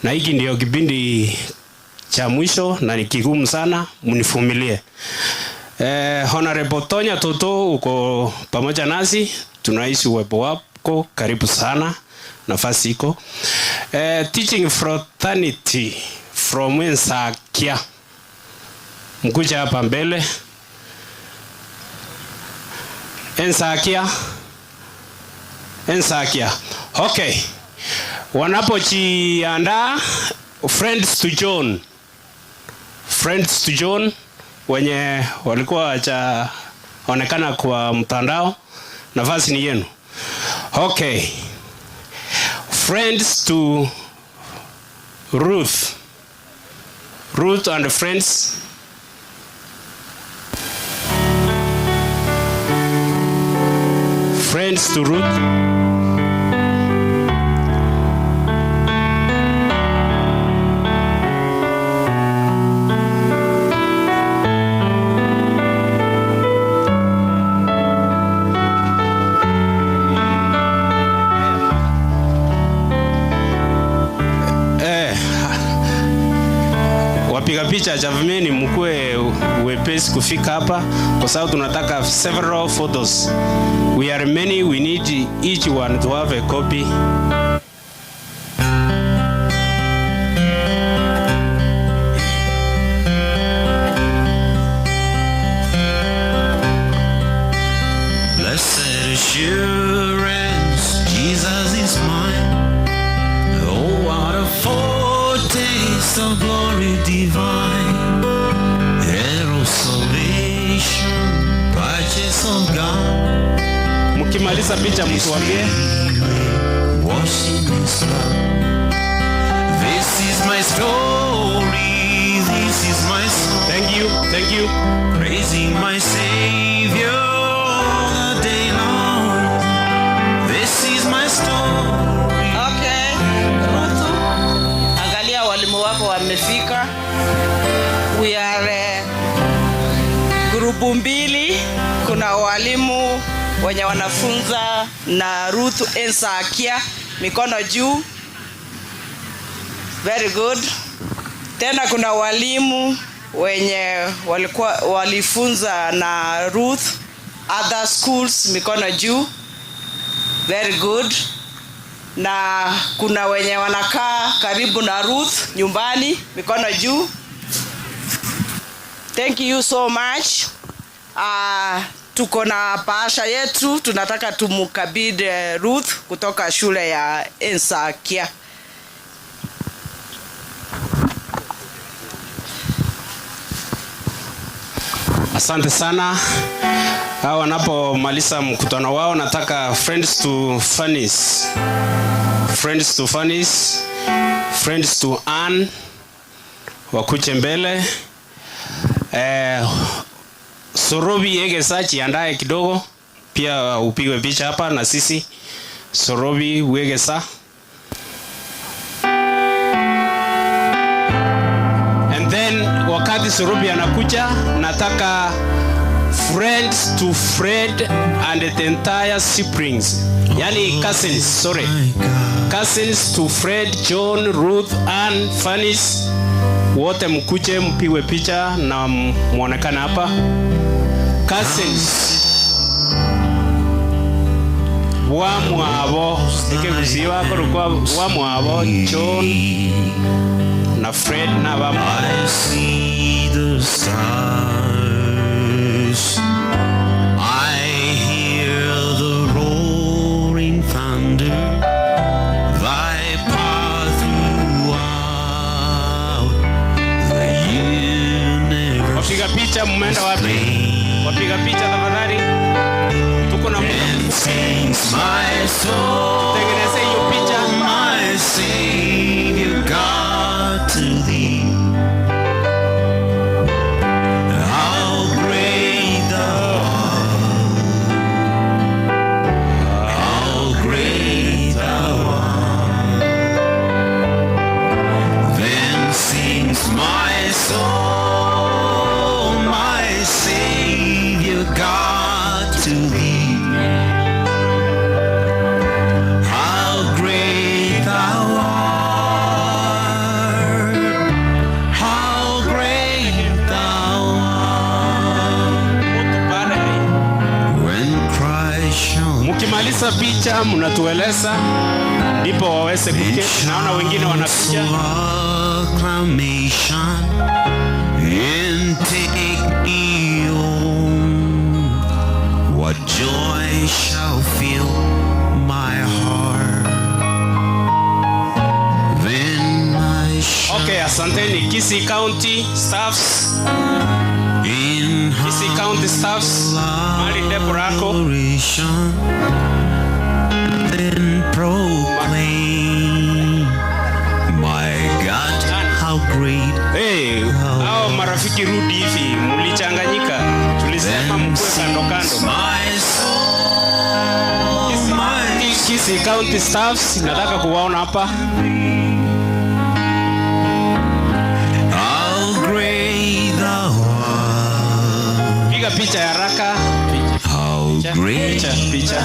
Na hiki ndio kipindi cha mwisho na ni kigumu sana, mnivumilie. Honorable Tonya Toto uko pamoja nasi, tunaishi uwepo wako, karibu sana, nafasi iko. Teaching fraternity from Ensakia, mkuja hapa mbele. Ensakia. Okay. Wanapojiandaa, friends to John wenye walikuwa wajaonekana kwa mtandao, nafasi ni yenu. Okay. Friends to Ruth and friends. Friends to Ruth. Wapiga picha javimeni mkue wepesi kufika hapa kwa sababu tunataka several photos. We are many, we need each one to have a copy. Blessed assurance, Jesus is mine. Oh, what a foretaste of glory divine. Hero salvation, purchase of God. Mkimaliza picha mtuambie. Washing his blood. This is my story, this is my song. Thank you. Praising my Savior all the day long. This is my story. Okay. Angalia walimu wako wamefika. We are grupu mbili. Kuna walimu wenye wanafunza na Ruth Ensakia, mikono juu. Very good. Tena kuna walimu wenye walifunza na Ruth other schools, mikono juu. Very good. Na kuna wenye wanakaa karibu na Ruth nyumbani, mikono juu. Thank you so much. Tuko na paasha yetu, tunataka tumukabidhi Ruth kutoka shule ya Ensakia. Asante sana. Hao wanapomaliza mkutano wao, nataka friends to Ann wakuche mbele. Sorobi Egesachi andaye kidogo pia upigwe picha hapa na sisi. Sorobi Wegesa. And then wakati Sorobi anakuja, nataka friends to Fred and the entire siblings. Yani cousins to Fred, John, Ruth, Ann, Fannis. Wote mkuche mpigwe picha na muonekana hapa. Cousins wamwabo ikekuziwa korukwa wamwabo John na Fred na bamwa. I see the stars, I hear the roaring thunder, thy picha mmeenda wapi? Wapiga picha tafadhali. Tuko na tengeneze hiyo picha. My Savior God to thee. How great thou art. How great thou art. Then sings my soul, my Savior God to thee. How great thou art. How great thou art. When Christ shone. Mkimaliza picha mnatueleza ndipo waweze kuketi. Naona wengine wanapiga. Acclamation and take me home. What joy shall fill my heart. Then I shall. Okay, asanteni. Kisii County staffs. Kisii County staffs. Mali Deborako. Then proclaim, my God, how great. Hey, hao marafiki rudi hivi, mlichanganyika. Tulisema mkue kando kando. Kisii County staffs, nataka kuwaona hapa. How great thou art. Piga picha ya haraka. How great picha.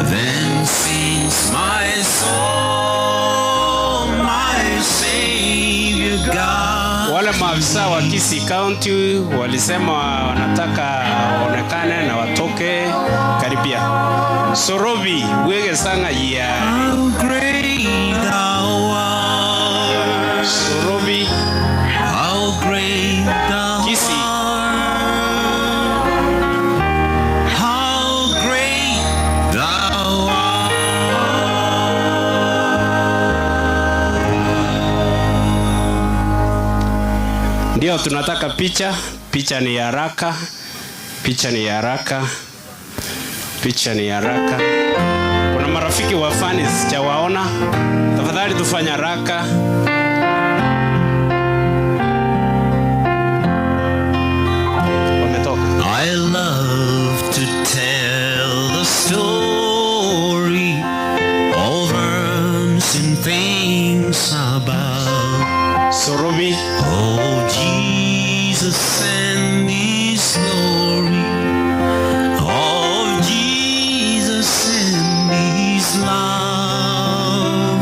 Then sings my soul, my Savior God. Wale maafisa wa Kisii County walisema wanataka waonekane na watoke karibia. Sorobi wege sanga ya. How great thou art. Sorobi. How great thou Kisii. How great thou art. Ndio tunataka picha. Picha ni haraka. Picha ni haraka. Picha ni haraka. Kuna marafiki wa fans sijawaona. Tafadhali tufanye haraka. I love to tell the story of unseen things about Sorobi. Oh, Jesus and His glory. Of Jesus and His love.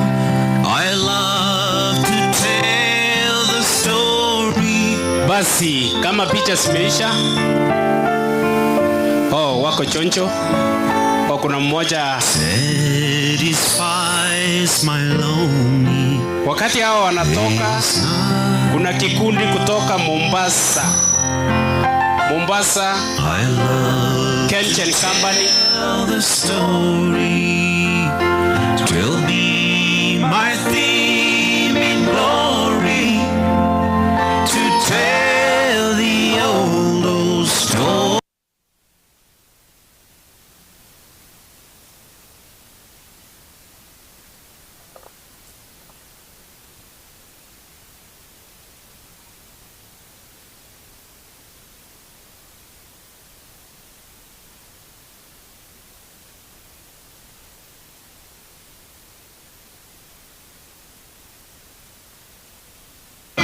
I love to tell the story. Basi kama picha zimeisha. Oh, wako choncho. Oh, kuna mmoja. Satisfies my lonely. Wakati hao wanatoka, kuna kikundi kutoka Mombasa. Mombasa. Kenchen Company. The story will be my theme in glory to tell the old story.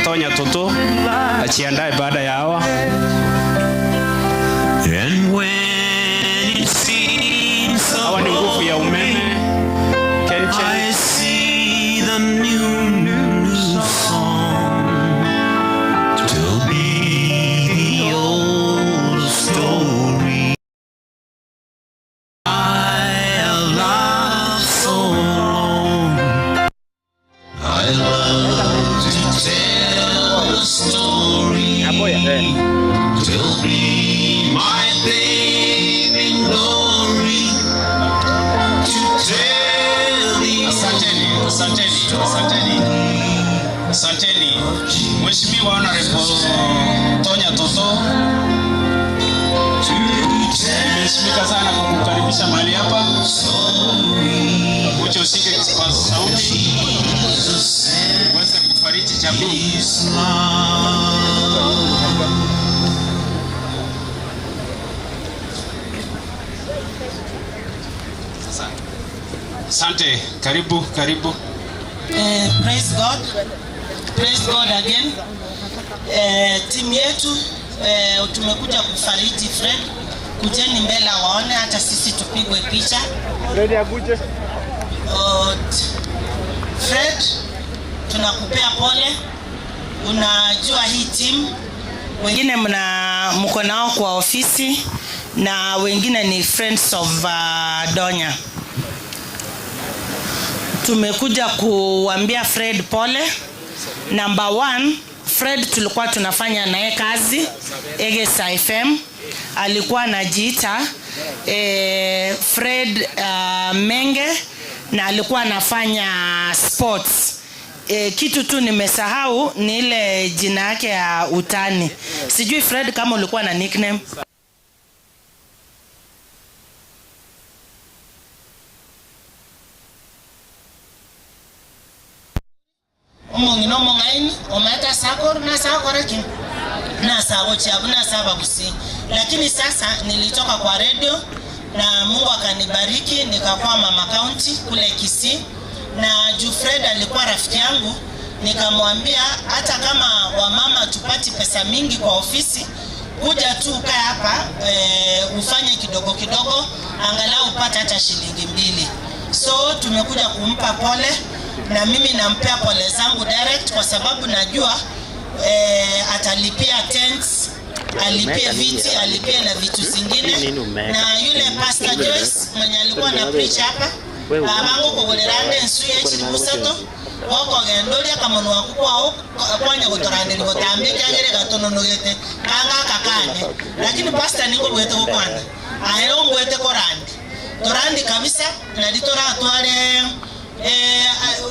Tonya Toto achiandae baada ya hawa. And when it seems hawa ni nguvu ya umeme. I see the new song to be the old story. I have loved so long. I love to tell the story. Till be my babe in glory. To tell the Asanteni. Mheshimiwa Honorable Tonya Toto. Nimeshimika sana kukukaribisha mahali hapa. Uche usike kipaza sauti. Uweze kufariji jamii. Asante, karibu. Praise God again. Timu yetu tumekuja kufariji Fred. Kujeni mbele waone hata sisi tupigwe picha. Fred, tunakupea pole. Unajua hii timu wengine mko nao kwa ofisi na wengine ni friends of Donya. Tumekuja kuambia Fred pole. Number 1, Fred tulikuwa tunafanya naye kazi Egesa FM. Alikuwa anajiita Fred Menge na alikuwa anafanya sports. Kitu tu nimesahau ni ile jina yake ya utani. Sijui Fred kama ulikuwa na nickname. Omongino mongaini omata sakor na sakorakin na sawo chabu na sababusi. Lakini sasa nilitoka kwa radio na Mungu akanibariki nikakuwa mama county kule Kisii, na Fred alikuwa rafiki yangu, nikamwambia hata kama wamama tupati pesa mingi kwa ofisi, kuja tu ukae hapa ufanye kidogo kidogo angalau upate hata shilingi 2. So tumekuja kumpa pole na mimi nampea pole zangu direct kwa sababu najua atalipia tents, alipia viti, alipia na vitu zingine. Na yule Pastor Joyce mwenye alikuwa na preach hapa abango kugolerande nsuye chiribusato wako gendolia kama no akukwa kwanya gutorande libotambike agere gatono nogete kanga kakane. Lakini pastor niko gwete gukwana ahero gwete korandi torandi kabisa na litora atware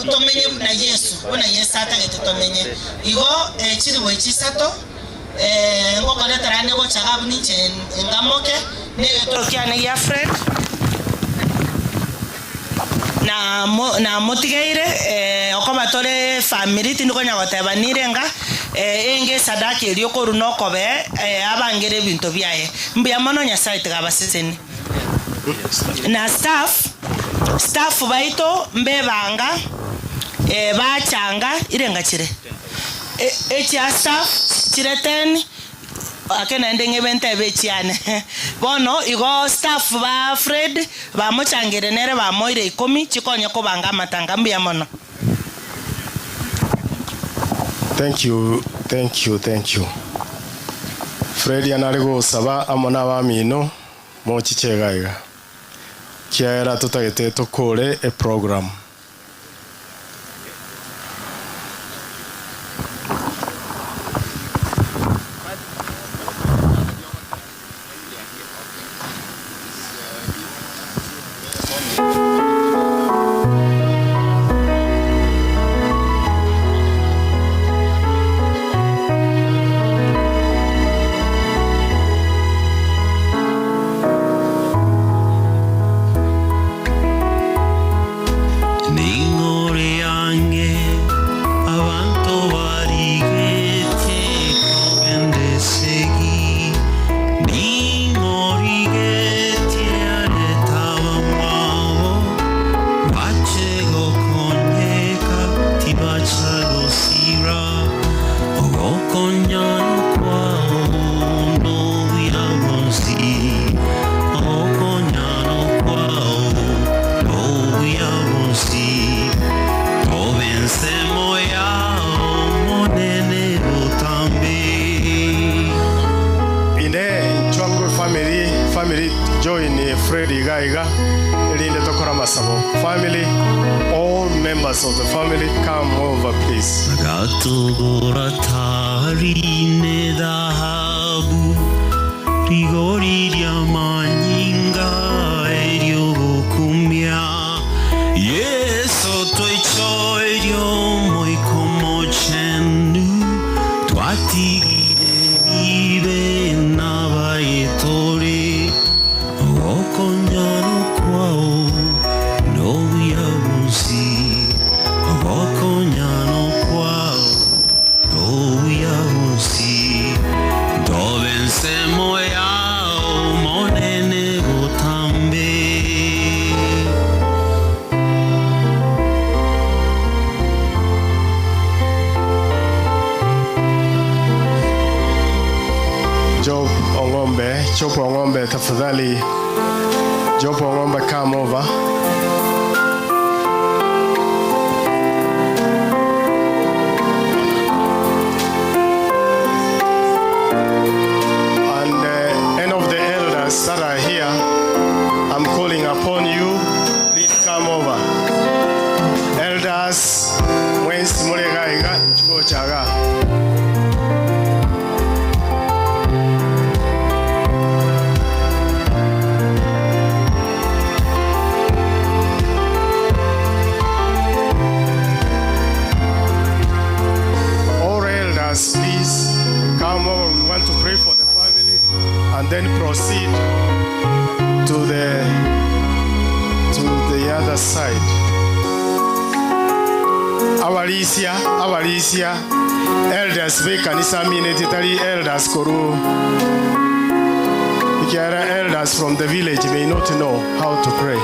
utomenye na Yesu atagete tomenye igo chiri wechisato ngoko letarane go chagabu niche ngamoke ne tokiane ya Fred na motigeire okoba tore family tindiko nyagotebanire nga enge sadaki elio koruno kobe abangere bintu byaye mbya mono nya site gabaseseni na staff baito mbebanga bachanga irenga chire echa staff chireten akena ndenge bente bechiane bono igo staff ba Fred ba mochangere nere ba moire 10 chikonye ko banga matanga mbya mono. Thank you. Fred yanarigo saba amona ba mino mochichegaiga kiera tutagete tukore a program. Family join Freddy Gaiga Elinde Tokora Masabo family, all members of the family come over please. Gatugora tarine dahabu rigori manyinga erio kumya yeso toicho erio moi como chenu twa Bishop wa ng'ombe, tafadhali Jopo wa ng'ombe come over. That are here, I'm calling upon you. Please come over. Elders, Wednesday Mulegaiga, Chugochaga. All elders, please come over. We want to pray for the family and then proceed to the other side. Abalisia elders be kanisa minute tali elders koru. Ikiara elders from the village may not know how to pray.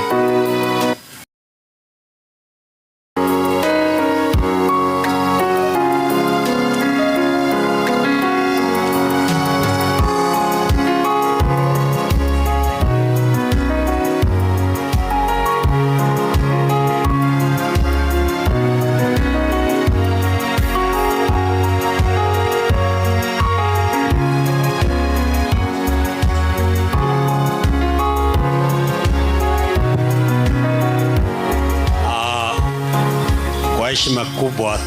Heshima kubwa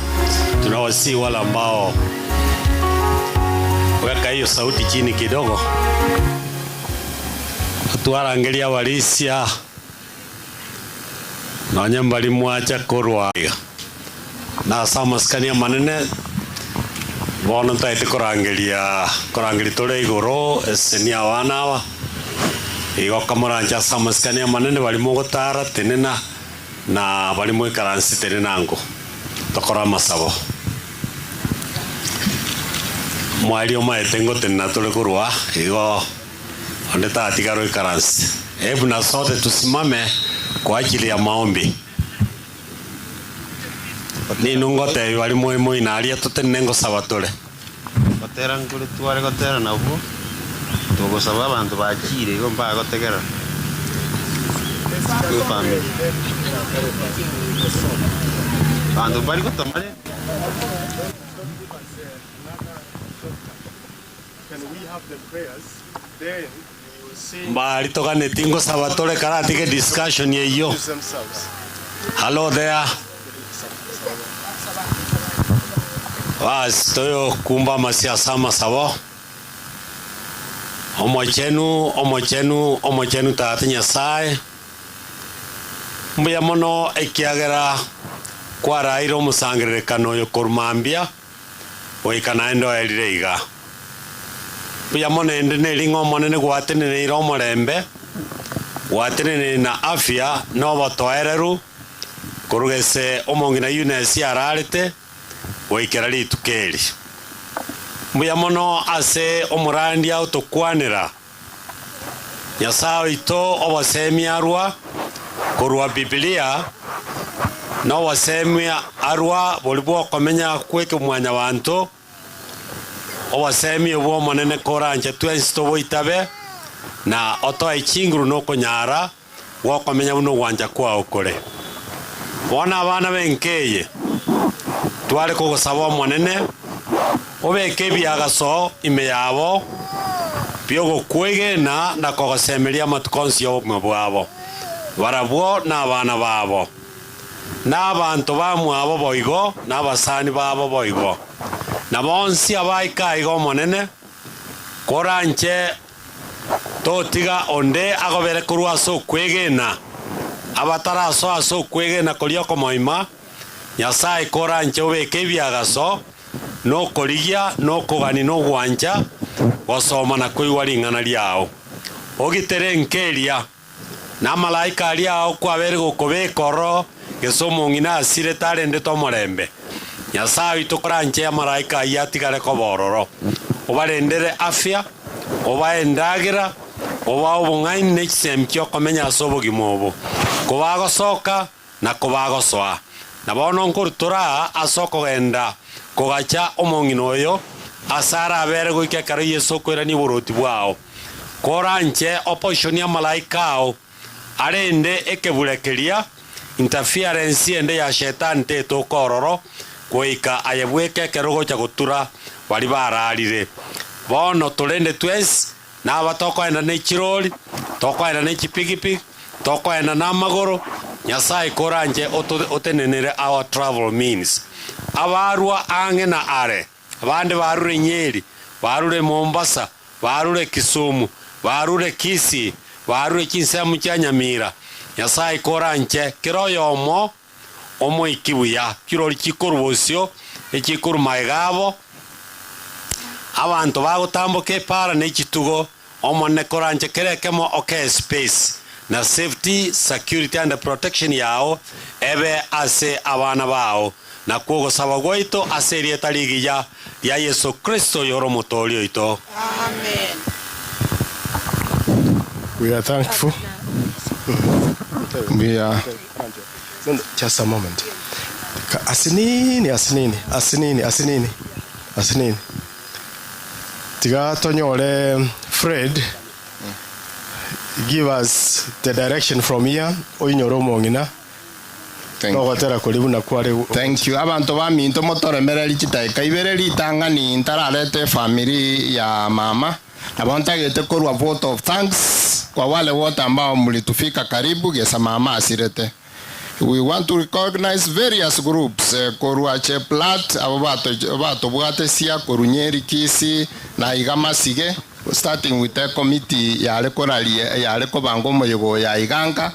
tunawasi wala ambao weka hiyo sauti chini kidogo, tuwarangelia walisia na nyamba limwacha korwa na samaskania manene bona taite korangelia tole igoro esenia wanawa igo kamoranja samaskania manene balimogotara tenena na balimo ikaransi tenenango tokora masabo mwali omaetengo tenna tole kurwa igo onde tatigaro ikaransi. Hebu na sote tusimame kwa ajili ya maombi. Ni nungote balimo imo inalia tutenengo sabatole gotera ngure tware gotera nabo tugosaba abantu bakire igo mba gotegera family bantu bari gutamare. Can we have the prayers? Then we will sing. Mbali toka netingo sabatole karati ke discussion yeyo. Hello there. Toyo kumba masiasa masabo. Omochenu tata Nyasaye. Mbuya mono ekiagera kwarairo musangiririkano yo kurumambia oikanaendo elireiga. Mbuya mono ende nelingo monene gwatenene iro omorembe gwatenene na afya no botoereru kurugese omongina Eunice ararete oikera litukeri. Mbuya mono ase omurandi autokwanira Nyasaye ito obasemia arwa kurwa Biblia no wasemia arwa bolibo komenya kweke mwanya bantu obasemia bo monene koranje twensto boitabe na oto echinguru no konyara wo komenya buno gwanja kwa okore bona abana benkeye twale ko gosaba monene obeke byagaso ime yabo byogo kwege na kogosemeria matukonsi yo mwabo barabwo n'abana babo n'abantu bamwabo boigo n'abasani babo boigo na bonsi abaikaigo monene koranche totiga onde agobere kurwa so kwegena abatara so kwegena kolioko moima Nyasaye koranche obeke byagaso no koligia no kogani no gwanja gosoma na kuiwaringana liao ogitere nkeria na malaika aliao kwabere gokobekoro gesomo ngina asire talende tomorembe Nyasaye tukoranche ya malaika yatigare kobororo obarendere afya obaendagira oba obungaini nekisemkyo komenya asobogi mobo kobagosoka na kobagosoa na bono nkurutura asoko genda kogacha omongino oyo asara abere goikekara Yesu kwera ni buroti bwao koranche opposition ya malaikao arende ekeburekeria interference ende ya shetani teto kororo kuika ayebweke kerogo cha gutura bari bararire bono turende twes na batoko enda ne chiroli toko enda ne chipigipig toko enda na magoro Nyasaye koranje otenenere our travel means abarwa ange na are abande barure Nyeri barure Mombasa barure Kisumu barure Kisii barure Kinsemu kya Nyamira Nyasaye koranje kiroyomo omo ikibuya kirori kikorwosyo ekikuru maigabo abantu bagutambuke para n'ekitugo omonne koranje kerekemo okay space na safety security and protection yao ebe ase abana bao na kugosaba gwaito ase rieta ligiya ya Yesu Kristo yoro motorio ito. Amen. We are thankful. We are just a moment. Asinini. Tiga tonyole Fred, give us the direction from here. Oinyoro mongina. Thank you. Abantu ba minto motore mereri chitaika ibereri tanga ni ntararete family ya mama. Abanta gete korwa vote of thanks kwa wale wote ambao mlitufika karibu gesa mama asirete. We want to recognize various groups korwa cheplat abato bwate sia korunyeri Kisii na igamasige starting with the committee ya lekorali ya lekobango moyego ya iganga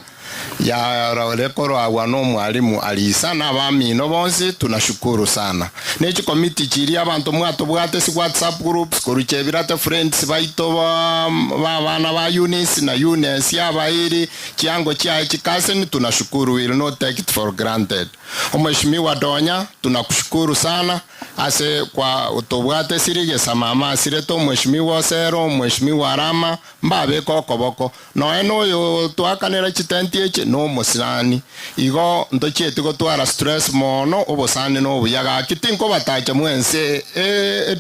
ya lekoro awano mwalimu alisa na bamino bonse tunashukuru sana. Nechi committee chiri abantu mwato bwate si WhatsApp groups koruchebirate friends baito bana ba Eunice na Eunice yabairi kiango cha chikaseni tunashukuru, will not take it for granted. Mheshimiwa Donya tunakushukuru sana ase kwa utobwate sirige samama sireto Mheshimiwa Sero Mheshimiwa Rama mbabe kokoboko no eno yo twakanera chitenti eche no musani igo ndochete go twara stress mono obosane no buyaga kitinko batache mwense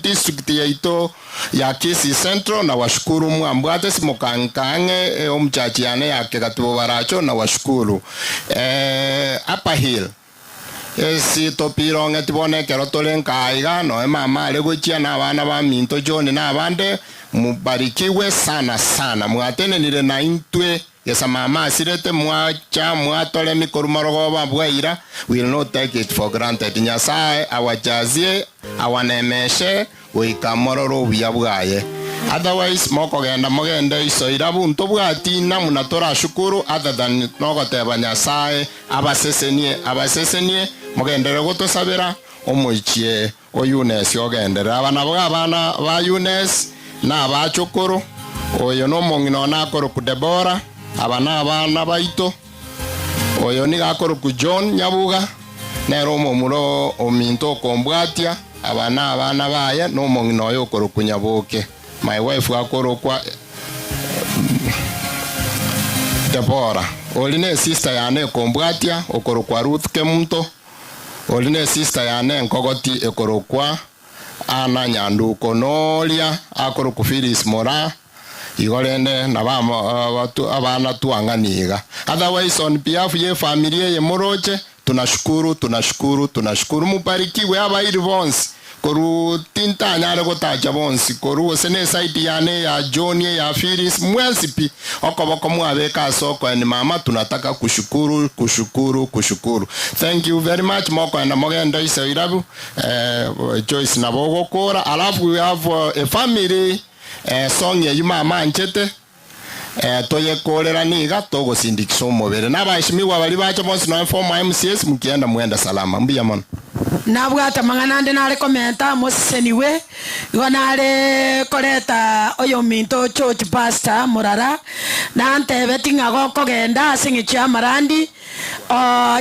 district yaito ya Kisii Central na washukuru mwambwate simokankange omchachi yane yake katubo baracho na washukuru Upper Hill esi topironge tibone kero tolenka aiga no mama alegochia na bana ba minto joni na bande mubarikiwe sana mwatene nile na intwe yesa mama asirete mwacha mwatole mikorumorogo babwaira, will not take it for granted. Nyasaye awajazie awanemeshe wikamororo buyabwaye. Otherwise moko genda mogende isoira bunto bwati na munatora shukuru other than nogoteba Nyasaye abasesenie mogendere gotosabira omoichie o Eunice ogendere abana ba Eunice na abachukuru oyo no mongino nakoro ku Debora abana baito oyo ni gakoro ku John Nyabuga nero momuro ominto kombwatia abana baye no mongino oyo koro ku Nyabuke. My wife gakoro kwa Debora oline sister yane kombwatia okoro kwa Ruth Kemunto oline sister yane nkogoti ekoro kwa Ana Nyanduko nolia akoro ku Phyllis Mora igorende na abana tuanganiga. Otherwise on behalf ye familia ye Moroche tunashukuru mubarikiwe abairi bonsi koru tinta nyale gotacha bonsi koru sene site yane ya John ya Phyllis mwesipi okoboko mwabeka soko ni mama tunataka kushukuru. Thank you very much moko na mogenda isa irabu Joyce na bogo kora. Alafu we have a family song ya mama nchete toye kolera niga togo sindikisho mobere nabashimiwa bali bacho bonsi no informa MCS mukienda mwenda salama mbiya mono nabwata manganande nale komenta moseniwe gonale koleta oyo minto church pastor Murara nante betinga go kogenda singi cha marandi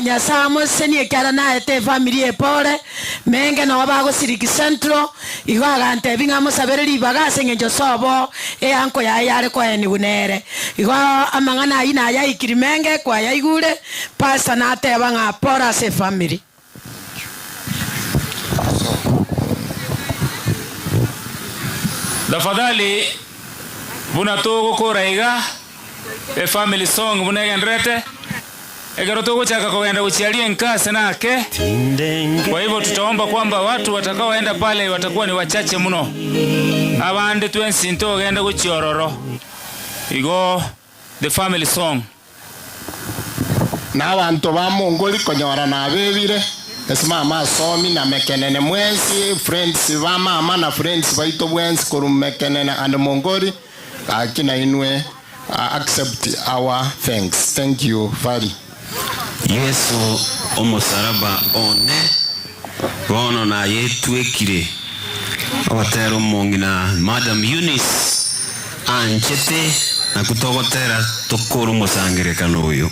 nyasa moseni ekara na ete family epole menge no bago siriki centro igwaga ante binga mosabereri baga singi josobo anko ya yare ko eni unere igwa amangana ina ya ikirimenge kwa ya igure pastor na ate banga pora se family. Tafadhali buna togo koraiga family song buna gendrete egero togo chaka kwenda kuchialia nkase nake. Kwa hivyo tutaomba kwamba watu watakaoenda pale watakuwa ni wachache mno. Abande twensinto genda kuchiororo igo the family song na abantu ba Mongoli konyora na bebire esimama somi na mekenene mwensi friends ba mama na friends baito bwensi korum mekenene and Mongoli akina inwe accept our thank you very. Yesu omusaraba one bono na yetwekire abatero mongina Madam Eunice anchete na kutogotera tokoro musangerekano uyu.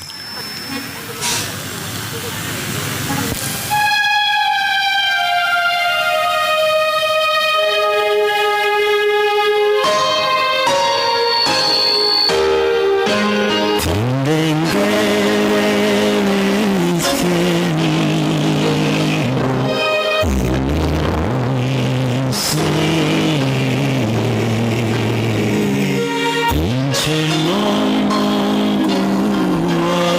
Mungu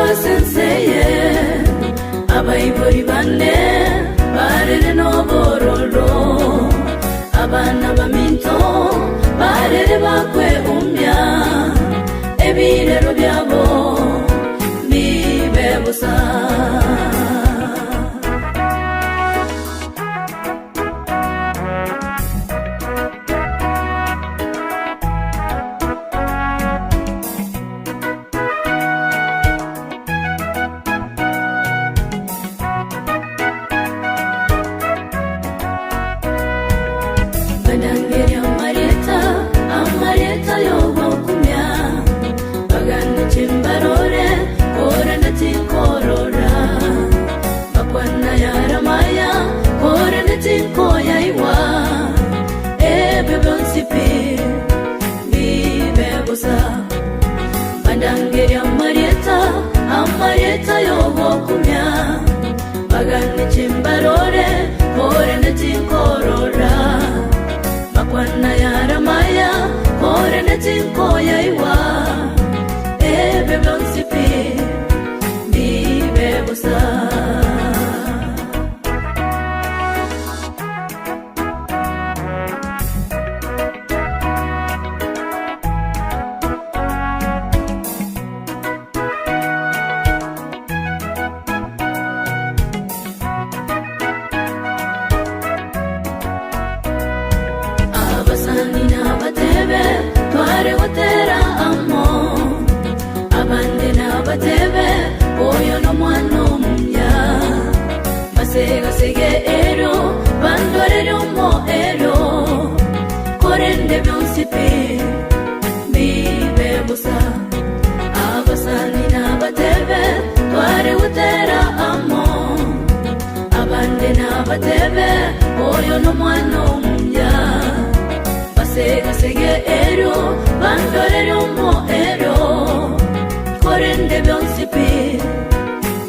senseye abayibori bane barere no bororo abana baminto barere bakwe umya ebirero byabo bibebusa Bandangeria Marieta yogo kumya bagane chimbarore kore na tinkorora bakwana yara maya kore na tinkoya iwa ebe blonsipi bibebusa batebe oyo no mwana omunya masega sege ero bandore mo ero korende byonsipi bibebusa abasani na batebe tware utera amo abande na batebe oyo no mwana omunya masega sege ero bandore mo ero korende byonsipi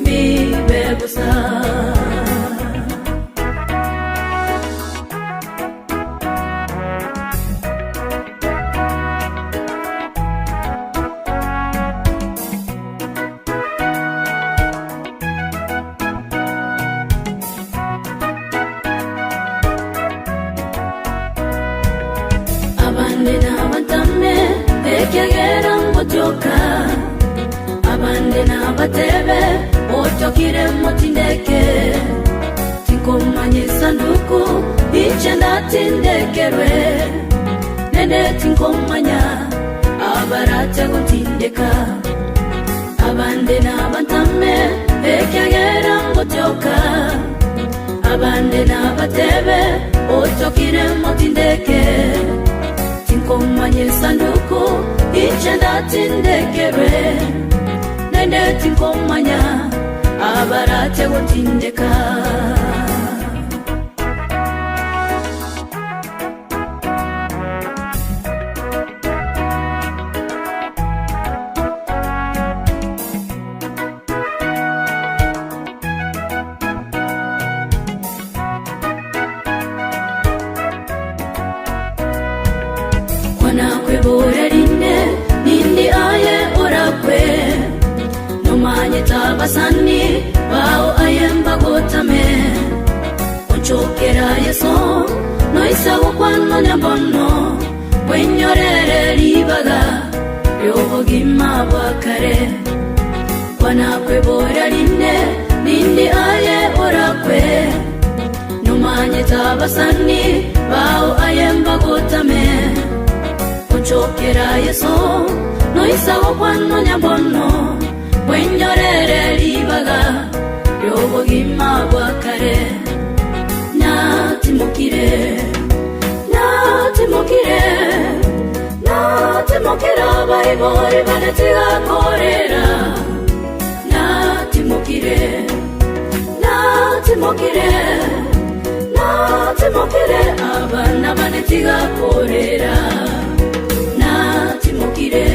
bibebusa abande na bantame ekegera ngotoka abande na batebe otokire motindeke tinkomanye sanduku ichenda tindekerwe nende tinkomanya abarate gutindeka abande na bantame ekegera ngotoka abande na batebe otokire motindeke tinkomanye sanduku ichenda tindekerwe nende tinkomanya abarate gutindeka wana kweborerine nindi aye orakwe nomanye tabasani bao ayemba gotame onchokera yeso noisago kwano nyambono wenyorere libaga yobogima bwakare wana kweborerine nindi aye orakwe nomanye tabasani bao ayemba gotame onchokera yeso noisago kwano nyambono wenyorere libaga yobogima bwakare natimukire bayibori banetiga korera natimukire abana banetiga korera natimukire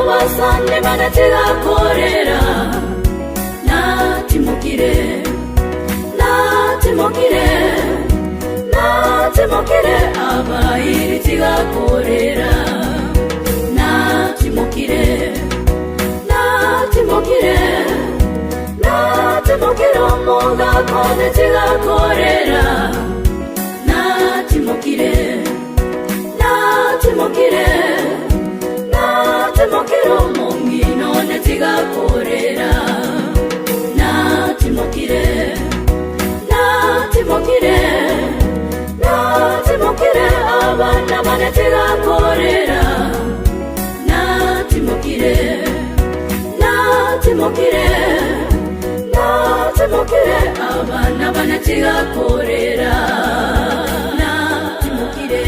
basane banetiga korera natimukire abayiri tiga korera kone tigakorera natimokire omongi none tigakorera natimokire abana bane tigakorera natimokire abana bane tigakorera natimokire.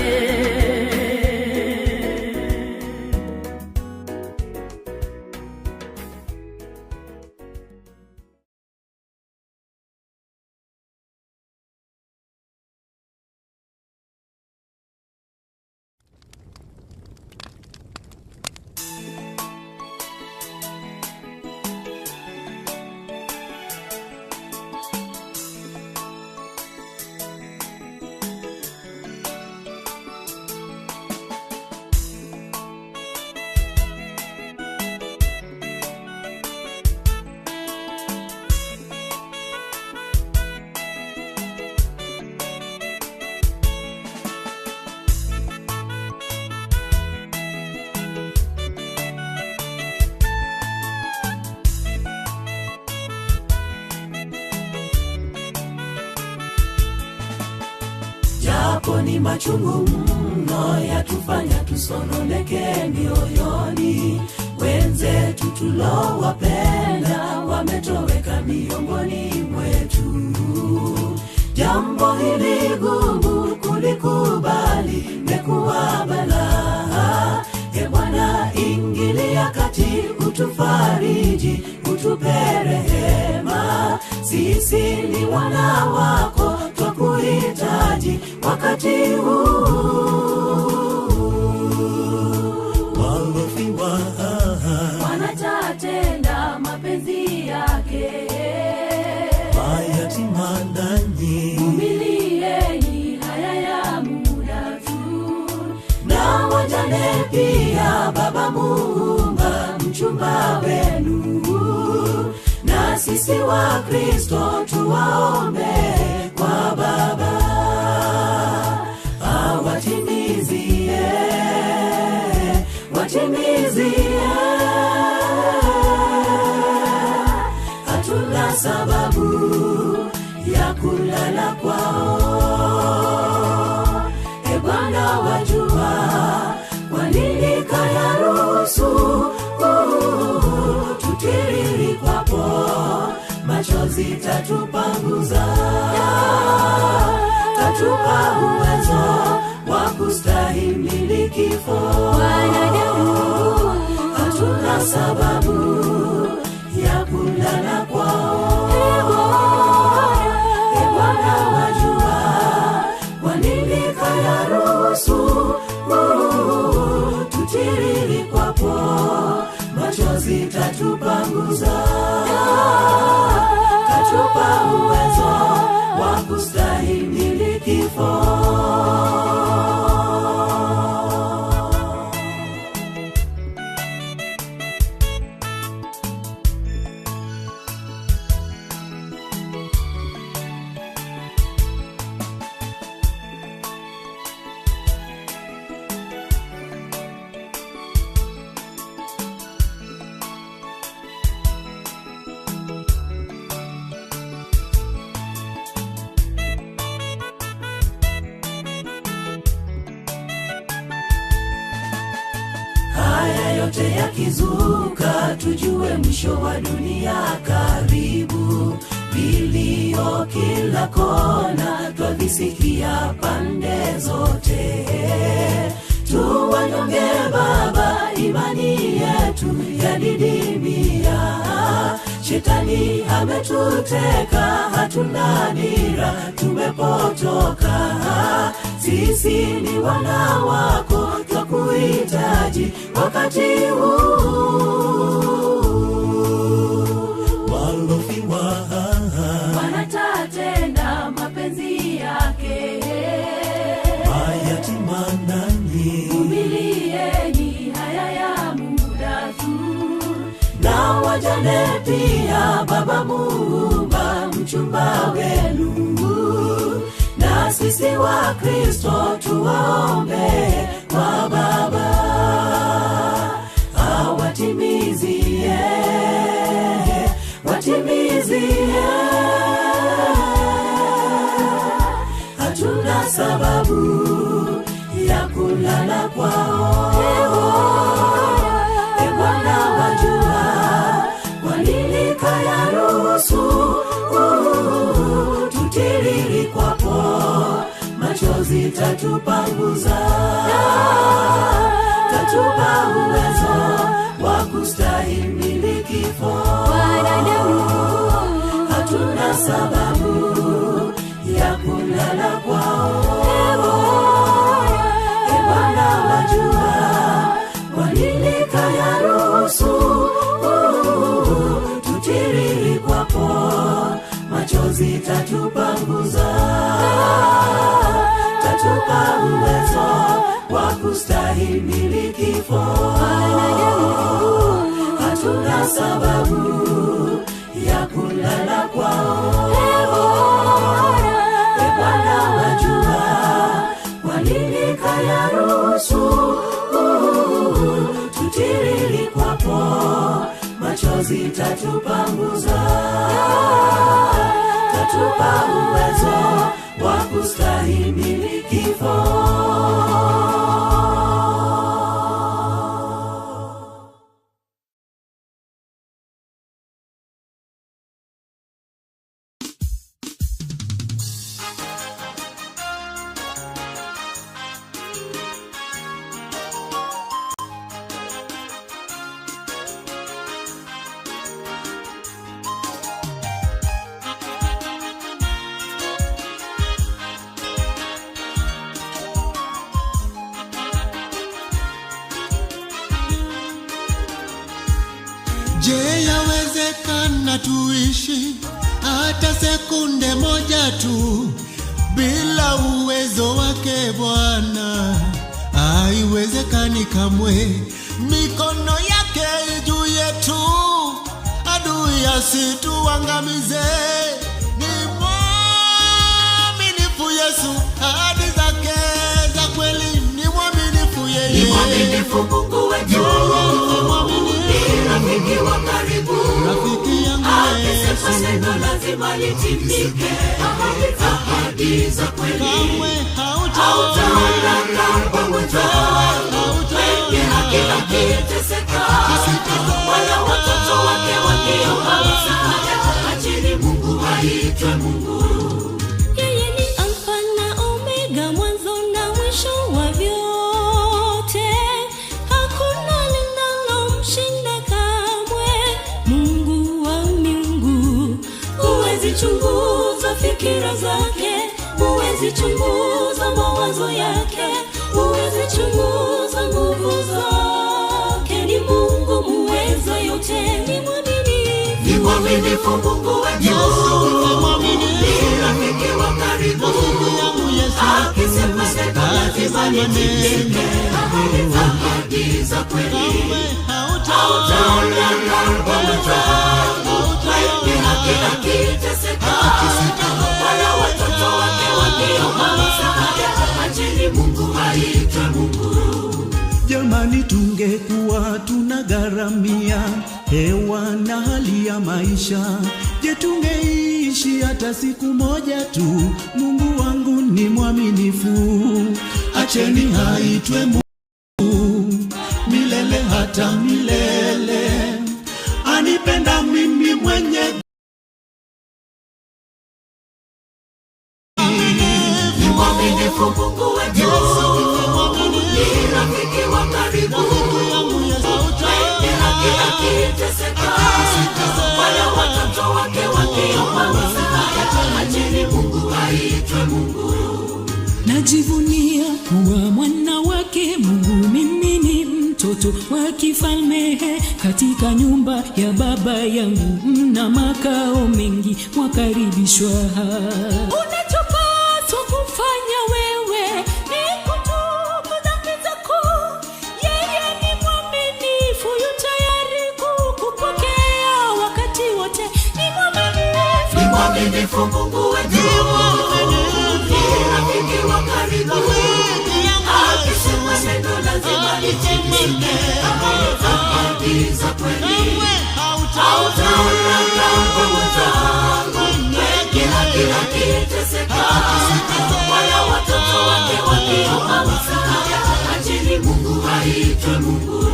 Japo ni machungu mno yatufanya tusononeke mioyoni, wenzetu tulowapenda wametoweka miongoni mwetu. Jambo hili gumu kulikubali mekuwa balaa. E Bwana, ingilia kati, utufariji, utupe rehema. Sisi ni wana wako, twakuhitaji wakati huu. Walofiwa wanatatenda mapenzi yake, mayatima nanyi umilieni, haya ya muda tu. Na wajane pia, Baba Muumba mchumba wenu. Na sisi wa Kristo tuwaombe kwa Baba awatimizie, hatuna sababu ya kulala kwao. E Bwana, wajua kwa nini kayaruhusu tutiriri kwapo, machozi tatupanguza, tatupa uwezo wa kustahimili kifo. Hatuna sababu ya kulala kwao. E Bwana, wajua kwa nini kayaruhusu tutiriri kwapo, machozi tatupanguza, tatupa uwezo wa kustahimili kifo. Yote yakizuka, tujue mwisho wa dunia karibu. Vilio kila kona, twavisikia pande zote. Tuwanyonge Baba, imani yetu yadidimia. Shetani ametuteka, hatuna dira, tumepotoka. Sisi ni wana wako, twakuhitaji wakati huu. Walofiwa wanatatenda mapenzi yake, mayatima nanyi umilieni, haya ya muda tu. Na wajane pia, Baba Muumba wachumba wenu, na sisi wa Kristo tuwaombe kwa Baba awatimizie, hatuna sababu ya kulala kwao. Bwana wajua kwa nini kaya ruhusu tutiriri kwapo, machozi tatupanguza, tatupa uwezo wa kustahimili kifo. Hatuna sababu ya kulala kwao. Bwana wajua kwa nini kaya ruhusu tutiriri kwapo, machozi tatupanguza, tatupa uwezo wa kustahimili kifo. Hatuna sababu ya kulala kwao. Bwana wajua kwa nini kaya ruhusu tutiriri kwapo, machozi tatupanguza, tatupa uwezo wa kustahimili kifo. Je, yawezekana tuishi hata sekunde moja tu bila uwezo wake Bwana? Haiwezekani kamwe. Mikono yake juu yetu, adui asituangamize. Ni mwaminifu Yesu, ahadi zake za kweli. Ni mwaminifu yeye, ni mwaminifu Mungu wetu, rafiki wa karibu, rafiki yangu akisema neno lazima litimike. Ahadi za kweli kamwe hautaona pamoja. Wengi hakika kiteseka, wala watoto wake wakiomba msaada. Acheni Mungu aitwe Mungu. Yeye ni Alfa na Omega, mwanzo na mwisho wa vyote. Hakuna linalomshinda kamwe. Mungu wa miungu, huwezi chunguza fikira zake, huwezi chunguza mawazo yake, huwezi chunguza nguvu zake. Ni Mungu muweza yote, ni mwaminifu, ni mwaminifu Mungu wetu, ni rafiki wa karibu, akisema neno lazima litimike. Ahadi za kweli hautaona pamoja. Wengi hakika kiteseka, wala watoto wake wakiomba msaada. Acheni Mungu aitwe Mungu. Jamani, tungekuwa tunagharamia hewa na hali ya maisha, je, tungeishi hata siku moja tu? Mungu wangu ni mwaminifu, acheni aitwe Mungu milele hata milele. Anipenda mimi mwenye mwaminifu Mungu wetu, ni rafiki wa karibu, wengi hakika kiteseka, wala watoto wake wakiomba msaada. Acheni Mungu aitwe Mungu. najivunia kuwa mwana wake Mungu. Mimi ni mtoto wa kifalme, katika nyumba ya baba yangu mna makao mengi, wakaribishwa. Unachopaswa kufanya wewe ni kutubu dhambi zako. Yeye ni mwaminifu, yu tayari kukupokea wakati wote. Ni mwaminifu, mwaminifu Mungu wetu, ni rafiki wa karibu, akisema neno lazima litimike, ahadi za kweli hautaona kama wenzangu, kila kiteseka, wala watoto wake wakiomba msaada, acheni Mungu aitwe Mungu.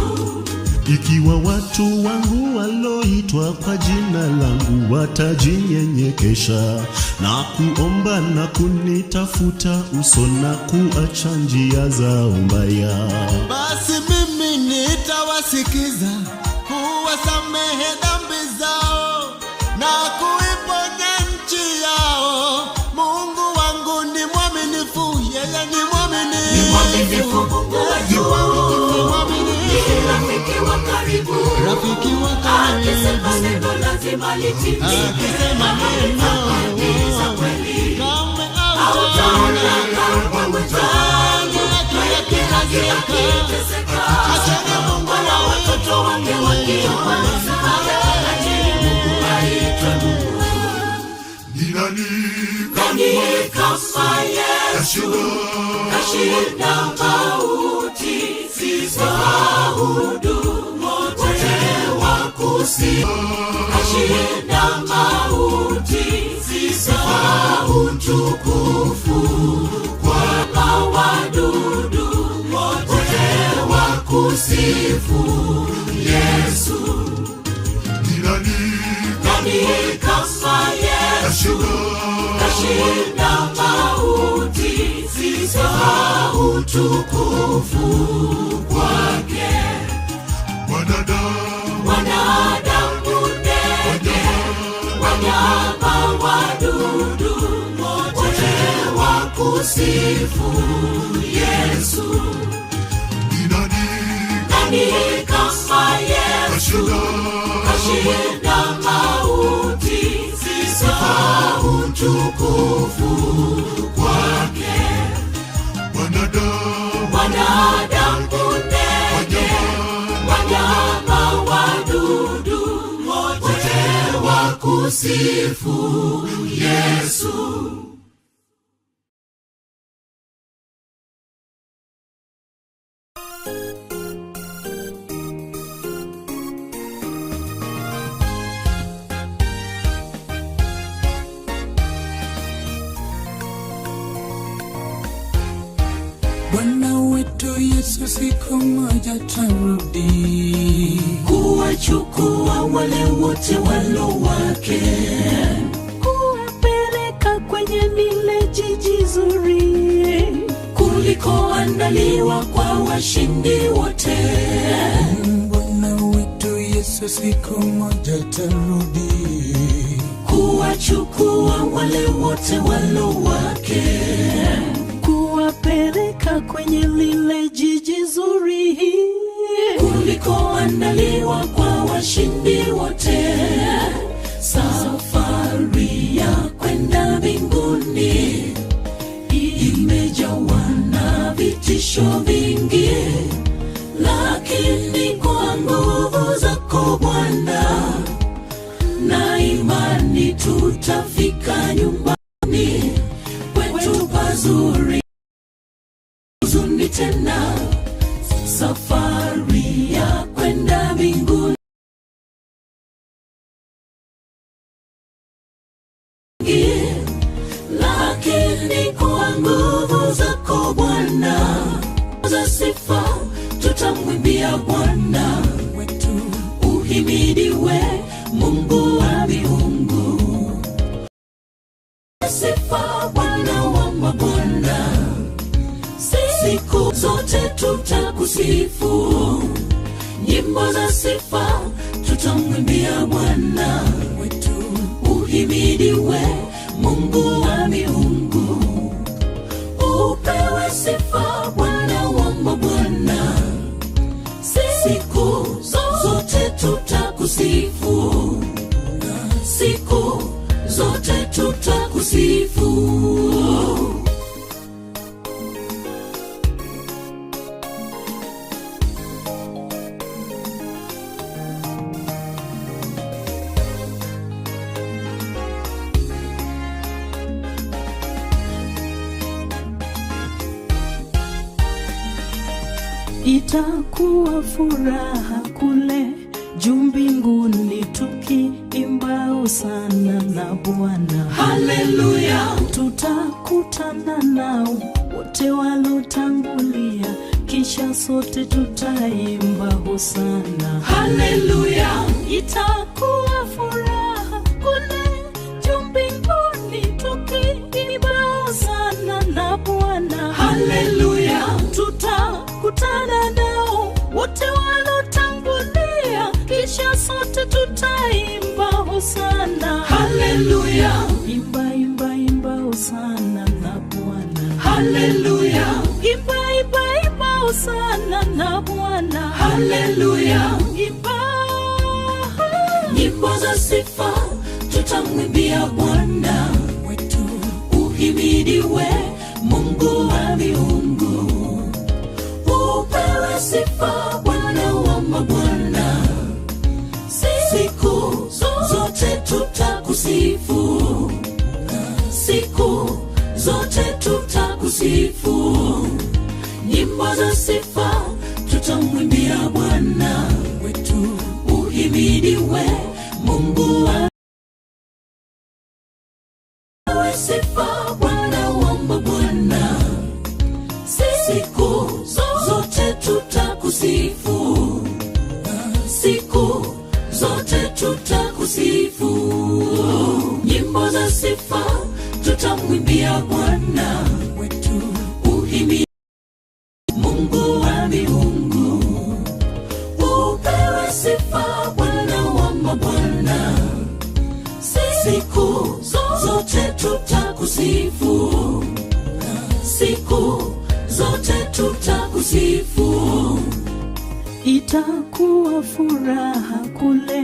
Ikiwa watu wangu waloitwa kwa jina langu watajinyenyekesha na kuomba na kunitafuta uso na kuacha njia zao mbaya, basi mimi nitawasikiza, kuwasamehe dhambi zao na kuiponya nchi yao. Mungu wangu ni mwaminifu, yeye ni mwaminifu. Ni mwaminifu Mungu wetu, ni rafiki wa karibu, akisema neno lazima litimike, ahadi za kweli hautaona kama wenzangu, kila kiteseka, wala watoto wake wakiomba msaada, acheni Mungu aitwe Mungu. Ni nani kama Yesu kashinda mauti, sisahudu wote wakusi, kashinda mauti, sisahau tukufu kwa wadudu wote wakusifu Yesu. Nani kama Yesu kashinda mauti, sisahau tukufu kwake. Wanadamu, ndege, wanyama, wadudu wote wakusifu Yesu. Nani kama Yesu kashinda mauti, sisahau tukufu kwake. Wanadamu, ndege, wanyama, wadudu wote wakusifu Yesu. Bwana wetu Yesu siku moja tarudi kuwachukua wale wote walo wake, kuwapeleka kwenye lile jiji zuri kulikoandaliwa kwa washindi wote. Bwana wetu Yesu siku moja tarudi kuwachukua wale wote walo wake, kuwapeleka kwenye lile jiji zuri kulikoandaliwa kwa washindi wote. Safari ya kwenda mbinguni imejawa na vitisho vingi, lakini kwa nguvu zako Bwana na imani tutafika nyumbani kwetu pazuri. Huzuni tena, safari ya kwenda mbinguni lakini kwa nguvu zako Bwana za sifa tutamwimbia Bwana wetu. Uhimidiwe Mungu wa miungu, sifa Bwana wa mabwana, siku zote tutakusifu. Nyimbo za sifa tutamwimbia Bwana wetu. Uhimidiwe Mungu wa miungu, upewe sifa Bwana wa mabwana, siku zote tutakusifu, siku zote tutakusifu. itakuwa furaha kule juu mbinguni tukiimba hosana na Bwana. Haleluya. Tutakutana nao wote walotangulia, kisha sote tutaimba hosana. Haleluya. Itakuwa furaha kule juu mbinguni tukiimba hosana na Bwana. Haleluya. Tutakutana nao wote walotangulia, kisha sote tutaimba hosana. Haleluya. Imba imba imba hosana na Bwana. Haleluya. Imba imba imba hosana na Bwana. Haleluya. Imba nyimbo za sifa tutamwimbia Bwana wetu. Uhimidiwe Mungu wa miungu, upewe sifa Bwana wa mabwana. Siku zote tutakusifu, siku zote tutakusifu. Nyimbo za sifa tutamwimbia Bwana wetu. Uhimidiwe Mungu wa sifa Bwana wa mabwana. Siku zote tutakusifu, siku zote tutakusifu. Nyimbo za sifa tutamwimbia Bwana wetu. Uhimidiwe Mungu wa miungu, upewe sifa Bwana wa mabwana. Siku zote tutakusifu, siku zote tutakusifu. Itakuwa furaha kule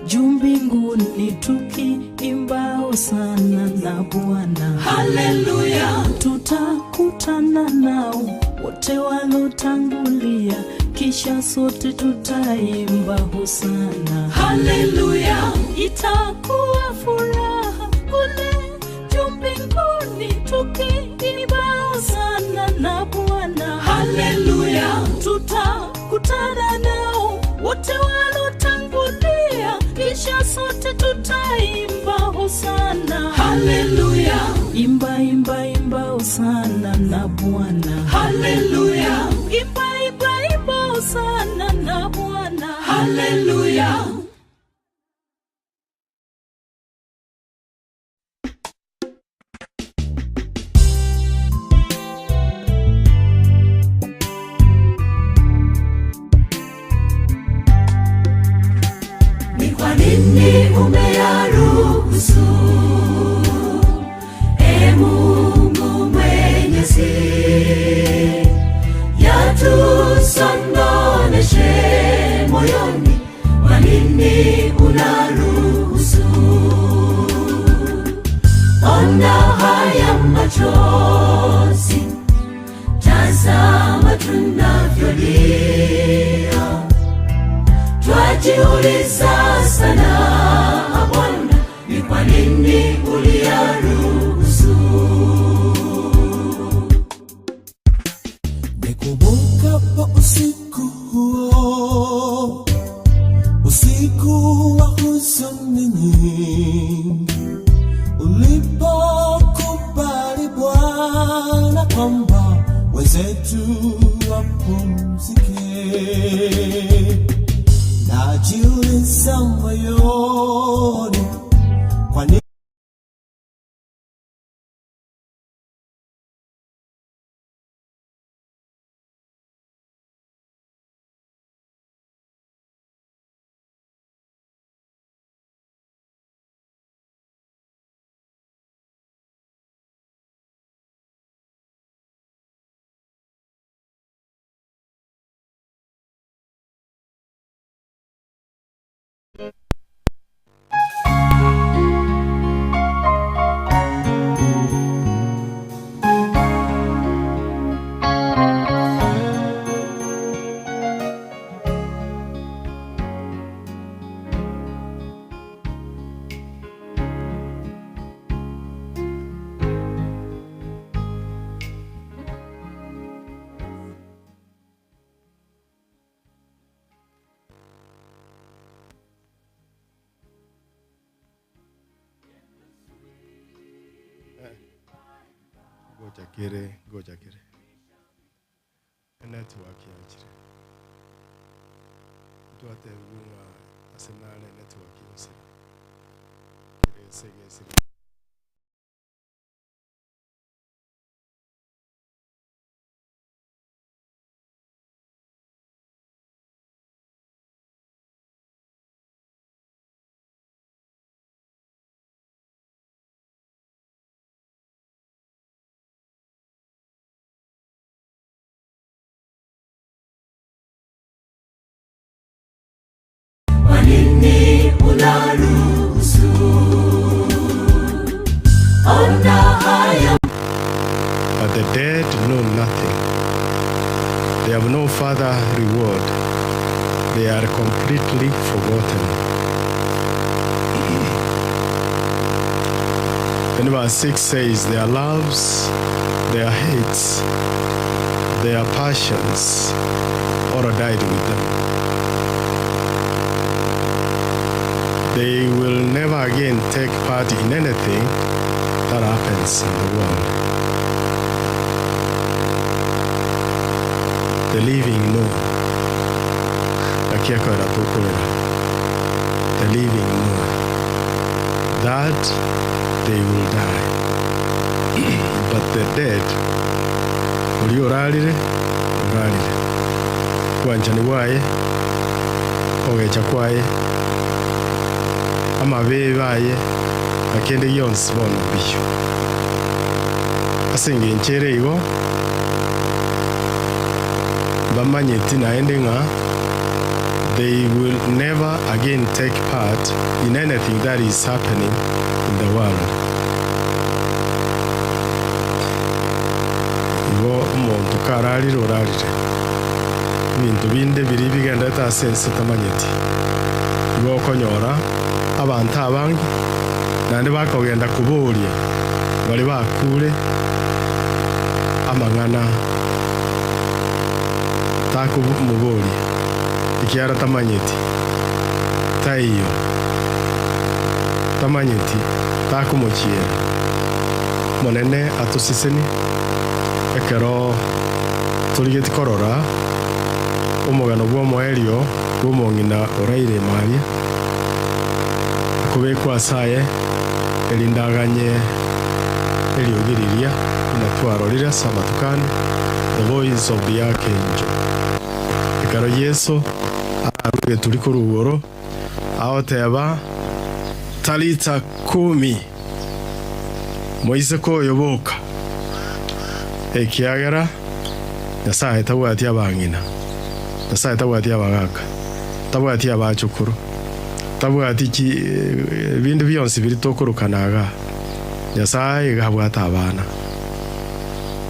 juu mbinguni tukiimba hosana na Bwana. Haleluya. Tutakutana nao wote walotangulia, kisha sote tutaimba hosana. Haleluya. Itakuwa furaha kule juu mbinguni tukiimba hosana na Bwana. Haleluya. Tutakutana nao wote walotangulia, kisha sote tutaimba hosana. Haleluya. Imba imba imba hosana na Bwana. Haleluya. Imba imba imba hosana na Bwana. Haleluya. Kwa nini umeyaruhusu, Mungu Mwenyezi, yatusononeshe moyoni? Kwa nini unaruhusu? Ona haya machozi, tazama tunavyolia. Twajiuliza sana Bwana, ni kwa nini uliyaruhusu? Nikumbukapo usiku huo, usiku wa huzuni nyingi, ulipokubali Bwana kwamba wenzetu wapumzike. Najiuliza moyoni, kwa nini Goja kere. Network ya chire. Tuate unga asenale network yose. Sege. Nini unaruhusu ona haya? But the dead know nothing. They have no further reward. They are completely forgotten. And verse 6 says, their loves, their hates, their passions, all died with them. They will never again take part in anything that happens in the world. The living know. The living know that they will die. But the dead, urarire. Kwanjani waye, ogecha kwaye, amabe baye, akende yonsi bono bisho. Asenge nchere igo, bamanyeti naende nga, they will never again take part in anything that is happening in the world. Igo umuntu kararire. Bintu binde biri bigenda tasense tamanyeti. Igo konyora abantu abangi nande bakogenda kuburia bali bakure amangana taku muburi ikiara tamanyeti taiyo tamanyeti taku mochiera monene atusiseni ekero tuligeti korora umugano bwo moelio bw'omongina oraire Maria kubekwa saye elindaganye eliogiriria inatwarorira samatukani the voice of the archangel ekaro Yesu aruge turi ku rugoro aho teba talita 10 moise ko yoboka ekiagera Nyasaye tabwati abangina Nyasaye tabwati abagaka tabwati abacukuru tabwati ibintu byonse biri tokurukanaga Nyasaye gabwata abana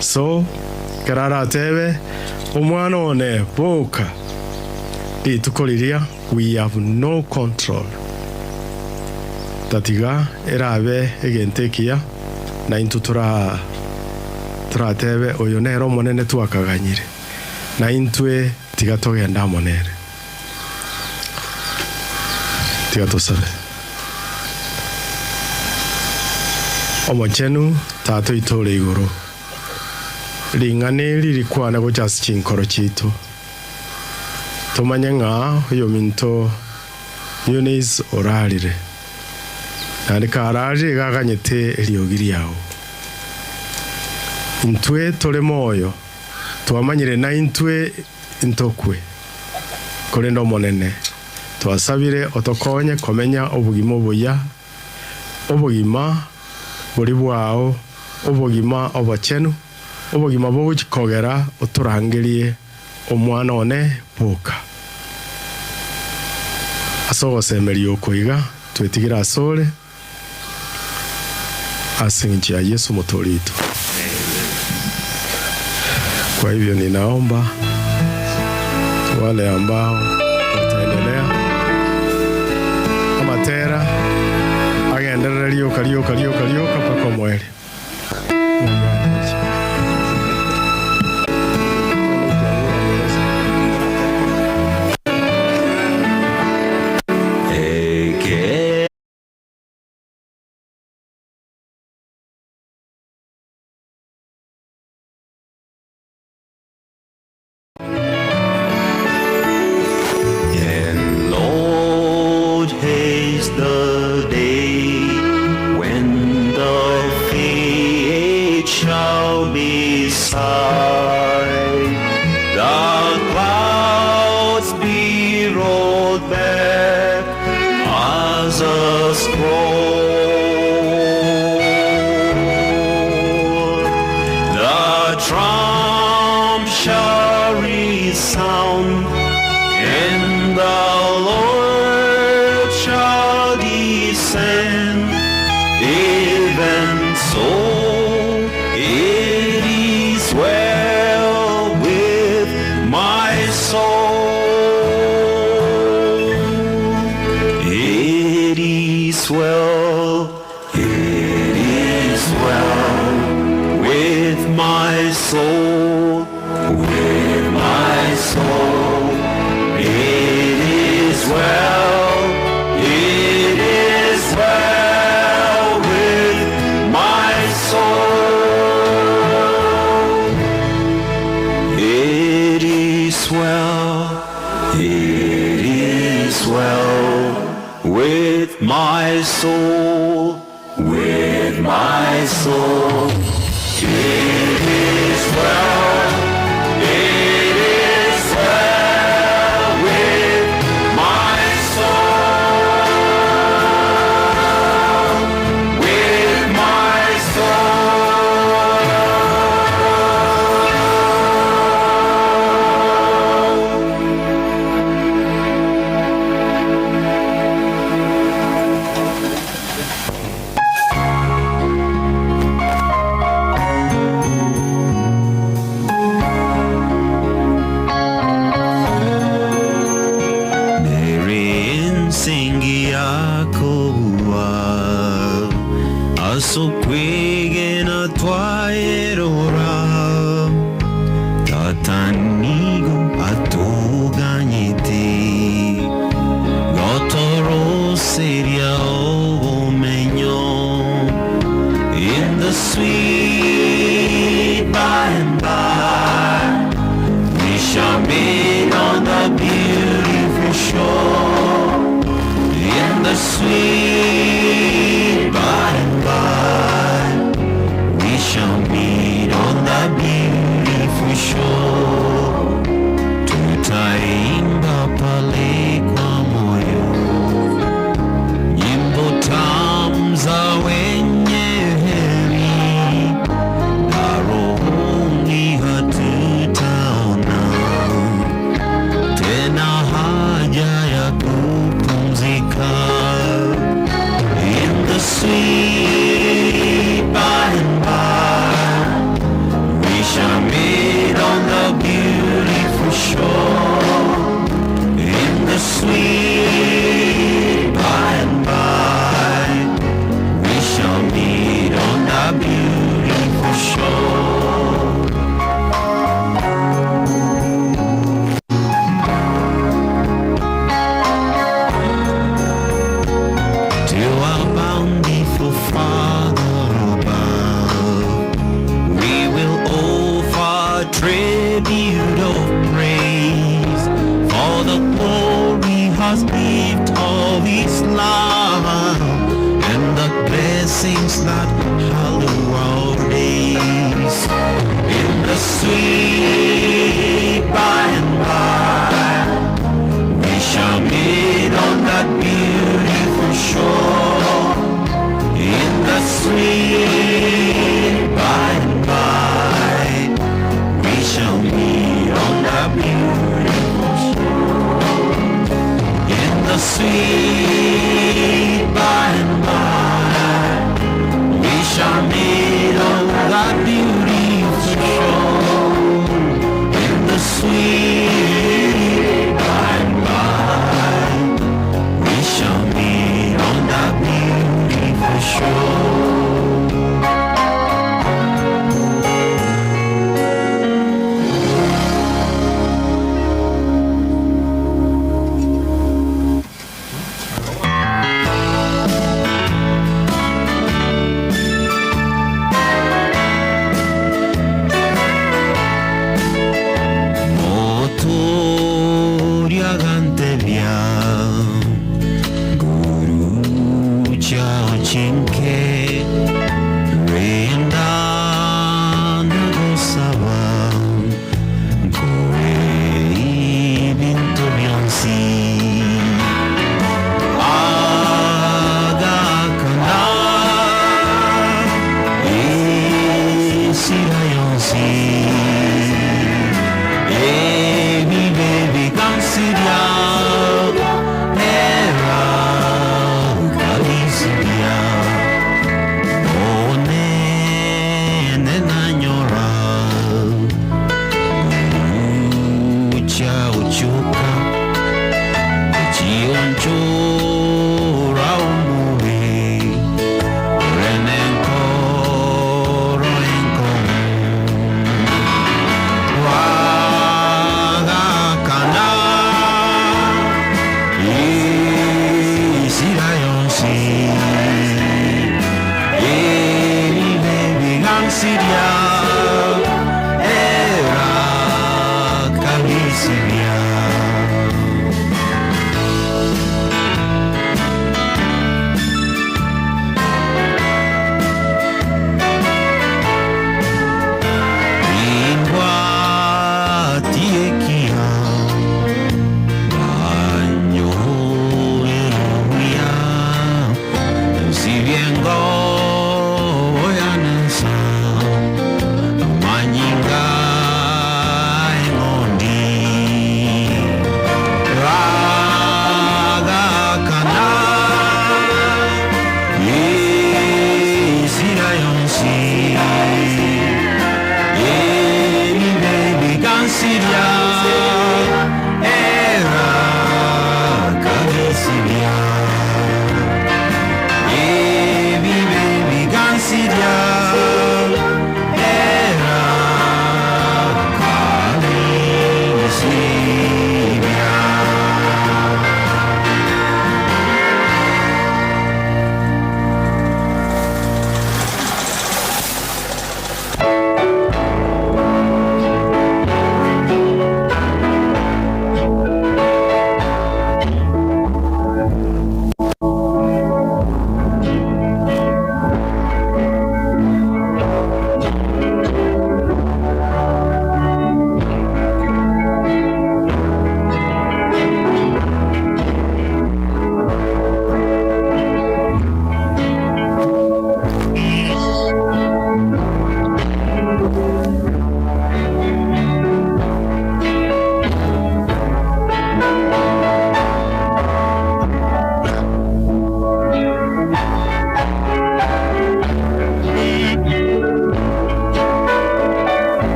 so karara tebe umwana one boka itukoliria we have no control tatiga erabe egentekia na intutura tratebe oyo nero monene twakaganyire na intwe tigatogenda monere tigatosabe omochenu tato itore igoro lingane lirikwana gochasi chinkoro chitu tomanyenga oyo minto Eunice orarire nandi karari gaganyete eliogiri yao intwe tole moyo twamanyire na intwe intokwe korenda omonene twasabire otokonye komenya obugima obuya obugima buri bwao obugima obochenu obugima bw'okikogera oturangirie omwana one buka asogosemeria okoiga twetigira asore asingia Yesu motorito. Kwa hivyo ninaomba wale ambao wataendelea kama tera agendelea lioka pako mweli. the Lord shall descend. Even so, it is well with my soul. It is well, it is well with my soul, with my soul. It is well, it is well with my soul. It is well, it is well with my soul, with my soul. It is well, it is well with my soul, with my so kwegena twaerora tatanigo atuganyite gotoro seria omenyo in the sweet by and by we shall meet on the beautiful shore in the sweet by and by. We shall meet on the beautiful shore. Tutaimba pale kwa moyo nyimbo tamu za wenye heri, na rohoni hatutaona tena haja ya kupumzika. In the sweet by and by, we shall meet on the beautiful shore. In the sweet by and by, we shall meet on the beautiful shore. To our bountiful Father above, we will offer tribute of praise for the glorious gift of His love and the blessings that hallow our days. In the sweet by and by, we shall meet on that beautiful shore. In the sweet by and by, we shall meet on that beautiful shore. In the sweet by and by, we shall meet on that beautiful shore. In the sweet by and by, we shall meet on that beautiful shore. chura umuri renenko roenko waga kana isira yonsi baby gansiria era calisiria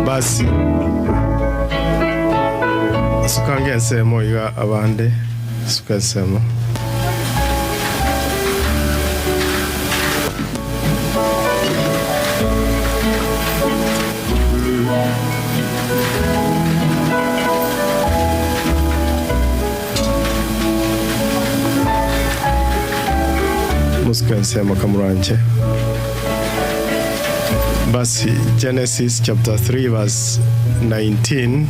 basi sukange nsemo iga abande sukasemo muskensemo kamuranje basi Genesis chapter 3 verse 19.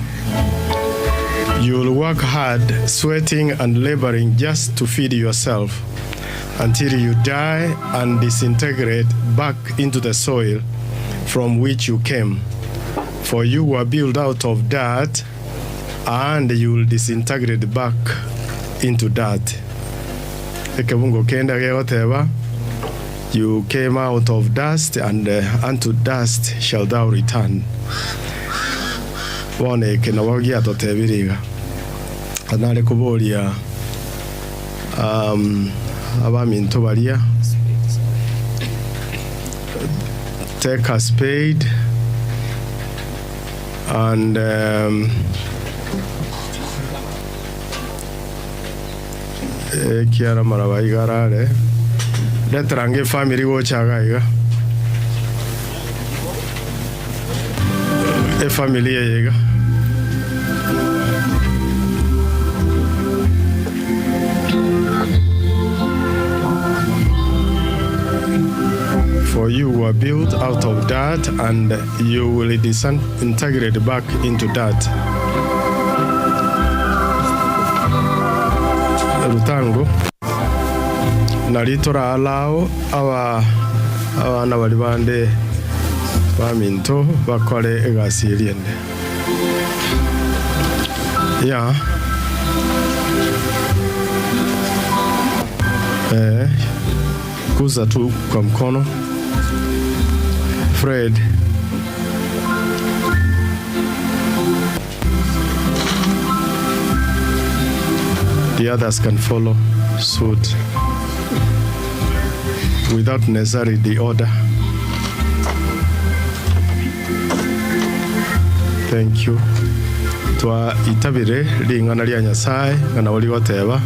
You'll work hard, sweating and laboring just to feed yourself until you die and disintegrate back into the soil from which you came. For you were built out of dirt, and you will disintegrate back into dirt. Ekebungo kenda gegoteba. You came out of dust, and unto dust shall thou return. Wone kena wagia totebiriga. Anale kubolia abaminto balia. Take a spade and kiara marabai garare. Letrange family go chagaiga. E family yega. For you were built out of dirt, and you will disintegrate back into dirt. Rutango nalitora alao abana bali bande baminto bakole egasi eliende. Yeah. Kuza tu kwa mkono. Fred. The others can follow suit without necessarily the order. Thank you. Twa itabire lingana lya Nyasaye ngana oli wateba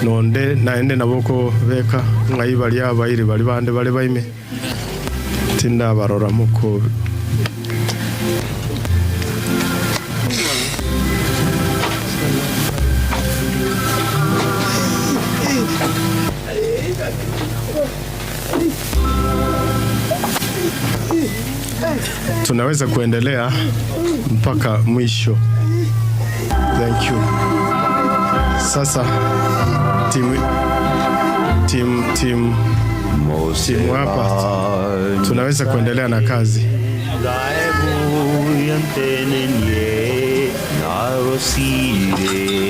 nonde naende naboko beka ngaiba lya bayiri bali bande bali baime tinda barora muko. Tunaweza kuendelea mpaka mwisho. Thank you. Sasa timu hapa tunaweza kuendelea na kazi.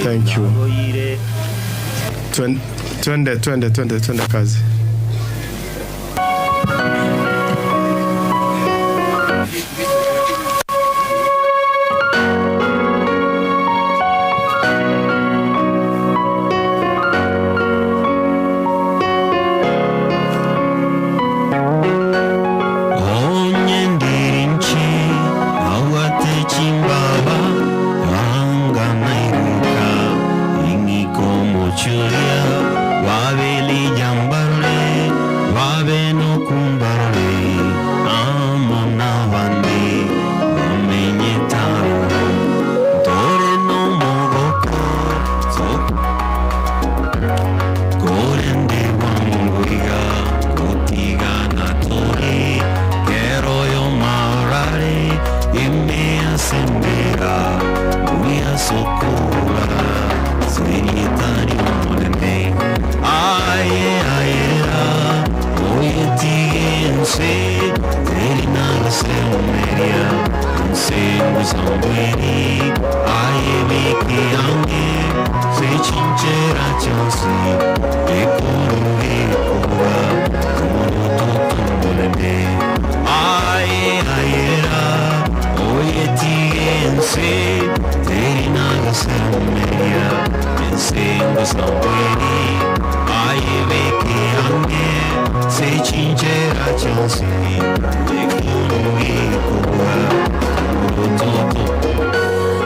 Thank you. Twende kazi.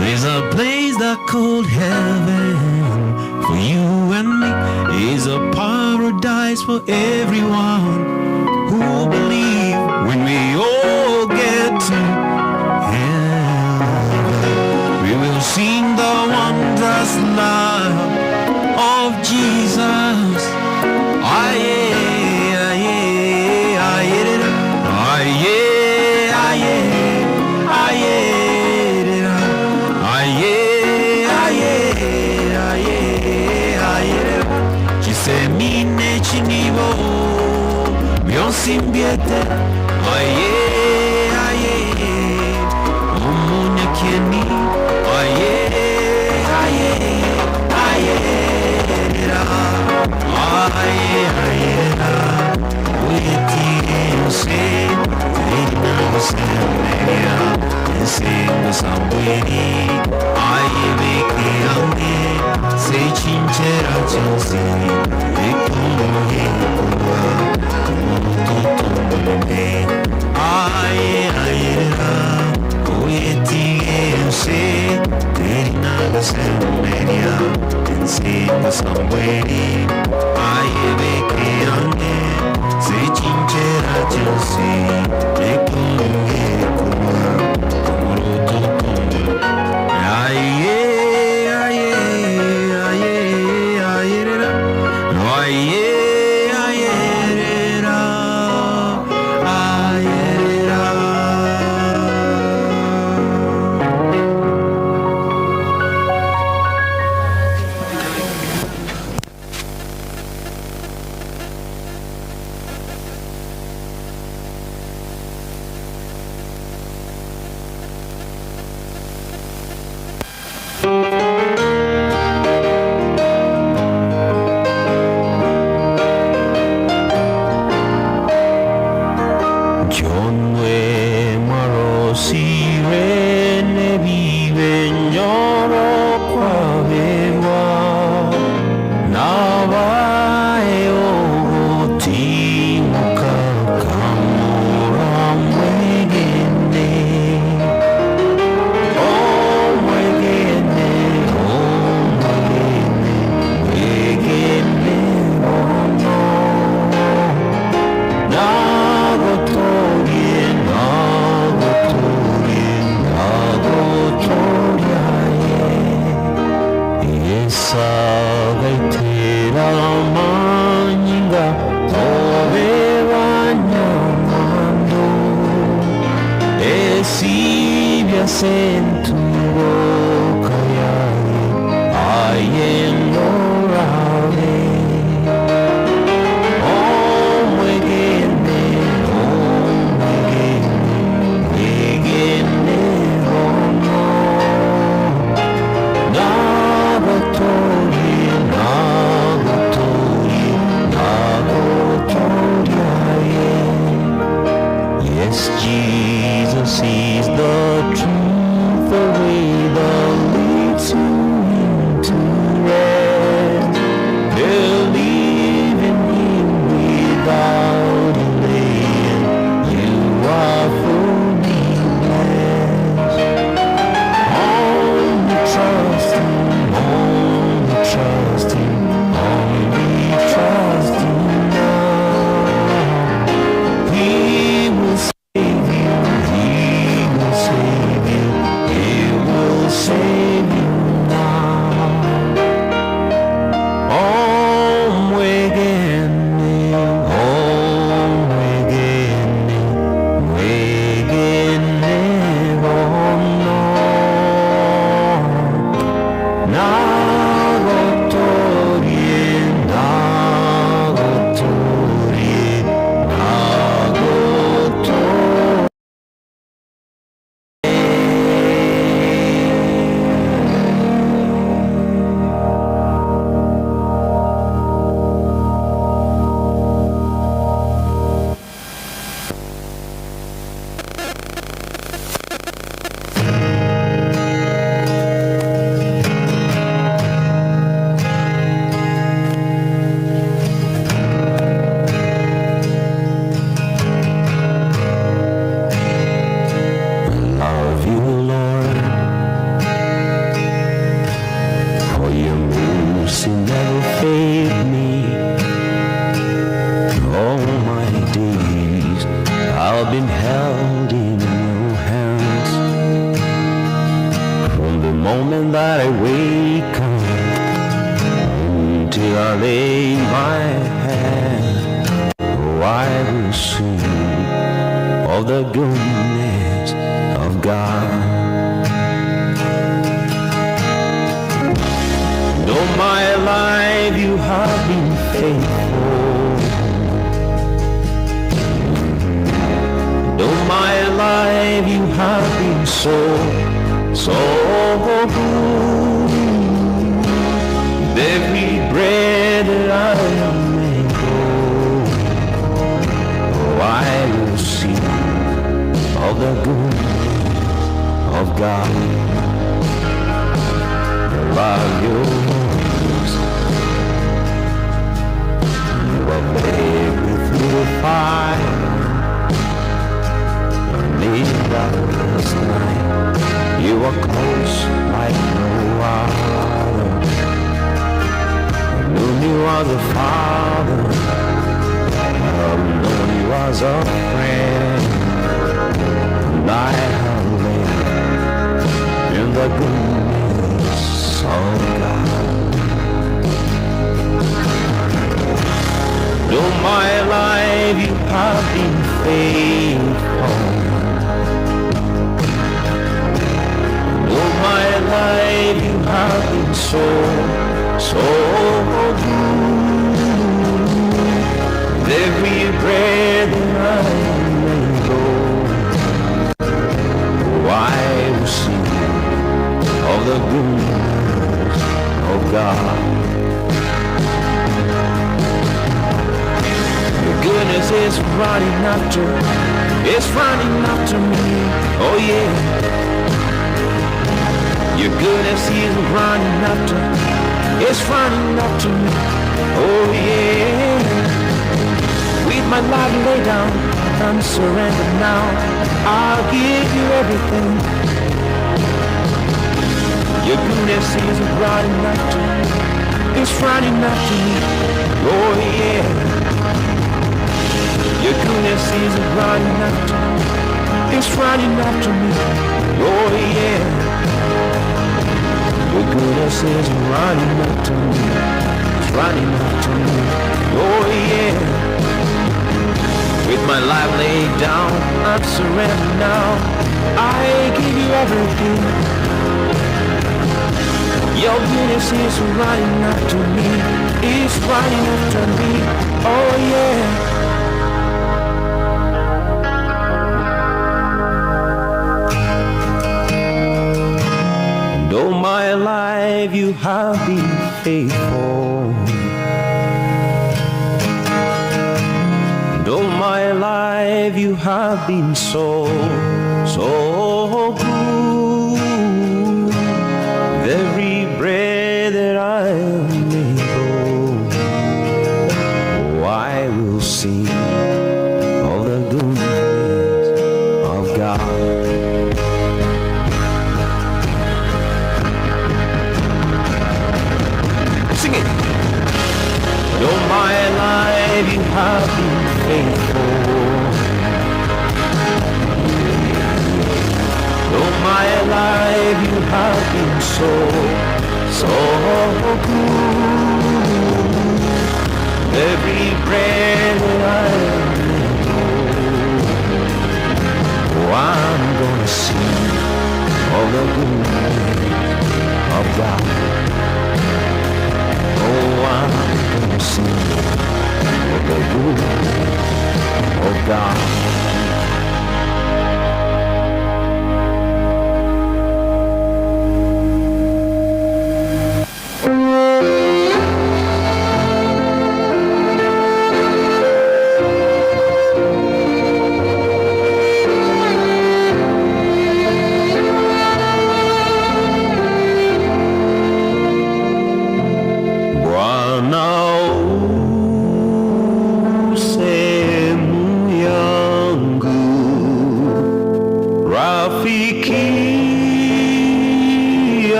There's a place that called heaven for you and me. Is a paradise for everyone who believe. When we all get to heaven, we will sing the wondrous love of Jesus. Semine chinivo mio simbiete aye aye umunya kieni aye aye aye ra aye aye ra uiti se ina semeria se sambweni aye beke ande se chinchera chonsi I give you everything. Your goodness is running after me, is running after me, oh yeah. And all my life you have been faithful. And all my life you have been so good. Every breath that I am able, oh, I will sing of the goodness of God. Sing it. All my life you have been faithful. All my life you have been so good. Every breath that I am, oh, I'm gonna sing of the goodness of God. Oh, I'm gonna sing of the goodness of God.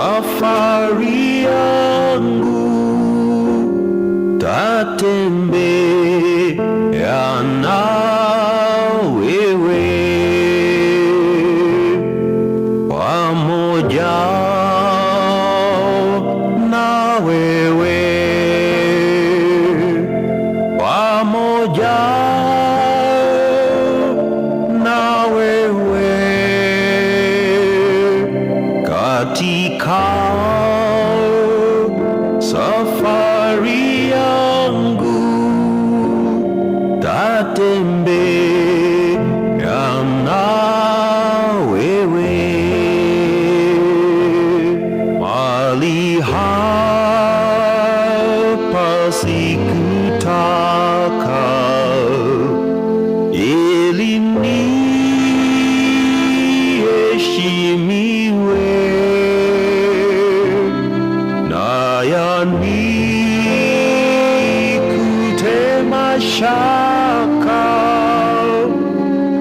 Safari yangu tatembea na wewe pamoja na wewe pamoja na wewe katika safari yangu tatembea na wewe mahali hapa sikutaka ili niheshimiwe nikute shaka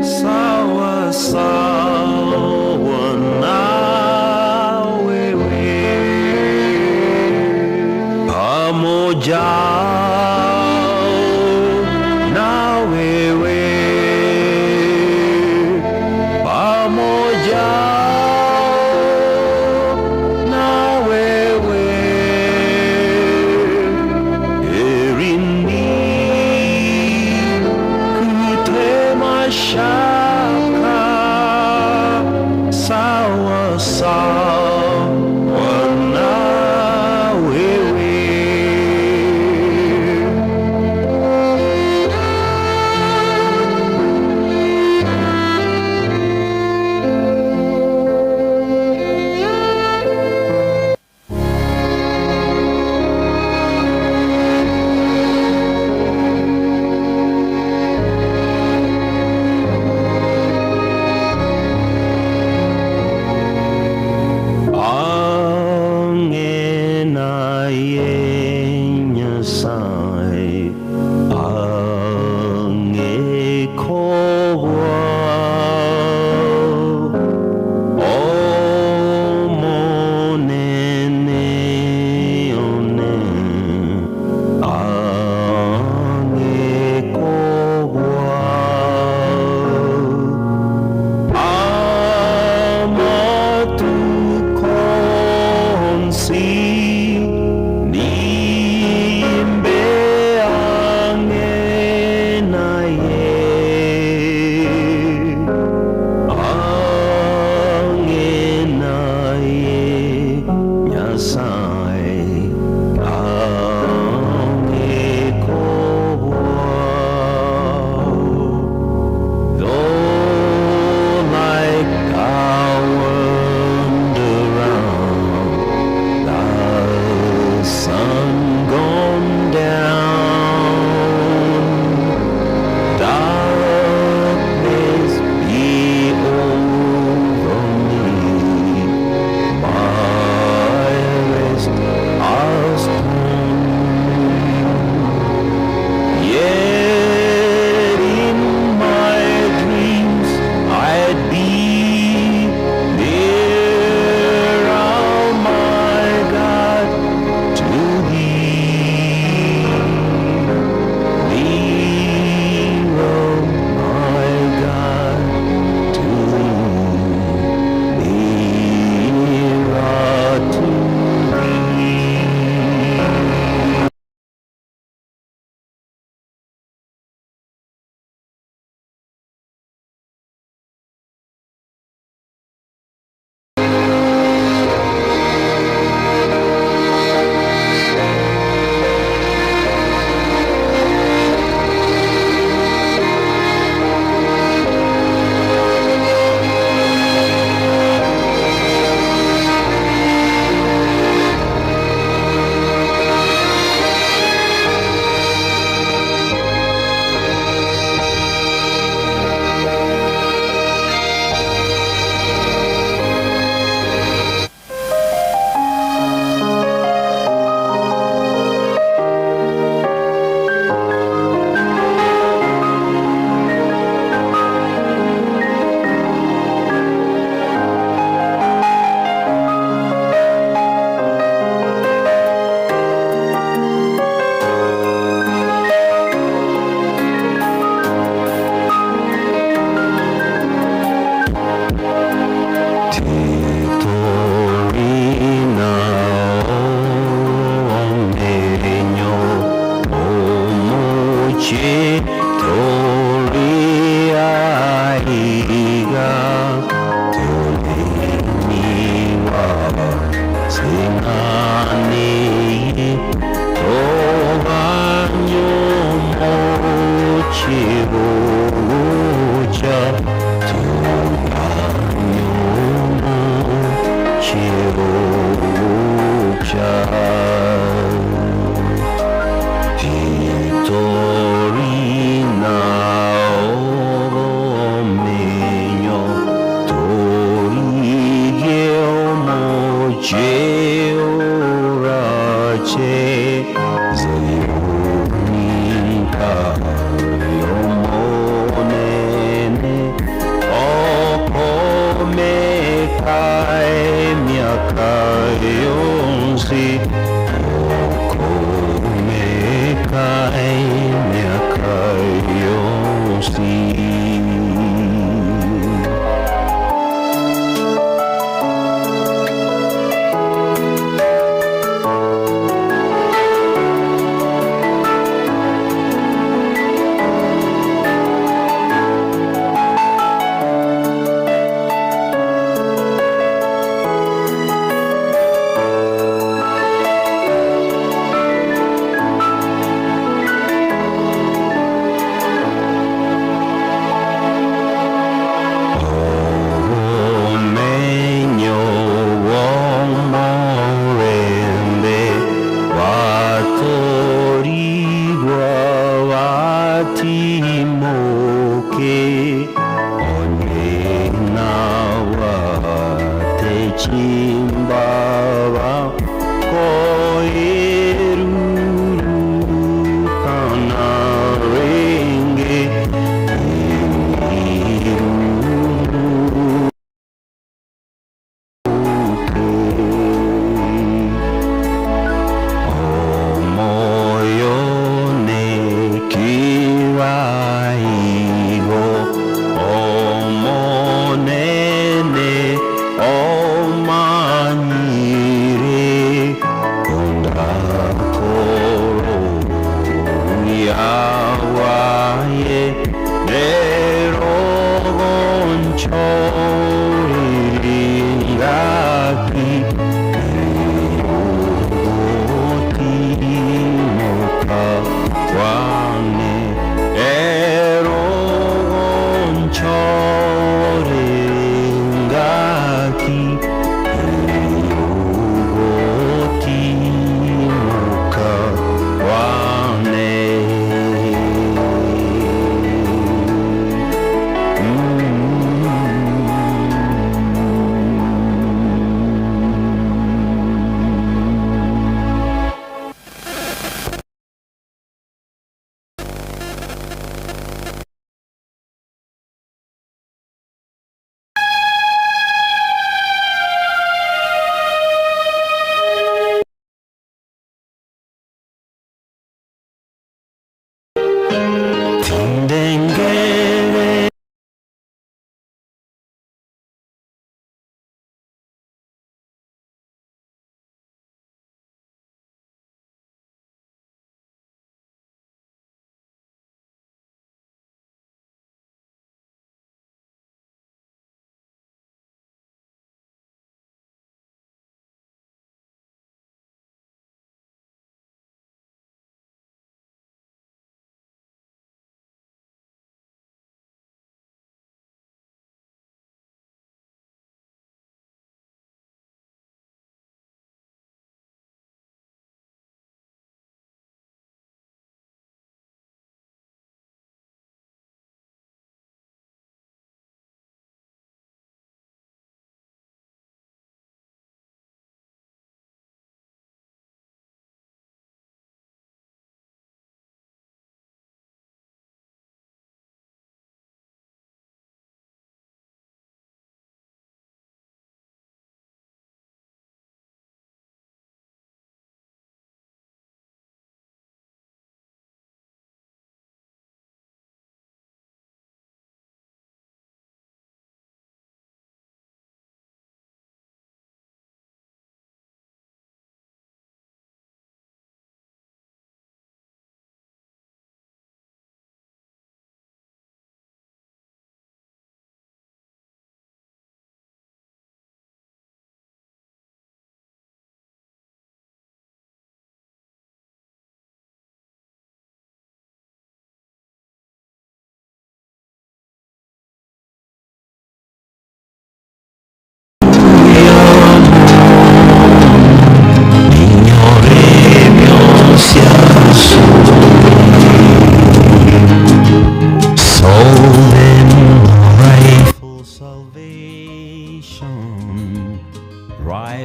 sawa sawa na wewe pamoja na wewe pamoja shaka sawa sawa na wewe.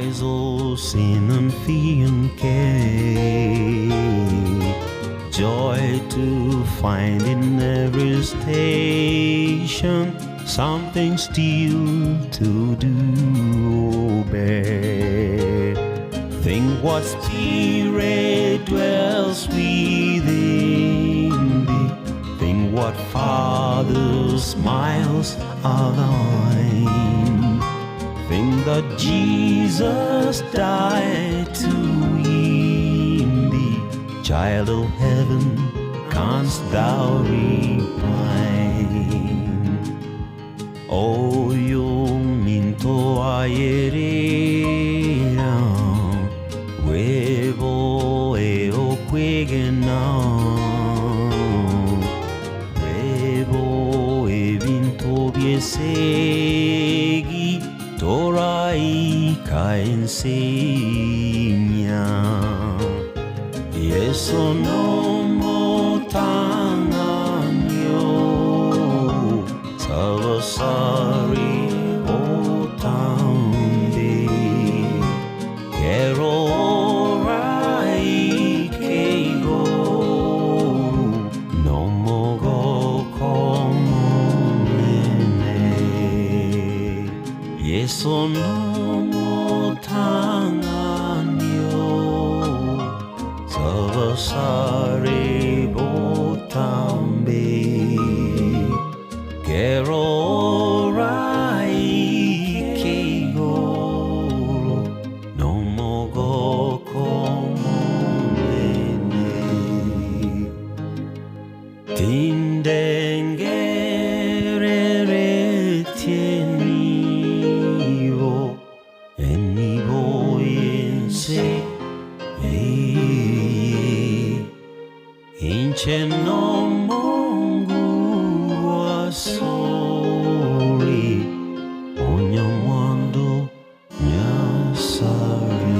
Rise, O sin and fee and care, joy to find in every station something still to do, bear. Think what spirit dwells within thee. Think what Father's smiles are thine. Think that Jesus died to win thee. Child of heaven, canst thou repine? O yung minto ayerera, webo e o kwegena, webo e vinto biesegi, torai kaensegna. Yeso no mo tanganyo, salvasari o tambi, quiero orai keigo, no mogo como nene. Yeso no mo tanganyo, salvasari o tambi, quiero orai keigo, no mogo como nene. Tindengere tienivo, enivo inse, inche no mongu asori, onyamwando nyasari.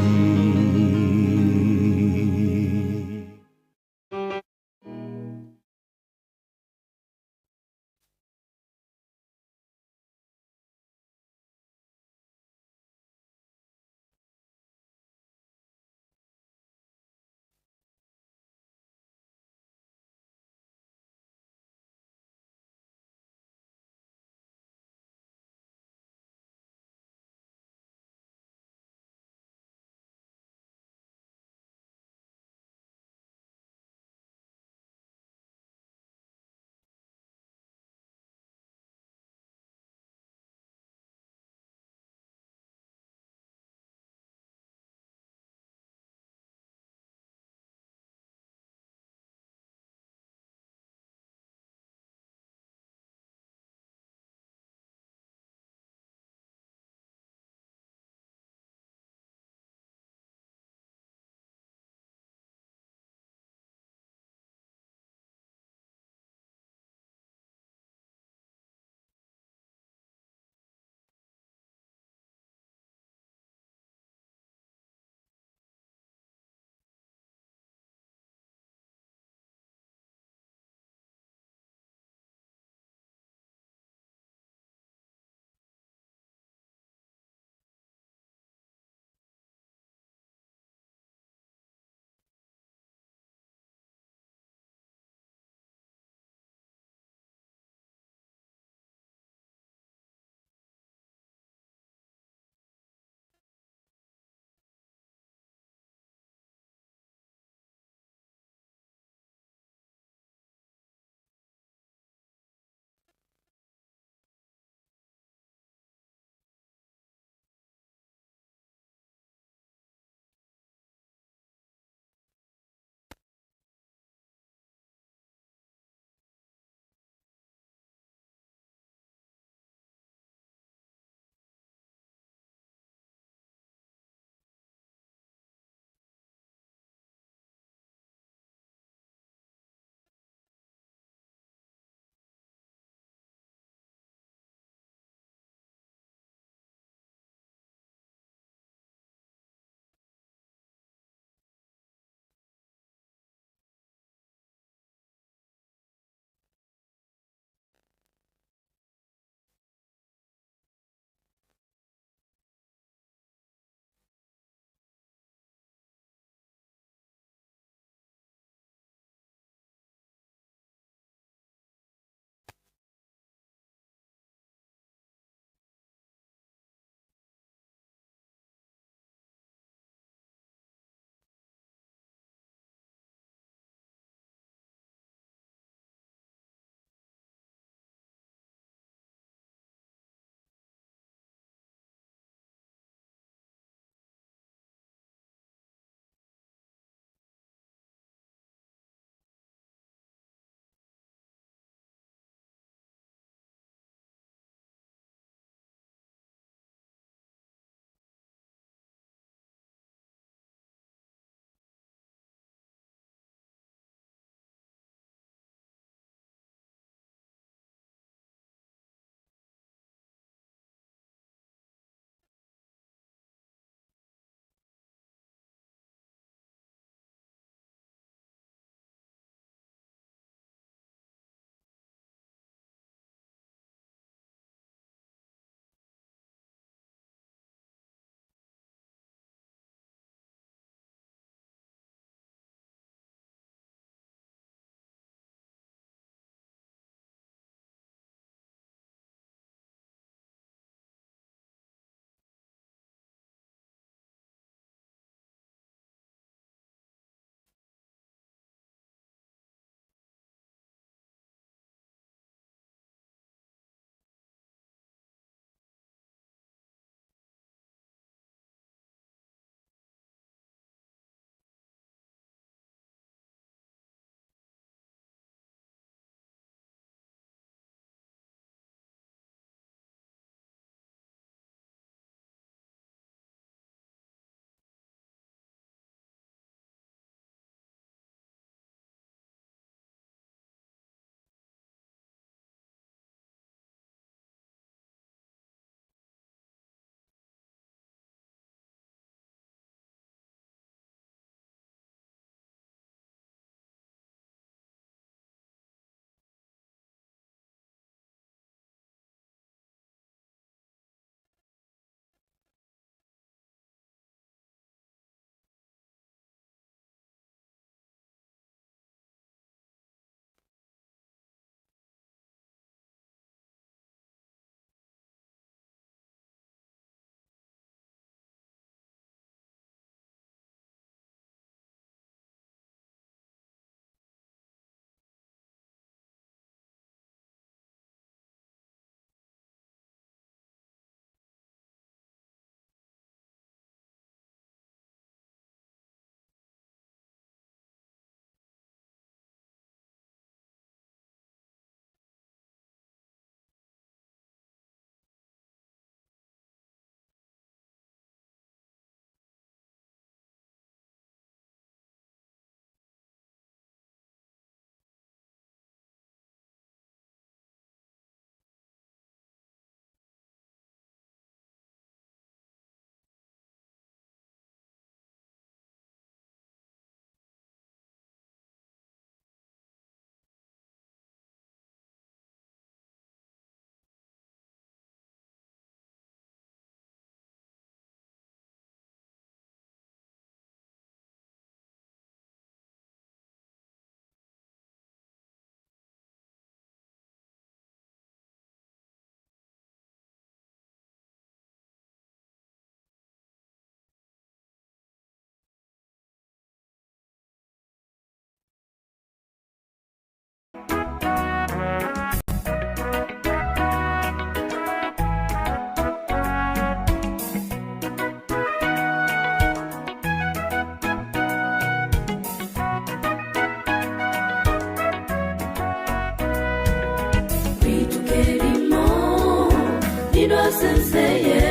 senseye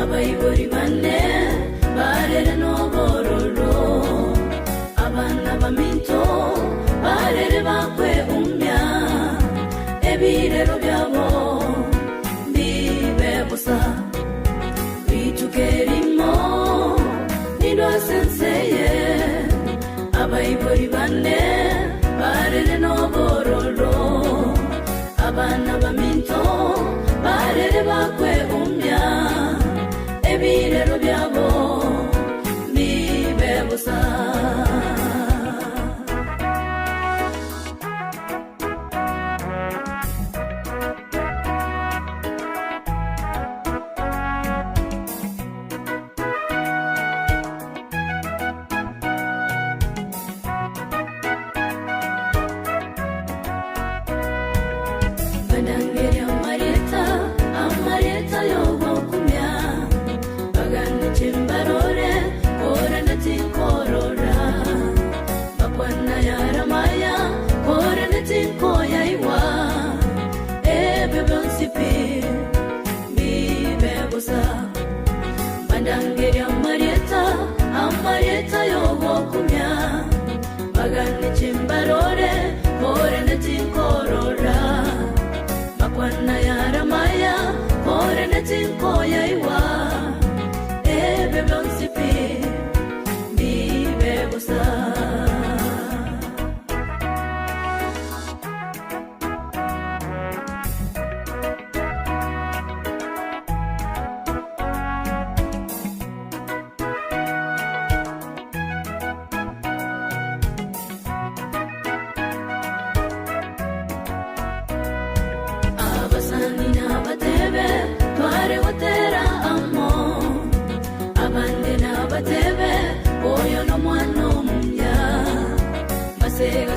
abayibori bane barere no bororo abana baminto barere bakwe umya ebirero byabo bibe busa bitukerimo nindo senseye abayibori bane barere no bororo abana baminto barere bakwe umya ebirero byabo bibe busa Bandangeria Marieta yogo kumya bagani chimbarore kore neti korora bakwana yara maya kore neti koya iwa ebe blonsipi bibe busa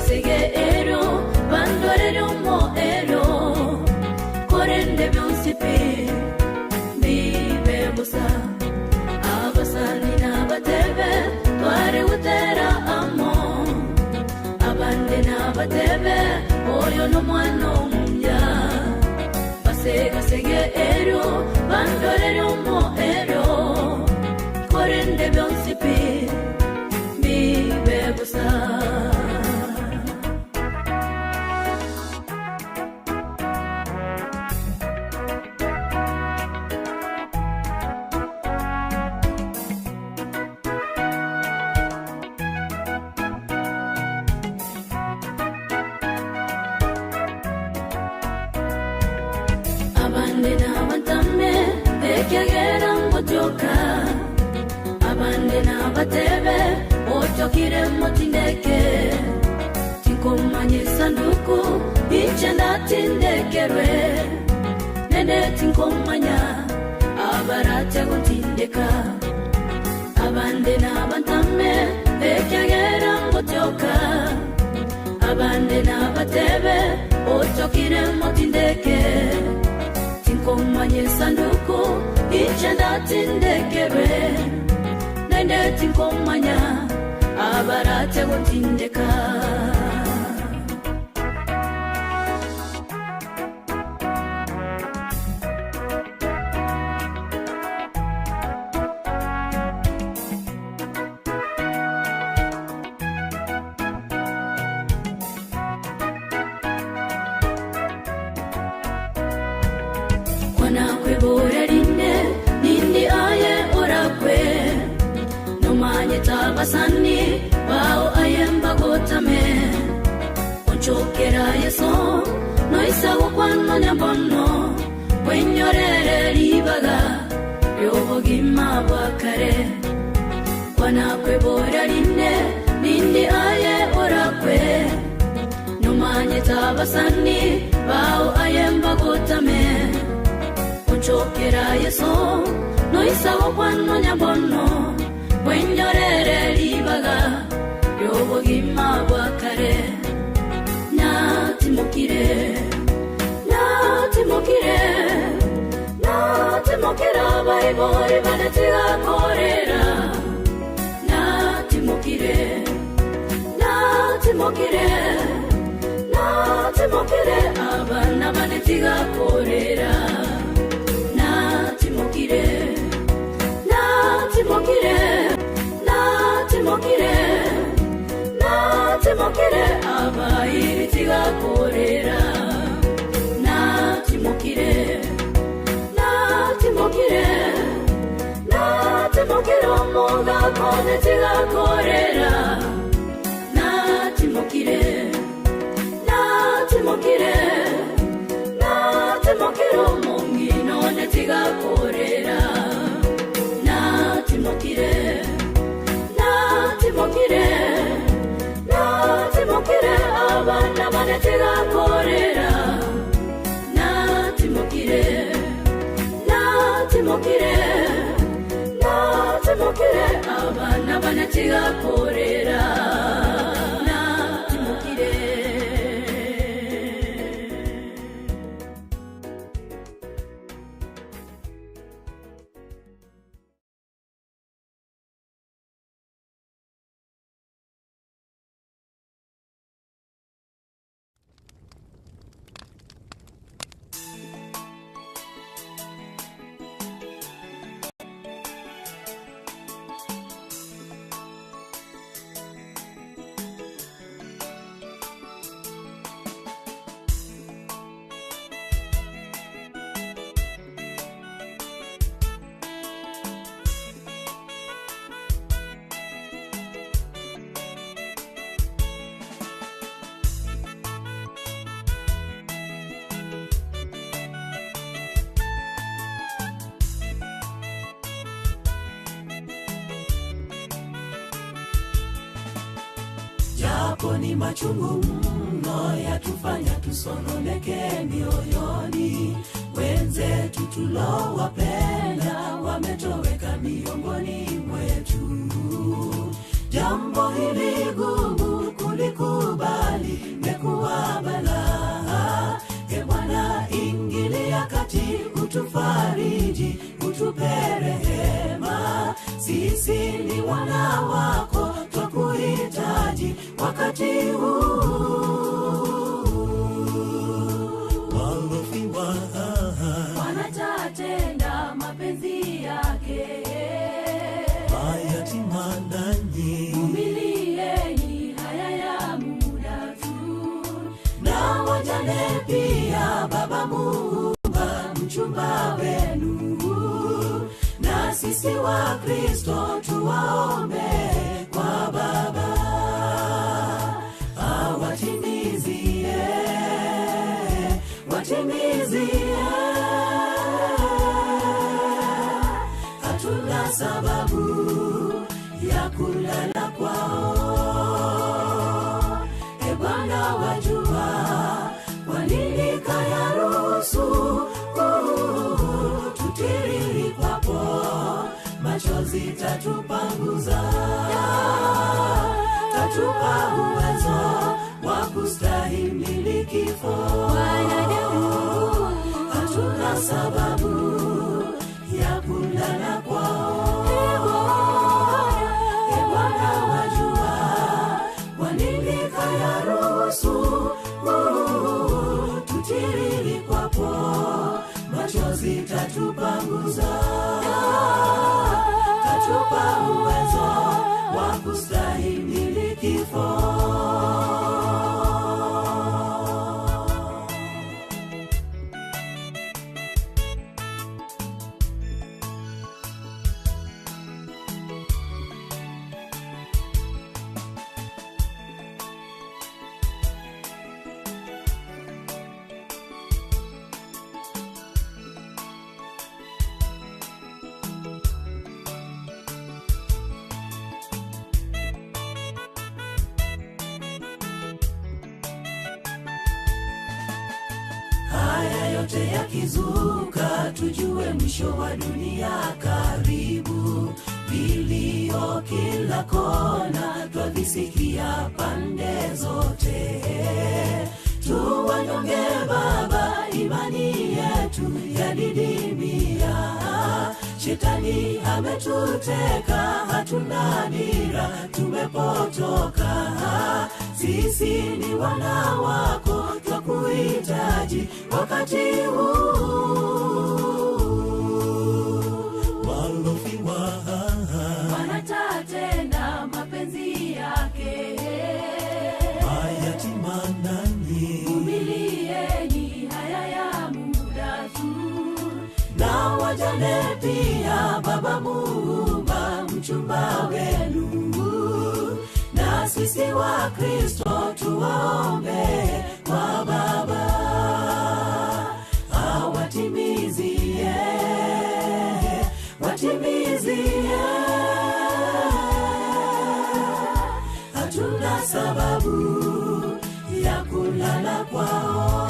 Sige ero, bandorero mo ero, korende byonsipi, bibe busa, abasani na batebe, tware utera amo, abande na batebe, oyo no mwano mumya, basega sige ero, bandorero mo ero, korende byonsipi, bibe busa. Abande na batame, ekegera ngotoka. Abande na batebe, otokire motindeke. Tinkomanye sanduku, ichenda tindekerwe. Nende tinkomanya, abarate gutindeka. Abande na batame, ekegera ngotoka. Abande na batebe, otokire motindeke. Tinkomanye sanduku, ichenda tindekerwe. Nende tinkomanya, abarate gutindeka. Kwibורerine nindi aye orakwe nomanye tabasani bao ayemba gotame onchokera yeso noisago kwano nyambono wenyorere ribaga yobogima bwakare kwana kwibורerine nindi aye orakwe nomanye tabasani bao ayemba gotame chokera yeso noisago kwano nyambono wenyorere ribaga yobogima bwakare natimukire baibori banetiga korera natimukire abana banetiga korera netigakorera natimukire omugako netigakorera natimukire omungino netigakorera natimukire abana banetigakorera natimukire abana banetigakorera natimukire. Japo ni machungu mno yatufanya tusononeke mioyoni, wenzetu tulowapenda wametoweka miongoni mwetu. Jambo hili gumu kulikubali mekuwa balaa. E Bwana, ingilia kati, utufariji, utupe rehema. Sisi ni wana wako, twakuhitaji wakati huu. Walofiwa wanatatenda mapenzi yake, mayatima nanyi umilieni, haya ya muda tu. Na wajane pia, Baba Muumba mchumba wenu. Na sisi wa Kristo tuwaombe kwa Baba awatimizie, hatuna sababu ya kulala kwao. E Bwana, wajua kwa nini kayaruhusu tutiriri kwapo, machozi tatupanguza, tatupa uwezo wa kustahimili kifo. Hatuna sababu ya kulala kwao. E Bwana, wajua kwa nini kayaruhusu tutiriri kwapo, machozi tatupanguza, tatupa uwezo wa kustahimili kifo. Yote yakizuka, tujue mwisho wa dunia karibu. Vilio kila kona, twavisikia pande zote. Tuwanyonge Baba, imani yetu yadidimia. Shetani ametuteka, hatuna dira, tumepotoka. Sisi ni wana wako, twakuhitaji wakati huu. Walofiwa wanatatenda mapenzi yake, mayatima nani muone pia Baba Muumba mchumba wenu, na sisi wa Kristo tuwaombe kwa Baba awatimizie, watimizie. Hatuna sababu ya kulala kwao,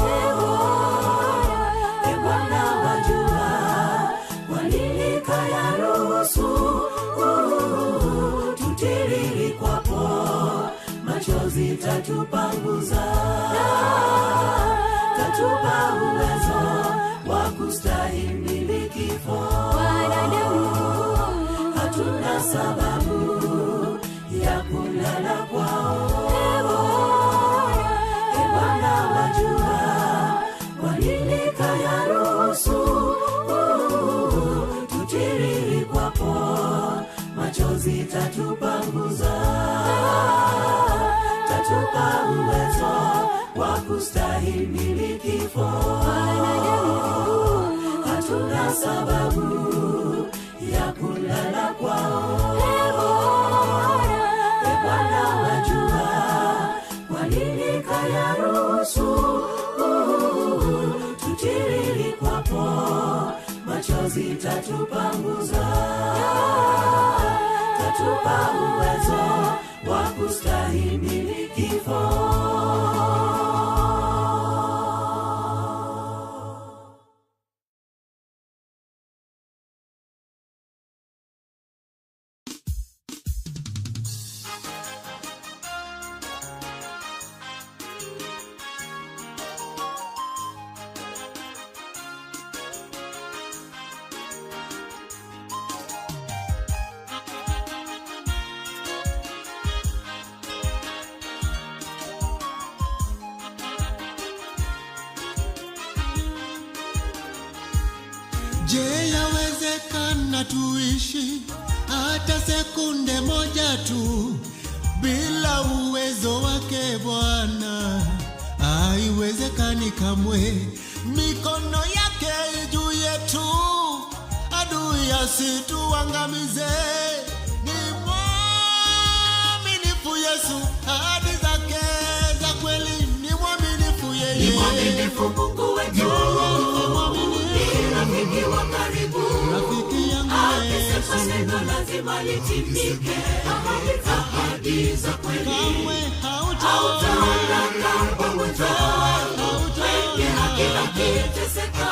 Bwana wajua kwa nini kayaruhusu tutiriri kwapo, machozi tatupanguza, tatupa uwezo wa kustahimili kifo. Hatuna sababu ya kulala kwao, Bwana wajua kwa nini kayaruhusu tutiriri kwapo, machozi tatupanguza, tatupa uwezo wa kustahimili kifo. Hatuna sababu ya kulala kwao, Bwana wajua kwa nini kayaruhusu tutiriri kwapo, machozi tatupanguza, tatupa uwezo wa kustahimili kifo. Je, yawezekana tuishi hata sekunde moja tu bila uwezo wake Bwana? Haiwezekani kamwe. Mikono yake juu yetu, adui asituangamize. Ni mwaminifu Yesu, ahadi zake za kweli. Ni mwaminifu yeye, ni mwaminifu Mungu wetu, rafiki wa karibu, rafiki yangu. Akisema neno lazima litimike, ahadi za kweli. Kamwe hautaona pamoja, wengi haki wakiteseka,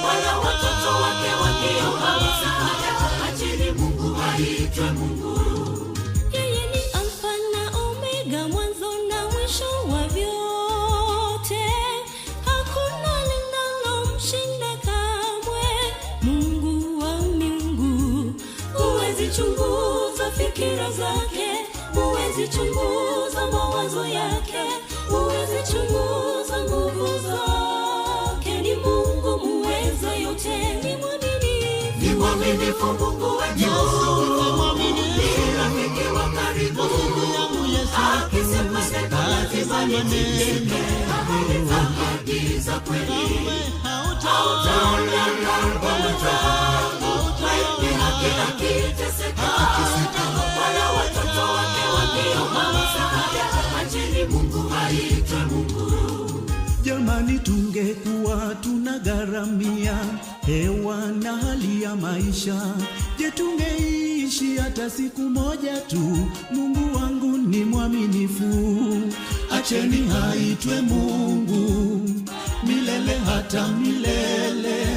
wala watoto wake wakiomba msaada. Acheni Mungu aitwe Mungu. Yeye ni Alfa na Omega, mwanzo na mwisho wa vyote. Hakuna linalomshinda kamwe. Mungu wa miungu, huwezi chunguza fikira zake, huwezi chunguza mawazo yake, huwezi chunguza nguvu zake. Ni Mungu muweza yote, ni mwaminifu, ni mwaminifu Mungu wetu, ni rafiki wa karibu. Akisema neno lazima litimike, ahadi za kweli. Hautaona pamoja, wengi haki wakiteseka, wala watoto wake wakiomba msaada. Acheni Mungu aitwe Mungu. Jamani, tungekuwa tunagharamia hewa na hali ya maisha, je, tungeishi hata siku moja tu? Mungu wangu ni mwaminifu, acheni aitwe Mungu milele hata milele.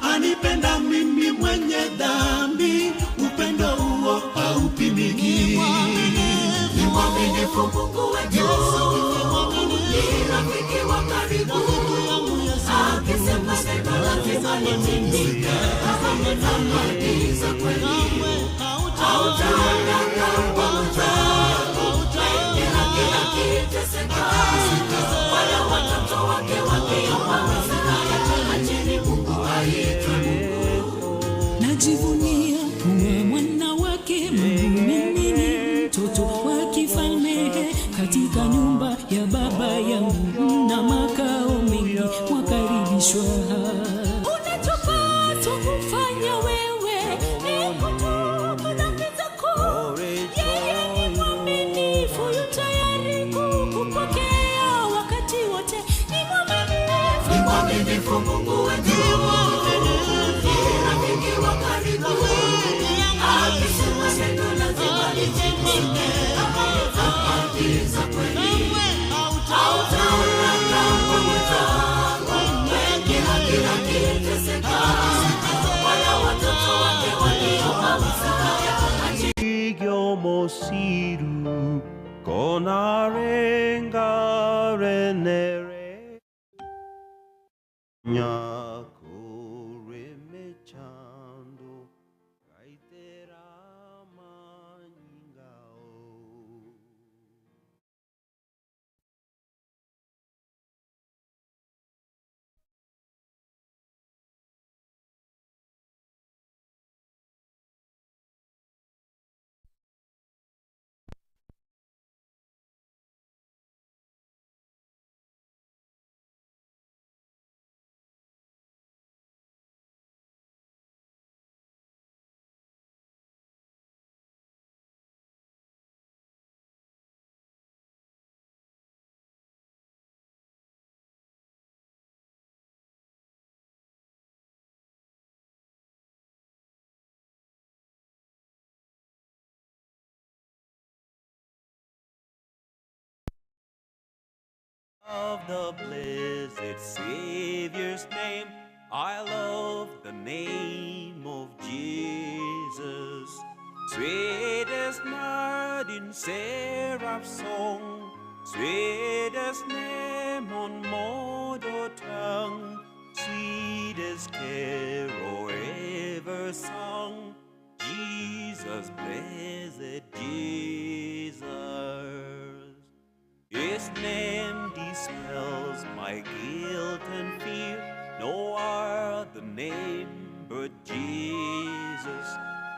Anipenda mimi mwenye dhambi, upendo huo haupimiki. Ni mwaminifu Mungu wetu, ni rafiki wa karibu. Akisema neno lazima litimike, ahadi za kweli. Hautaona pamoja, wengi haki wakiteseka, wala watoto wake wakiomba msaada. Acheni Mungu aitwe Mungu. Najivunia kuwa mwana wake Mungu, mimi ni mtoto wa kifalme katika nyumba ya baba yangu, na makao mengi wakaribishwa. Unachopaswa mwaminifu Mungu wetu, rafiki wa karibu, akisema neno lazima litimike. Ahadi za kweli hautaona kama mwanadamu, wengi haki teseka, wala watoto wake walioa msaada. Mosiru konarenga renere nyakure mechando gaitera manyingao. Of the blessed Savior's name, I love the name of Jesus. Sweetest note in seraph's song, sweetest name on mother tongue, sweetest carol ever sung, Jesus, blessed Jesus. His name dispels my guilt and fear, no other name but Jesus.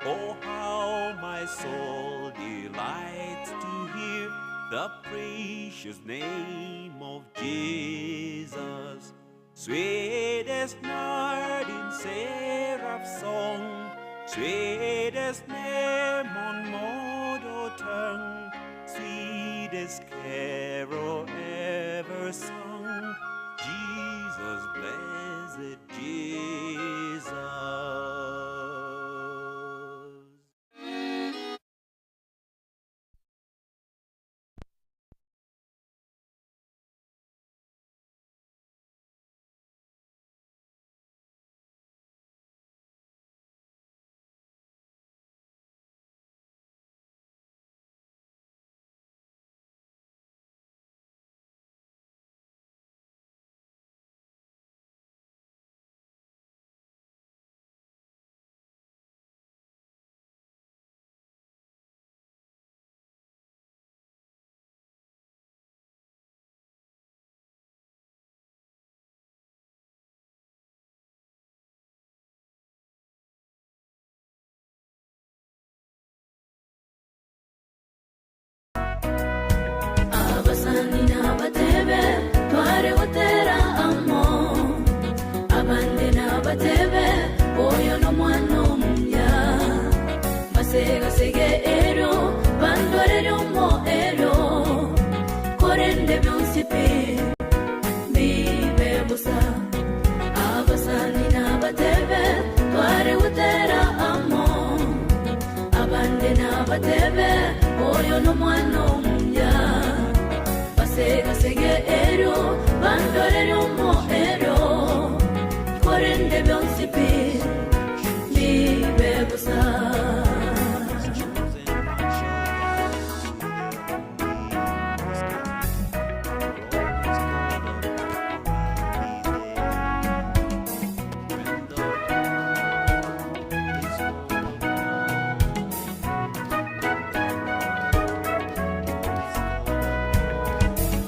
Oh, how my soul delights to hear the precious name of Jesus. Sweetest note in seraph's song, sweetest name on mother tongue, sweetest carol ever sung, Jesus, blessed Jesus. Abasani na batebe tware gutera amo, abandi na batebe oyo no mwana omuya, masega sege ero bandore mo ero korende byonsipe bibe busa. Abasani na batebe tware gutera amo, abandi na batebe oyo no mwana omuya, masega sege ero bandore mo ero korende byonsipe bibe busa.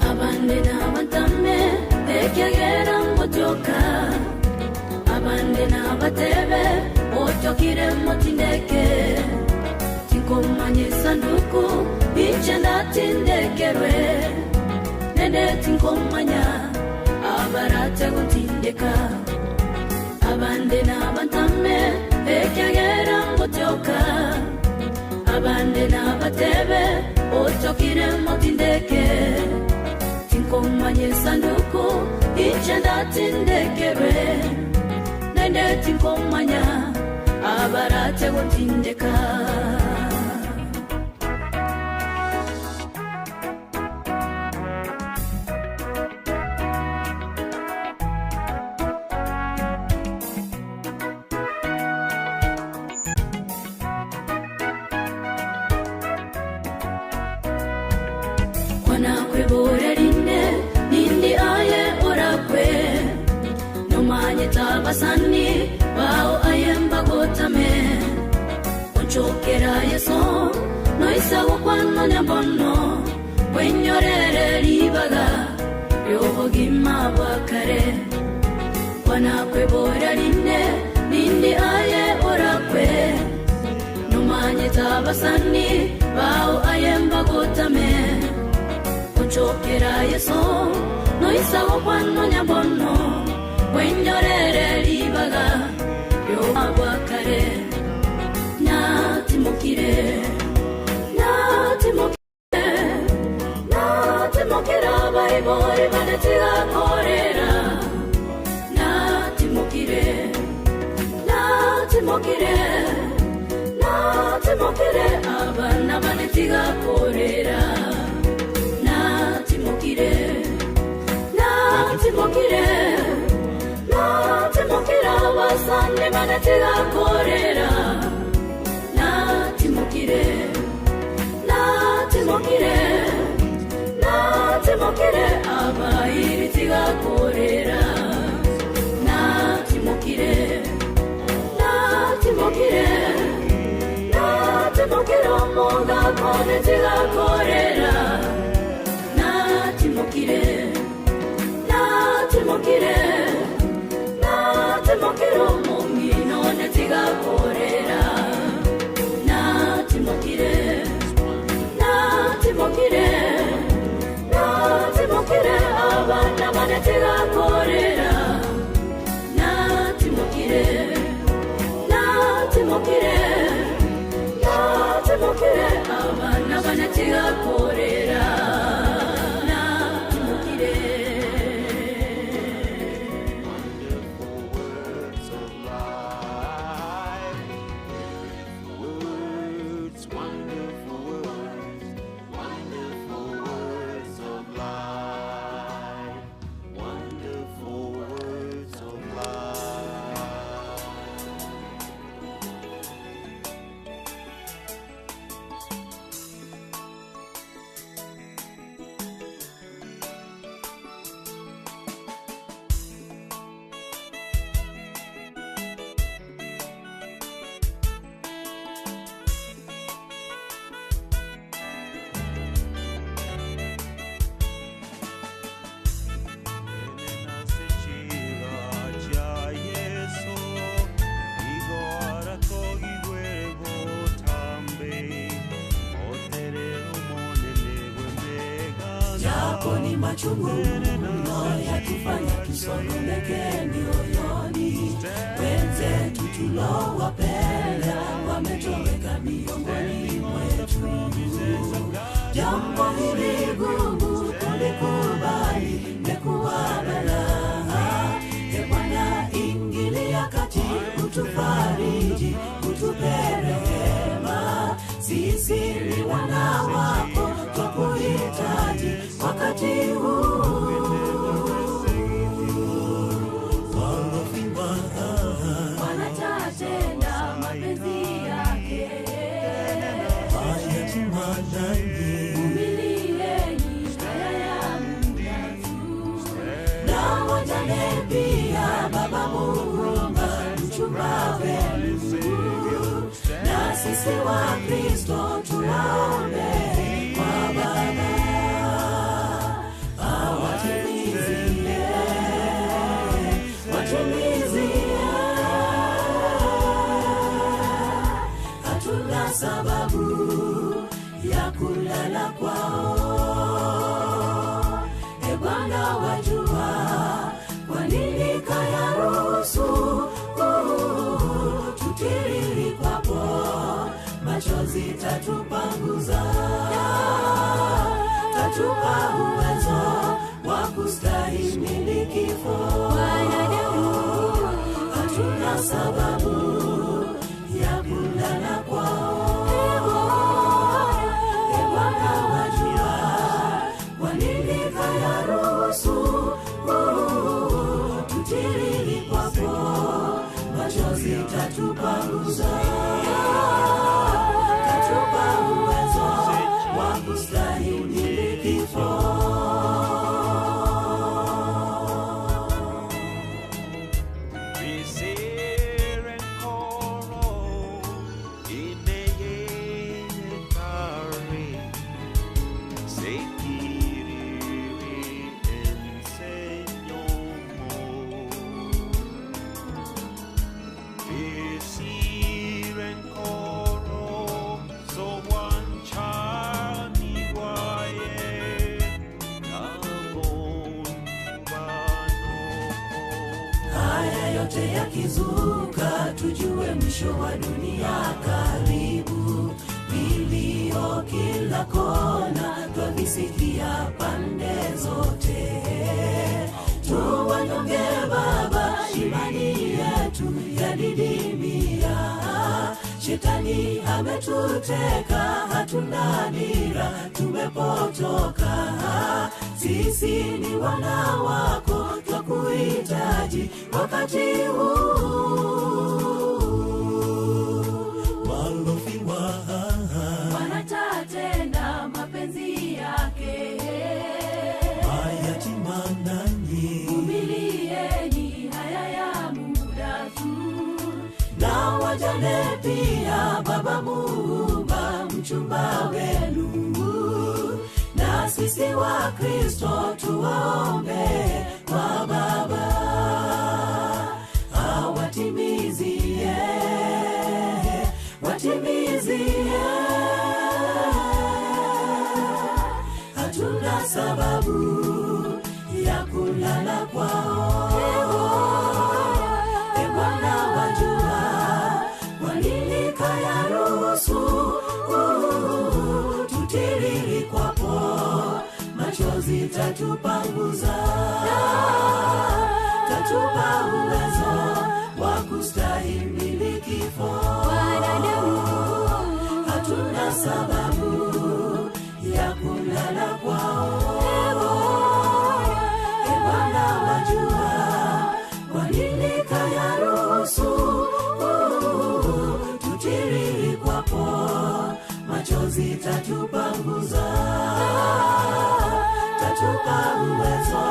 Abande na batame ekegera motoka, abande na batebe otokire motindeke, tinkomanye sanduku ichenda tindekerwe, nende tinkomanya abarate gutindeka. Abande na batame ekegera motoka, abande na batebe otokire motindeke, tinkomanye sanduku ochenda tindekere nende tinkomanya abarate gutindeka Basani bao ayemba gotame ochokera yeso noisa wokwano nyabono wenyorere libaga yobogima bakare wana kwebora line nindi aye orakwe nomanye tabasani bao ayemba gotame ochokera yeso noisa wokwano nyabono wenyorere libaga yo abakare natimukire baibori banetiga korera natimukire abana banetiga korera natimukire basande banetiga korera natimukire abairitiga korera natimukire moga konetiga korera natimukire momi nonetiga korera natimukire abana banetiga korera natimukire abana banetiga korera Machungu yatufanya tusononeke mioyoni, wenzetu tulowapenda wametoweka miongoni mwetu. Jambo hili gumu kulikubali imekuwa balaa. Ee Bwana, ingilia kati, utufariji, utupe rehema. Sisi ni wana wako, twakuhitaji wakati huu. Wanatatenda mapenzi yake, umilieni haya ya muda tu. Na wajane pia, Baba Muumba, mchumba wenu. Na sisi wa Kristo tuwaombe kwa Baba, hatuna sababu ya kulala kwao. Ee Bwana, wajua kwa nini kayaruhusu tutiririkwapo, machozi tatupanguza, tatupa uwezo wa kustahimili kifo. Hatuna sababu ya kulala kwao. Bwana wajua kwa nini kayaruhusu tutiriri kwako, machozi tatupanguza, tatupa uwezo wa kustahimili kifo. Yakizuka tujue mwisho wa dunia karibu, vilio kila kona twavisikia pande zote. Tuwanyonge Baba, imani yetu yadidimia, shetani ametuteka, hatuna dira, tumepotoka. Sisi ni wana wako, twakuhitaji wakati huu. Walofiwa wanatatenda mapenzi yake, mayatima nanyi umilieni, haya ya muda tu. Na wajane pia, Baba Muumba mchumba wenu, na sisi wa Kristo tuwaombe kwa Baba awatimizie, watimizie. Hatuna sababu ya kulala kwao. Bwana wajua kwa nini kayaruhusu tutiriri kwapo, machozi tatupanguza, tatupa uwezo wa kustahimili kifo. Hatuna sababu ya kulala kwao. Bwana wajua kwa nini kayaruhusu tutiriri kwapo, machozi tatupanguza, tatupa uwezo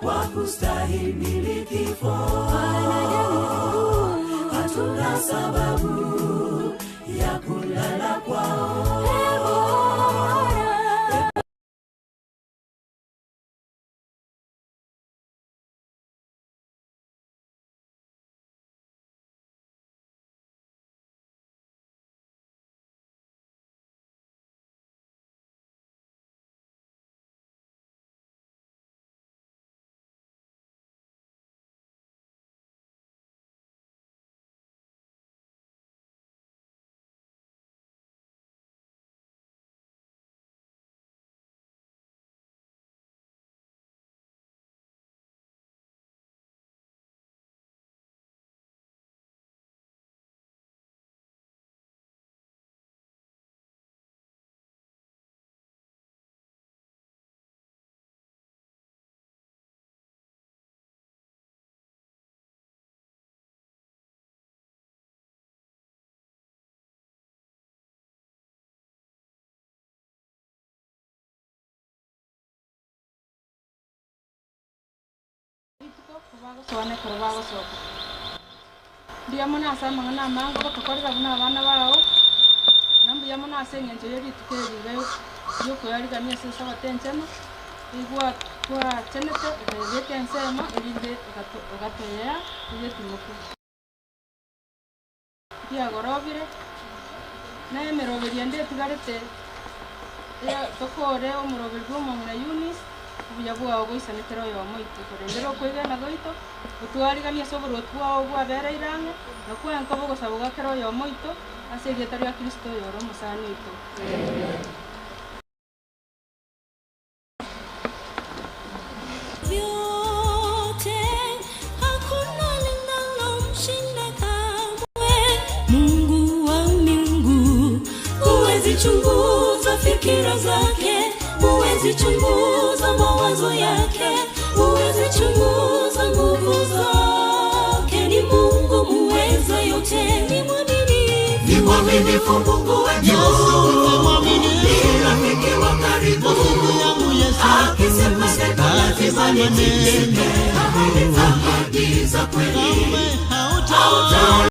wa kustahimili kifo. Hatuna sababu ya kulala kwao. Soane kurbago soko. Dia mona sa mangana mango ko korza buna bana bao. Nambu ya mona se ngenje yeri tukeri be yo ko yari kanya se sawa tenchana. Igwa kwa chenete yeke ensema ilinde gato ya yeti moku. Dia gorobire. Na emerobiri ande tugarete. Ya tokore o morobiri go mangana Eunice. Buyabua ogoisa netero yo moito korendero koigana goito utwarigania soboro twa obwa bere irange nakwa nkobo gosabuga kero yo moito ase getaria Kristo yo ro musani ito. chunguza fikira zake, huwezi chunguza mawazo yake, huwezi chunguza nguvu zake. Ni Mungu muweza yote, ni mwaminifu, ni mwaminifu Mungu wetu, ni mwaminifu, rafiki wa karibu yangu Yesu, akisema neno lazima nitimize, ahadi za kweli hauta